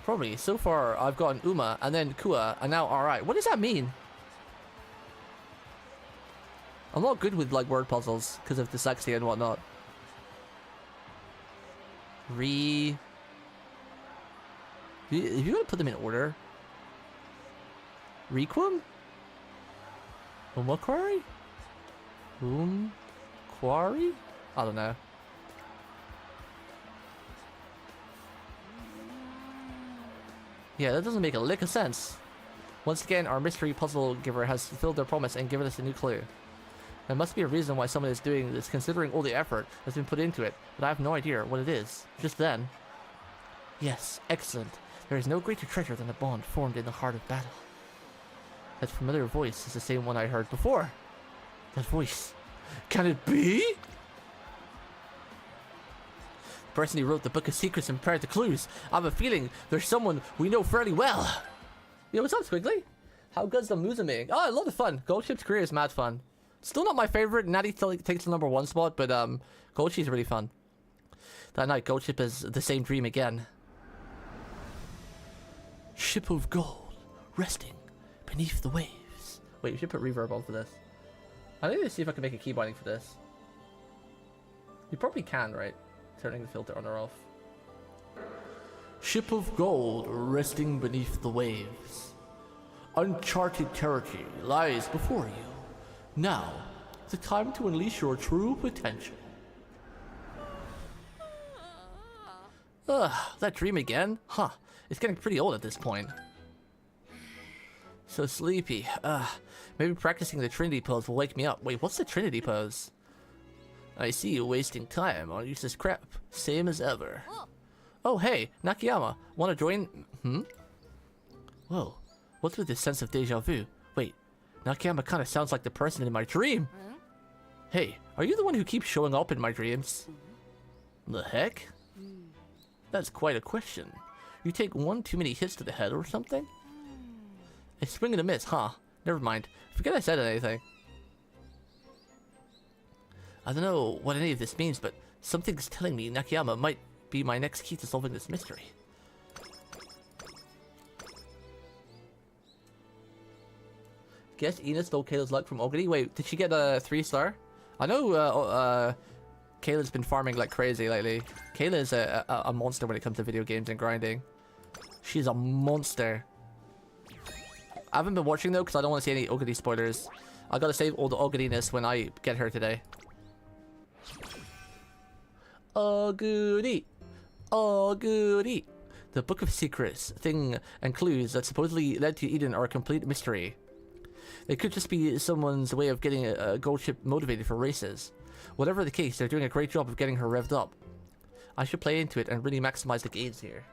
Probably. So far, I've gotten Uma, and then Kua, and now RI. What does that mean? I'm not good with, like, word puzzles, because of dyslexia and whatnot. If you want to put them in order. Requiem? Umaquari? Quarry? I don't know. Yeah, that doesn't make a lick of sense. Once again, our mystery puzzle giver has fulfilled their promise and given us a new clue. There must be a reason why someone is doing this, considering all the effort that's been put into it, but I have no idea what it is. Just then. Yes, excellent. There is no greater treasure than a bond formed in the heart of battle. That familiar voice is the same one I heard before. That voice. Can it be? The person who wrote the Book of Secrets and prepared the clues. I have a feeling there's someone we know fairly well. Yo, what's up, Squiggly? How good's the Umamusume? Oh, a lot of fun. Goldship's career is mad fun. Still not my favorite. Natty takes the #1 spot, but Goldship's really fun. That night, Goldship has the same dream again. Ship of gold, resting beneath the waves. Wait, we should put reverb on for this. I need to see if I can make a key binding for this. You probably can, right? Turning the filter on or off. Ship of gold, resting beneath the waves. Uncharted territory lies before you. Now, the time to unleash your true potential. Ugh, that dream again? Huh, it's getting pretty old at this point. So sleepy. Maybe practicing the Trinity pose will wake me up. Wait, what's the Trinity pose? I see you wasting time on useless crap. Same as ever. Oh, hey, Nakayama. Wanna join? Whoa, what's with this sense of deja vu? Wait, Nakayama kinda sounds like the person in my dream. Hey, are you the one who keeps showing up in my dreams? The heck? That's quite a question. You take one too many hits to the head or something? A swing and a miss, huh? Never mind. Forget I said anything. I don't know what any of this means, but something's telling me Nakayama might be my next key to solving this mystery. Guess Ina stole Kayla's luck from Ogre. Wait, did she get a 3-star? I know Kayla's been farming like crazy lately. Kayla is a monster when it comes to video games and grinding. She's a monster. I haven't been watching though because I don't want to see any Ogre spoilers. I gotta save all the Ogre-ness when I get her today. Ogre! Ogre! The Book of Secrets, thing, and clues that supposedly led to Eden are a complete mystery. It could just be someone's way of getting a gold ship motivated for races. Whatever the case, they're doing a great job of getting her revved up. I should play into it and really maximize the gains here.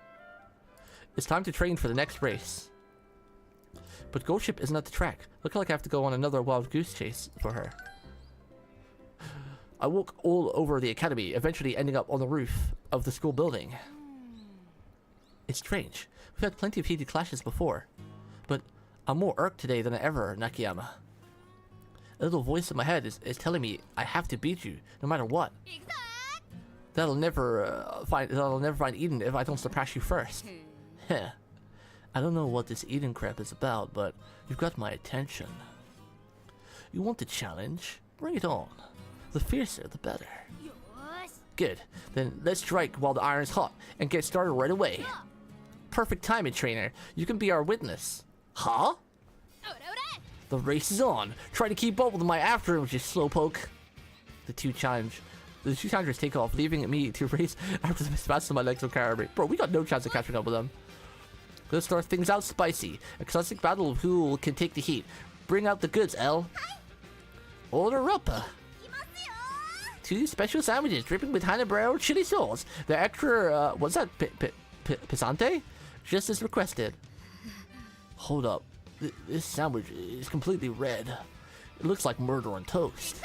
It's time to train for the next race. But gold ship isn't at the track. Looks like I have to go on another wild goose chase for her. I walk all over the academy, eventually ending up on the roof of the school building. It's strange. We've had plenty of heated clashes before. But I'm more irked today than ever, Nakayama. A little voice in my head is telling me I have to beat you, no matter what. That'll never find Eden if I don't surpass you first. Heh. I don't know what this Eden crap is about, but you've got my attention. You want the challenge? Bring it on. The fiercer, the better. Good. Then let's strike while the iron's hot and get started right away. Perfect timing, trainer. You can be our witness. Huh? The race is on. Try to keep up with my afterimage, you slowpoke. The two challengers take off, leaving me to race after the mismatch of my legs will carry me. Bro, we got no chance of catching up with them. Let's start things out spicy. A classic battle of who can take the heat. Bring out the goods, L. Order up. 2 special sandwiches dripping with habanero chili sauce. The extra, what's that? Pisante? Just as requested. Hold up. This sandwich is completely red. It looks like murder on toast.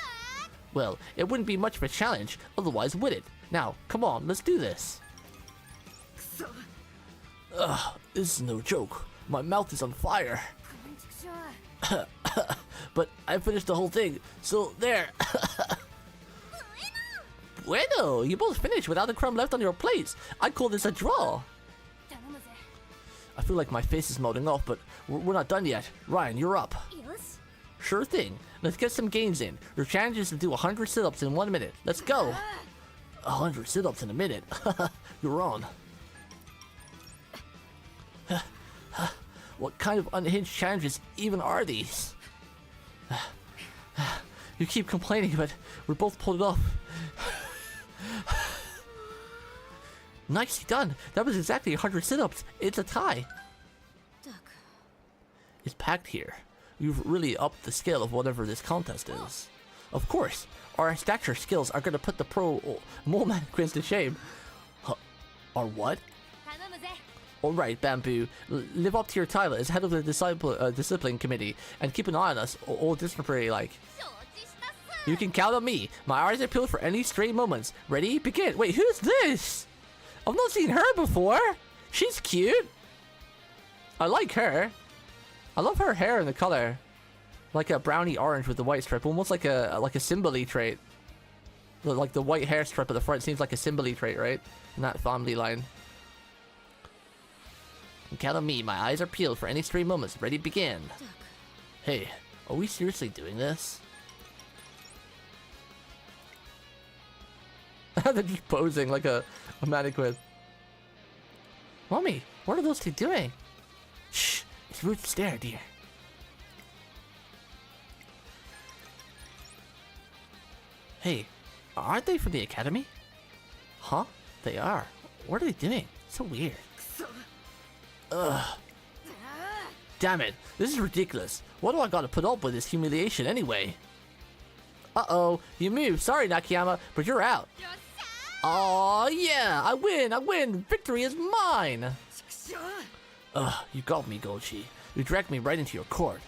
Well, it wouldn't be much of a challenge, otherwise would it? Now, come on, let's do this. Ugh, this is no joke. My mouth is on fire. But I finished the whole thing, so there. Bueno, you both finished without a crumb left on your plates. I call this a draw. I feel like my face is melting off, but we're not done yet. Ryan, you're up. Sure thing. Let's get some gains in. Your challenge is to do 100 sit-ups in 1 minute. Let's go. 100 sit-ups in a minute. You're on. What kind of unhinged challenges even are these? You keep complaining, but we both pulled it off. Nicely done. That was exactly 100 sit-ups. It's a tie. It's packed here. You've really upped the scale of whatever this contest is. Of course, our stature skills are going to put the pro mole mannequins to shame. Our what? Alright, Bamboo. Live up to your title as head of the discipline committee and keep an eye on us, all disciplinary like. You can count on me. My eyes are peeled for any stray moments. Ready? Begin. Wait, who's this? I've not seen her before. She's cute. I like her. I love her hair and the color. Like a brownie orange with the white strip. Almost like a symbol-y trait. Like the white hair strip at the front seems like a symbol-y trait, right? In that family line. Count on me. My eyes are peeled for any stray moments. Ready? Begin. Hey, are we seriously doing this? They're just posing like a mannequin. Mommy, what are those two doing? Shh, it's rude to stare, dear. Hey, aren't they from the academy? Huh? They are. What are they doing? So weird. Ugh. Damn it, this is ridiculous. What do I gotta put up with this humiliation anyway? Uh-oh, you moved. Sorry, Nakayama, but you're out. Oh yeah, I win, victory is mine. Ugh, you got me, Gochi. You dragged me right into your court.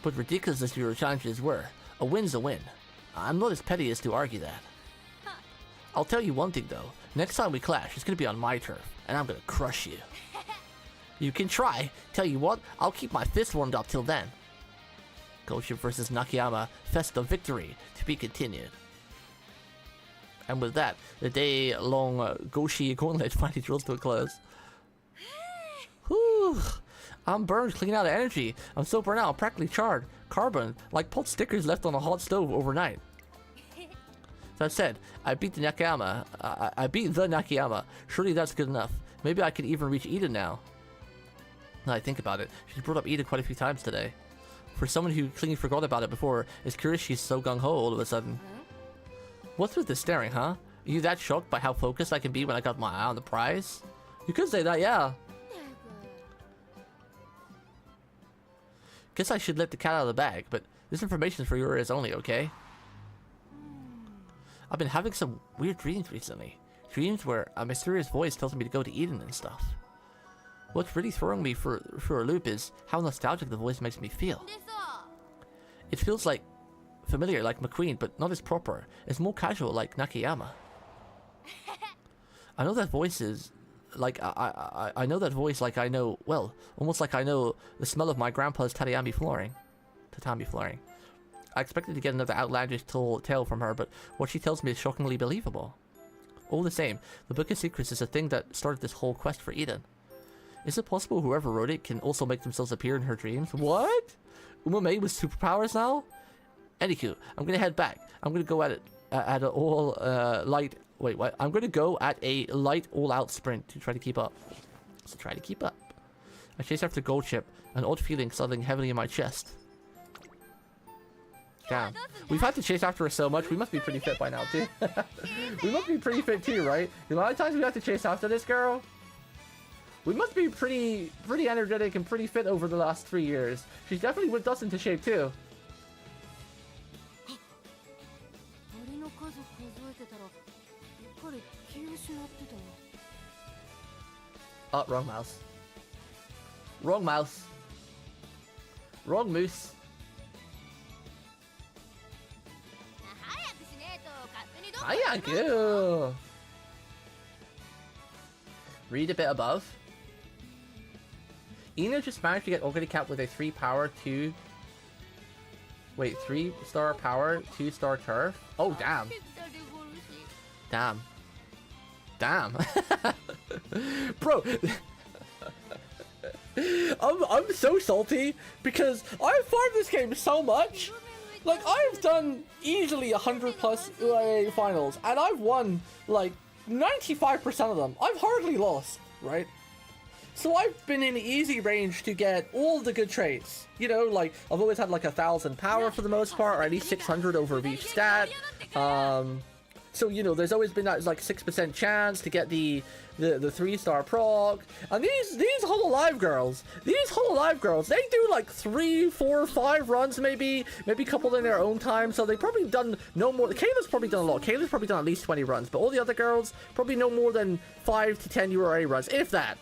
But ridiculous as your challenges were, a win's a win. I'm not as petty as to argue that. I'll tell you one thing though, next time we clash, it's gonna be on my turf, and I'm gonna crush you. You can try. Tell you what, I'll keep my fist warmed up till then. Gochi versus Nakayama, Fest of Victory, to be continued. And with that, the day-long Goshi gauntlet finally draws to a close. Whew. I'm burned, clean out of energy. I'm so burnt out, I'm practically charred. Carbon, like pot stickers left on a hot stove overnight. That said, I beat the Nakayama. I beat the Nakayama. Surely that's good enough. Maybe I can even reach Eden now. Now I think about it, she's brought up Eden quite a few times today. For someone who clearly forgot about it before, it's curious she's so gung-ho all of a sudden. What's with the staring, huh? Are you that shocked by how focused I can be when I got my eye on the prize? You could say that, yeah. Guess I should let the cat out of the bag, but this information's for your ears only, okay? I've been having some weird dreams recently. Dreams where a mysterious voice tells me to go to Eden and stuff. What's really throwing me for a loop is how nostalgic the voice makes me feel. It feels like familiar like McQueen, but not as proper. It's more casual like Nakayama. I know that voice is like I know that voice like I know, well, almost like I know the smell of my grandpa's tatami flooring. I expected to get another outlandish tale from her, but what she tells me is shockingly believable. All the same, the Book of Secrets is a thing that started this whole quest for Eden. Is it possible whoever wrote it can also make themselves appear in her dreams? What? Umamusume with superpowers now? Anywho, I'm gonna head back. I'm gonna go at it at an all light. Wait, what? I'm gonna go at a light all-out sprint to try to keep up. So try to keep up. I chase after Gold Chip, an odd feeling settling heavily in my chest. Damn. We've had to chase after her so much, we must be pretty fit by now, too. We must be pretty fit, too, right? The amount of times we have to chase after this girl, we must be pretty energetic and pretty fit over the last 3 years. She's definitely whipped us into shape, too. Oh, wrong mouse. Wrong mouse. Wrong moose. Hiya, read a bit above. Ino just managed to get Ogre Cap with a 3 power, 2... Wait, 3-star power, 2-star turf? Oh, damn. Damn. Damn. Bro. I'm so salty because I've farmed this game so much. Like, I've done easily 100 plus UIA finals, and I've won, like, 95% of them. I've hardly lost, right? So I've been in easy range to get all the good traits. You know, like, I've always had, like, 1,000 power for the most part, or at least 600 over each stat. So, you know, there's always been that, like, 6% chance to get the 3-star proc. And these Hololive girls, they do like 3, 4, 5 runs maybe a couple in their own time. So they've probably done no more. Kayla's probably done a lot. Kayla's probably done at least 20 runs, but all the other girls probably no more than 5 to 10 URA runs, if that.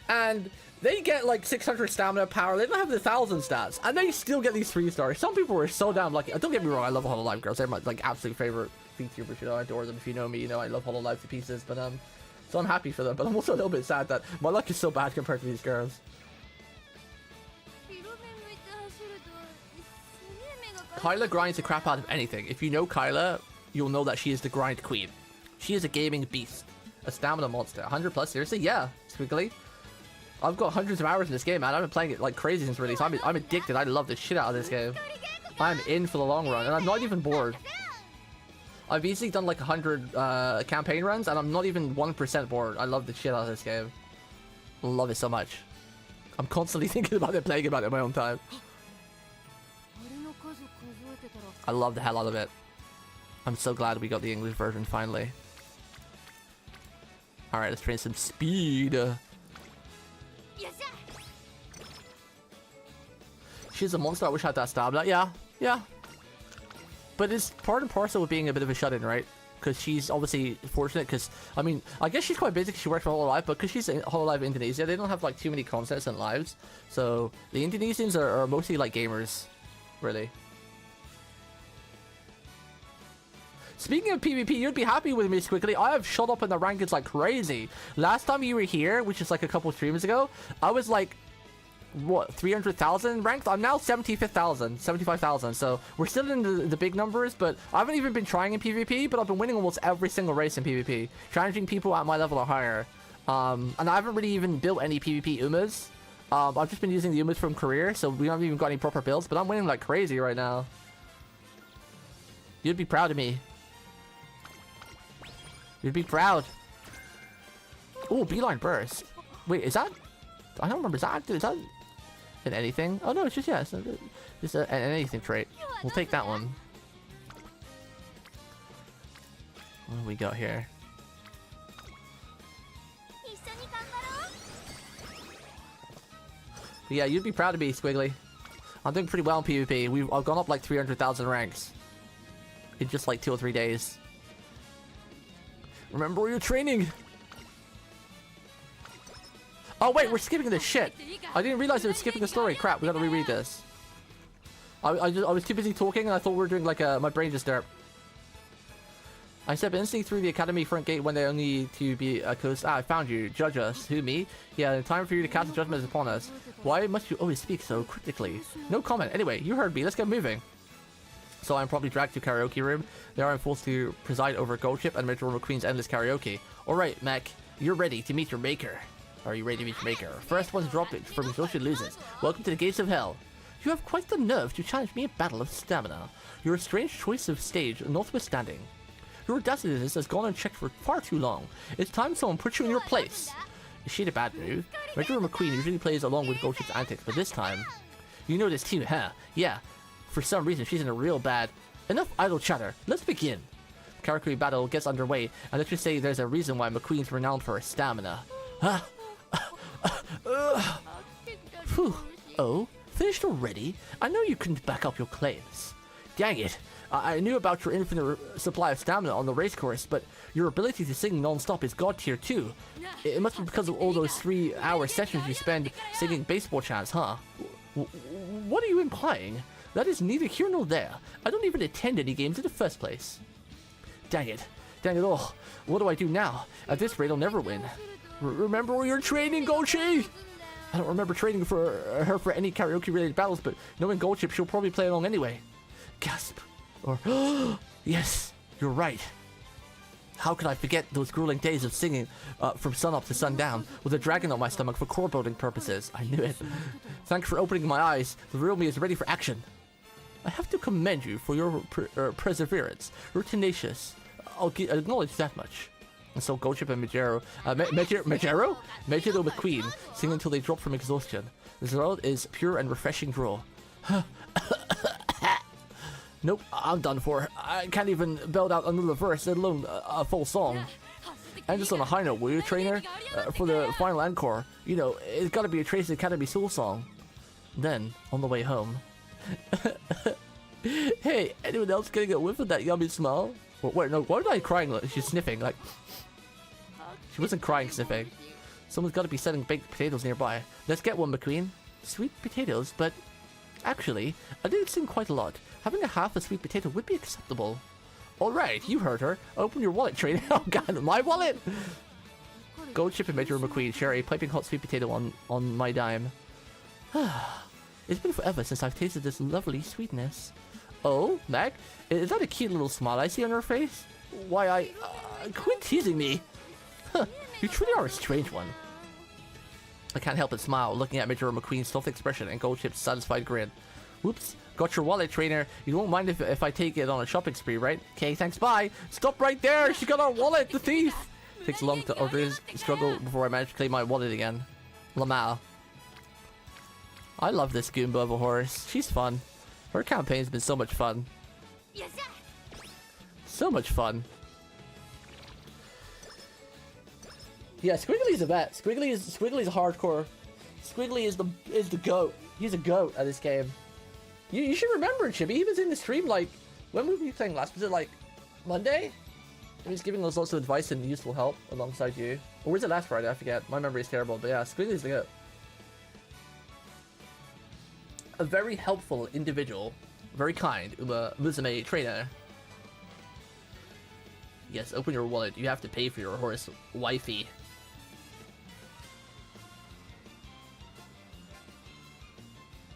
And they get like 600 stamina power. They don't have the 1,000 stats, and they still get these 3-stars. Some people are so damn lucky. Don't get me wrong, I love Hololive girls. They're my like absolute favorite VTubers. You know, I adore them. If you know me, you know I love Hololive to pieces. But so I'm happy for them. But I'm also a little bit sad that my luck is so bad compared to these girls. Kyla grinds the crap out of anything. If you know Kyla, you'll know that she is the grind queen. She is a gaming beast, a stamina monster. 100 plus, seriously? Yeah, Squiggly. I've got hundreds of hours in this game, man. I've been playing it like crazy since release. I'm addicted. I love the shit out of this game. I'm in for the long run, and I'm not even bored. I've easily done like 100 campaign runs, and I'm not even 1% bored. I love the shit out of this game. Love it so much. I'm constantly thinking about it, playing about it in my own time. I love the hell out of it. I'm so glad we got the English version finally. Alright, let's train some speed. She's a monster. I wish I had that stamina. Yeah. But it's part and parcel with being a bit of a shut-in, right? Because she's obviously fortunate, because, I mean, I guess she's quite busy because she works for Hololive, but because she's in Hololive Indonesia, they don't have, like, too many concepts and lives. So, the Indonesians are mostly, like, gamers, really. Speaking of PvP, you'd be happy with me, Squiggly. I have shot up in the rankings like crazy. Last time you were here, which is, like, a couple streams ago, I was, like, what, 300,000 ranked? I'm now 75,000, so we're still in the big numbers, but I haven't even been trying in PvP, but I've been winning almost every single race in PvP, challenging people at my level or higher. And I haven't really even built any PvP Umas. I've just been using the Umas from career, so we haven't even got any proper builds, but I'm winning like crazy right now. You'd be proud of me. You'd be proud. Oh, Beeline Burst. Wait, is that... I don't remember. Is that in anything? Oh no, it's just, yeah, it's just an anything trait. We'll take that one. What do we got here? But yeah, you'd be proud of me, Squiggly. I'm doing pretty well in PvP. I've gone up like 300,000 ranks in just like 2 or 3 days. Remember where you're training. Oh wait, we're skipping this shit. I didn't realize it was skipping the story. Crap, we gotta reread this. I was too busy talking and I thought we were doing like my brain just derped. I stepped instantly through the academy front gate when they only to be a coast. I found you. Judge us. Who, me? Yeah, the time for you to cast a judgment is upon us. Why must you always speak so cryptically? No comment. Anyway, you heard me. Let's get moving. So I'm probably dragged to karaoke room. There I'm forced to preside over Goldchip and Major McQueen's endless karaoke. Alright, Mac, you're ready to meet your maker. Are you ready to meet your maker? First one's dropped it from exhaustion loses. Welcome to the gates of hell. You have quite the nerve to challenge me in battle of stamina. Your strange choice of stage notwithstanding. Your audacity has gone unchecked for far too long. It's time someone puts you in your place. Is she the bad move? Major McQueen usually plays along with Goldchip's antics, but this time... You know this too, huh? Yeah. For some reason, she's in a real bad... Enough idle chatter. Let's begin. Karaoke battle gets underway, and let's just say there's a reason why McQueen's renowned for her stamina. Phew. Oh? Finished already? I know you couldn't back up your claims. Dang it. I knew about your infinite supply of stamina on the race course, but your ability to sing non-stop is god tier too. It must be because of all those 3-hour sessions you spend singing baseball chants, huh? What are you implying? That is neither here nor there. I don't even attend any games in the first place. Dang it. Dang it all. What do I do now? At this rate, I'll never win. Remember where you're training, Goldchip? I don't remember training for her for any karaoke-related battles, but knowing Goldchip, she'll probably play along anyway. Gasp. Or, yes, you're right. How could I forget those grueling days of singing from sunup to sundown with a dragon on my stomach for core building purposes? I knew it. Thanks for opening my eyes. The real me is ready for action. I have to commend you for your perseverance. You're tenacious. I'll acknowledge that much. And so Goldchip and Majero, Majero McQueen sing until they drop from exhaustion. The result is pure and refreshing draw. Nope, I'm done for. I can't even belt out another verse, let alone a full song. And just on a high note, will you, trainer? For the final encore, you know, it's gotta be a Trace Academy Soul song. Then, on the way home. Hey, anyone else getting a whiff of that yummy smell? Wait, no, why was I crying? She's sniffing, like... She wasn't crying, sniffing. Someone's gotta be selling baked potatoes nearby. Let's get one, McQueen. Sweet potatoes, but... Actually, I did sing quite a lot. Having a half a sweet potato would be acceptable. Alright, you heard her. Open your wallet, trainer. Oh god, my wallet! Goldchip and Major McQueen share a piping hot sweet potato on my dime. It's been forever since I've tasted this lovely sweetness. Oh, Mac? Is that a cute little smile I see on her face? Why, quit teasing me! Huh, you truly are a strange one. I can't help but smile, looking at Major McQueen's soft expression and Goldchip's satisfied grin. Whoops, got your wallet, trainer. You won't mind if I take it on a shopping spree, right? Okay, thanks, bye. Stop right there, she got our wallet, the thief! Takes a long struggle before I manage to claim my wallet again. Lamau. I love this Goomba of a horse. She's fun. Her campaign's been so much fun. So much fun. Yeah, Squiggly's a vet. Squiggly's hardcore. Squiggly is the goat. He's a goat at this game. You should remember, Chibi. He was in the stream like, when were we playing last? Was it like Monday? He was giving us lots of advice and useful help alongside you. Or was it last Friday? I forget. My memory is terrible. But yeah, Squiggly's the goat. A very helpful individual. Very kind. Umamusume trainer. Yes, open your wallet. You have to pay for your horse wifey.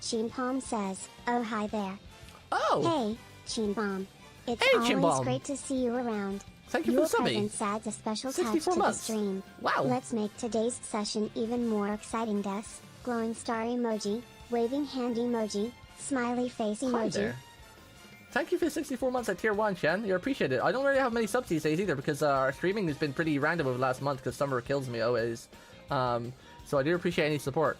Chimpom says, oh hi there. Oh! Hey, Chimpom. It's hey, always Chimpom. Great to see you around. Thank you Your for subbing. presence adds a special touch 64 to months. the stream. Wow. Let's make today's session even more exciting. Glowing star emoji, waving hand emoji, smiley face emoji. Hi there. Thank you for 64 months at tier 1, Chen. You appreciate it. I don't really have many subs these days either because our streaming has been pretty random over the last month because summer kills me always. So I do appreciate any support.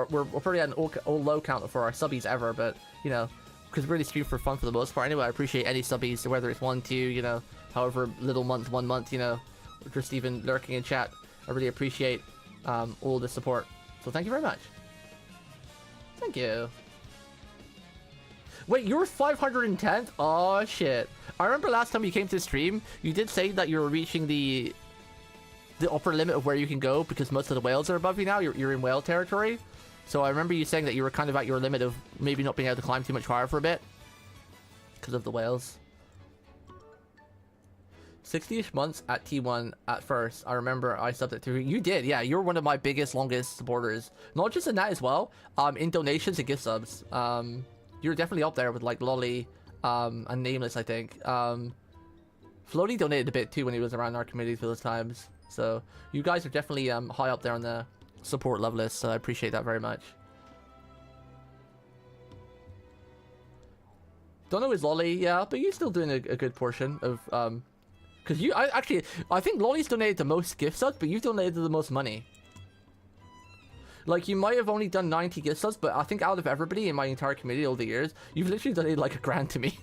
We're pretty at an all low count for our subbies ever, but, you know, because we really stream for fun for the most part. Anyway, I appreciate any subbies, whether it's 1, 2, you know, however little month, 1 month, you know, or just even lurking in chat. I really appreciate all the support. So thank you very much. Thank you. Wait, you're 510th? Oh shit. I remember last time you came to the stream, you did say that you were reaching the upper limit of where you can go because most of the whales are above you now. You're in whale territory. So I remember you saying that you were kind of at your limit of maybe not being able to climb too much higher for a bit because of the whales. 60-ish months at T1 at first. I remember I subbed it through. You did, yeah. You're one of my biggest, longest supporters. Not just in that as well. In donations and gift subs. You're definitely up there with like Lolly, and Nameless, I think. Floaty donated a bit too when he was around our community for those times. So you guys are definitely high up there on the support level list, so I appreciate that very much. Don't know his Lolly, yeah, but you're still doing a good portion of because I think Lolly's donated the most gift subs, but you've donated the most money. Like, you might have only done 90 gift subs, but I think out of everybody in my entire community over the years, you've literally donated like $1,000 to me.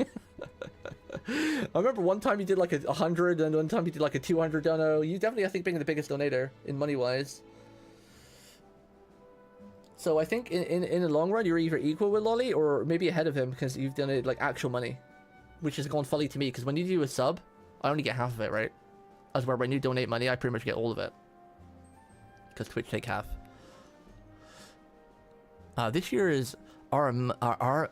I remember one time you did like 100, and one time you did like a 200 dono. You definitely, I think, being the biggest donator in money-wise. So I think in the long run, you're either equal with Lolly or maybe ahead of him because you've donated like actual money, which has gone funny to me because when you do a sub, I only get half of it, right? As where when you donate money, I pretty much get all of it because Twitch take half. This year is Arima. I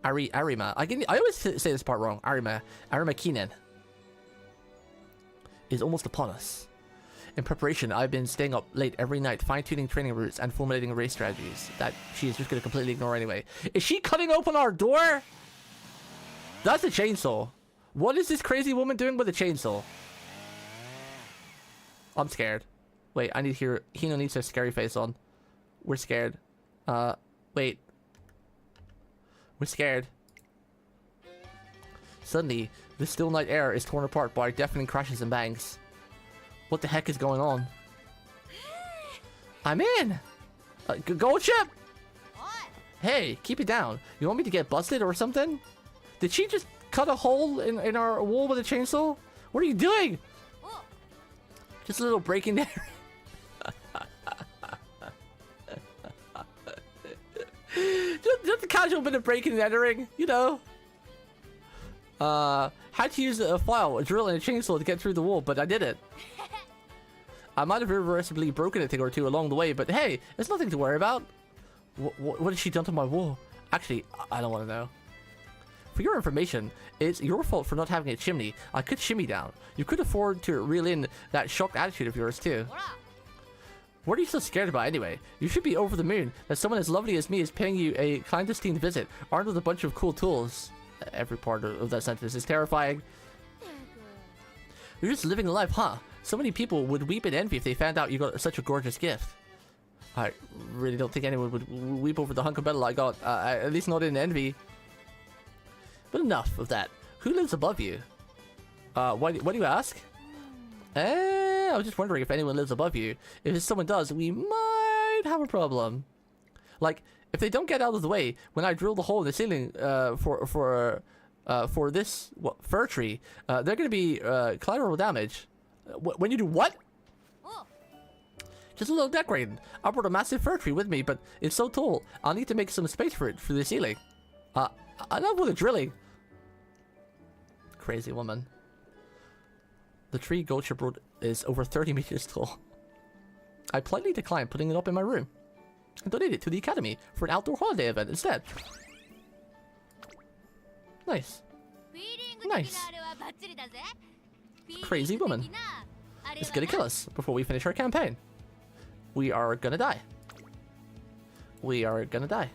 always say this part wrong. Arima Keenan is almost upon us. In preparation, I've been staying up late every night, fine-tuning training routes and formulating race strategies that she is just going to completely ignore anyway. Is she cutting open our door? That's a chainsaw. What is this crazy woman doing with a chainsaw? I'm scared. Wait, I need to hear... Hino needs her scary face on. We're scared. Wait. We're scared. Suddenly, the still night air is torn apart by deafening crashes and bangs. What the heck is going on? I'm in! Gold ship! Hey, keep it down. You want me to get busted or something? Did she just cut a hole in our wall with a chainsaw? What are you doing? Just a little break in there. just a casual bit of breaking and entering, you know. Had to use a file, a drill, and a chainsaw to get through the wall, but I did it. I might have irreversibly broken a thing or two along the way, but hey, it's nothing to worry about. What has she done to my wall? Actually, I don't want to know. For your information, it's your fault for not having a chimney. I could shimmy down. You could afford to reel in that shocked attitude of yours too. What are you so scared about anyway? You should be over the moon that someone as lovely as me is paying you a clandestine visit, armed with a bunch of cool tools. Every part of that sentence is terrifying. You're just living a life, huh? So many people would weep in envy if they found out you got such a gorgeous gift. I really don't think anyone would weep over the hunk of metal I got, at least not in envy. But enough of that. Who lives above you? What do you ask? I was just wondering if anyone lives above you. If someone does, we might have a problem. Like, if they don't get out of the way when I drill the hole in the ceiling for this fir tree, they're going to be collateral damage. When you do what? Just a little decorating. I brought a massive fir tree with me, but it's so tall, I'll need to make some space for it for the ceiling. Enough with the drilling. Crazy woman. The tree Gotcha brought is over 30 meters tall. I politely declined putting it up in my room and donated it to the academy for an outdoor holiday event instead. Nice. Nice. Crazy woman. It's gonna kill us before we finish our campaign. We are gonna die. We are gonna die.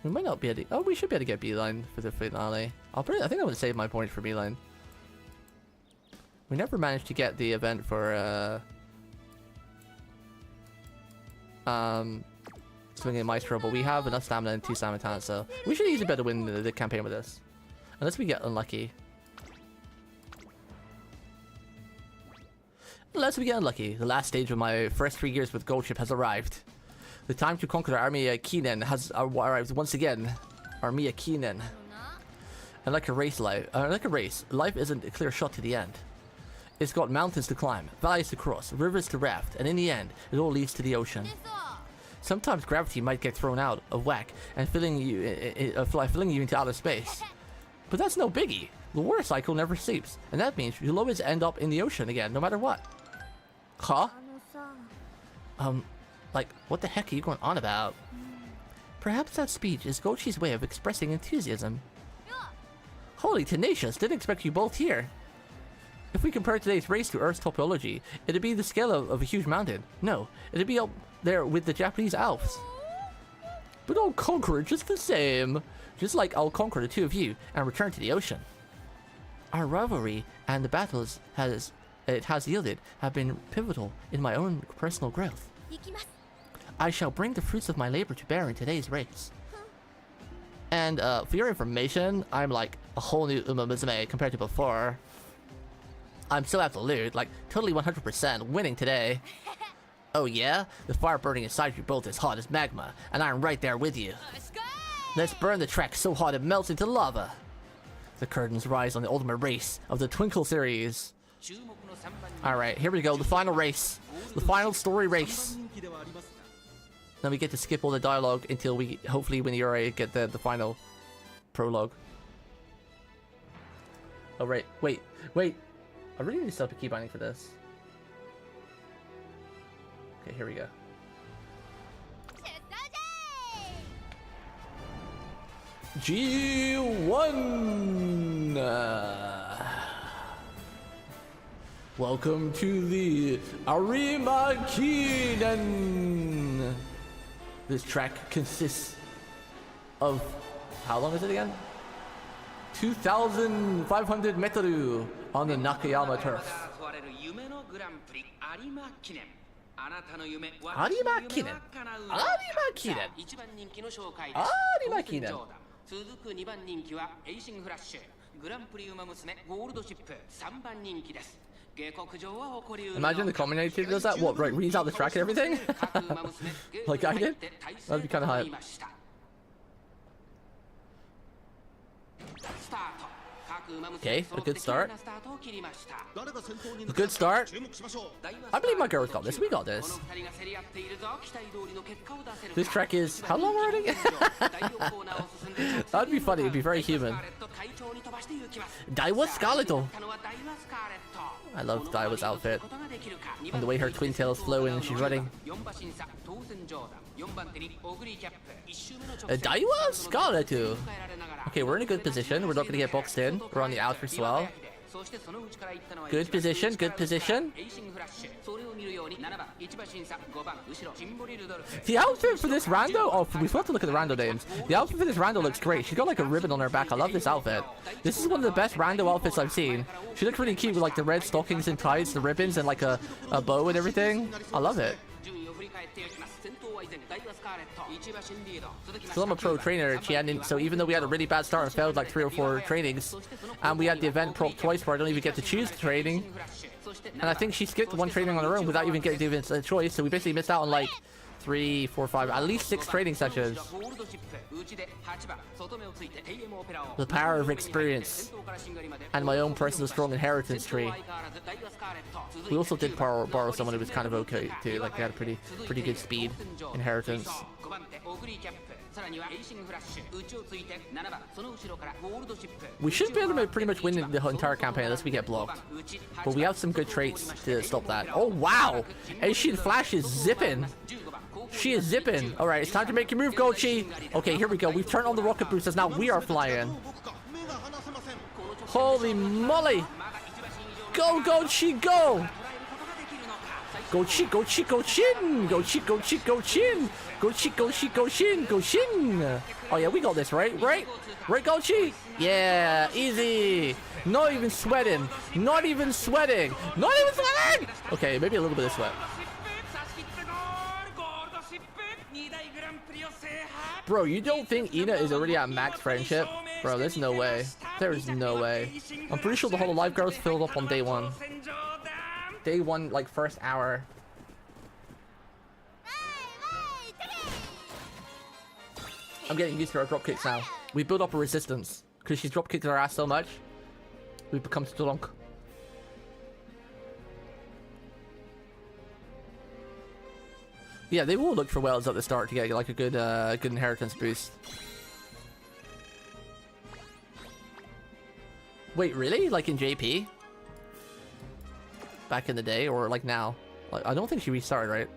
We might not be able to... Oh, we should be able to get Beeline for the finale. I think I would save my points for Beeline. We never managed to get the event for, Swinging Maestro, but we have enough stamina and 2 stamina talents, so we should easily better win the campaign with this. Unless we get unlucky. Unless we get unlucky. The last stage of my first 3 years with Gold Ship has arrived. The time to conquer Armia Keenan has arrived once again. Armia Keenan. And like a race, life isn't a clear shot to the end. It's got mountains to climb, valleys to cross, rivers to raft, and in the end, it all leads to the ocean. Sometimes gravity might get thrown out of whack and filling you into outer space. But that's no biggie. The water cycle never sleeps, and that means you'll always end up in the ocean again, no matter what. Huh? Like, what the heck are you going on about? Perhaps that speech is Gochi's way of expressing enthusiasm. Holy tenacious, didn't expect you both here. If we compare today's race to Earth's topology, it'd be the scale of a huge mountain. No, it'd be up there with the Japanese Alps. but I'll conquer it just the same. Just like I'll conquer the two of you and return to the ocean. Our rivalry and the battles it has yielded have been pivotal in my own personal growth. I shall bring the fruits of my labor to bear in today's race. And for your information, I'm like a whole new Umamusume compared to before. I'm so absolute, like totally 100% winning today. Oh yeah? The fire burning inside you both is hot as magma, and I'm right there with you. Let's burn the track so hot it melts into lava. The curtains rise on the ultimate race of the Twinkle series. Alright, here we go, the final race. The final story race. Then we get to skip all the dialogue until we, hopefully when Yuri get the final prologue. Oh right, wait. I really need to set up a key binding for this. Okay, here we go. G1! Welcome to the Arima Kinen! This track consists of... how long is it again? 2,500 metru on the Nakayama turf. Arima Kinen! Imagine the commentator does that. What, right, reads out the track and everything? Like I did? That'd be kind of hype. Okay, a good start. A good start. I believe my girl's got this. We got this. This track is how long already? That'd be funny. It'd be very human. Daiwa Scarletto. I love Daiwa's outfit and the way her twin tails flow in and she's running. Daiwa Scarletto. Okay, we're in a good position. We're not gonna get boxed in. We're on the outer swell. Good position, good position. The outfit for this rando, oh, we forgot to look at the rando names. The outfit for this rando looks great. She's got like a ribbon on her back. I love this outfit. This is one of the best rando outfits I've seen. She looks really cute with like the red stockings and ties, the ribbons, and like a bow and everything. I love it. So I'm a pro trainer, so even though we had a really bad start and failed like 3 or 4 trainings, and we had the event prop twice where I don't even get to choose the training, and I think she skipped 1 training on her own without even getting a choice, so we basically missed out on like 3, 4, 5, at least 6 training sessions. The power of experience and my own personal strong inheritance tree. We also did borrow someone who was kind of okay too, like they had a pretty good speed inheritance. We should be able to pretty much win the entire campaign unless we get blocked. But we have some good traits to stop that. Oh wow! Asian Flash is zipping! She is zipping! Alright, it's time to make your move, Gochi! Okay, here we go. We've turned on the rocket boosters. Now we are flying. Holy moly! Go, Gochi, go! Gochi, Gochi, Gochin! Gochi, Gochi, Gochin! Gochi, Gochi, Gochin, Gochin! Oh yeah, we got this, right? Right, Gochi? Yeah, easy! Not even sweating! Not even sweating! Not even sweating! Okay, maybe a little bit of sweat. Bro, you don't think Ina is already at max friendship? Bro, there's no way. There's no way. I'm pretty sure the whole live girl's filled up on day 1. Day 1, like, first hour. I'm getting used to her drop kicks now. We build up a resistance. Because she's drop kicked her ass so much, we've become strong. Yeah, they will look for wells at the start to get like a good good inheritance boost. Wait, really? Like in JP? Back in the day, or like now? Like, I don't think she restarted, right?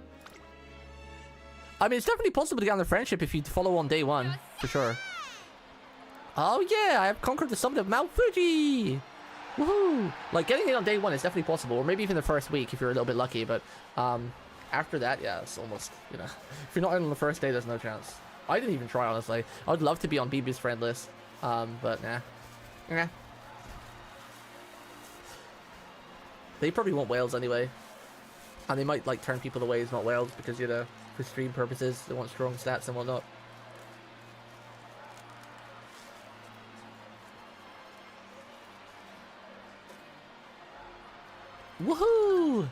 I mean, it's definitely possible to get on the friendship if you follow on day 1, for sure. Oh yeah, I have conquered the summit of Mount Fuji! Woohoo! Like, getting it on day 1 is definitely possible, or maybe even the first week if you're a little bit lucky, but after that, yeah, it's almost, you know, if you're not in on the first day, there's no chance. I didn't even try, honestly. I would love to be on BB's friend list. But nah. Nah. They probably want whales anyway. And they might, like, turn people away as not whales because, you know, for stream purposes, they want strong stats and whatnot. Woohoo!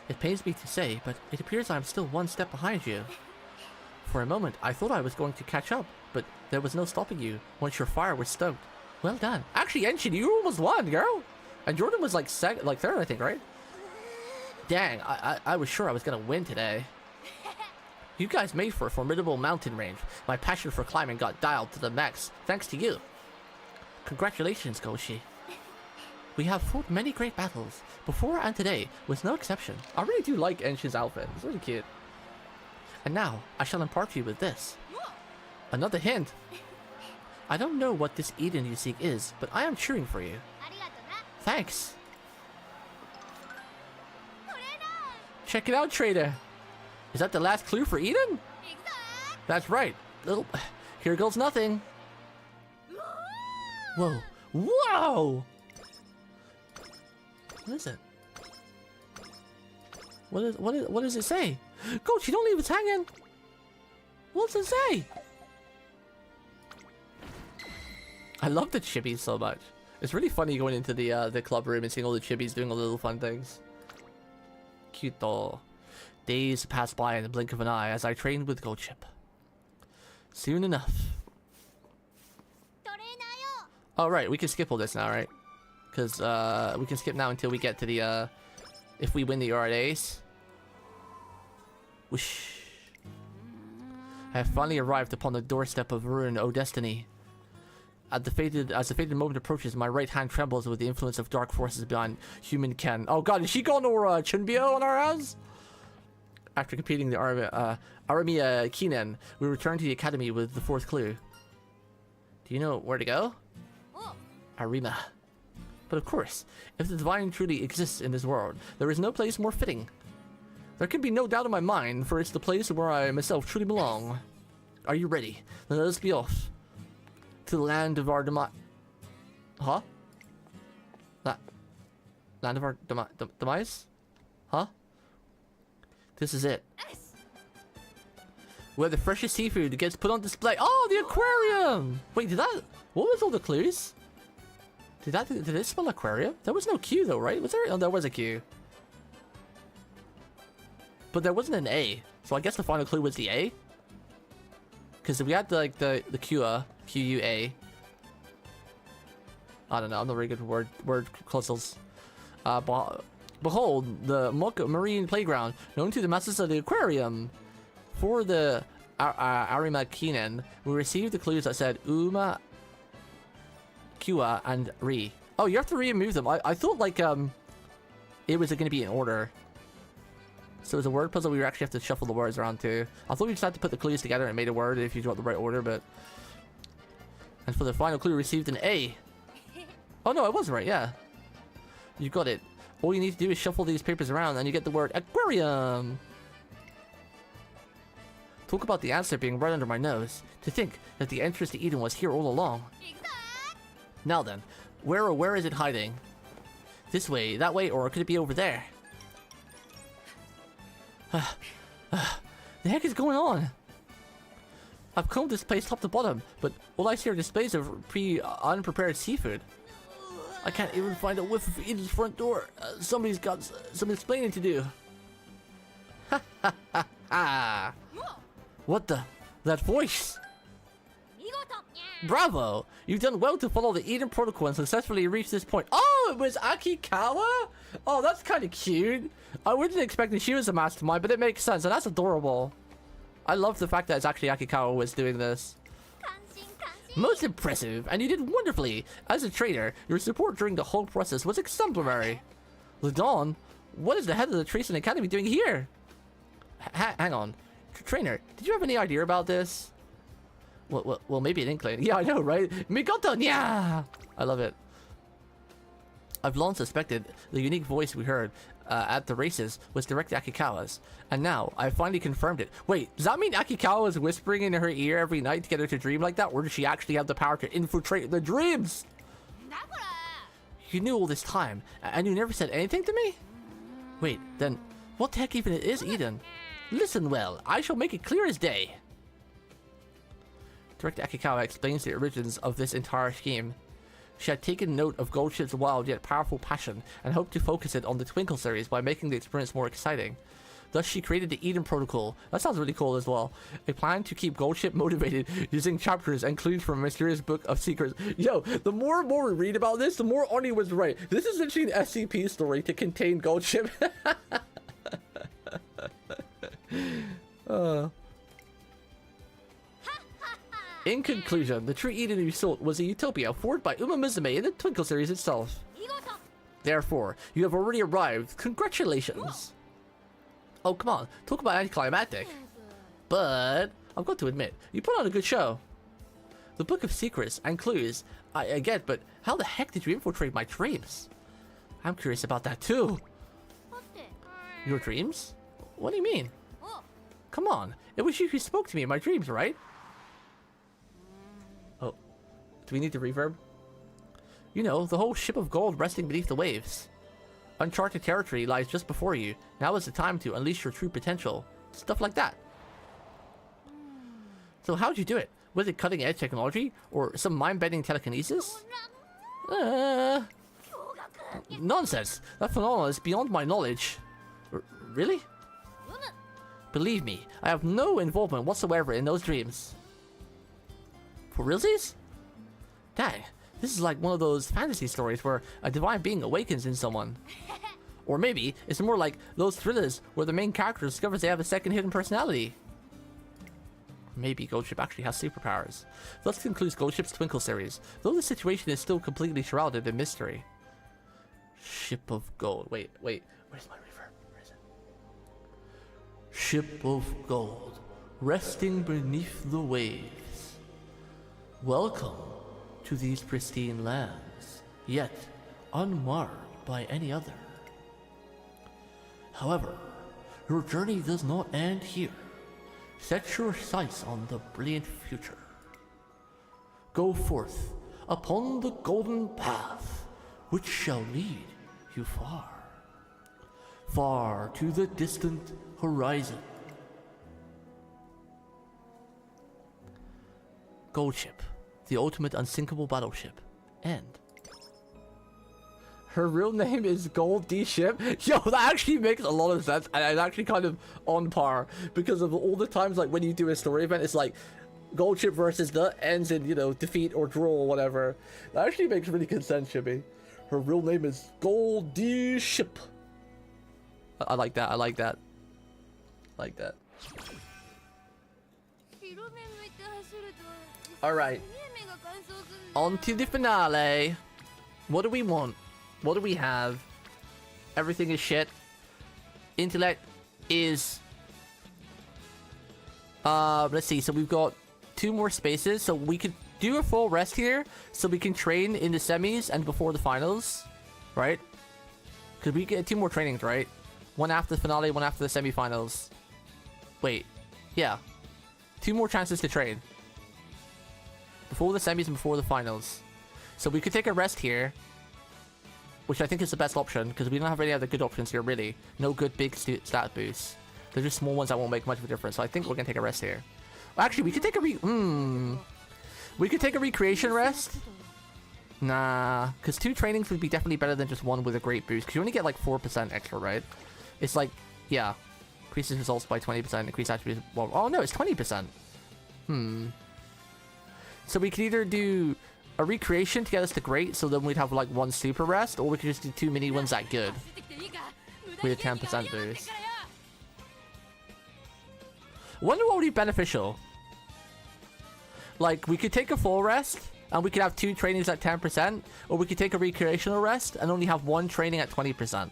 It pains me to say, but it appears I'm still one step behind you. For a moment, I thought I was going to catch up, but there was no stopping you once your fire was stoked. Well done. Actually, Enshin, you almost won, girl! And Jordan was like third, I think, right? Dang, I was sure I was gonna win today. You guys made for a formidable mountain range. My passion for climbing got dialed to the max, thanks to you. Congratulations, Goshi. We have fought many great battles, before and today was no exception. I really do like Enshin's outfit, it's really cute. And now, I shall impart to you with this. Another hint. I don't know what this Eden you seek is, but I am cheering for you. Thanks. Check it out, trader. Is that the last clue for Eden? That's right. Here goes nothing. Whoa. Whoa! What is it? What does it say? Coach, you don't leave us hanging. What's it say? I love the chibis so much. It's really funny going into the club room and seeing all the chibis doing all the little fun things. Cute though. Days pass by in the blink of an eye as I trained with Gochip. Soon enough. Alright, we can skip all this now, right? Because we can skip now until we get to the if we win the RDAs. Whoosh. I have finally arrived upon the doorstep of ruin, O destiny. As the fated moment approaches, my right hand trembles with the influence of dark forces beyond human ken. Oh god, is she going to Chunbyo on our ass? After completing the Aramiya Kinen, we return to the academy with the fourth clue. Do you know where to go? Arima. But of course, if the divine truly exists in this world, there is no place more fitting. There can be no doubt in my mind, for it's the place where I myself truly belong. Are you ready? Then let us be off. To the land of our Huh? Land of our demise? Huh? This is it. Where the freshest seafood gets put on display. Oh, the aquarium! Wait, what was all the clues? Did it spell aquarium? There was no Q though, right? Was there? Oh, there was a Q. But there wasn't an A. So I guess the final clue was the A? Because we had like the Q-A, Q-U-A. I don't know, I'm not very good with word clusters. Behold, the Mock Marine Playground, known to the masters of the aquarium. For the Arima Kinen, we received the clues that said Uma, Kua, and Ri. Oh, you have to remove them. I thought like it was going to be in order. So it was a word puzzle. We actually have to shuffle the words around too. I thought we just had to put the clues together and made a word if you got the right order, but. And for the final clue, we received an A. Oh no, I was right. Yeah, you got it. All you need to do is shuffle these papers around, and you get the word aquarium. Talk about the answer being right under my nose. To think that the entrance to Eden was here all along. Now then, where is it hiding? This way, that way, or could it be over there? The heck is going on? I've combed this place top to bottom, but all I see are displays of unprepared seafood. I can't even find a whiff of Eden's front door. Somebody's got some explaining to do. Ha ha ha ha! What the? That voice! Bravo! You've done well to follow the Eden Protocol and successfully reach this point. Oh, it was Akikawa? Oh, that's kind of cute. I wasn't expecting she was a mastermind, but it makes sense, and that's adorable. I love the fact that it's actually Akikawa was doing this. Most impressive, and you did wonderfully. As a trainer, your support during the whole process was exemplary. Ladon, what is the head of the Tracing Academy doing here? Hang on. Trainer, did you have any idea about this? Well, maybe an inkling. Yeah, I know, right? Migoto, yeah! I love it. I've long suspected the unique voice we heard at the races was direct Akikawa's, and now I've finally confirmed it. Wait, does that mean Akikawa is whispering in her ear every night to get her to dream like that, or does she actually have the power to infiltrate the dreams? You knew all this time, and you never said anything to me? Wait, then what the heck even is Eden? Listen well, I shall make it clear as day. Director Akikawa explains the origins of this entire scheme. She had taken note of Goldship's wild yet powerful passion and hoped to focus it on the Twinkle series by making the experience more exciting. Thus, she created the Eden Protocol. That sounds really cool as well. A plan to keep Goldship motivated using chapters and clues from a mysterious book of secrets. Yo, the more and more we read about this, the more Oni was right. This is literally an SCP story to contain Goldship. In conclusion, the true Eden we sought was a utopia forged by Umamusume in the Twinkle series itself. Therefore, you have already arrived. Congratulations! Oh, come on. Talk about anticlimactic. But I've got to admit, you put on a good show. The Book of Secrets and Clues, I get, but how the heck did you infiltrate my dreams? I'm curious about that too. Your dreams? What do you mean? Come on, it was you who spoke to me in my dreams, right? Oh, do we need the reverb? You know, the whole ship of gold resting beneath the waves. Uncharted territory lies just before you. Now is the time to unleash your true potential. Stuff like that. So how'd you do it? Was it cutting edge technology? Or some mind-bending telekinesis? Nonsense! That phenomenon is beyond my knowledge. Really? Believe me, I have no involvement whatsoever in those dreams. For realsies? Dang, this is like one of those fantasy stories where a divine being awakens in someone. Or maybe it's more like those thrillers where the main character discovers they have a second hidden personality. Maybe Goldship actually has superpowers. Thus concludes Goldship's Twinkle series, though the situation is still completely shrouded in mystery. Ship of gold. Wait, where's my reverb? Where is it? Ship of gold, resting beneath the waves. Welcome to these pristine lands, yet unmarred by any other. However, your journey does not end here. Set your sights on the brilliant future. Go forth upon the golden path, which shall lead you far, far to the distant horizon. Goldship, the ultimate unsinkable battleship. End. Her real name is Gold D Ship. Yo, that actually makes a lot of sense, and it's actually kind of on par because of all the times like when you do a story event, it's like Goldship versus the ends in, you know, defeat or draw or whatever. That actually makes really good sense, Shibby. Her real name is Gold D Ship. I like that. I like that. I like that. All right. On to the finale. What do we want? What do we have? Everything is shit. Intellect is... let's see. So we've got 2 more spaces. So we could do a full rest here. So we can train in the semis and before the finals. Right? Because we get 2 more trainings, right? One after the finale, one after the semifinals. Wait. Yeah. 2 more chances to train. Before the semis and before the finals. So we could take a rest here. Which I think is the best option, because we don't have any other good options here, really. No good big stat boosts. They're just small ones that won't make much of a difference, so I think we're gonna take a rest here. Actually, we could take a we could take a recreation rest. Nah, because 2 trainings would be definitely better than just 1 with a great boost, because you only get like 4% extra, right? It's like, yeah. Increases results by 20%, increase attributes... Well, oh no, it's 20%. So we could either do... a recreation to get us to great, so then we'd have like 1 super rest, or we could just do 2 mini ones that good with a 10% boost. Wonder what would be beneficial. Like, we could take a full rest and we could have 2 trainings at 10%, or we could take a recreational rest and only have 1 training at 20%,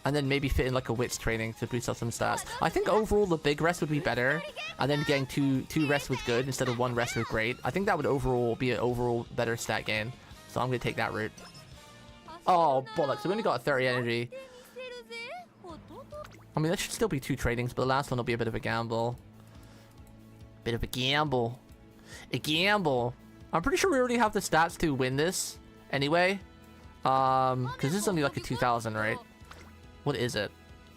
and then maybe fit in like a wits training to boost up some stats. I think overall the big rest would be better, and then getting two rests with good instead of 1 rest with great. I think that would overall be an overall better stat gain, so I'm gonna take that route. Oh, bollocks. We only got 30 energy. I mean, that should still be 2 tradings, but the last one will be a bit of a gamble. Bit of a gamble. A gamble. I'm pretty sure we already have the stats to win this anyway. Because this is only like a 2,000, right? What is it?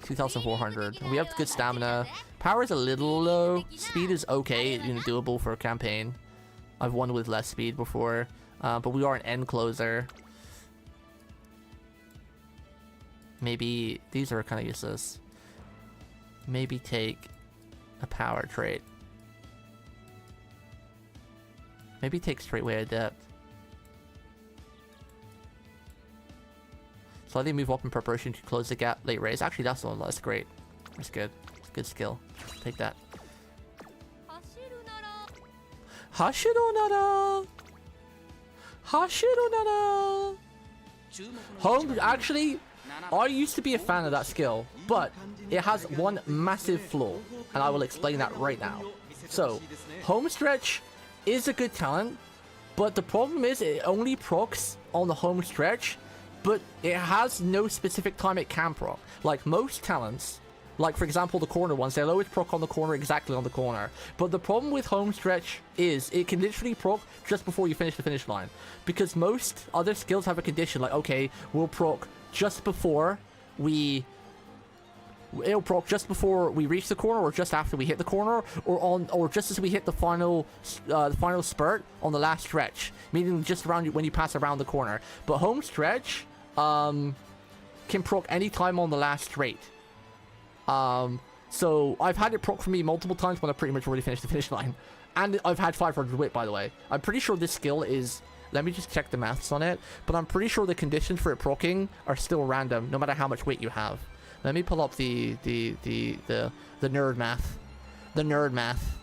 2,400. We have good stamina. Power is a little low. Speed is okay, you know, doable for a campaign. I've won with less speed before. But we are an end closer. Maybe these are kind of useless. Maybe take a power trait. Maybe take straightway adept. Slightly move up in preparation to close the gap. Late raise. Actually, that's one. That's great. That's good. It's a good skill. Take that. Hashiro Nara. Hashiro Nara. Home. Actually, I used to be a fan of that skill, but it has one massive flaw, and I will explain that right now. So, home stretch is a good talent, but the problem is it only procs on the home stretch, but it has no specific time it can proc. Like most talents, like for example the corner ones, they'll always proc on the corner, exactly on the corner. But the problem with home stretch is it can literally proc just before you finish the finish line. Because most other skills have a condition like, okay, we'll proc just before it'll proc just before we reach the corner, or just after we hit the corner, or just as we hit the final spurt on the last stretch, meaning just around when you pass around the corner. But home stretch can proc any time on the last straight. So I've had it proc for me multiple times when I pretty much already finished the finish line, and I've had 500 wit, by the way. I'm pretty sure this skill is, let me just check the maths on it, but I'm pretty sure the conditions for it proccing are still random no matter how much weight you have. Let me pull up the nerd math. The nerd math.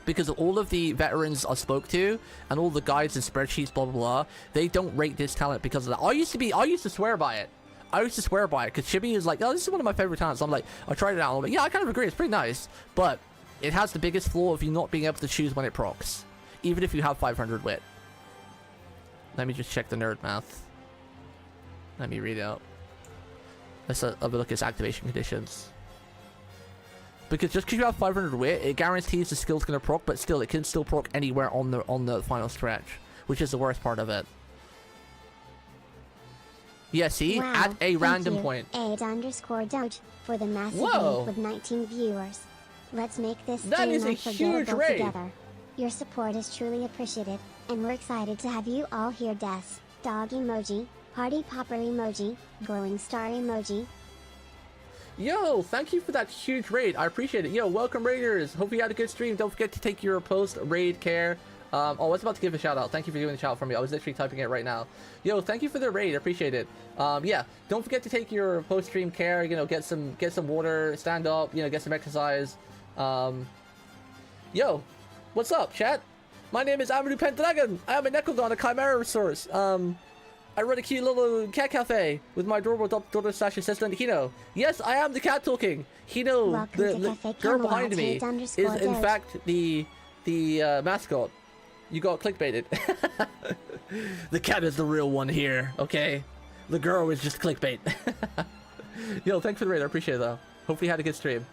Because all of the veterans I spoke to and all the guides and spreadsheets, blah blah blah, they don't rate this talent because of that. I used to swear by it. I used to swear by it because Chibi is like, oh, this is one of my favorite talents. I'm like, I tried it out. I'm like, yeah, I kind of agree. It's pretty nice, but it has the biggest flaw of you not being able to choose when it procs, even if you have 500 wit. Let me just check the nerd math. Let me read it out. Let's have a look at its activation conditions. Because just because you have 500 wit, it guarantees the skill's going to proc, but still, it can still proc anywhere on the final stretch, which is the worst part of it. Yeah, see? Wow, at a random you, point. @_Doge for the massive Whoa. raid with 19 viewers. Let's make this That stream is a unforgettable huge raid. together. Your support is truly appreciated, and we're excited to have you all here. Des. Dog emoji, party popper emoji, glowing star emoji. Yo, thank you for that huge raid. I appreciate it. Yo, welcome raiders. Hope you had a good stream. Don't forget to take your post-raid care. I was about to give a shout out. Thank you for doing the shout out for me. I was literally typing it right now. Yo, thank you for the raid. I appreciate it. Yeah, don't forget to take your post-stream care. You know, get some water, stand up. You know, get some exercise. Yo, what's up, chat? My name is Amaru Pendragon. I am a Nekogon, a Chimera resource. I run a cute little cat cafe with my adorable daughter/assistant Hino. Yes, I am the cat talking. Hino, the girl behind me, is in fact the mascot. You got clickbaited. The cat is the real one here, okay? The girl is just clickbait. Yo, thanks for the raid. I appreciate it though. Hopefully you had a good stream.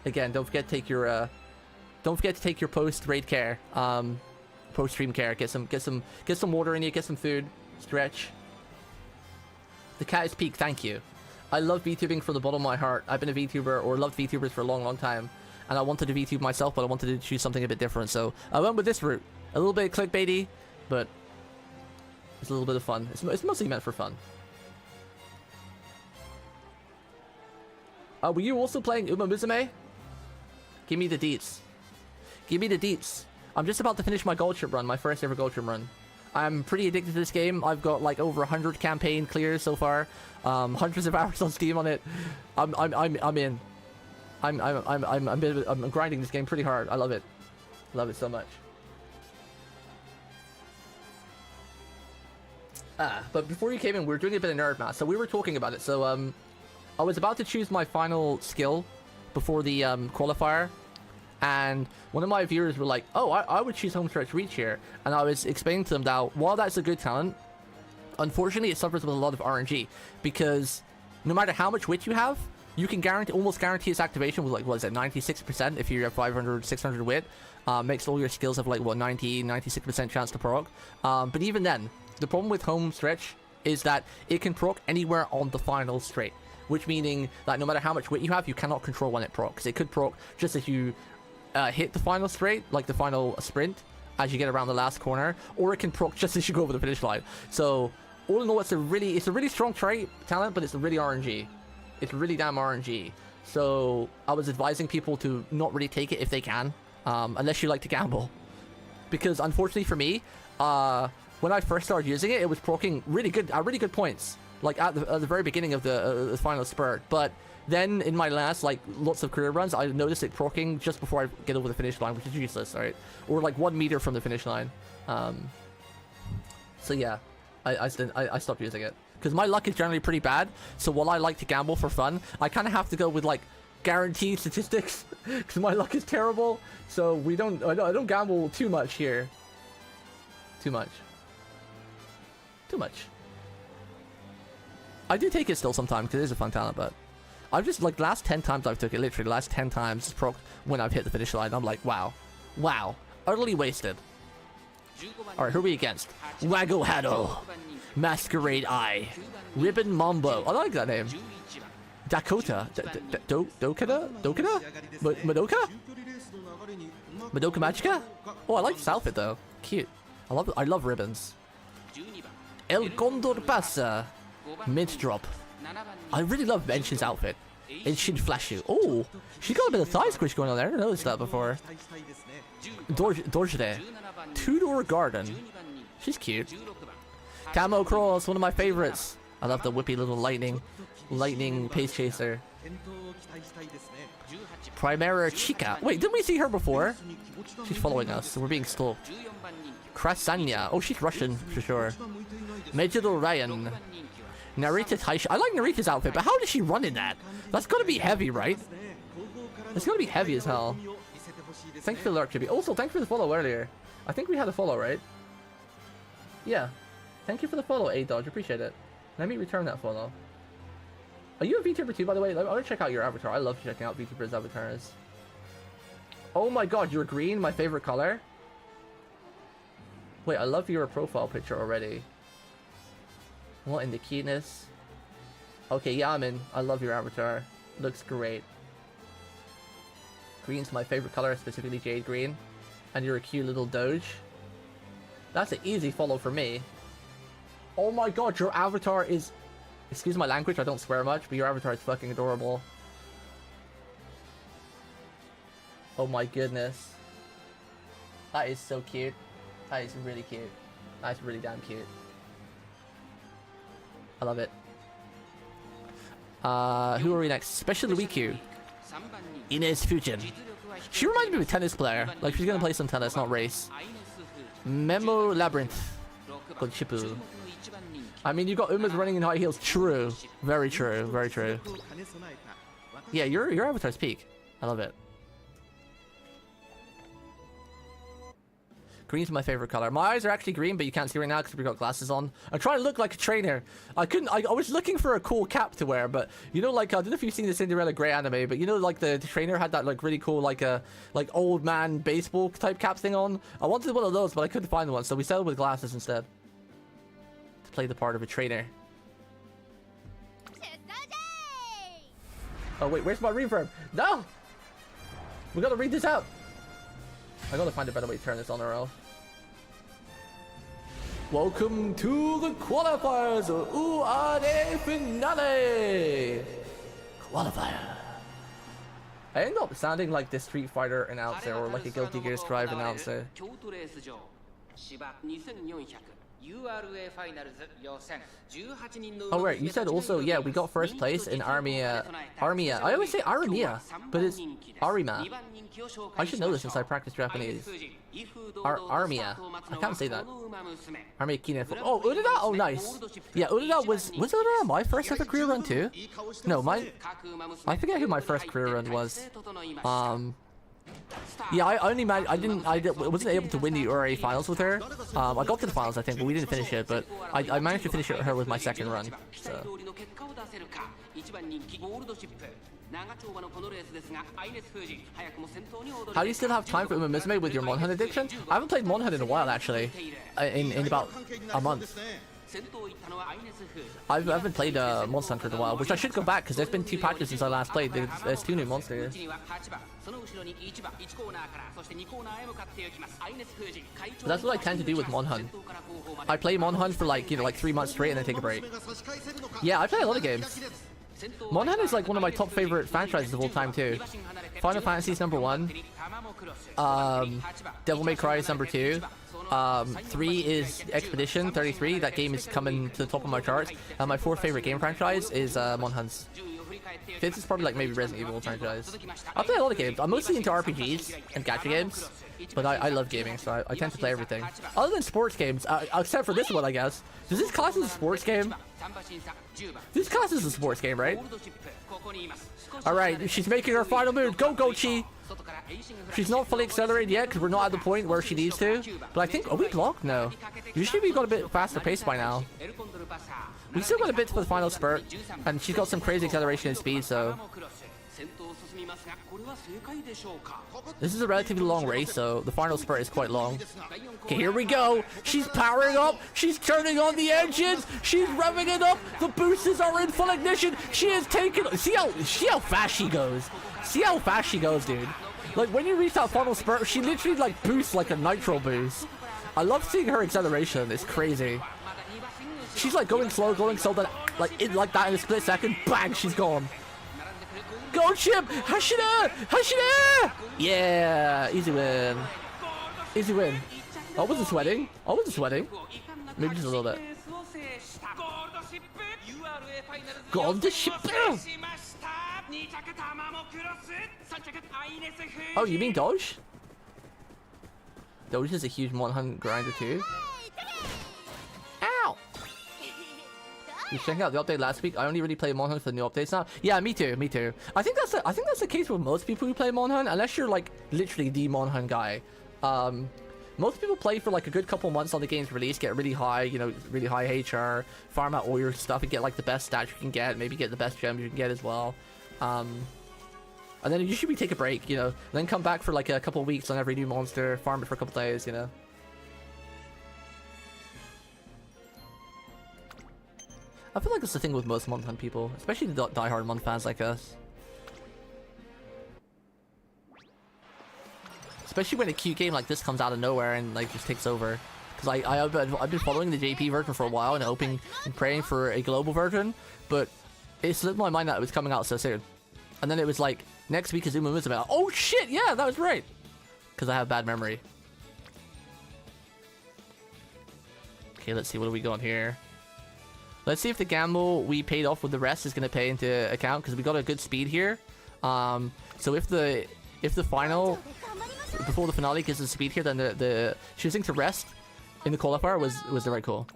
Again, don't forget to take your post raid care, post stream care. Get some water in you. Get some food. Stretch. The cat is peak. Thank you. I love VTubing from the bottom of my heart. I've been a VTuber or loved VTubers for a long time, and I wanted to VTube myself, but I wanted to choose something a bit different. So I went with this route. A little bit clickbaity, but it's a little bit of fun. It's mostly meant for fun. Were you also playing Umamusume? Give me the deets. Give me the deets. I'm just about to finish my gold trip run, my first ever gold trip run. I'm pretty addicted to this game. I've got like over 100 campaign clears so far. Hundreds of hours on Steam on it. I'm in. I'm grinding this game pretty hard. I love it. Love it so much. But before you came in, we were doing a bit of nerd math, so we were talking about it. So I was about to choose my final skill before the qualifier, and one of my viewers were like, oh, I would choose home stretch reach here, and I was explaining to them that while that's a good talent, unfortunately, it suffers with a lot of RNG because no matter how much wit you have, you can almost guarantee its activation with like, what is it, 96% if you have 500, 600 wit. Makes all your skills have like, what, 90, 96% chance to proc. But even then, the problem with home stretch is that it can proc anywhere on the final straight, which meaning that no matter how much wit you have, you cannot control when it procs. It could proc just as you hit the final straight, like the final sprint, as you get around the last corner, or it can proc just as you go over the finish line. So all in all, it's a really strong trait talent, but it's really RNG. It's really damn RNG. So I was advising people to not really take it if they can, unless you like to gamble, because unfortunately for me, when I first started using it, it was proccing really good points, like at the very beginning of the final spurt. But then in my last like lots of career runs, I noticed it proccing just before I get over the finish line, which is useless, right? Or like 1 meter from the finish line. So yeah, I stopped using it because my luck is generally pretty bad. So while I like to gamble for fun, I kind of have to go with like guaranteed statistics because my luck is terrible. So I don't gamble too much here. Too much. I do take it still sometimes because it is a fun talent, but I've just like last 10 times I've took it, literally the last 10 times it's proc when I've hit the finish line. I'm like, wow, utterly wasted. All right, who are we against? Waggle Hado, Masquerade Eye, Ribbon Mambo. I like that name. Dakota, Dokada, Madoka Magica. Oh, I like this outfit though. Cute. I love ribbons. El Condor Pasa, Mint Drop. I really love Enshin's outfit. Enshin Flash You. Oh, she got a bit of thigh squish going on there. I didn't notice that before. Dorjde. Two-door Garden. She's cute. Camo Cross, one of my favorites. I love the whippy little lightning pace chaser. Primera Chica. Wait, didn't we see her before? She's following us, so we're being stalked. Krasanya. Oh, she's Russian for sure. Majidor Ryan. Narita Taisha. I like Narita's outfit, but how does she run in that? That's gotta be heavy, right? That's gotta be heavy as hell. Thank you for the lurk, Chibi. Also, thank you for the follow earlier. I think we had a follow, right? Yeah. Thank you for the follow, A-Dodge. Appreciate it. Let me return that follow. Are you a VTuber too, by the way? I'm gonna check out your avatar. I love checking out VTubers' avatars. Oh my god, you're green, my favorite color? Wait, I love your profile picture already. What in the cuteness? Okay, yeah, I'm in. I love your avatar. Looks great. Green's my favorite color, specifically jade green. And you're a cute little doge. That's an easy follow for me. Oh my god, your avatar is... Excuse my language, I don't swear much, but your avatar is fucking adorable. Oh my goodness. That is so cute. That is really cute. That's really damn cute. I love it. Who are we next? Special Riku. Ines Fujin. She reminds me of a tennis player. Like she's gonna play some tennis, not race. Memo Labyrinth. Called Chipu. I mean, you got Umas running in high heels. True. Very true. Very true. Yeah, your avatar's peak. I love it. Green's my favorite color. My eyes are actually green, but you can't see right now because we've got glasses on. I'm trying to look like a trainer. I was looking for a cool cap to wear, but you know, like I don't know if you've seen the Cinderella Grey anime, but you know, like the trainer had that like really cool like old man baseball type cap thing on. I wanted one of those, but I couldn't find one, so we settled with glasses instead to play the part of a trainer. Oh wait, where's my reverb? No, we gotta read this out. I gotta find a better way to turn this on or else. Welcome to the qualifiers of UAD Finale! Qualifier. I end up sounding like the Street Fighter announcer or like a Guilty Gear Strive announcer. Oh right, you said also, yeah, we got first place in Armia. I always say Armia, but it's Arima. I should know this since I practice Japanese. Armia. I can't say that. Armia Kine. Oh, Urida? Oh, nice. Yeah, Urida was Urida my first ever career run too? No, I forget who my first career run was. Yeah, I only managed. I wasn't able to win the URA finals with her. I got to the finals, I think, but we didn't finish it. But I managed to finish her with my second run. So. How do you still have time for Umamusume with your Monhun addiction? I haven't played Monhun in a while, actually. In about a month. I haven't played Monster Hunter in a while, which I should go back because there's been 2 patches since I last played. There's 2 new monsters. But that's what I tend to do with Monhun. I play Monhun for like 3 months straight and then take a break. Yeah, I play a lot of games. Monhun is like one of my top favorite franchises of all time too. Final Fantasy is #1. Devil May Cry is #2. 3 is Expedition 33. That game is coming to the top of my charts. And my 4th favorite game franchise is Monhun's. 5th is probably like maybe Resident Evil franchise. I play a lot of games. I'm mostly into RPGs and gacha games, but I love gaming, so I tend to play everything. Other than sports games, except for this one, I guess. Does this class as a sports game? This class is a sports game, right? Alright, she's making her final move. Go, Gochi! She's not fully accelerated yet because we're not at the point where she needs to. But I think... Are we blocked? No. Usually we got a bit faster pace by now. We still got a bit for the final spurt. And she's got some crazy acceleration and speed, so... This is a relatively long race, so the final spurt is quite long. Okay, here we go. She's powering up. She's turning on the engines. She's revving it up. The boosters are in full ignition. She is taking... See how fast she goes. See how fast she goes, dude. Like, when you reach that final spurt, she literally, like, boosts like a nitro boost. I love seeing her acceleration. It's crazy. She's, like, going slow, then, like that in a split second. Bang, she's gone. Go, Chip! Hashina! Hashina! Yeah, easy win. Easy win. I wasn't sweating. I wasn't sweating. Maybe just a little bit. Gold the ship. Oh, you mean Doge? Doge is a huge Monhun grinder too. Ow! You checking out the update last week? I only really play Monhun for the new updates now. Yeah, me too. Me too. I think that's the case with most people who play Monhun, unless you're like literally the Monhun guy. Most people play for like a good couple months on the game's release, get really high, really high HR, farm out all your stuff, and get like the best stats you can get, maybe get the best gems you can get as well. And then you should take a break, and then come back for like a couple weeks on every new monster, farm it for a couple days, I feel like it's the thing with most Monhun people, especially the diehard Mon fans like us. Especially when a cute game like this comes out of nowhere and like just takes over. Because I've been following the JP version for a while and hoping and praying for a global version, but it slipped my mind that it was coming out so soon. And then it was like, next week is Umamusume. Oh shit, yeah, that was right. Because I have bad memory. Okay, let's see, what do we got here? Let's see if the gamble we paid off with the rest is going to pay into account, because we got a good speed here. So if the final, before the finale gives us speed here, then the choosing to rest in the qualifier was the right call.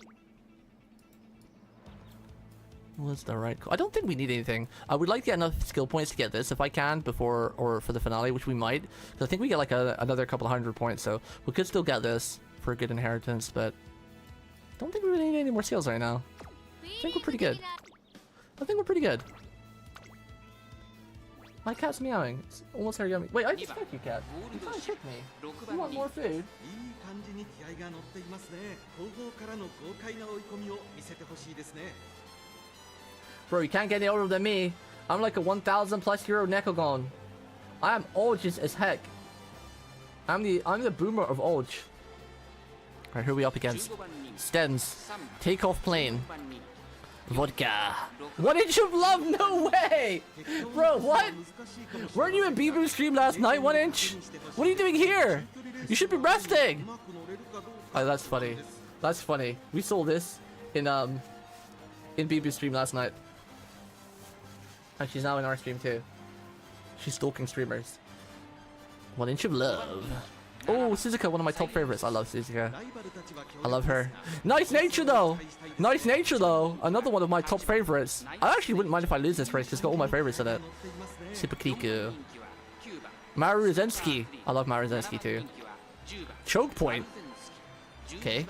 Was the right call. I don't think we need anything. I would like to get enough skill points to get this if I can before or for the finale, which we might. Because I think we get like another couple 100 points, so we could still get this for a good inheritance, but I don't think we really need any more skills right now. I think we're pretty good. I think we're pretty good. My cat's meowing. It's almost very yummy. Wait, I just fed you, cat. You trying to trick me? You want more food? Bro, you can't get any older than me. I'm like a 1,000 plus euro Nekogon. I am old as heck. I'm the boomer of old. Alright, who are we up against? Stens. Take off plane. Vodka. 1 inch of love? No way! Bro, what? Weren't you in Bibu stream last night, 1 inch? What are you doing here? You should be resting! Oh, that's funny. That's funny. We sold this in Bibu stream last night. And she's now in our stream too. She's stalking streamers. 1 inch of love. Oh, Suzuka, one of my top favorites. I love Suzuka. I love her. Nice nature though. Nice nature though. Another one of my top favorites. I actually wouldn't mind if I lose this race. It's got all my favorites in it. Super Kiku. Maruzensky. I love Maruzensky too. Choke point. Okay.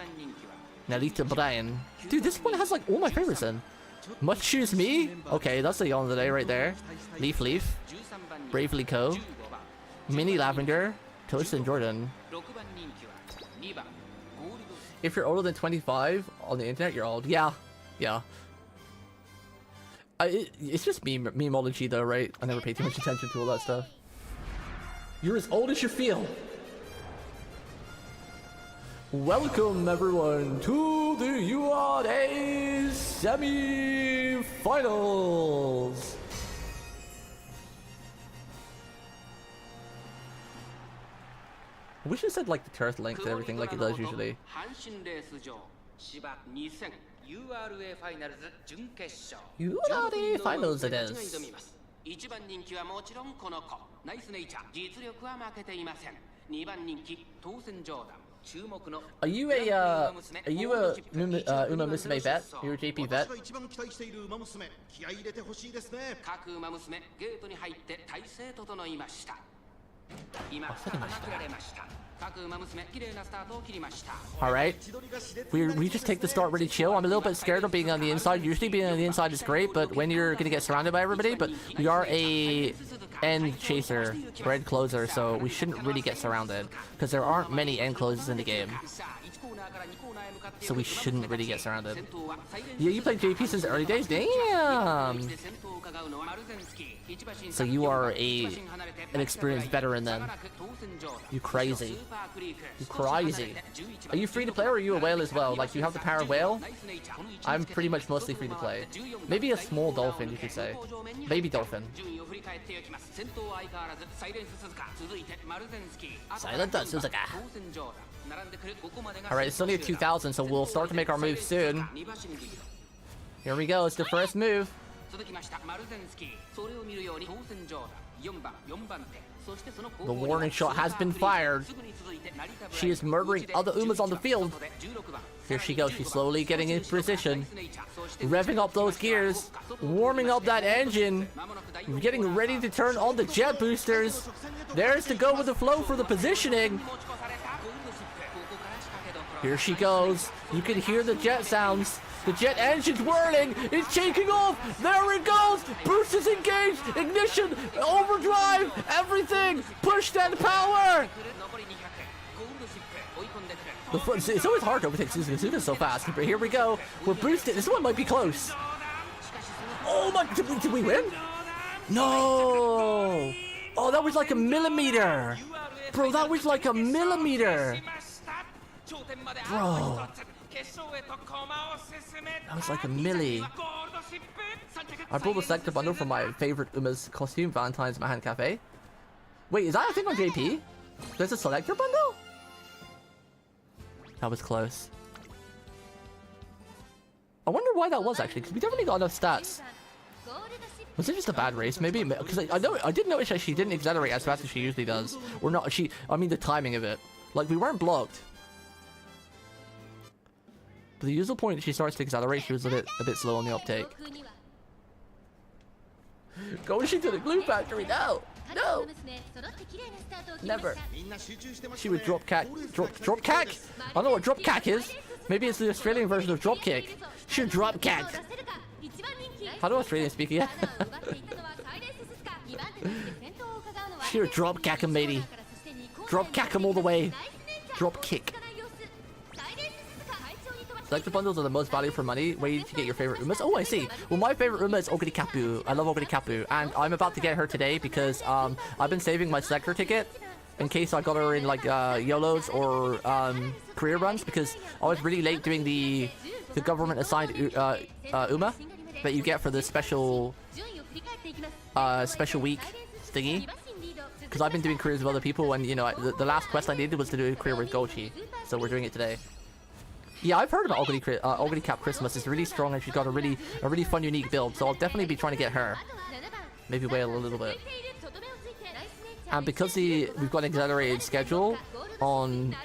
Narita Brian. Dude, this one has like all my favorites in. Much Choose Me. Okay, that's the yawn of the day right there. Leaf Leaf. Bravely Co. Mini Lavender. Toast and Jordan. If you're older than 25 on the internet, you're old. Yeah. Yeah. It's just memeology though, right? I never pay too much attention to all that stuff. You're as old as you feel. Welcome everyone to the URA semi-finals. I wish it said like the turret length and everything like it does usually. URA finals it is. 1番人気はもちろんこの子ナイスネイチャー実力は負けていません2番人気当選ジョーダン注目の Are you a Umamusume vet? You're a JP vet? 各ウマ娘ゲートに入って体勢整いました今放られました各ウマ娘綺麗なスタートを切りました Alright. We just take the start really chill. I'm a little bit scared of being on the inside. Usually being on the inside is great, but when you're gonna get surrounded by everybody, but we are a end chaser, or end closer, so we shouldn't really get surrounded. Because there aren't many end closes in the game. So we shouldn't really get surrounded. Yeah, you played JP since the early days? Damn! So you are an experienced veteran then. You crazy. You crazy. Are you free to play or are you a whale as well? Like, do you have the power whale? I'm pretty much mostly free to play. Maybe a small dolphin, you could say. Baby dolphin. Silent Suzuka. Alright, it's only a 2000, so we'll start to make our move soon. Here we go, it's the first move. The warning shot has been fired. She is murdering other Umas on the field. Here she goes, she's slowly getting in position. Revving up those gears. Warming up that engine. Getting ready to turn on the jet boosters. There's to go with the flow for the positioning. Here she goes. You can hear the jet sounds. The jet engine's whirling. It's taking off. There it goes. Boost is engaged. Ignition. Overdrive. Everything. Push that power. It's always hard to overtake Suzuka. Suzuka's so fast. But here we go. We're boosted. This one might be close. Oh my. Did we win? No. Oh, that was like a millimeter. Bro, that was like a millimeter. Bro. That was like a milli. I brought the selector bundle from my favorite Uma's costume, Valentine's Mahan Cafe. Wait, is that a thing on JP? There's a selector bundle? That was close. I wonder why that was actually, because we definitely got enough stats. Was it just a bad race? Maybe, because I did notice that she didn't accelerate as fast as she usually does. Or not, I mean the timing of it. Like, we weren't blocked. But the usual point she starts to accelerate, she was a bit slow on the uptake. Going to the glue factory, no! No! Never. She would drop cack. Drop cack? I don't know what drop cack is. Maybe it's the Australian version of drop kick. She would drop cack. How do Australians speak again? She would drop cack him, matey. Drop cack him all the way. Drop kick. Selector bundles are the most value for money. Where you get your favorite Umas? Oh, I see. Well, my favorite Uma is Oguri Kapu. I love Oguri Kapu. And I'm about to get her today because I've been saving my selector ticket in case I got her in like YOLOs or career runs because I was really late doing the government assigned Uma that you get for the special week thingy. Because I've been doing careers with other people and, you know, the last quest I did was to do a career with Gochi. So we're doing it today. Yeah, I've heard about Oguri Cap Christmas. It's really strong and she's got a really fun, unique build. So I'll definitely be trying to get her. Maybe wait a little bit. And because we've got an accelerated schedule on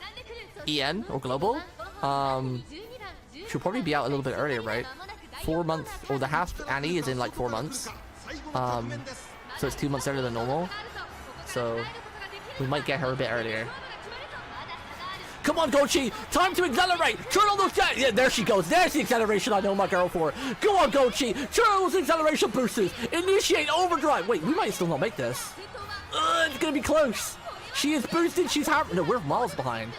EN or Global, she'll probably be out a little bit earlier, right? 4 months, or the half Annie is in like 4 months. So it's 2 months earlier than normal. So We might get her a bit earlier. Come on, Gochi! Time to accelerate! Turn on those... Yeah, there she goes. There's the acceleration I know my girl for. Go on, Gochi! Turn on those acceleration boosters! Initiate overdrive! Wait, we might still not make this. It's gonna be close. She is boosted. She's... No, we're miles behind.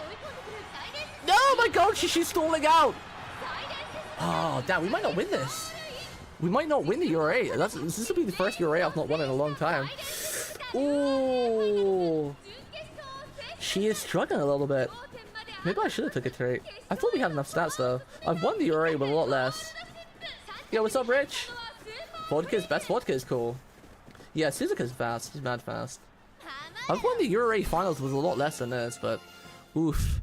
No, my Gochi! She's stalling out! Oh, damn, we might not win this. We might not win the URA. This will be the first URA I've not won in a long time. Ooh. She is struggling a little bit. Maybe I should have took a trait. I thought we had enough stats though. I've won the URA with a lot less. Yo, what's up, Rich? Vodka's best vodka is cool. Yeah, Suzuka's fast. She's mad fast. I've won the URA finals with a lot less than this, but oof.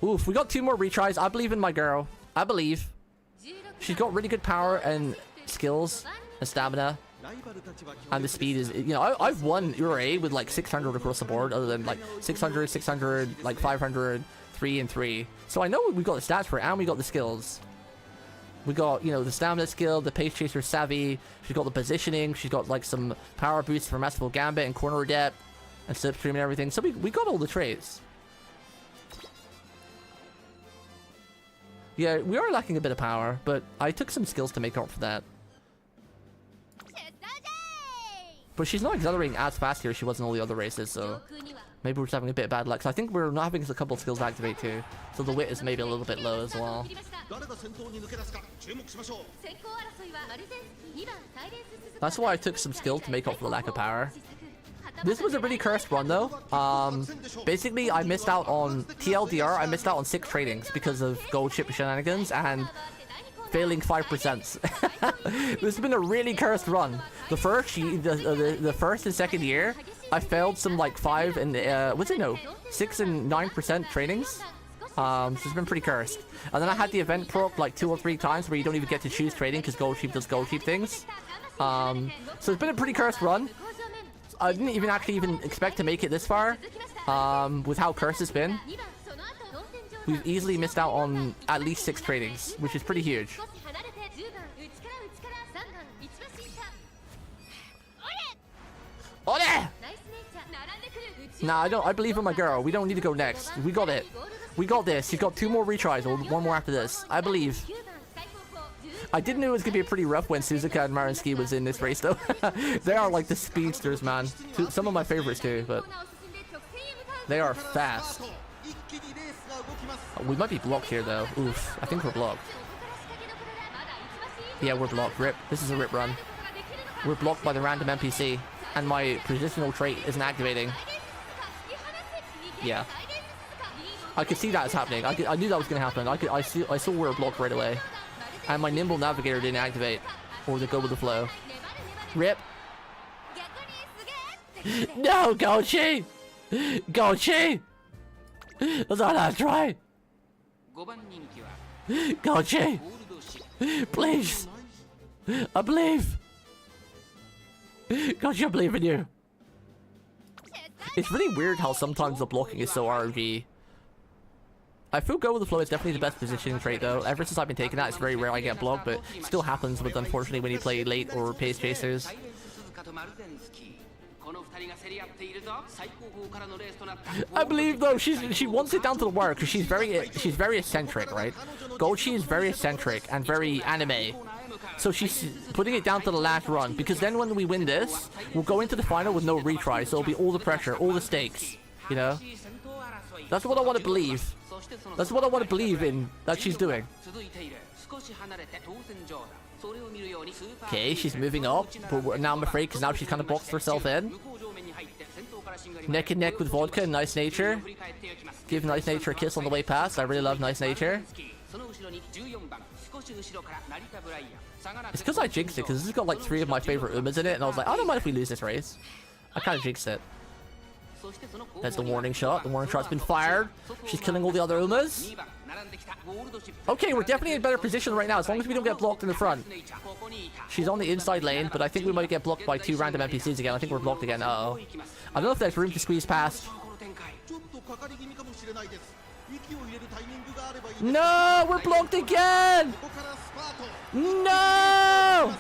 Oof, we got 2 more retries. I believe in my girl. I believe. She's got really good power and skills and stamina. And the speed is, you know, I've won URA with like 600 across the board, other than like 600, 600, like 500, 3 and 3. So I know we've got the stats for it, and we got the skills. We got, you know, the stamina skill, the pace chaser savvy. She's got the positioning. She's got like some power boosts for masterful gambit and corner depth and slipstream and everything. So we got all the traits. Yeah, we are lacking a bit of power, but I took some skills to make up for that. But she's not accelerating as fast here as she was in all the other races, so maybe we're just having a bit of bad luck. So I think we're not having a couple of skills activate too, so the wit is maybe a little bit low as well. That's why I took some skill to make up for the lack of power. This was a really cursed run though. Basically I missed out on TLDR. I missed out on 6 tradings because of gold chip shenanigans and failing 5%. This has been a really cursed run. The first and second year, I failed some like 5 and 6 and 9% trainings. So it's been pretty cursed. And then I had the event proc like 2 or 3 times where you don't even get to choose trading because gold cheap does gold cheap things. So it's been a pretty cursed run. I didn't even expect to make it this far. With how cursed it's been. We've easily missed out on at least 6 tradings, which is pretty huge. Ole! Nah, I believe in my girl. We don't need to go next. We got it. We got this. She's got 2 more retries, or 1 more after this. I believe. I did know it was gonna be a pretty rough when Suzuka and Marinsky was in this race, though. They are like the speedsters, man. Some of my favorites too, but they are fast. We might be blocked here though. Oof, I think we're blocked. Yeah, we're blocked. Rip. This is a rip run. We're blocked by the random NPC, and my positional trait isn't activating. Yeah. I could see that is happening. I knew that was gonna happen. I saw we were blocked right away. And my nimble navigator didn't activate. Or the go with the flow. Rip. No, Gochi! Gochi! That's our last try! Gochi! Please! I believe! Gochi, I believe in you! It's really weird how sometimes the blocking is so RNG. I feel go with the flow is definitely the best positioning trait though. Ever since I've been taking that, it's very rare I get blocked, but it still happens with, unfortunately, when you play late or pace chasers. I believe though she wants it down to the wire because she's very eccentric, right? Gochi is very eccentric and very anime. So she's putting it down to the last run because then when we win this, we'll go into the final with no retry, so it'll be all the pressure, all the stakes, you know? That's what I want to believe. That's what I want to believe in that she's doing. Okay, she's moving up, but now I'm afraid because now she's kind of boxed herself in. Neck and neck with Vodka and Nice Nature. Give Nice Nature a kiss on the way past. I really love Nice Nature. It's because I jinxed it, because this has got like 3 of my favorite Umas in it, and I was like, I don't mind if we lose this race. I kind of jinxed it. That's the warning shot. The warning shot's been fired. She's killing all the other Umas. Okay, we're definitely in a better position right now, as long as we don't get blocked in the front. She's on the inside lane, but I think we might get blocked by 2 random NPCs again. I think we're blocked again. Uh-oh. I don't know if there's room to squeeze past. No! We're blocked again! No!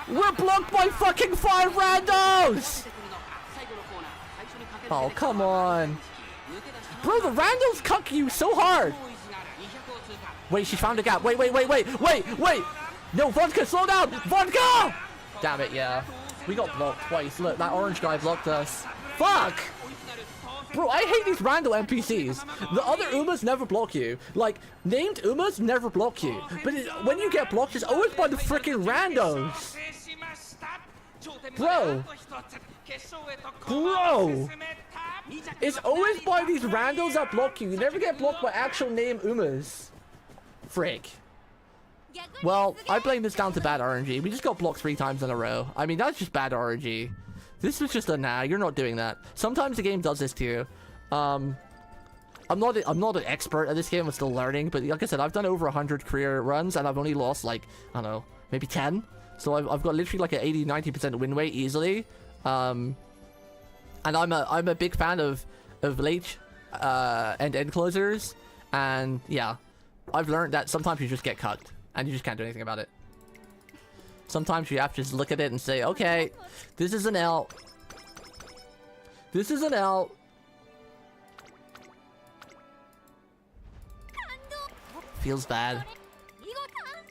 We're blocked by fucking 5 randos! Oh, come on. Bro, the randos cuck you so hard. Wait, she found a gap. Wait. No, Vodka, slow down. Vodka! Damn it, yeah. We got blocked twice. Look, that orange guy blocked us. Fuck! Bro, I hate these rando NPCs. The other Umas never block you. Like, named Umas never block you. But when you get blocked, it's always by the freaking randos. Bro. It's always by these randos that block you. You never get blocked by actual name Umas. Frick. Well, I blame this down to bad RNG. We just got blocked 3 times in a row. I mean, that's just bad RNG. This was just a nah, you're not doing that. Sometimes the game does this to you. I'm not an expert at this game, I'm still learning, but like I said, I've done over 100 career runs and I've only lost like, I don't know, maybe 10. So I've got literally like an 80-90% win rate easily. And I'm a big fan of late end closers, and yeah, I've learned that sometimes you just get cucked and you just can't do anything about it. Sometimes you have to just look at it and say, okay, this is an L. This is an L. Feels bad.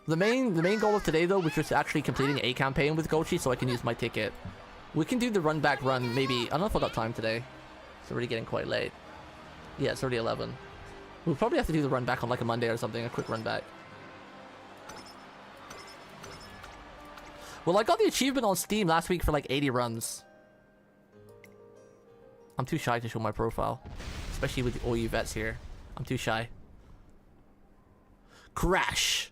The main goal of today though was just actually completing a campaign with Gochi so I can use my ticket. We can do the run back run maybe. I don't know if I got time today. It's already getting quite late. Yeah, it's already 11. We'll probably have to do the run back on like a Monday or something, a quick run back. Well, I got the achievement on Steam last week for like 80 runs. I'm too shy to show my profile. Especially with all you vets here. I'm too shy. Crash!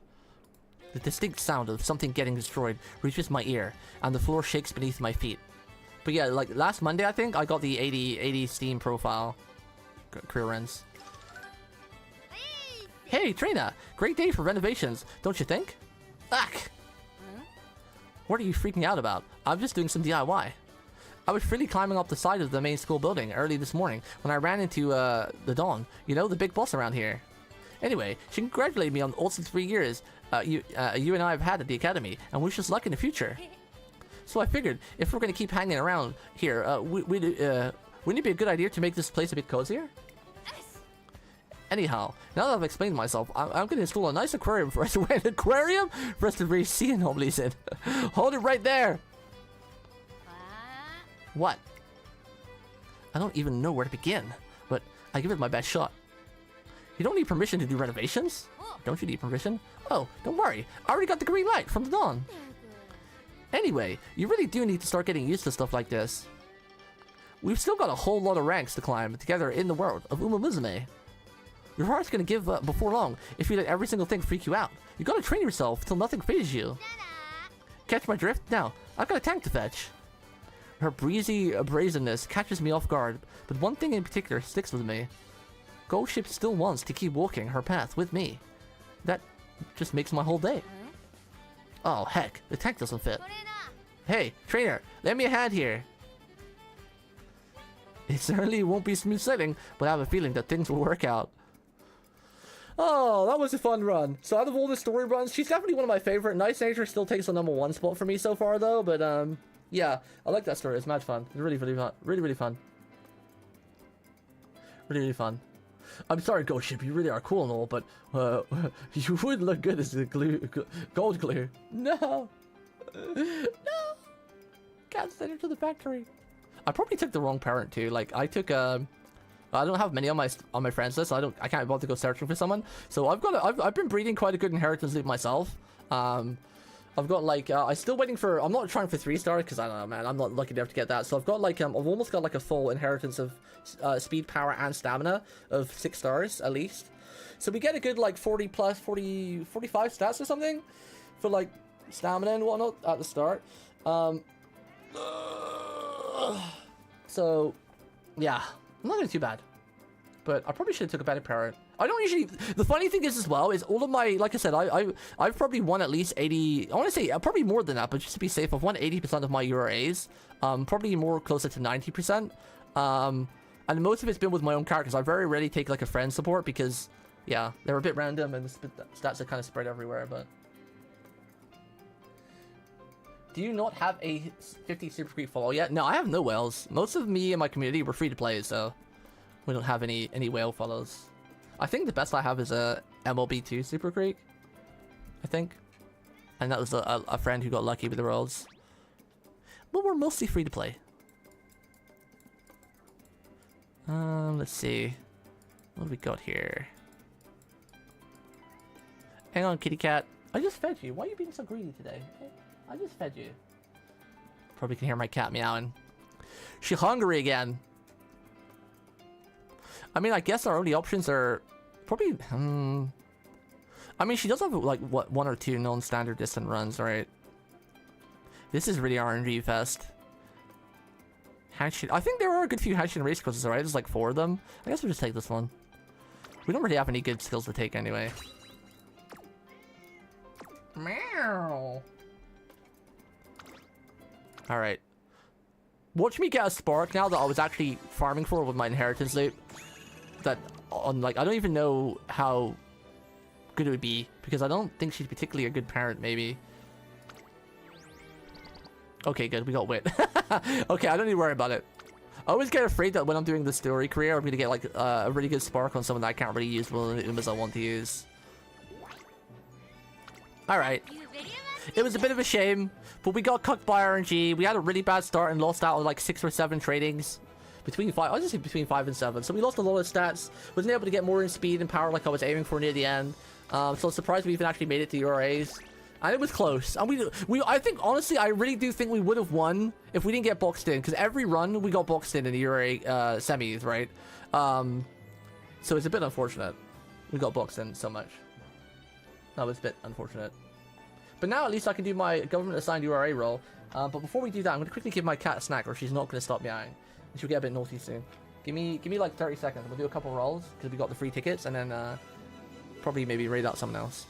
The distinct sound of something getting destroyed reaches my ear, and the floor shakes beneath my feet. But yeah, like last Monday I think, I got the 80 Steam profile. Career runs. Hey, Trina! Great day for renovations, don't you think? Ack! What are you freaking out about? I'm just doing some DIY. I was freely climbing up the side of the main school building early this morning when I ran into the Dawn, you know, the big boss around here. Anyway, she congratulated me on all the 3 years you and I have had at the academy, and wish us luck in the future. So I figured, if we're going to keep hanging around here, wouldn't it be a good idea to make this place a bit cozier? Anyhow, now that I've explained myself, I'm going to install a nice aquarium for us to an aquarium for us to raise sea anomalies in. Hold it right there. What? I don't even know where to begin, but I give it my best shot. You don't need permission to do renovations? Don't you need permission? Oh, don't worry. I already got the green light from the Dawn. Anyway, you really do need to start getting used to stuff like this. We've still got a whole lot of ranks to climb together in the world of Umamusume. Your heart's gonna give up before long if you let every single thing freak you out. You gotta train yourself till nothing phases you. Catch my drift? Now, I've got a tank to fetch. Her breezy brazenness catches me off guard, but one thing in particular sticks with me. Goldship still wants to keep walking her path with me. That just makes my whole day. Oh heck, the tank doesn't fit. Hey, trainer, lend me a hand here. It certainly won't be smooth sailing, but I have a feeling that things will work out. Oh, that was a fun run. So out of all the story runs, she's definitely one of my favorite. Nice Nature still takes the #1 spot for me so far though, but yeah, I like that story. It's mad fun. It's really fun. Really fun. Really fun. I'm sorry, Ghost Ship, you really are cool and all, but you would look good as a gold glue. No! No! Can't send her to the factory. I probably took the wrong parent too. Like, I took I don't have many on my friends list. So I can't bother to go searching for someone. So I've been breeding quite a good inheritance loop myself. I've got like I'm still waiting for. I'm not trying for 3-star because I don't know, man. I'm not lucky enough to get that. So I've got like I've almost got like a full inheritance of speed, power, and stamina of 6 stars at least. So we get a good like 40 plus 45 stats or something for like stamina and whatnot at the start. So yeah, I'm not doing too bad. But I probably should have took a better parent. I don't usually. The funny thing is as well is all of my, like I said, I've probably won at least 80. I want to say probably more than that, but just to be safe, I've won 80% of my URAs. Probably more closer to 90%. And most of it's been with my own characters. I very rarely take like a friend support because, yeah, they're a bit random and the stats are kind of spread everywhere. But Do you not have a 50 Super Creek follow yet? No, I have no whales. Most of me and my community were free to play, so we don't have any whale follows. I think the best I have is a MLB2 Super Creek, I think. And that was a friend who got lucky with the rolls. But we're mostly free to play. Let's see. What do we got here? Hang on, kitty cat. I just fed you. Why are you being so greedy today? I just fed you. Probably can hear my cat meowing. She hungry again. I mean, I guess our only options are probably... I mean, she does have, like, what, 1 or 2 non-standard distant runs, right? This is really RNG fest. I think there are a good few Hanshin race courses, right? There's like 4 of them. I guess we'll just take this one. We don't really have any good skills to take anyway. Meow. Alright. Watch me get a spark now that I was actually farming for with my inheritance loot. That, on like, I don't even know how good it would be, because I don't think she's particularly a good parent, maybe. Okay, good, we got wit. Okay, I don't need to worry about it. I always get afraid that when I'm doing the story career, I'm gonna get like a really good spark on someone that I can't really use well the Umas I want to use. Alright. It was a bit of a shame, but we got cooked by RNG. We had a really bad start and lost out on like 6 or 7 tradings. Between 5, I was just say between 5 and 7. So we lost a lot of stats. Wasn't able to get more in speed and power like I was aiming for near the end. So I'm surprised we even actually made it to URAs. And it was close. And I think, honestly, I really do think we would have won if we didn't get boxed in. Because every run, we got boxed in the URA semis, right? So it's a bit unfortunate. We got boxed in so much. That was a bit unfortunate. But now at least I can do my government-assigned URA role. But before we do that, I'm going to quickly give my cat a snack or she's not going to stop meowing. She'll get a bit naughty soon. Give me like 30 seconds. We'll do a couple rolls because we got the free tickets and then probably maybe raid out someone else.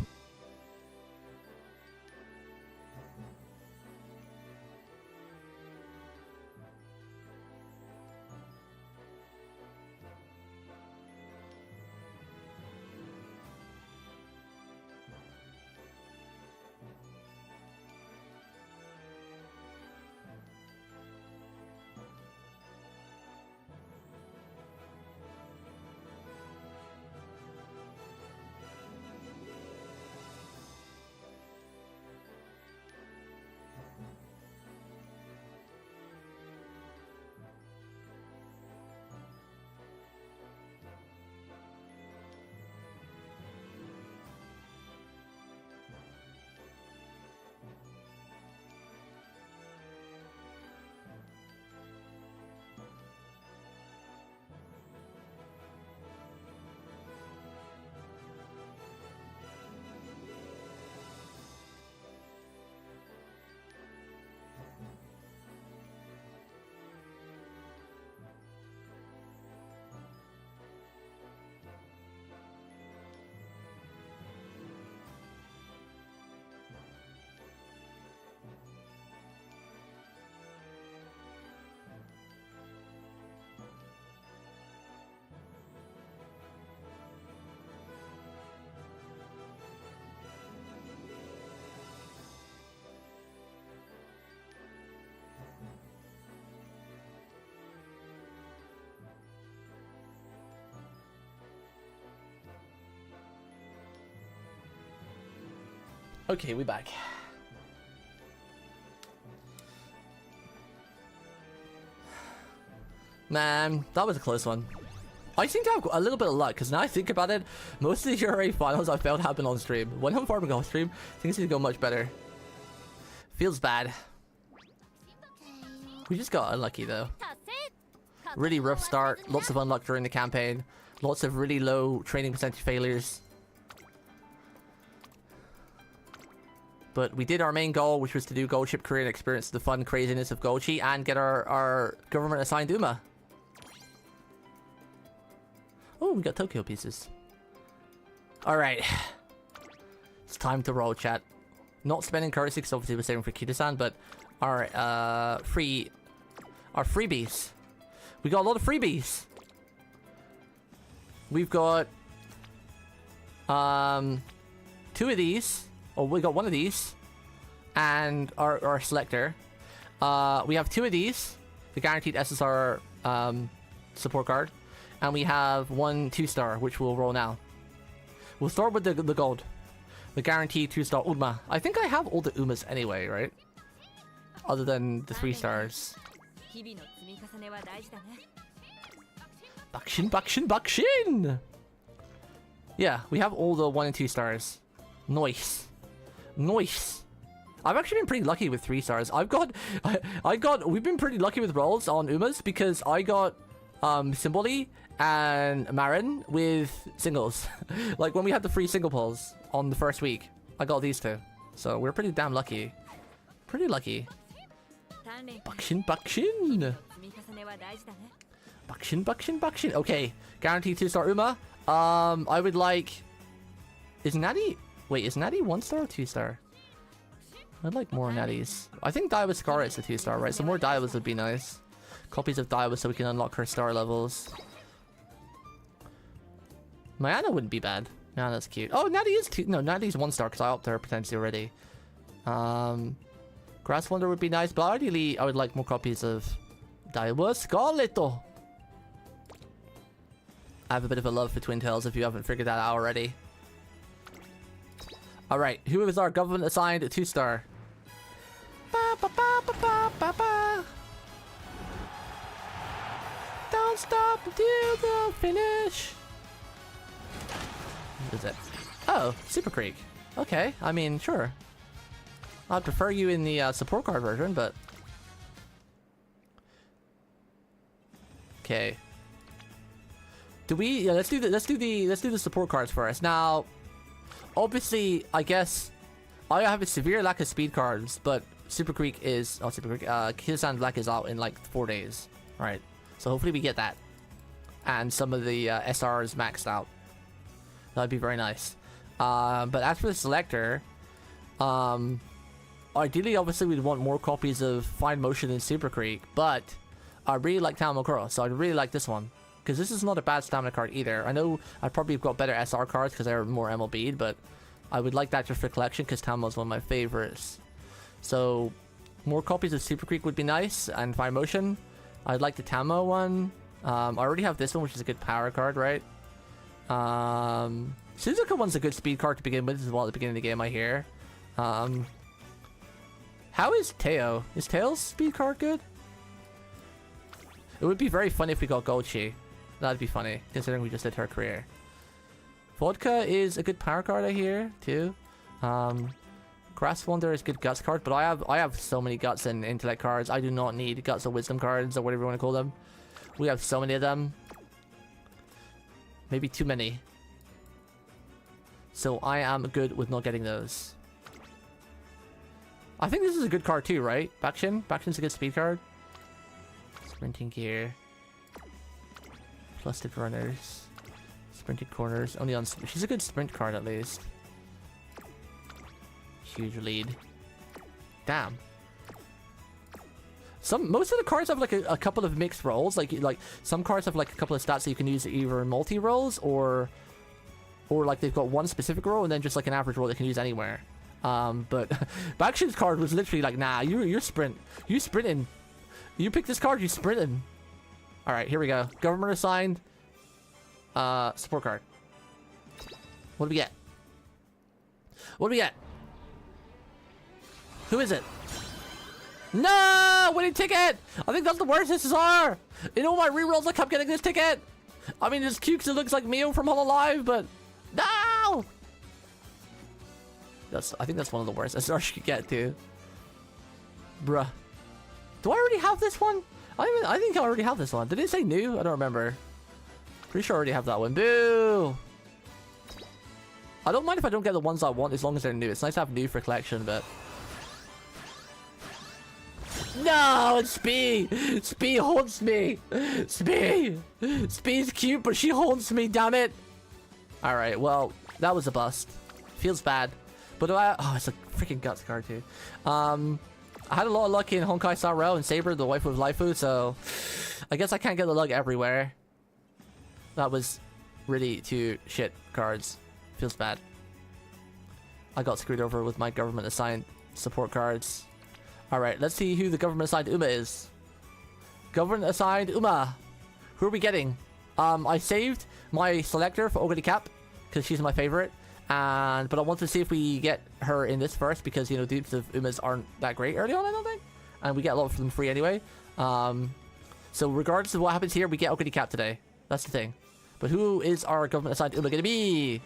Okay, we back. Man, that was a close one. I seem to have a little bit of luck, because now I think about it, most of the URA finals I felt happen on stream. When I'm farming off stream, things seem to go much better. Feels bad. We just got unlucky though. Really rough start, lots of unluck during the campaign, lots of really low training percentage failures. But we did our main goal, which was to do Gold Ship career and experience the fun craziness of Gochi and get our government assigned Uma. Oh, we got Tokyo pieces. Alright. It's time to roll, chat. Not spending currency, because obviously we're saving for Kita-san, but our freebies. We got a lot of freebies. We've got 2 of these. Oh, we got 1 of these. and our selector. We have 2 of these, the guaranteed SSR support card, and we have 1 2-star, which we'll roll now. We'll start with the gold, the guaranteed 2-star Uma. I think I have all the Umas anyway, right? Other than the 3 stars. Bakshin, bakshin, bakshin! Yeah, we have all the 1 and 2 stars. Nice. Nice. I've actually been pretty lucky with 3 stars. We've been pretty lucky with rolls on Umas because I got Symboli and Marin with singles. Like when we had the free single pulls on the first week, I got these 2. So we're pretty damn lucky. Pretty lucky. Bakshin, bakshin! Bakshin, bakshin, bakshin. Okay, guaranteed 2-star Uma. I would like... Is Natty... Wait, is Natty 1-star or 2-star? I'd like more Natties. I think Daiwa Scar is a 2-star, right? So more Daiwas would be nice. Copies of Daiwa so we can unlock her star levels. Mayana wouldn't be bad. Mayana's cute. Oh, Natty is 2... No, Natty's 1-star because I opted her potentially already. Grass Wonder would be nice, but ideally I would like more copies of Daiwa Scarlet. I have a bit of a love for Twin Tails if you haven't figured that out already. Alright, who is our government assigned 2-star? Ba, ba, ba, ba, ba, ba, ba. Don't stop until the finish. What is it? Oh, Super Creek. Okay, I mean, sure. I'd prefer you in the support card version, but... Okay. Do we? Yeah, let's do the support cards first. Now, obviously, I guess I have a severe lack of speed cards, but Super Creek is Kisan Black is out in like 4 days, right? So hopefully we get that, and some of the SRs maxed out. That'd be very nice. But as for the selector, ideally, obviously, we'd want more copies of Fine Motion and Super Creek, but I really like Tamakuro, so I'd really like this one. Because this is not a bad stamina card either. I know I probably have got better SR cards because they're more MLB'd, but I would like that just for collection because Tamo's one of my favorites. So, more copies of Super Creek would be nice, and Fine Motion. I'd like the Tamo one. I already have this one, which is a good power card, right? Suzuka one's a good speed card to begin with as well at the beginning of the game, I hear. How is Teo? Is Teo's speed card good? It would be very funny if we got Goldchi. That'd be funny, considering we just did her career. Vodka is a good power card, I hear, too. Grass Wonder is good guts card, but I have so many guts and intellect cards. I do not need guts or wisdom cards, or whatever you want to call them. We have so many of them. Maybe too many. So I am good with not getting those. I think this is a good card too, right? Bakshin? Bakshin's a good speed card. Sprinting gear. Plusted runners. Sprinted corners. Only on... She's a good sprint card at least. Huge lead. Damn. Most of the cards have like a couple of mixed rolls. Like some cards have like a couple of stats that you can use either in multi rolls or like they've got one specific roll and then just like an average roll they can use anywhere. But Bakshin's card was literally like, nah, you're sprinting. You pick this card, you sprinting. All right, here we go. Government assigned. Support card. What do we get? What do we get? Who is it? No! Winning ticket! I think that's the worst SSR! In all my rerolls, I kept getting this ticket! I mean, it's cute because it looks like Mio from Hololive, but... No! I think that's one of the worst SSRs you could get, too. Bruh. Do I already have this one? I think I already have this one. Did it say new? I don't remember. Pretty sure I already have that one. Boo! I don't mind if I don't get the ones I want as long as they're new. It's nice to have new for collection, but... No, it's Spee! Spee haunts me! Spee! Spee's cute, but she haunts me, damn it! Alright, well, that was a bust. Feels bad. But oh, it's a freaking guts card, too. I had a lot of luck in Honkai Star Rail and Saber, the wife of Laifu, so... I guess I can't get the luck everywhere. That was really two shit cards. Feels bad. I got screwed over with my government assigned Support cards. Alright, let's see who the government-assigned Uma is. Government-assigned Uma. Who are we getting? I saved my selector for Ogre Cap, because she's my favorite. But I want to see if we get her in this first, because, you know, dupes of Umas aren't that great early on, I don't think. And we get a lot of them free anyway. So regardless of what happens here, we get Ogre Cap today. That's the thing. But who is our government-assigned Uma gonna be?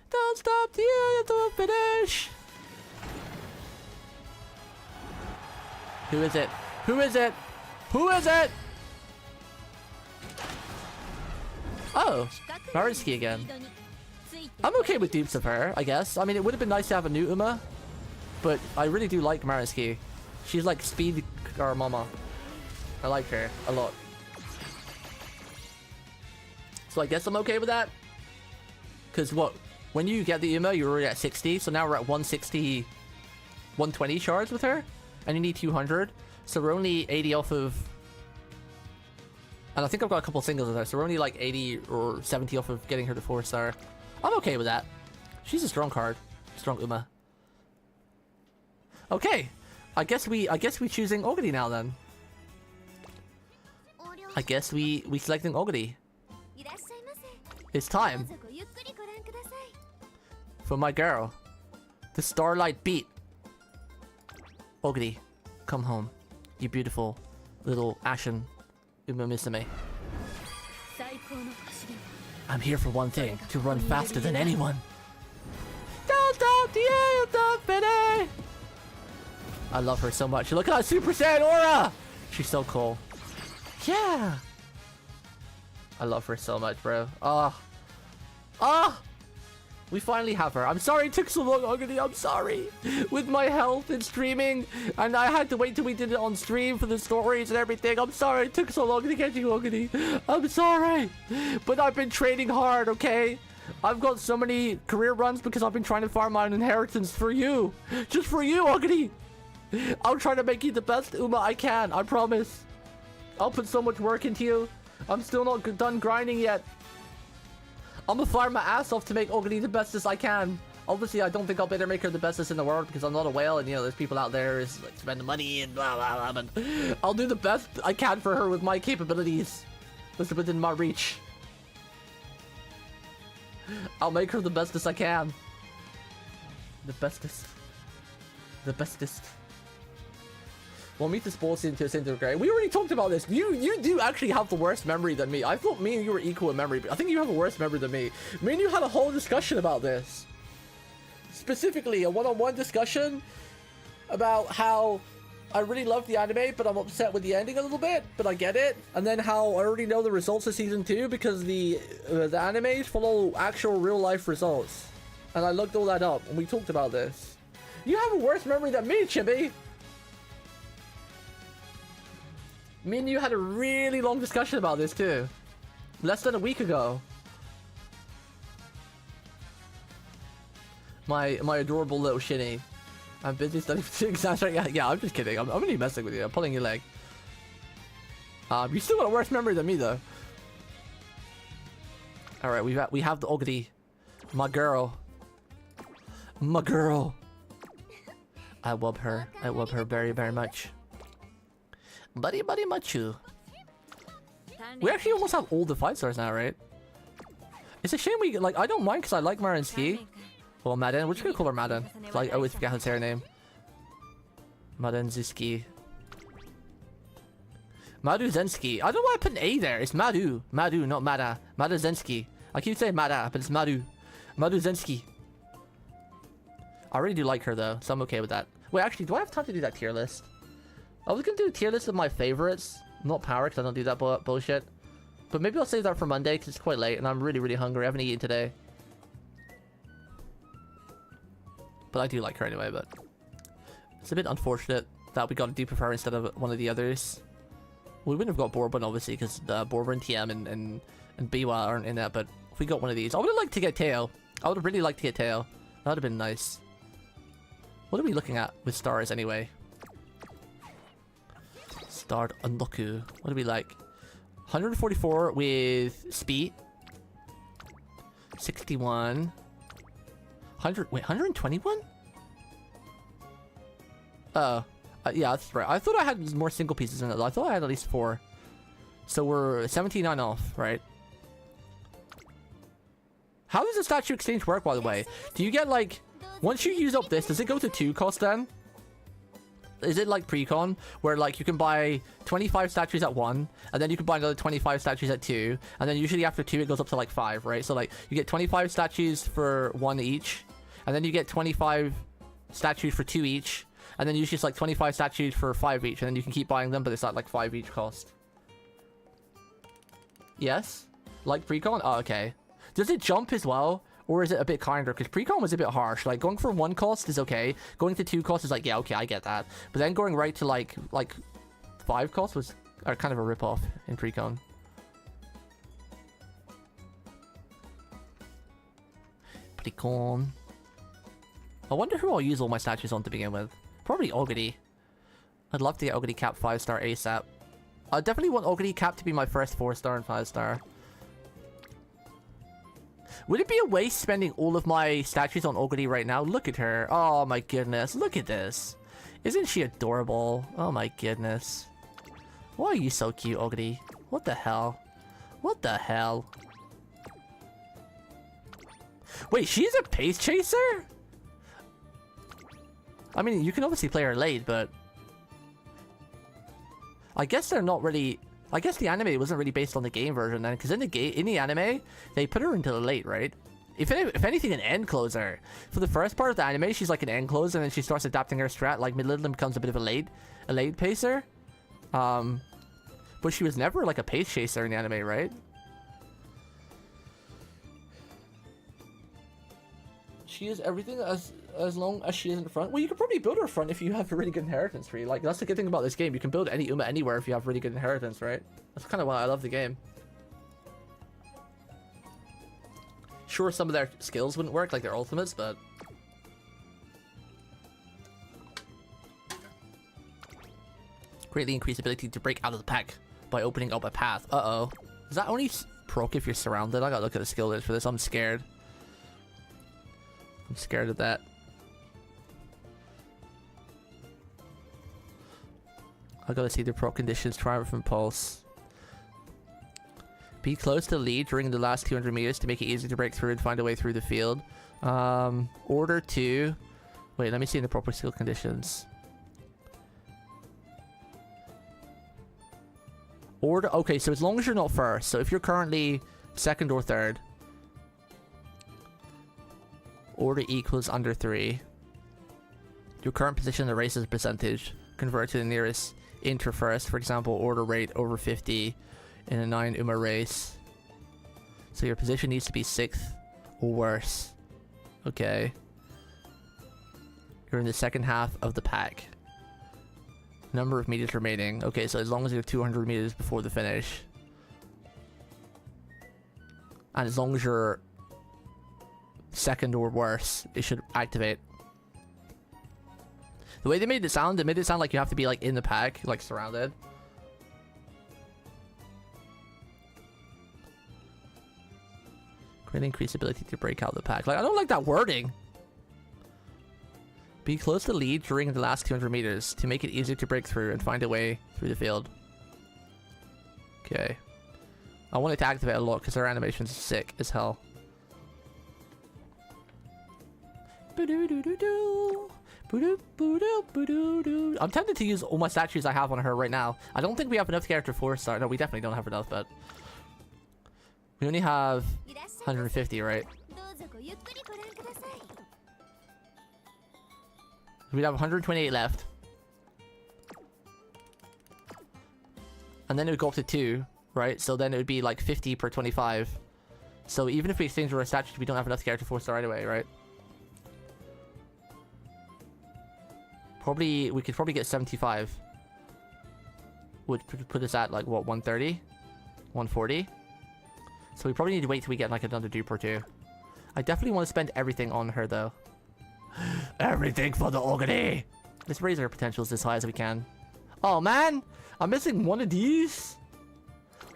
Don't stop the end to finish! Who is it? Who is it? Who is it? Oh, Marinsky again. I'm okay with dupes of her, I guess. I mean, it would have been nice to have a new Uma, but I really do like Marinsky. She's like speed car mama. I like her a lot. So I guess I'm okay with that. Because what? When you get the Uma, you're already at 60, so now we're at 160, 120 shards with her. And you need 200, so we're only 80 off of... And I think I've got a couple singles with her, so we're only like 80 or 70 off of getting her to 4-star. I'm okay with that. She's a strong card. Strong Uma. Okay. I guess we choosing Ogre now then. I guess we selecting Ogre. It's time. For my girl. The Starlight Beat. Ogre, come home. You beautiful little ashen Umamusume. I'm here for one thing, to run faster than anyone. Don't stop the end. I love her so much. Look at that Super Saiyan aura! She's so cool. Yeah! I love her so much, bro. We finally have her. I'm sorry it took so long, Ogre. I'm sorry. With my health and streaming, and I had to wait till we did it on stream for the stories and everything. I'm sorry it took so long to get you, Ogre. I'm sorry. But I've been training hard, okay? I've got so many career runs because I've been trying to farm my inheritance for you. Just for you, Ogre. I'll try to make you the best Uma I can. I promise. I'll put so much work into you. I'm still not done grinding yet. I'm gonna farm my ass off to make Ogre the bestest I can. Obviously, I don't think I'll better make her the bestest in the world because I'm not a whale, and you know, there's people out there who's like spending money and blah blah blah. But I'll do the best I can for her with my capabilities, that's within my reach. I'll make her the bestest I can. The bestest. The bestest. We'll meet the sports into disintegrate. We already talked about this. You do actually have the worst memory than me. I thought me and you were equal in memory, but I think you have a worse memory than me. Me and you had a whole discussion about this. Specifically, a one-on-one discussion about how I really love the anime, but I'm upset with the ending a little bit, but I get it. And then how I already know the results of season 2 because the animes follow actual real-life results. And I looked all that up, and we talked about this. You have a worse memory than me, Chibi! Me and you had a really long discussion about this too. Less than a week ago. My adorable little shinny. I'm busy studying for 2 exams right now. Yeah, I'm just kidding. I'm only messing with you. I'm pulling your leg. You still got a worse memory than me though. Alright, we have the Ogre. My girl. My girl. I love her. I love her very, very much. Buddy Machu. We actually almost have all the 5-stars now, right? It's a shame we like. I don't mind because I like Marinsky. Well, Madden. We're just gonna call her Madden. I always forget how to say her name. Madenziski. Maduzensky. I don't know why I put an A there. It's Madu. Madu, not Mada. Maduzensky. I keep saying Mada, but it's Madu. Maduzensky. I really do like her though, so I'm okay with that. Wait, actually, do I have time to do that tier list? I was gonna do a tier list of my favorites, not power, because I don't do that bullshit. But maybe I'll save that for Monday, because it's quite late, and I'm really, really hungry. I haven't eaten today. But I do like her anyway, but... It's a bit unfortunate that we got a dupe of her instead of one of the others. We wouldn't have got Bourbon, obviously, because Bourbon, TM, and Biwa aren't in that, but if we got one of these... I would have liked to get Tail. I would have really liked to get Tail. That would have been nice. What are we looking at with stars, anyway? Starred Unloku. What do we like? 144 with speed. 61. 100. Wait, 121? Oh. Yeah, that's right. I thought I had more single pieces in it. I thought I had at least 4. So we're 79 off, right? How does the statue exchange work, by the way? Do you get, like... Once you use up this, does it go to 2 cost then? Is it like pre-con, where, like, you can buy 25 statues at 1, and then you can buy another 25 statues at 2, and then usually after 2 it goes up to, like, 5, right? So, like, you get 25 statues for 1 each, and then you get 25 statues for 2 each, and then usually it's, like, 25 statues for 5 each, and then you can keep buying them, but it's at, like, 5 each cost. Yes? Like pre-con? Oh, okay. Does it jump as well? Or is it a bit kinder? Because pre-con was a bit harsh. Like, going for 1 cost is okay. Going to 2 cost is like, yeah, okay, I get that. But then going right to, like 5 cost was kind of a rip-off in pre-con. Pre-con. I wonder who I'll use all my statues on to begin with. Probably Ogre. I'd love to get Ogre Cap 5-star ASAP. I definitely want Ogre Cap to be my first 4-star and 5-star. Would it be a waste spending all of my statues on Ogre right now? Look at her. Oh my goodness. Look at this. Isn't she adorable? Oh my goodness. Why are you so cute, Ogre? What the hell? What the hell? Wait, she's a pace chaser? I mean, you can obviously play her late, but... I guess they're not really... I guess the anime wasn't really based on the game version then, because in the anime, they put her into the late, right? If anything, an end closer. For the first part of the anime, she's like an end closer, and then she starts adapting her strat, like Midland becomes a bit of a late pacer. But she was never like a pace chaser in the anime, right? She is everything as long as she is in front. Well, you could probably build her front if you have a really good inheritance tree. Like, that's the good thing about this game. You can build any Uma anywhere if you have really good inheritance, right? That's kind of why I love the game. Sure, some of their skills wouldn't work, like their ultimates, but... Greatly increase ability to break out of the pack by opening up a path. Uh-oh. Does that only proc if you're surrounded? I gotta look at the skill list for this. I'm scared. I'm scared of that. I gotta see the proc conditions. Triumph and Pulse. Be close to the lead during the last 200 meters to make it easy to break through and find a way through the field. Order to... Wait, let me see the proper skill conditions. Order... Okay, so as long as you're not first. So if you're currently second or third... Order equals under 3. Your current position in the race is percentage. Convert to the nearest inter first. For example, order rate over 50 in a 9 Uma race. So your position needs to be 6th or worse. Okay. You're in the second half of the pack. Number of meters remaining. Okay, so as long as you're 200 meters before the finish. And as long as you're second or worse, it should activate. The way they made it sound like you have to be like in the pack, like surrounded. Greatly increase ability to break out the pack. Like, I don't like that wording. Be close to the lead during the last 200 meters to make it easier to break through and find a way through the field. Okay. I want it to activate a lot because our animation's sick as hell. I'm tempted to use all my statues I have on her right now. I don't think we have enough to get her to 4-star. No, we definitely don't have enough, but... We only have 150, right? We'd have 128 left. And then it would go up to 2, right? So then it would be like 50 per 25. So even if we exchange our statues, we don't have enough to get her to 4-star anyway, right? We could probably get 75. Would put us at like, what, 130? 140? So we probably need to wait till we get like another dupe or 2. I definitely want to spend everything on her though. Everything for the Ogre! Let's raise our potentials as high as we can. Oh man! I'm missing one of these!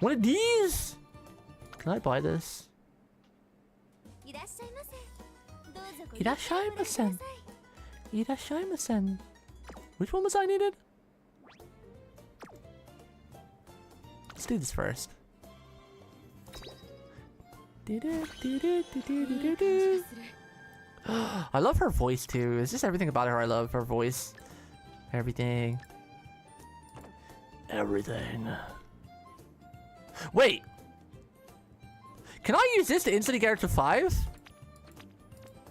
One of these! Can I buy this? Irashaima-sen. Irashaima-sen. Which one was I needed? Let's do this first. I love her voice too. It's just everything about her. I love her voice. Everything. Everything. Wait! Can I use this to instantly get her to 5?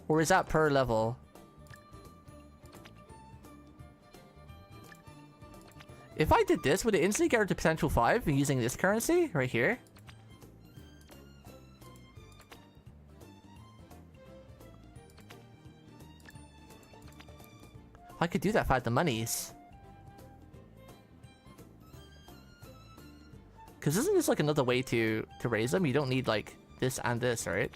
Or is that per level? If I did this, would it instantly get her to potential 5 using this currency right here? I could do that if I had the monies. Because isn't this like another way to raise them? You don't need like this and this, right?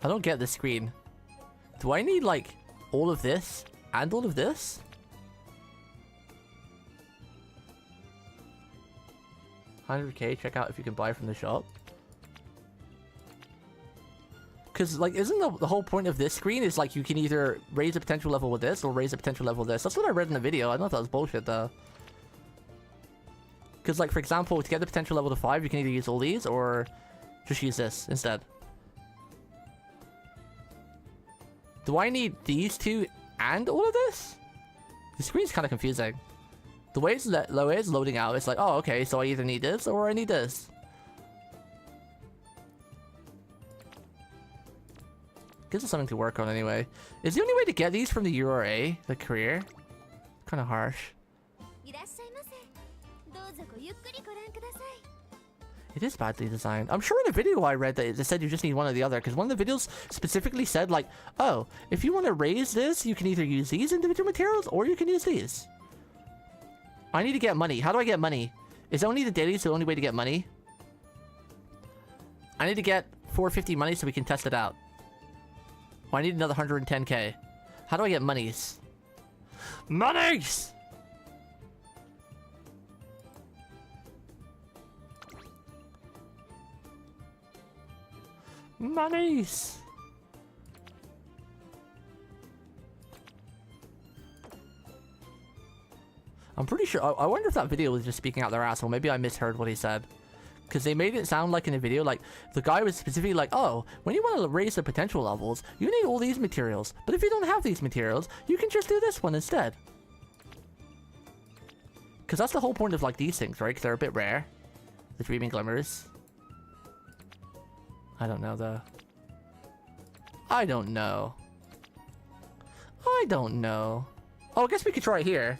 I don't get the screen. Do I need like all of this and all of this? $100k, check out if you can buy from the shop. Because, like, isn't the whole point of this screen is, like, you can either raise a potential level with this or raise a potential level with this. That's what I read in the video. I don't know if that was bullshit, though. Because, like, for example, to get the potential level to 5, you can either use all these or just use this instead. Do I need these two and all of this? The screen's kind of confusing. The way it's loading out, it's like, oh, okay, so I either need this or I need this. Gives us something to work on anyway. Is the only way to get these from the URA, the career? Kind of harsh. It is badly designed. I'm sure in a video I read that it said you just need one or the other, because one of the videos specifically said like, oh, if you want to raise this, you can either use these individual materials or you can use these. I need to get money. How do I get money? Is only the dailies the only way to get money? I need to get 450 money so we can test it out. Oh, I need another 110k. How do I get monies? Monies! Monies! I'm pretty sure. I wonder if that video was just speaking out their ass, or maybe I misheard what he said. Because they made it sound like in the video, like, the guy was specifically like, oh, when you want to raise the potential levels, you need all these materials. But if you don't have these materials, you can just do this one instead. Because that's the whole point of, like, these things, right? Because they're a bit rare. The Dreaming Glimmers. I don't know, though. I don't know. I don't know. Oh, I guess we could try it here.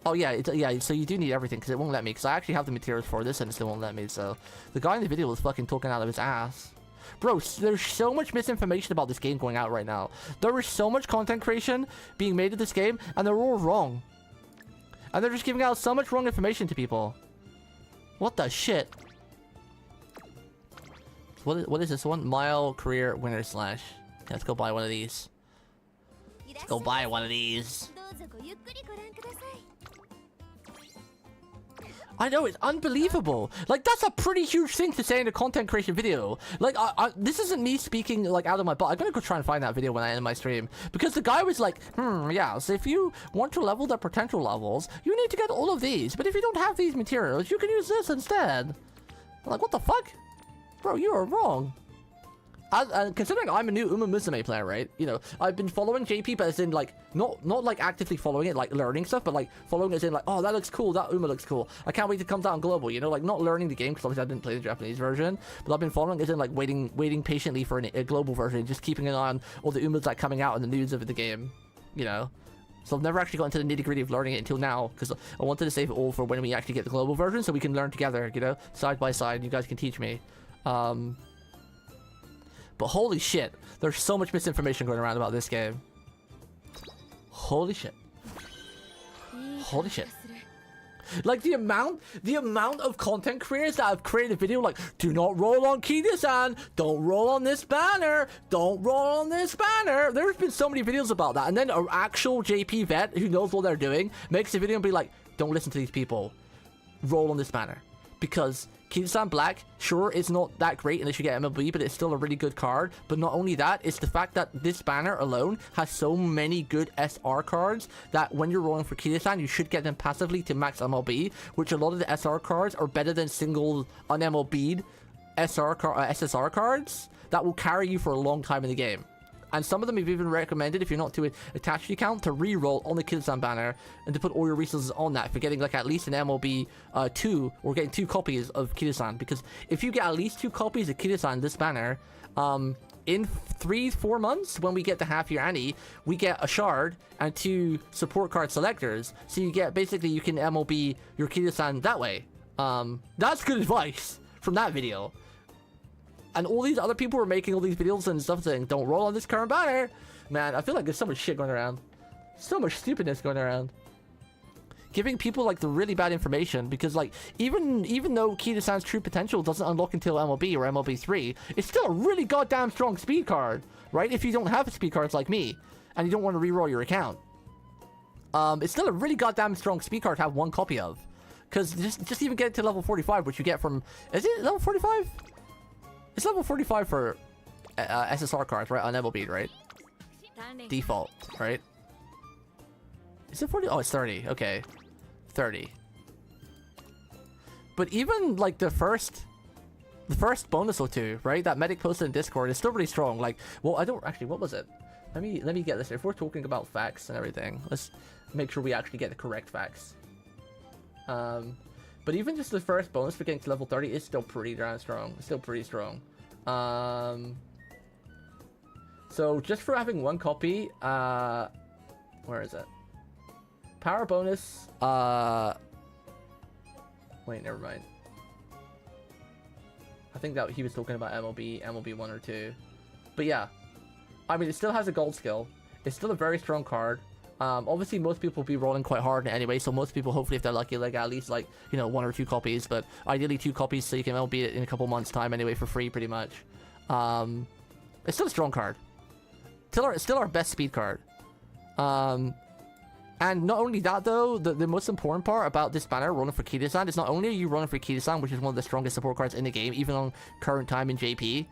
Oh yeah, yeah, so you do need everything, because it won't let me, because I actually have the materials for this and it still won't let me, so... The guy in the video was fucking talking out of his ass. Bro, there's so much misinformation about this game going out right now. There is so much content creation being made of this game, and they're all wrong. And they're just giving out so much wrong information to people. What the shit? What is this one? Mile Career Winner Slash. Let's go buy one of these. Let's go buy one of these. I know, it's unbelievable. Like, that's a pretty huge thing to say in a content creation video. Like, this isn't me speaking, like, out of my butt. I'm gonna go try and find that video when I end my stream. Because the guy was like, yeah, so if you want to level the potential levels, you need to get all of these. But if you don't have these materials, you can use this instead. I'm like, what the fuck? Bro, you are wrong. Considering I'm a new Umamusume player, right? You know, I've been following JP, but as in, like, not like actively following it, like learning stuff, but like following as in, like, oh, that looks cool, that Uma looks cool. I can't wait to come down global, you know, like not learning the game, because obviously I didn't play the Japanese version, but I've been following as in, like, waiting patiently for a global version, just keeping an eye on all the Umas, like, coming out in the news of the game, you know? So I've never actually got into the nitty-gritty of learning it until now, because I wanted to save it all for when we actually get the global version, so we can learn together, you know? Side by side, you guys can teach me. But holy shit, there's so much misinformation going around about this game. Holy shit. Holy shit. Like, the amount of content creators that have created a video like, do not roll on Kida-san, don't roll on this banner, don't roll on this banner. There's been so many videos about that. And then an actual JP vet who knows what they're doing makes a video and be like, don't listen to these people. roll on this banner. Because Kirisan Black, sure, it's not that great unless you get MLB, but it's still a really good card. But not only that, it's the fact that this banner alone has so many good SR cards that when you're rolling for Kirisan, you should get them passively to max MLB, which a lot of the SR cards are better than single un-MLB'd SSR cards that will carry you for a long time in the game. And some of them have even recommended, if you're not too attached to your account, to re-roll on the Kirisan banner and to put all your resources on that for getting like at least an MLB 2 or getting 2 copies of Kirisan. Because if you get at least 2 copies of Kirisan, this banner, in 3-4 months when we get the half-year Annie, we get a shard and 2 support card selectors. So you get, basically, you can MLB your Kirisan that way. That's good advice from that video. And all these other people were making all these videos and stuff saying, don't roll on this current banner. Man, I feel like there's so much shit going around. So much stupidness going around. Giving people, like, the really bad information. Because, like, even though Kirisan's true potential doesn't unlock until MLB or MLB 3, it's still a really goddamn strong speed card, right? If you don't have speed cards like me, and you don't want to reroll your account. It's still a really goddamn strong speed card to have 1 copy of. Because just even get to level 45, which you get from... Is it level 45? It's level 45 for SSR cards, right? On MLB, right? Default, right? Is it 40? Oh, it's 30. Okay. 30. But even, like, the first bonus or 2, right? That medic posted in Discord is still really strong. Like, well, I don't... Actually, what was it? Let me get this. If we're talking about facts and everything, let's make sure we actually get the correct facts. But even just the first bonus for getting to level 30 is still pretty darn strong. It's still pretty strong. So just for having 1 copy, where is it? Power bonus, wait, never mind. I think that he was talking about MLB 1 or 2. But yeah, I mean, it still has a gold skill. It's still a very strong card. Obviously most people will be rolling quite hard anyway, so most people, hopefully if they're lucky, like at least, like, you know, 1 or 2 copies, but ideally 2 copies so you can MLB it in a couple months time anyway for free pretty much. It's still a strong card. Still our best speed card. And not only that though, the most important part about this banner rolling for Kirisan is not only are you rolling for Kirisan, which is one of the strongest support cards in the game, even on current time in JP,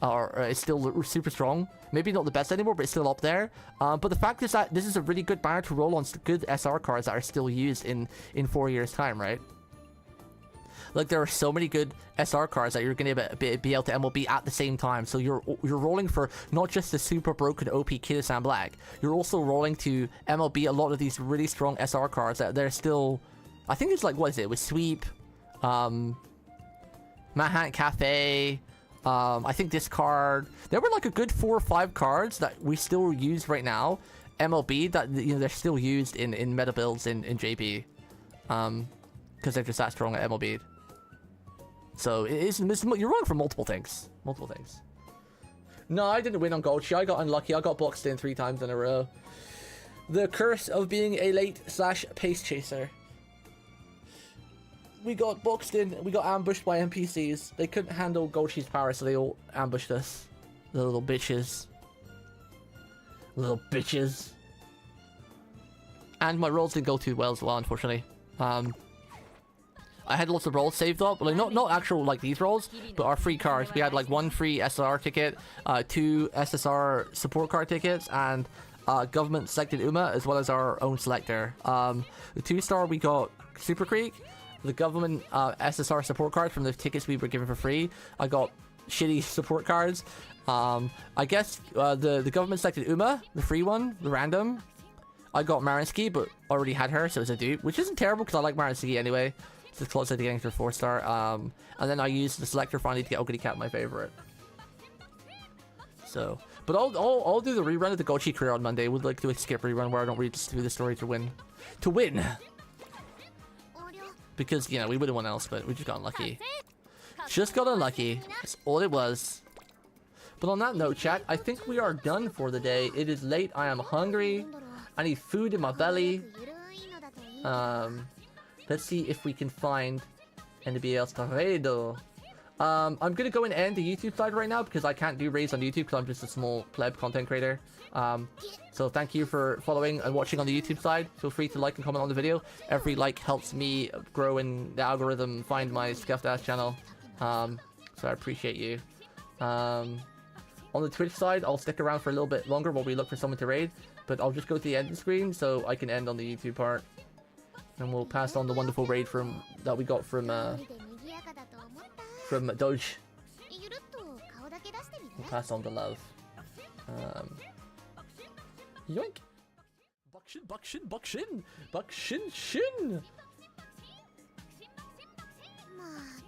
it's still super strong. Maybe not the best anymore, but it's still up there. But the fact is that this is a really good banner to roll on good SR cards that are still used in 4 years' time, right? Like, there are so many good SR cards that you're going to be able to MLB at the same time. So you're rolling for not just the super broken OP Kirisan Black. You're also rolling to MLB a lot of these really strong SR cards that they're still... I think it's like, what is it? With Sweep, Manhattan Cafe... I think this card, there were like a good 4 or 5 cards that we still use right now, MLB, that, you know, they're still used in meta builds in JP, because they're just that strong at MLB. So you're wrong for multiple things. No, I didn't win on Goldshi. I got unlucky. I got boxed in 3 times in a row. The curse of being a late/pace chaser. We got boxed in, we got ambushed by NPCs. They couldn't handle Goldshi's power, so they all ambushed us. The little bitches. Little bitches. And my rolls didn't go too well as well, unfortunately. I had lots of rolls saved up, like not actual like these rolls, but our free cards. We had like 1 free SSR ticket, 2 SSR support card tickets, and government selected Uma, as well as our own selector. The 2-star we got Super Creek. The government SSR support cards from the tickets we were given for free. I got shitty support cards. I guess the government selected Uma, the free one, the random. I got Marinsky, but already had her, so it's a dupe, which isn't terrible because I like Marinsky anyway. It's as close to getting to a 4-star. And then I used the selector finally to get Ogre Cat, my favorite. So, but I'll do the rerun of the Gochi career on Monday. We'd like to do a skip rerun where I don't read through the story to win. Because, you know, we would have won else, but we just got unlucky. Just got unlucky. That's all it was. But on that note, chat, I think we are done for the day. It is late. I am hungry. I need food in my belly. Let's see if we can find NBL Staredo. I'm gonna go and end the YouTube side right now because I can't do raids on YouTube because I'm just a small pleb content creator. So thank you for following and watching on the YouTube side. Feel free to like and comment on the video. Every like helps me grow in the algorithm, find my scuffed ass channel. So I appreciate you. On the Twitch side, I'll stick around for a little bit longer while we look for someone to raid. But I'll just go to the end of the screen so I can end on the YouTube part. And we'll pass on the wonderful raid that we got from Doge. We'll pass on the love. Yoink! Buckshin, Buckshin, Buckshin! Buckshin, Shin!